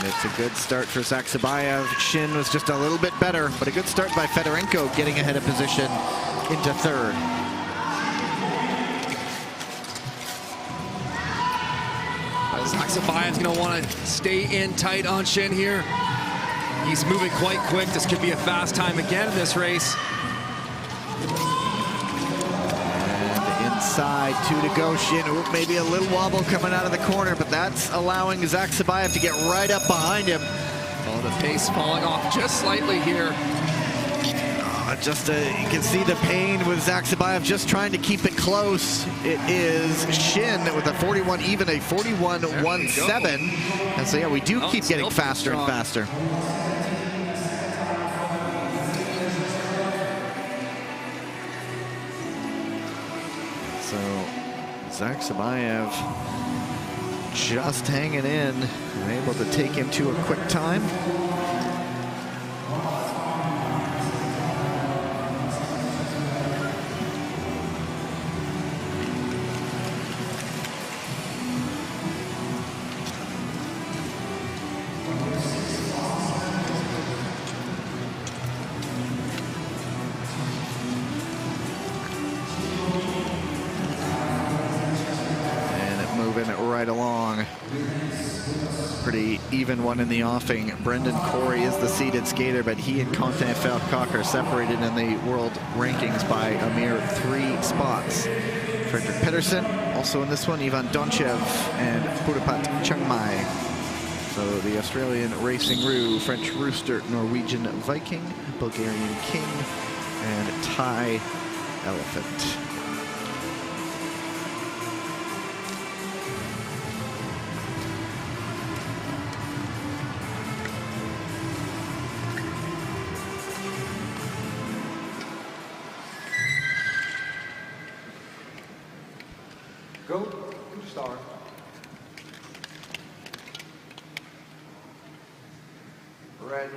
Speaker 1: it's a good start for Zaksabayev. Shin was just a little bit better, but a good start by Fedorenko, getting ahead of position into 3rd.
Speaker 2: Zaksabayev's going to want to stay in tight on Shin here. He's moving quite quick. This could be a fast time again in this race.
Speaker 1: And inside, 2 to go. Shin, maybe a little wobble coming out of the corner, but that's allowing Zaksabayev to get right up behind him.
Speaker 2: Oh, the pace falling off just slightly here.
Speaker 1: You can see the pain with Zaksabayev just trying to keep it close. It is Shin with a 41 even, a 41.17. And so, yeah, we do keep getting faster and faster. So Zaksabayev just hanging in, and able to take him to a quick time. Right along. Pretty even one in the offing. Brendan Corey is the seeded skater, but he and Quentin Felcock are separated in the world rankings by a mere 3 spots. Frederick Pedersen also in this one, Ivan Donchev and Purupat Chiangmai. So the Australian Racing Roo, French Rooster, Norwegian Viking, Bulgarian King, and Thai Elephant.
Speaker 3: Go to start. Ready.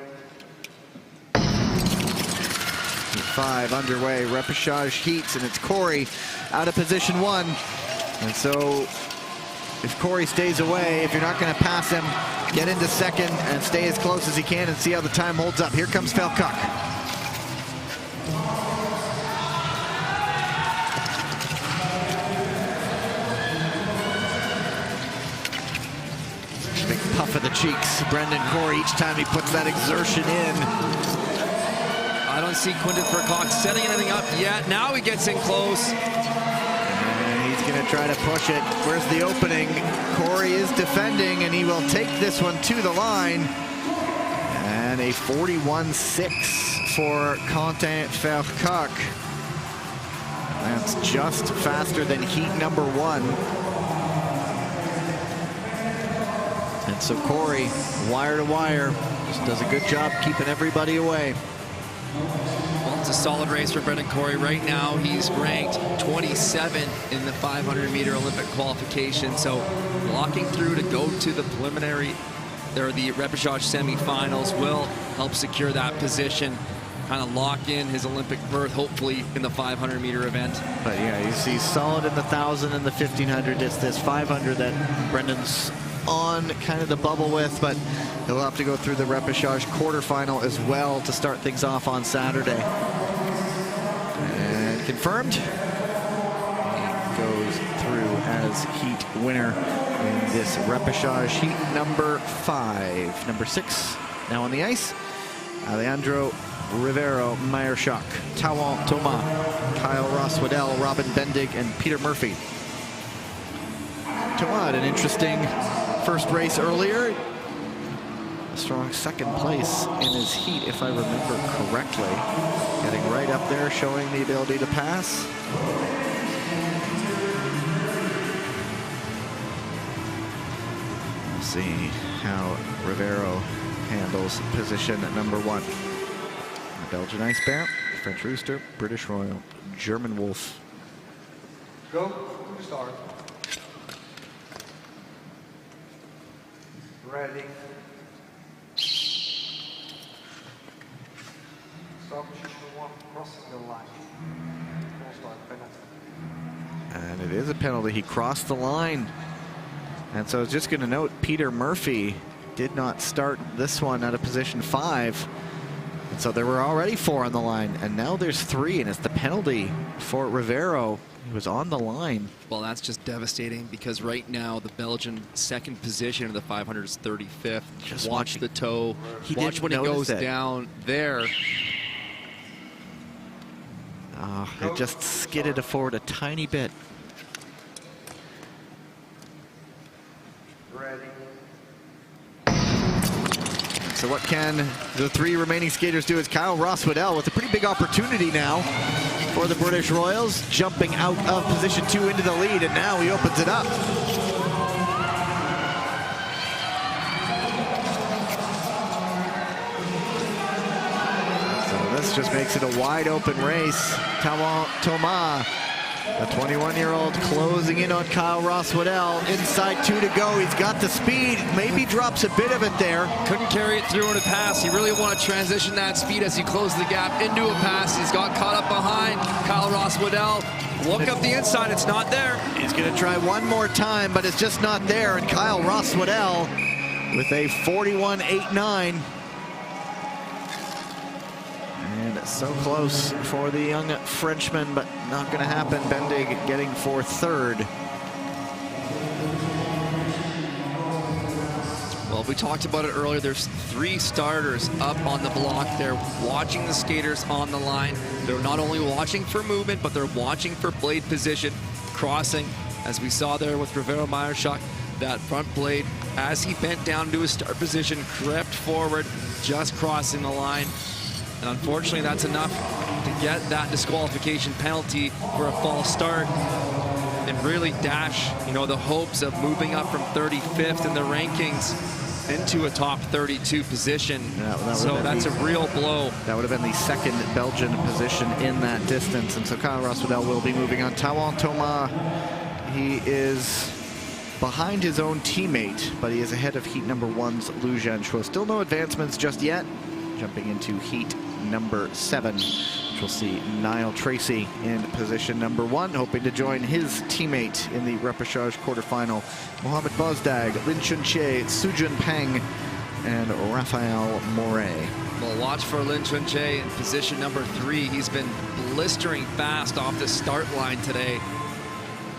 Speaker 1: 5 underway, repechage heats, and it's Corey out of position 1. And so if Corey stays away, if you're not going to pass him, get into 2nd and stay as close as he can and see how the time holds up. Here comes Felcock. Big puff of the cheeks. Brendan Corey, each time he puts that exertion in.
Speaker 2: I don't see Quinton Felcock setting anything up yet. Now he gets in close.
Speaker 1: And he's going to try to push it. Where's the opening? Corey is defending, and he will take this one to the line. And a 41.6 for Quentin Felcock. That's just faster than heat number 1. And so Corey, wire to wire, just does a good job keeping everybody away.
Speaker 2: Well, it's a solid race for Brendan Corey. Right now, he's ranked 27th in the 500-meter Olympic qualification. So locking through to go to the preliminary, or the repechage semifinals, will help secure that position, kind of lock in his Olympic berth, hopefully, in the 500-meter event.
Speaker 1: But yeah, he's solid in the 1,000 and the 1,500. It's this 500 that Brendan's on kind of the bubble with, but he'll have to go through the repechage quarterfinal as well to start things off on Saturday. And confirmed, he goes through as heat winner in this repechage heat number 5. Number 6 now on the ice, Alejandro Rivero Meyerschach, Tawan Thomas, Kyle Ross Waddell, Robin Bendig, and Peter Murphy. Thomas had an interesting first race earlier. A strong second place in his heat, if I remember correctly. Getting right up there, showing the ability to pass. We'll see how Rivero handles position number 1. The Belgian Ice Bear, French Rooster, British Royal, German Wolf.
Speaker 3: Go to the start. Ready. Start position 1, crossing the line. Full start penalty.
Speaker 1: And it is a penalty. He crossed the line. And so I was just going to note, Peter Murphy did not start this one out of position 5. And so there were already 4 on the line. And now there's 3, and it's the penalty for Rivero. He was on the line.
Speaker 2: Well, that's just devastating because right now the Belgian second position of the 500 is 35th.
Speaker 1: Just
Speaker 2: watch the toe.
Speaker 1: He
Speaker 2: Watch
Speaker 1: didn't
Speaker 2: when he
Speaker 1: notice
Speaker 2: goes
Speaker 1: it.
Speaker 2: down there.
Speaker 1: Oh, it just skidded forward a tiny bit.
Speaker 3: Ready.
Speaker 1: So what can the 3 remaining skaters do? Is Kyle Ross-Waddell with a pretty big opportunity now for the British Royals, jumping out of position 2 into the lead, and now he opens it up. So this just makes it a wide open race. Thomas, a 21-year-old, closing in on Kyle Ross-Waddell. Inside 2 to go. He's got the speed. Maybe drops a bit of it there.
Speaker 2: Couldn't carry it through in a pass. He really wanted to transition that speed as he closed the gap into a pass. He's got caught up behind Kyle Ross-Waddell. Look up the inside. It's not there.
Speaker 1: He's going to try one more time, but it's just not there. And Kyle Ross-Waddell with a 41.89. And so close for the young Frenchman, but not going to happen. Bendig getting for 3rd.
Speaker 2: Well, we talked about it earlier. There's 3 starters up on the block. They're watching the skaters on the line. They're not only watching for movement, but they're watching for blade position, crossing, as we saw there with Rivero Meyerschuk. That front blade, as he bent down to his start position, crept forward, just crossing the line. And unfortunately, that's enough to get that disqualification penalty for a false start and really dash, the hopes of moving up from 35th in the rankings into a top 32 position. So that's a real blow.
Speaker 1: That would have been the 2nd Belgian position in that distance. And so Kyle Ross-Waddell will be moving on. Tawan Thomas, he is behind his own teammate, but he is ahead of heat number 1's Liu Jianchuo. Still no advancements just yet. Jumping into heat number 7, which we'll see Niall Tracy in position number 1, hoping to join his teammate in the repechage quarterfinal, Mohamed Bozdag, Lin Chunche, Sujun Peng, and Raphael Moret.
Speaker 2: Well, watch for Lin Chunche in position number 3. He's been blistering fast off the start line today.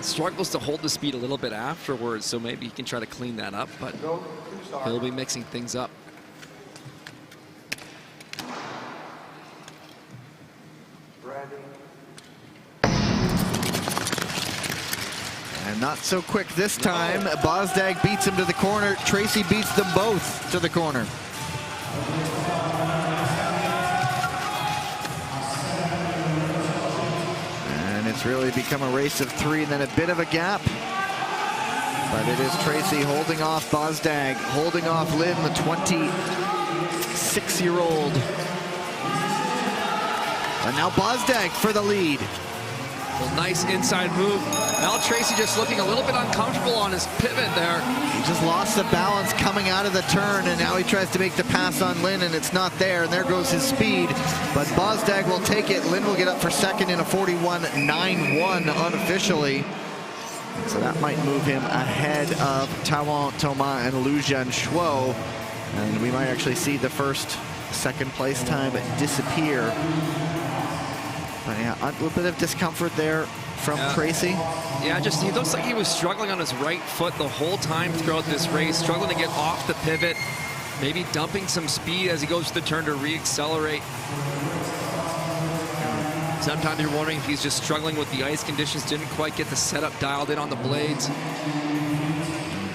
Speaker 2: Struggles to hold the speed a little bit afterwards, so maybe he can try to clean that up, but he'll be mixing things up.
Speaker 1: And not so quick this time. Bozdag beats him to the corner. Tracy beats them both to the corner. And it's really become a race of 3 and then a bit of a gap. But it is Tracy holding off Bozdag, holding off Lin, the 26-year-old. And now Bozdag for the lead.
Speaker 2: Well, nice inside move. Now Tracy just looking a little bit uncomfortable on his pivot there.
Speaker 1: He just lost the balance coming out of the turn, and now he tries to make the pass on Lin, and it's not there, and there goes his speed. But Bozdag will take it. Lin will get up for 2nd in a 41.91 unofficially. So that might move him ahead of Tawan Thomas and Liu Jianchuo. And we might actually see the first 2nd place time disappear. But yeah, a little bit of discomfort there from Tracy.
Speaker 2: Yeah, just he looks like he was struggling on his right foot the whole time throughout this race, struggling to get off the pivot, maybe dumping some speed as he goes to the turn to re-accelerate. Sometimes you're wondering if he's just struggling with the ice conditions, didn't quite get the setup dialed in on the blades.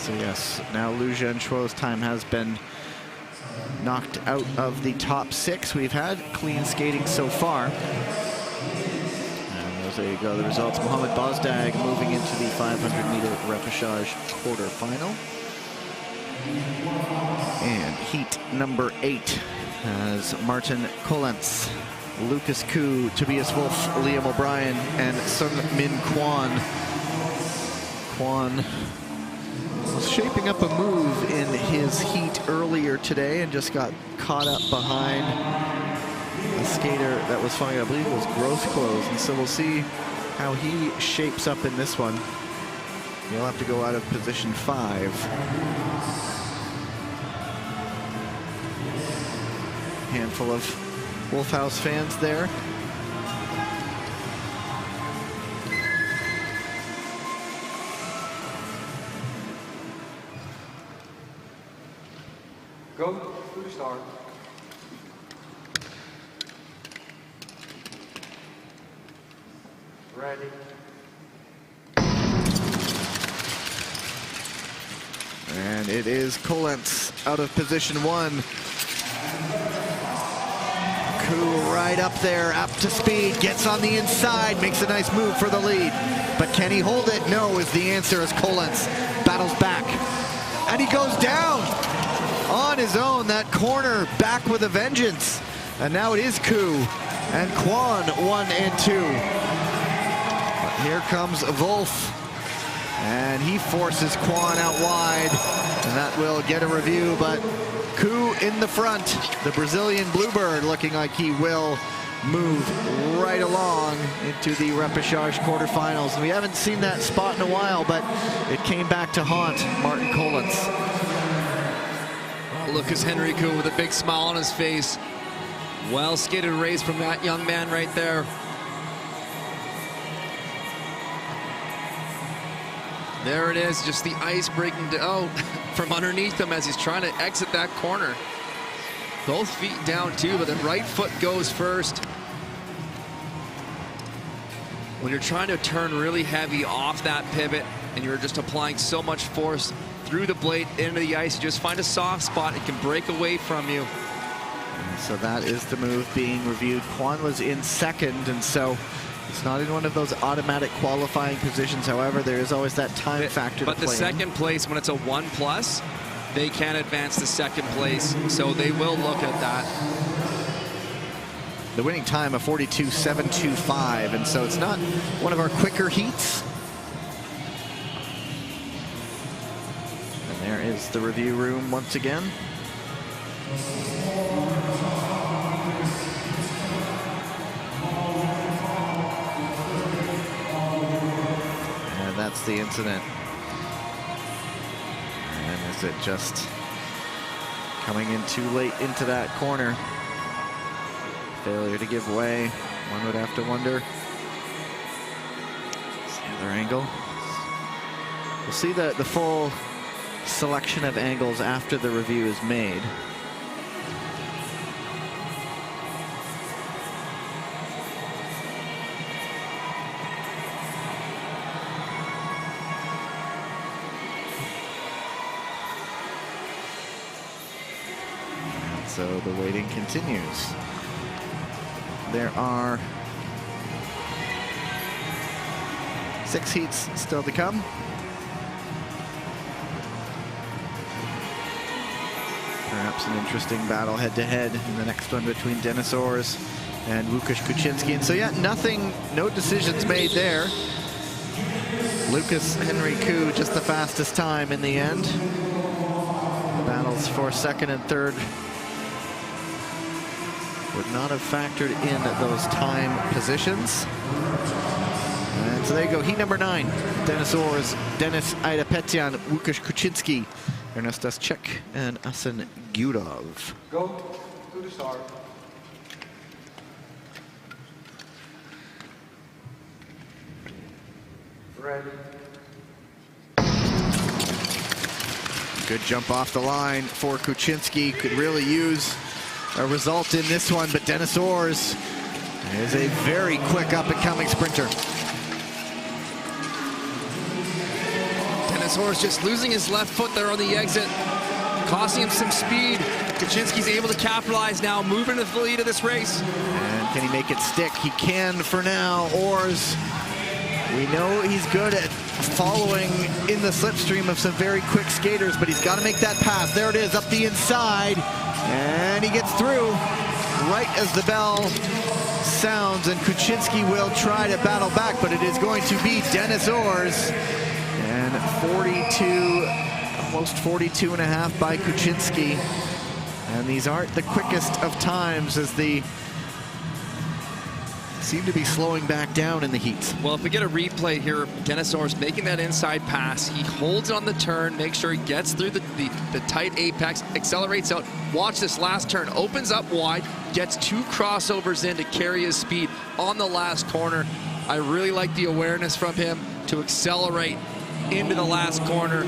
Speaker 1: So yes, now Liu Zhenshuo's time has been knocked out of the top 6. We've had clean skating so far. And there you go, the results. Mohamed Bozdag moving into the 500-meter repechage quarterfinal. And heat number 8 has Martin Kollentz, Lucas Koo, Tobias Wolff, Liam O'Brien, and Sung Min Kwon. Kwon was shaping up a move in his heat earlier today and just got caught up behind a skater that was flying, I believe it was Grossclose, and so we'll see how he shapes up in this one. He'll have to go out of position 5. Handful of Wolf House fans there.
Speaker 3: Go to the start. Ready.
Speaker 1: And it is Kollentz out of position 1. Koo right up there, up to speed, gets on the inside, makes a nice move for the lead. But can he hold it? No is the answer as Kollentz battles back. And he goes down on his own. That corner back with a vengeance. And now it is Koo and Kwon 1 and 2. But here comes Wolff. And he forces Kwon out wide. And that will get a review, but Koo in the front. The Brazilian Bluebird looking like he will move right along into the repechage quarterfinals. And we haven't seen that spot in a while, but it came back to haunt Martin Kollentz.
Speaker 2: Oh, Lucas Henrique with a big smile on his face. Well skated race from that young man right there. There it is, just the ice breaking out from underneath him as he's trying to exit that corner. Both feet down too, but the right foot goes first. When you're trying to turn really heavy off that pivot and you're just applying so much force through the blade into the ice, you just find a soft spot, it can break away from you.
Speaker 1: And so that is the move being reviewed. Kwon was in second, and so it's not in one of those automatic qualifying positions. However, there is always that time factor
Speaker 2: but
Speaker 1: to play
Speaker 2: the second place, when it's a 1+, they can advance to second place, so they will look at that.
Speaker 1: The winning time of 42.725, and so it's not one of our quicker heats. And there is the review room once again. And that's the incident. And is it just coming in too late into that corner? Failure to give way. One would have to wonder. It's the other angle. We'll see the full selection of angles after the review is made. And so the waiting continues. There are 6 heats still to come. Perhaps an interesting battle head-to-head in the next one between Denis Ors and Łukasz Kuczynski. And so yeah, no decisions made there. Lucas Henrique just the fastest time in the end. Battles for second and third would not have factored in those time positions. And so there you go, heat number 9. Denis Ors, Denis Aidapetyan, Łukasz Kuczynski, Ernestas Cech, and Asen Gurov.
Speaker 3: Go to the start. Ready.
Speaker 1: Good jump off the line for Kuczynski. Could really use a result in this one, but Denis Ors is a very quick up-and-coming sprinter.
Speaker 2: Denis Dennis Horst just losing his left foot there on the exit, costing him some speed. Kuczynski's able to capitalize now, moving to the lead of this race.
Speaker 1: And can he make it stick? He can for now. Ors, we know he's good at following in the slipstream of some very quick skaters, but he's got to make that pass. There it is, up the inside, and he gets through right as the bell sounds, and Kuczynski will try to battle back, but it is going to be Dennis Ors. And 42, almost 42 and a half by Kuczynski. And these aren't the quickest of times as they seem to be slowing back down in the heats.
Speaker 2: Well, if we get a replay here, Dennis Ors making that inside pass, he holds on the turn, makes sure he gets through the tight apex, accelerates out. Watch this last turn, opens up wide, gets 2 crossovers in to carry his speed on the last corner. I really like the awareness from him to accelerate into the last corner.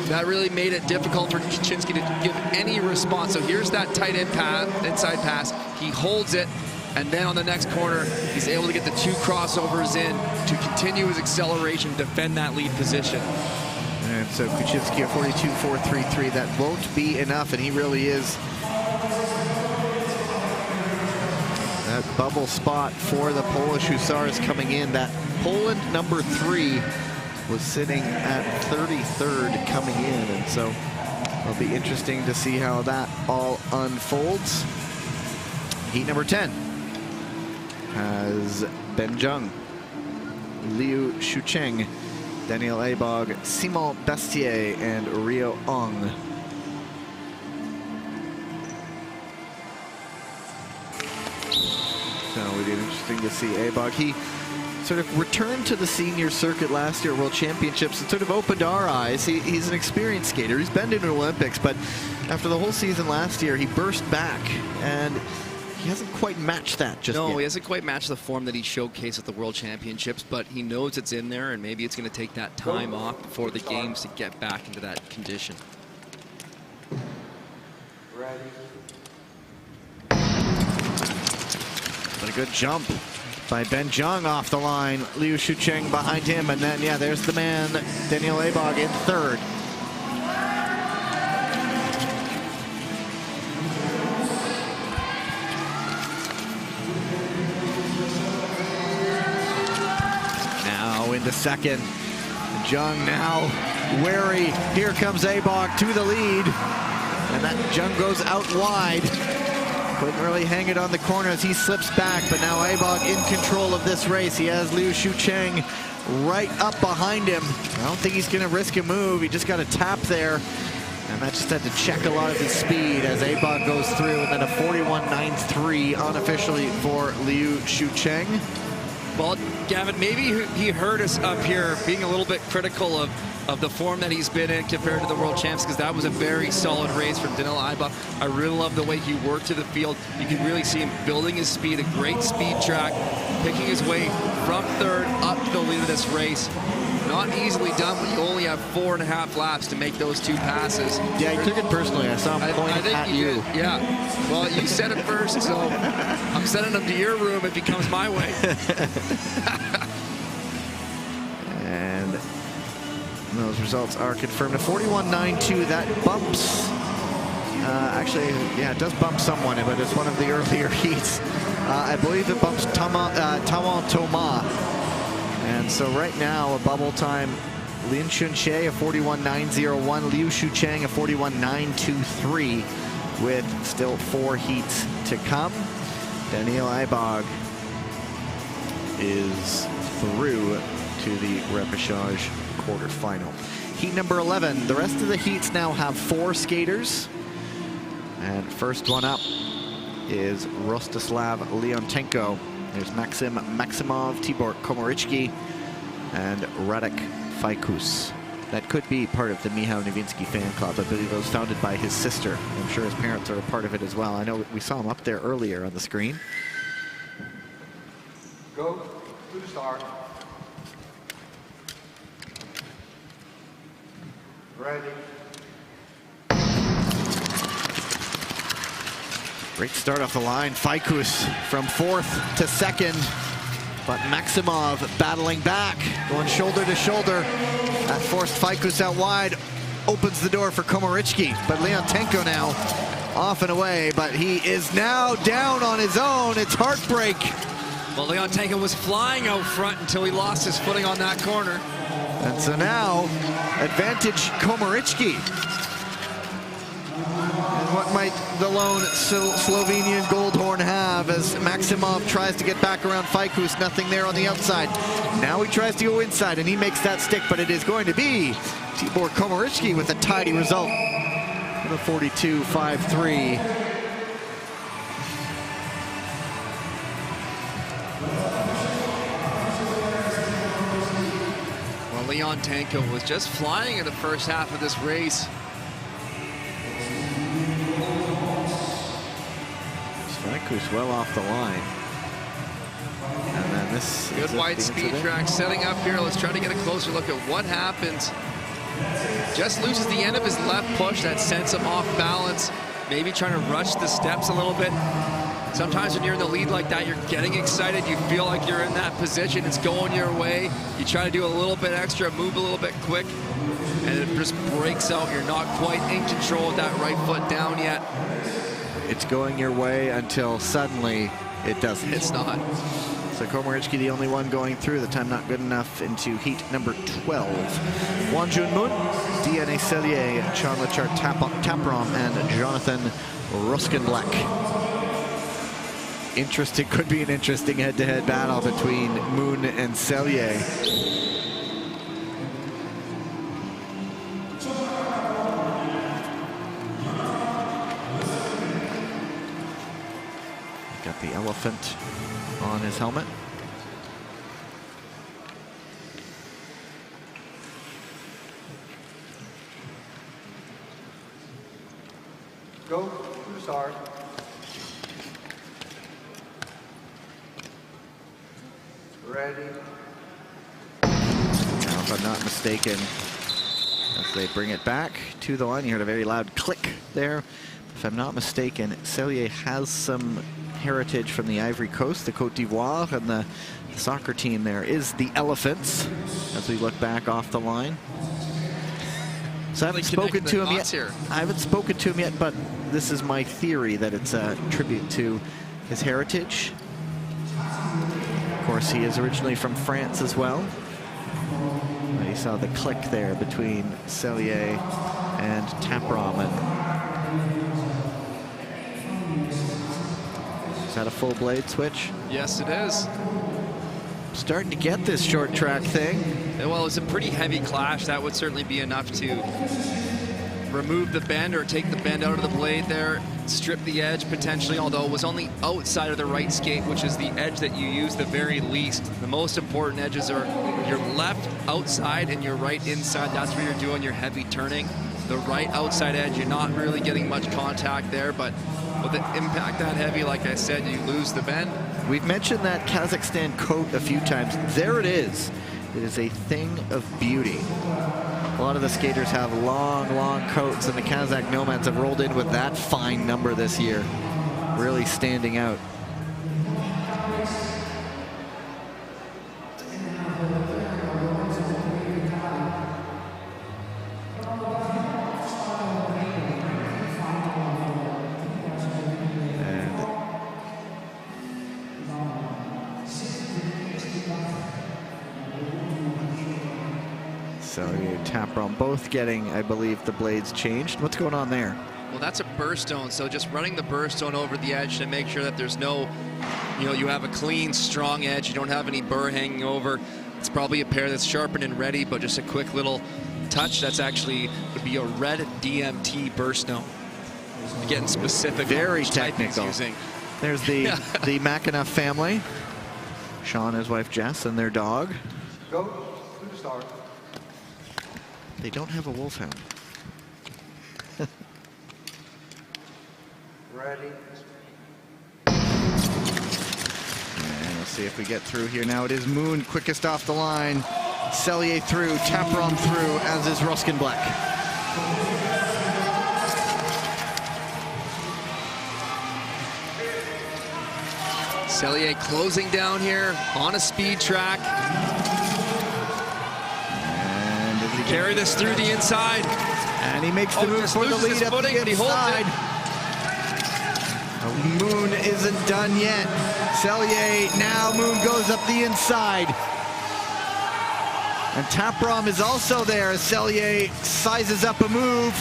Speaker 2: That really made it difficult for Kuczynski to give any response. So here's that tight inside pass. He holds it, and then on the next corner, he's able to get the 2 crossovers in to continue his acceleration, defend that lead position.
Speaker 1: And so Kuczynski at 42.433, that won't be enough, and he really is that bubble spot for the Polish Hussars coming in. That Poland number 3 was sitting at 33rd coming in, and so it'll be interesting to see how that all unfolds. Heat number 10 has Ben Jung, Liu Shucheng, Daniel Abog, Simon Bastier, and Rio Ong. So it'll be interesting to see Abog. He sort of returned to the senior circuit last year at World Championships and sort of opened our eyes. He's an experienced skater. He's been to the Olympics, but after the whole season last year, he burst back, and he hasn't quite matched that just yet.
Speaker 2: No, he hasn't quite matched the form that he showcased at the World Championships, but he knows it's in there, and maybe it's going to take that time off before the games to get back into that condition.
Speaker 3: Ready.
Speaker 1: But a good jump by Ben Jung off the line. Liu Shucheng behind him, and then, yeah, there's the man, Daniel Abog in 3rd. Now into 2nd. Jung now wary. Here comes Abog to the lead, and that Jung goes out wide. Couldn't really hang it on the corner as he slips back, but now Abog in control of this race. He has Liu Shucheng right up behind him. I don't think he's going to risk a move. He just got a tap there, and that just had to check a lot of his speed as Abog goes through, and then a 41.93 unofficially for Liu Shucheng.
Speaker 2: Well, Gavin, maybe he heard us up here being a little bit critical of the form that he's been in compared to the World Champs, because that was a very solid race from Daniel Abog. I really love the way he worked to the field. You can really see him building his speed, a great speed track, picking his way from 3rd up to the lead of this race. Not easily done when you only have 4.5 laps to make those 2 passes.
Speaker 1: Yeah, he took it personally. I saw him pointing at you.
Speaker 2: Did. Yeah. Well, you said it first, so I'm sending him to your room if he comes my way.
Speaker 1: And those results are confirmed. A 41.92, that bumps. Actually, yeah, it does bump someone, but it's one of the earlier heats. I believe it bumps Tawan Thomas. And so right now, a bubble time, Lin Chun-che, a 41.901, Liu Shucheng, a 41.923, with still 4 heats to come. Daniel Abog is through to the repechage quarterfinal. Heat number 11. The rest of the heats now have 4 skaters. And first one up is Rostislav Leontenko. There's Maxim Maximov, Tibor Komoritsky, and Radek Fajkus. That could be part of the Michał Nowinski fan club. I believe it was founded by his sister. I'm sure his parents are a part of it as well. I know we saw him up there earlier on the screen.
Speaker 3: Go to the start. Ready.
Speaker 1: Great start off the line. Fajkus from 4th to 2nd. But Maximov battling back, going shoulder to shoulder at forced Fajkus out wide, opens the door for Komarichki, but Leontenko now off and away, but he is now down on his own. It's heartbreak.
Speaker 2: Well, Leontenko was flying out front until he lost his footing on that corner.
Speaker 1: And so now, advantage Komarichki. And what might the lone Slovenian Goldhorn have as Maximov tries to get back around Fajkus? Nothing there on the outside. Now he tries to go inside, and he makes that stick, but it is going to be Tibor Komarichki with a tidy result. The 42-5-3.
Speaker 2: Well, Leontenko was just flying in the first half of this race.
Speaker 1: Fajkus well off the line. And then this
Speaker 2: Good wide speed track setting up here. Let's try to get a closer look at what happens. Just loses the end of his left push. That sends him off balance. Maybe trying to rush the steps a little bit. Sometimes when you're in the lead like that, you're getting excited. You feel like you're in that position. It's going your way. You try to do a little bit extra, move a little bit quick, and it just breaks out. You're not quite in control with that right foot down yet.
Speaker 1: It's going your way until suddenly it doesn't.
Speaker 2: It's not.
Speaker 1: So Komarichki, the only one going through. The time not good enough into heat number 12. Won Jun Moon, DNA Sellier, Charlachar Taprom, and Jonathan Ruskenblack. Interesting, could be an interesting head-to-head battle between Moon and Sellier. Got the elephant on his helmet.
Speaker 3: Go to the start. Ready.
Speaker 1: Now, if I'm not mistaken, as they bring it back to the line, you heard a very loud click there. If I'm not mistaken, Sellier has some heritage from the Ivory Coast, the Côte d'Ivoire, and the soccer team there is the Elephants, as we look back off the line. So I haven't spoken to him yet. I haven't spoken to him yet, but this is my theory that it's a tribute to his heritage. Of course, he is originally from France as well. But you saw the click there between Sellier and Taprom. Is that a full blade switch?
Speaker 2: Yes, it is.
Speaker 1: Starting to get this short track thing.
Speaker 2: Well, it's a pretty heavy clash. That would certainly be enough to remove the bend or take the bend out of the blade there, strip the edge potentially, although it was only outside of the right skate, which is the edge that you use the very least. The most important edges are your left outside and your right inside. That's where you're doing your heavy turning. The right outside edge, you're not really getting much contact there, but with an impact that heavy, like I said, you lose the bend.
Speaker 1: We've mentioned that Kazakhstan coat a few times. There it is. It is a thing of beauty. A lot of the skaters have long, long coats, and the Kazakh nomads have rolled in with that fine number this year. Really standing out. Taprom both getting, I believe, the blades changed. What's going on there?
Speaker 2: Well, that's a burst stone, so just running the burst stone over the edge to make sure that there's no, you have a clean, strong edge. You don't have any burr hanging over. It's probably a pair that's sharpened and ready, but just a quick little touch. That's actually would be a red DMT burst stone. Getting specific.
Speaker 1: Very technical. There's the the Mackinac family. Sean, his wife Jess, and their dog.
Speaker 3: Go to the start.
Speaker 1: They don't have a wolfhound.
Speaker 3: Ready.
Speaker 1: And we'll see if we get through here. Now it is Moon quickest off the line. Sellier through, Taprom through, as is Ruskenblack.
Speaker 2: Sellier closing down here on a speed track.
Speaker 1: And
Speaker 2: carry this through the inside.
Speaker 1: And he makes the move
Speaker 2: just
Speaker 1: for the
Speaker 2: loses his
Speaker 1: lead up
Speaker 2: footing,
Speaker 1: the
Speaker 2: but he holds
Speaker 1: inside. Moon isn't done yet. Sellier, now Moon goes up the inside. And Tapram is also there as Sellier sizes up a move.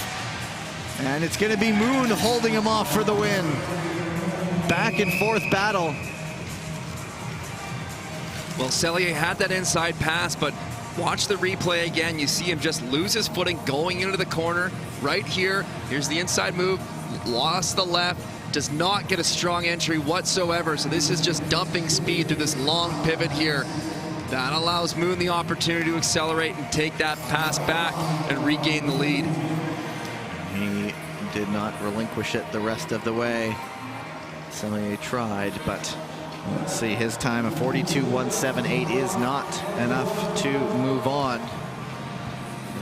Speaker 1: And it's going to be Moon holding him off for the win. Back and forth battle.
Speaker 2: Well, Sellier had that inside pass, but watch the replay again. You see him just lose his footing going into the corner right here. Here's the inside move, lost the left, does not get a strong entry whatsoever. So this is just dumping speed through this long pivot here. That allows Moon the opportunity to accelerate and take that pass back and regain the lead.
Speaker 1: He did not relinquish it the rest of the way. Sellier tried, but let's see, his time of 42.178 is not enough to move on.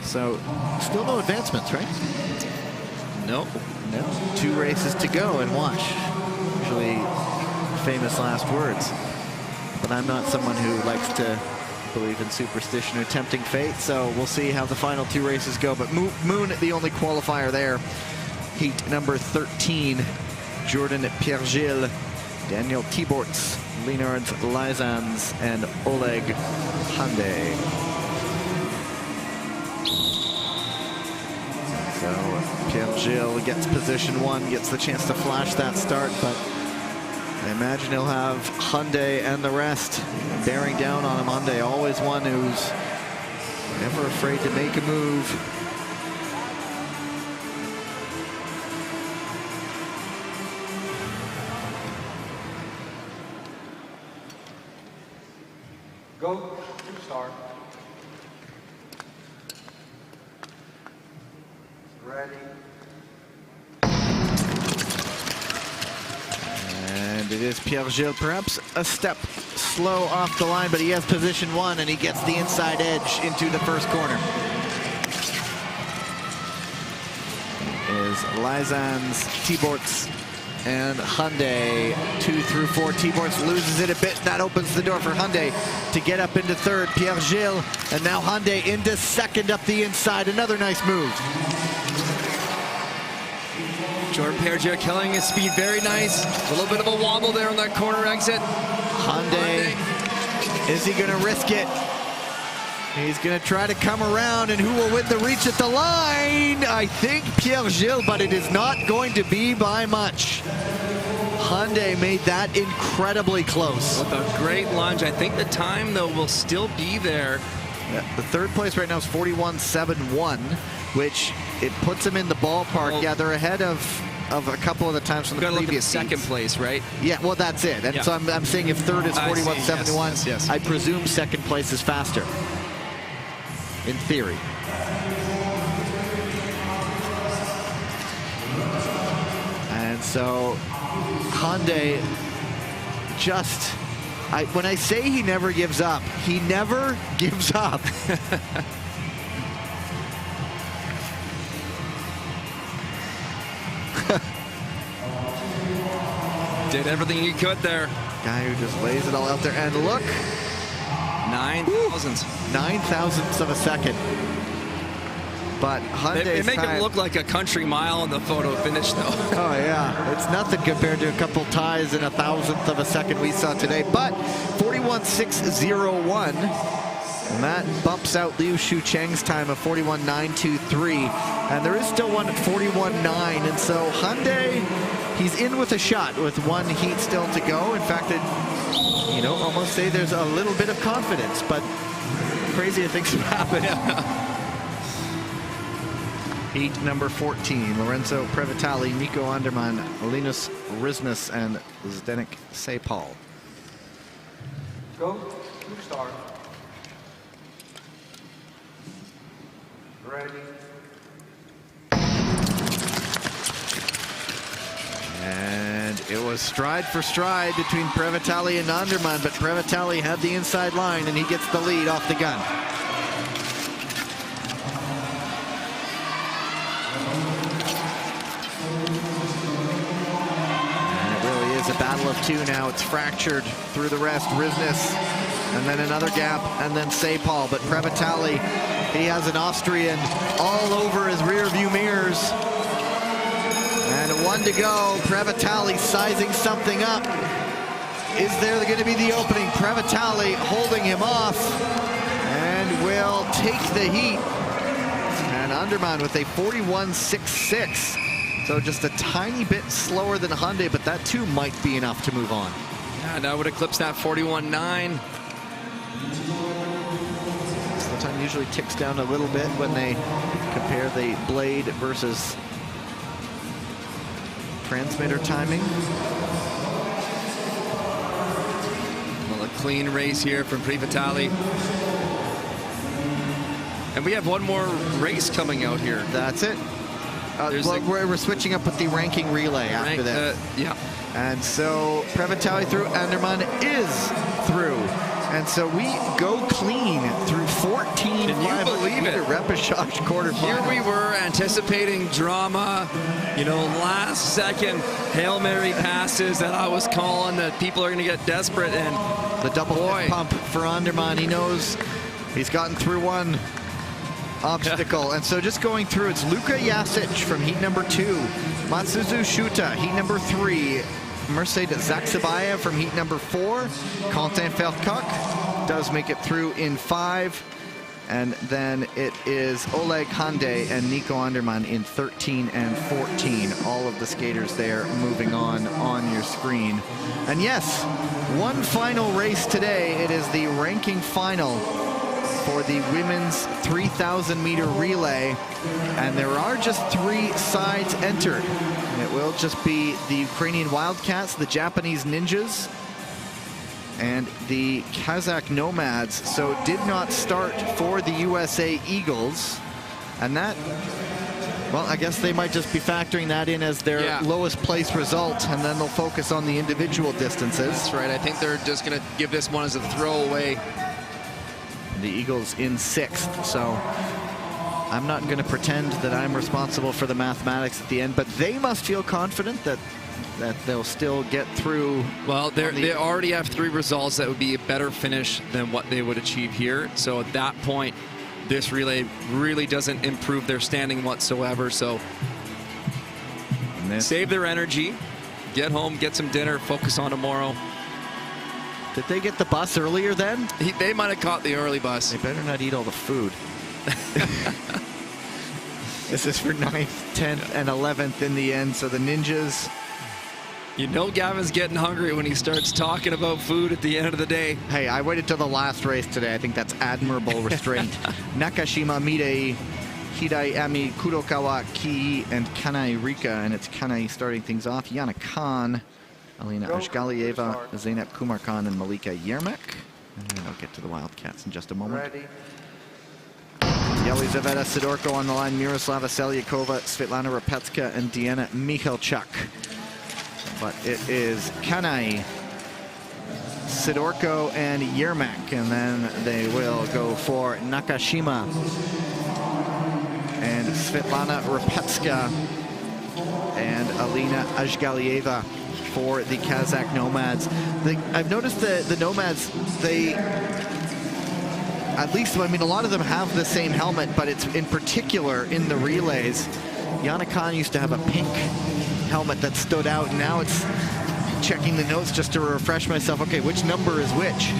Speaker 1: So still no advancements, right?
Speaker 2: Nope.
Speaker 1: No. 2 races to go, and watch. Usually famous last words. But I'm not someone who likes to believe in superstition or tempting fate, so we'll see how the final 2 races go. But Moon, the only qualifier there. Heat number 13, Jordan Pierre-Gilles, Daniel Thibaerts, Leonard Lysans, and Oleg Hyundai. So Pierre-Gilles gets position 1, gets the chance to flash that start, but I imagine he'll have Hyundai and the rest bearing down on him. Hyundai, always one who's never afraid to make a move.
Speaker 3: Go to start. Ready.
Speaker 1: And it is Pierre-Gilles, perhaps a step slow off the line, but he has position 1 and he gets the inside edge into the first corner. Is Lysans, Thibaerts, and Hyundai 2 through 4. Thibaerts loses it a bit. That opens the door for Hyundai to get up into third. Pierre-Gilles, and now Hyundai into second up the inside. Another nice move.
Speaker 2: Jordan Pierre-Gilles killing his speed, very nice. A little bit of a wobble there on that corner exit.
Speaker 1: Hyundai, is he going to risk it? He's going to try to come around, and who will win the reach at the line? I think Pierre-Gilles, but it is not going to be by much. Hyundai made that incredibly close.
Speaker 2: With a great lunge. I think the time, though, will still be there.
Speaker 1: Yeah, the third place right now is 41.71, which it puts them in the ballpark.
Speaker 2: Well,
Speaker 1: yeah, they're ahead of a couple of the times from the previous
Speaker 2: second place, right?
Speaker 1: Yeah, well, that's it. And so I'm saying if third is 41.71,
Speaker 2: yes.
Speaker 1: I presume second place is faster. In theory. And so Hyundai just, when I say he never gives up, he never gives up.
Speaker 2: Did everything he could there.
Speaker 1: Guy who just lays it all out there. And look.
Speaker 2: 9 thousandths.
Speaker 1: 9 thousandths of a second. But Hyundai's
Speaker 2: They make
Speaker 1: time,
Speaker 2: him look like a country mile in the photo finish, though.
Speaker 1: Oh, yeah. It's nothing compared to a couple ties in a thousandth of a second we saw today. But 41.601. And that bumps out Liu Shucheng's time of 41.923. And there is still one at 41.9. And so Hyundai, he's in with a shot with one heat still to go. In fact, you know, almost say there's a little bit of confidence, but crazier things have happened. Heat number 14, Lorenzo Previtali, Nico Andermann, Linus Risnes, and Zdenek Sepal.
Speaker 3: Go to start. Ready.
Speaker 1: And it was stride for stride between Previtali and Andermann, but Previtali had the inside line and he gets the lead off the gun. And it really is a battle of two now. It's fractured through the rest. Risnes, and then another gap, and then Sepal. But Previtali He has an Austrian all over his rear view mirrors. And 1 to go. Previtali sizing something up. Is there going to be the opening? Previtali holding him off and will take the heat. And Underman with a 41.66. So just a tiny bit slower than Hyundai, but that too might be enough to move on.
Speaker 2: Yeah, that would eclipse that 41.9.
Speaker 1: So the time usually ticks down a little bit when they compare the blade versus transmitter timing.
Speaker 2: Well, a clean race here from Previtali. And we have one more race coming out here.
Speaker 1: That's it. Well, we're switching up with the ranking relay after that.
Speaker 2: Yeah.
Speaker 1: And so Previtali through, Anderman is through. And so we go clean through 14.
Speaker 2: Can you believe it?
Speaker 1: Repechage quarterfinals.
Speaker 2: Here we were anticipating drama, you know, last second Hail Mary passes that I was calling that people are going to get desperate, and
Speaker 1: the double pump for Anderman. He knows he's gotten through one obstacle. And so just going through, it's Luka Jasic from heat number 2, Matsuzu Shuta, heat number 3, Mercedes Zaksabaya from heat number 4, Quentin Vercoq does make it through in 5, and then it is Oleg Hyundai and Nico Anderman in 13 and 14. All of the skaters there moving on your screen. And yes, one final race today. It is the ranking final for the women's 3,000 meter relay, and there are just 3 sides entered. And it will just be the Ukrainian Wildcats, the Japanese Ninjas, and the Kazakh Nomads. So did not start for the USA Eagles, and that, well, I guess they might just be factoring that in as their lowest place result, and then they'll focus on the individual distances.
Speaker 2: That's right. I think they're just going to give this one as a throwaway.
Speaker 1: The Eagles in 6th, so I'm not going to pretend that I'm responsible for the mathematics at the end, but they must feel confident that they'll still get through.
Speaker 2: Well, they already have 3 results that would be a better finish than what they would achieve here. So at that point, this relay really doesn't improve their standing whatsoever. So save their energy, get home, get some dinner, focus on tomorrow.
Speaker 1: Did they get the bus earlier then?
Speaker 2: They might have caught the early bus.
Speaker 1: They better not eat all the food. This is for 9th, 10th, and 11th in the end. So the Ninjas.
Speaker 2: You know Gavin's getting hungry when he starts talking about food at the end of the day.
Speaker 1: Hey, I waited till the last race today. I think that's admirable restraint. Nakashima, Midei, Hidai, Ami, Kurokawa, Ki, and Kanai Rika. And it's Kanai starting things off. Yana Khan, Alina Ashgalieva, Zeynep Kumar Khan, and Malika Yermak. And then I'll get to the Wildcats in just a moment.
Speaker 3: Ready.
Speaker 1: Yelizaveta Sidorko on the line, Miroslava Selyakova, Svetlana Rapetska, and Deanna Michalchuk. But it is Kanai, Sidorko, and Yermak, and then they will go for Nakashima and Svetlana Rapetska and Alina Ashgalieva for the Kazakh Nomads. I've noticed the Nomads, they, at least, I mean, a lot of them have the same helmet, but it's in particular in the relays. Yana Khan used to have a pink helmet that stood out, and now it's checking the notes just to refresh myself. Okay, which number is which?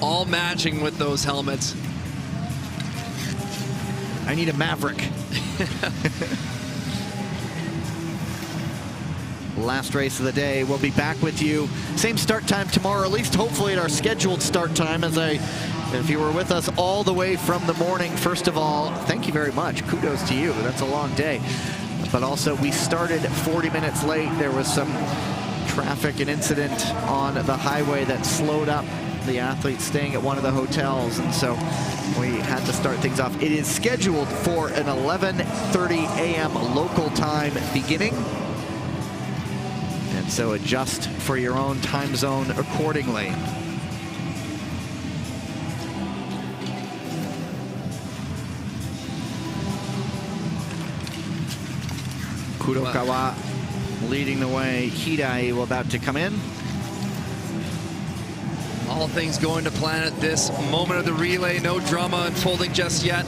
Speaker 2: All matching with those helmets.
Speaker 1: I need a Maverick. Last race of the day. We'll be back with you. Same start time tomorrow, at least hopefully at our scheduled start time. If you were with us all the way from the morning, first of all, thank you very much. Kudos to you. That's a long day. But also, we started 40 minutes late. There was some traffic and incident on the highway that slowed up the athletes staying at one of the hotels, and so we had to start things off. It is scheduled for an 11:30 a.m. local time beginning. And so adjust for your own time zone accordingly. Kurokawa leading the way. Hidai will about to come in.
Speaker 2: All things going to plan at this moment of the relay. No drama unfolding just yet.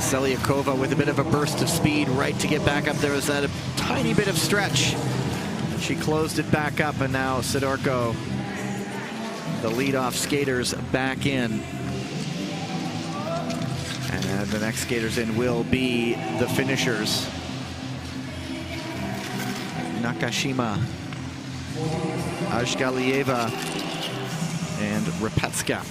Speaker 1: Selyakova with a bit of a burst of speed right to get back up. There was that a tiny bit of stretch. She closed it back up, and now Sidorko, the leadoff skaters, back in. And the next skaters in will be the finishers. Nakashima, Ajgalieva, and Repetska.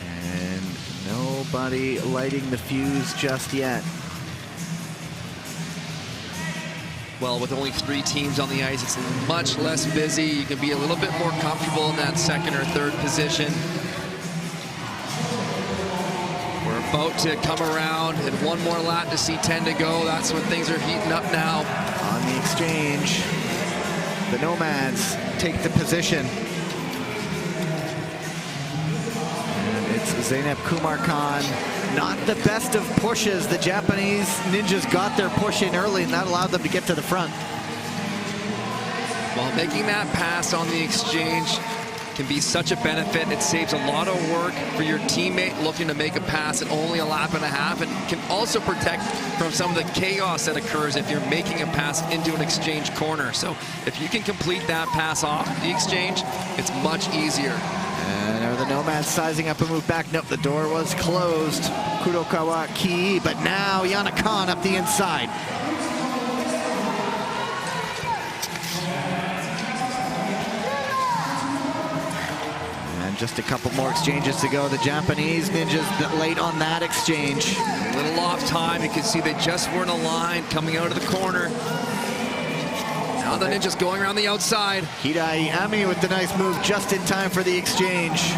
Speaker 1: And nobody lighting the fuse just yet.
Speaker 2: Well, with only 3 teams on the ice, it's much less busy. You can be a little bit more comfortable in that second or third position. We're about to come around, and one more lap to see 10 to go. That's when things are heating up now.
Speaker 1: On the exchange, the Nomads take the position. And it's Zeynep Kumarkan. Not the best of pushes. The Japanese ninjas got their push in early, and that allowed them to get to the front.
Speaker 2: Well, making that pass on the exchange can be such a benefit. It saves a lot of work for your teammate looking to make a pass at only a lap and a half, and can also protect from some of the chaos that occurs if you're making a pass into an exchange corner. So if you can complete that pass off the exchange, it's much easier.
Speaker 1: And are the Nomads sizing up a move back? Nope, the door was closed. Kurokawa Kii, but now Yana Khan up the inside. And just a couple more exchanges to go. The Japanese ninjas late on that exchange.
Speaker 2: A little off time. You can see they just weren't aligned coming out of the corner. Now the ninjas going around the outside.
Speaker 1: Hidai Ami with the nice move just in time for the exchange.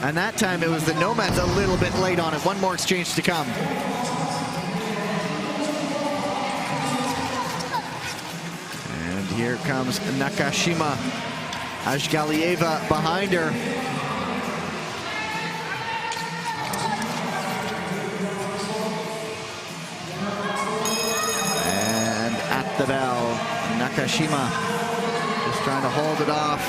Speaker 1: And that time it was the Nomads a little bit late on it. One more exchange to come. And here comes Nakashima. Ajgalieva behind her. And at the bell, Nakashima just trying to hold it off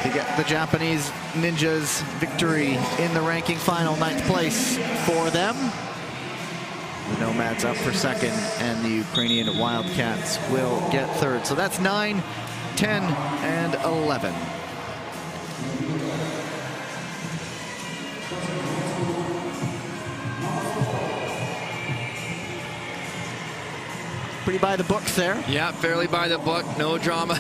Speaker 1: to get the Japanese ninjas victory in the ranking final, 9th place for them. The Nomads up for second, and the Ukrainian Wildcats will get third. So that's 9, 10, and 11. Pretty by the books there.
Speaker 2: Yeah, fairly by the book, no drama.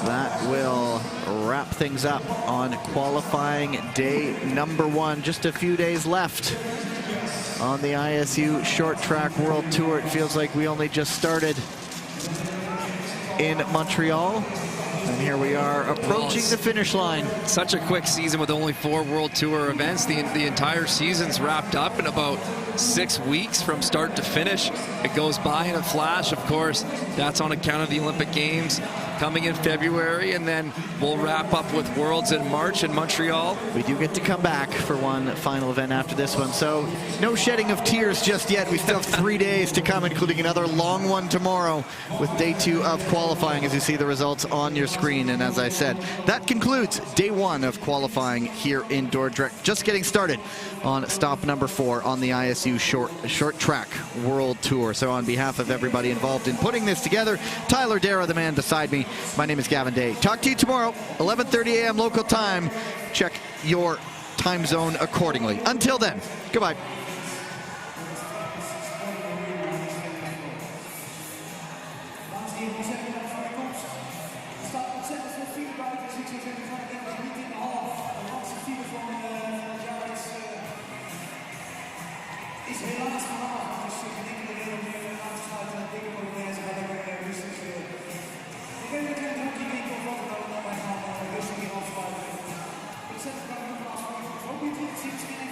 Speaker 1: That will wrap things up on qualifying day number 1. Just a few days left on the ISU Short Track World Tour. It feels like we only just started in Montreal. And here we are approaching the finish line.
Speaker 2: Such a quick season with only 4 World Tour events. The entire season's wrapped up in about 6 weeks from start to finish. It goes by in a flash, of course. That's on account of the Olympic Games coming in February, and then we'll wrap up with Worlds in March in Montreal.
Speaker 1: We do get to come back for one final event after this one, so no shedding of tears just yet. We still have 3 days to come, including another long one tomorrow with day 2 of qualifying, as you see the results on your screen. And as I said, that concludes day 1 of qualifying here in Dordrecht. Just getting started on stop number 4 on the ISU Short Track World Tour. So on behalf of everybody involved in putting this together, Tyler Dara, the man beside me, my name is Gavin Day. Talk to you tomorrow, 11:30 a.m. local time. Check your time zone accordingly. Until then, goodbye.
Speaker 7: Zet het dan nu vast. Ook niet in het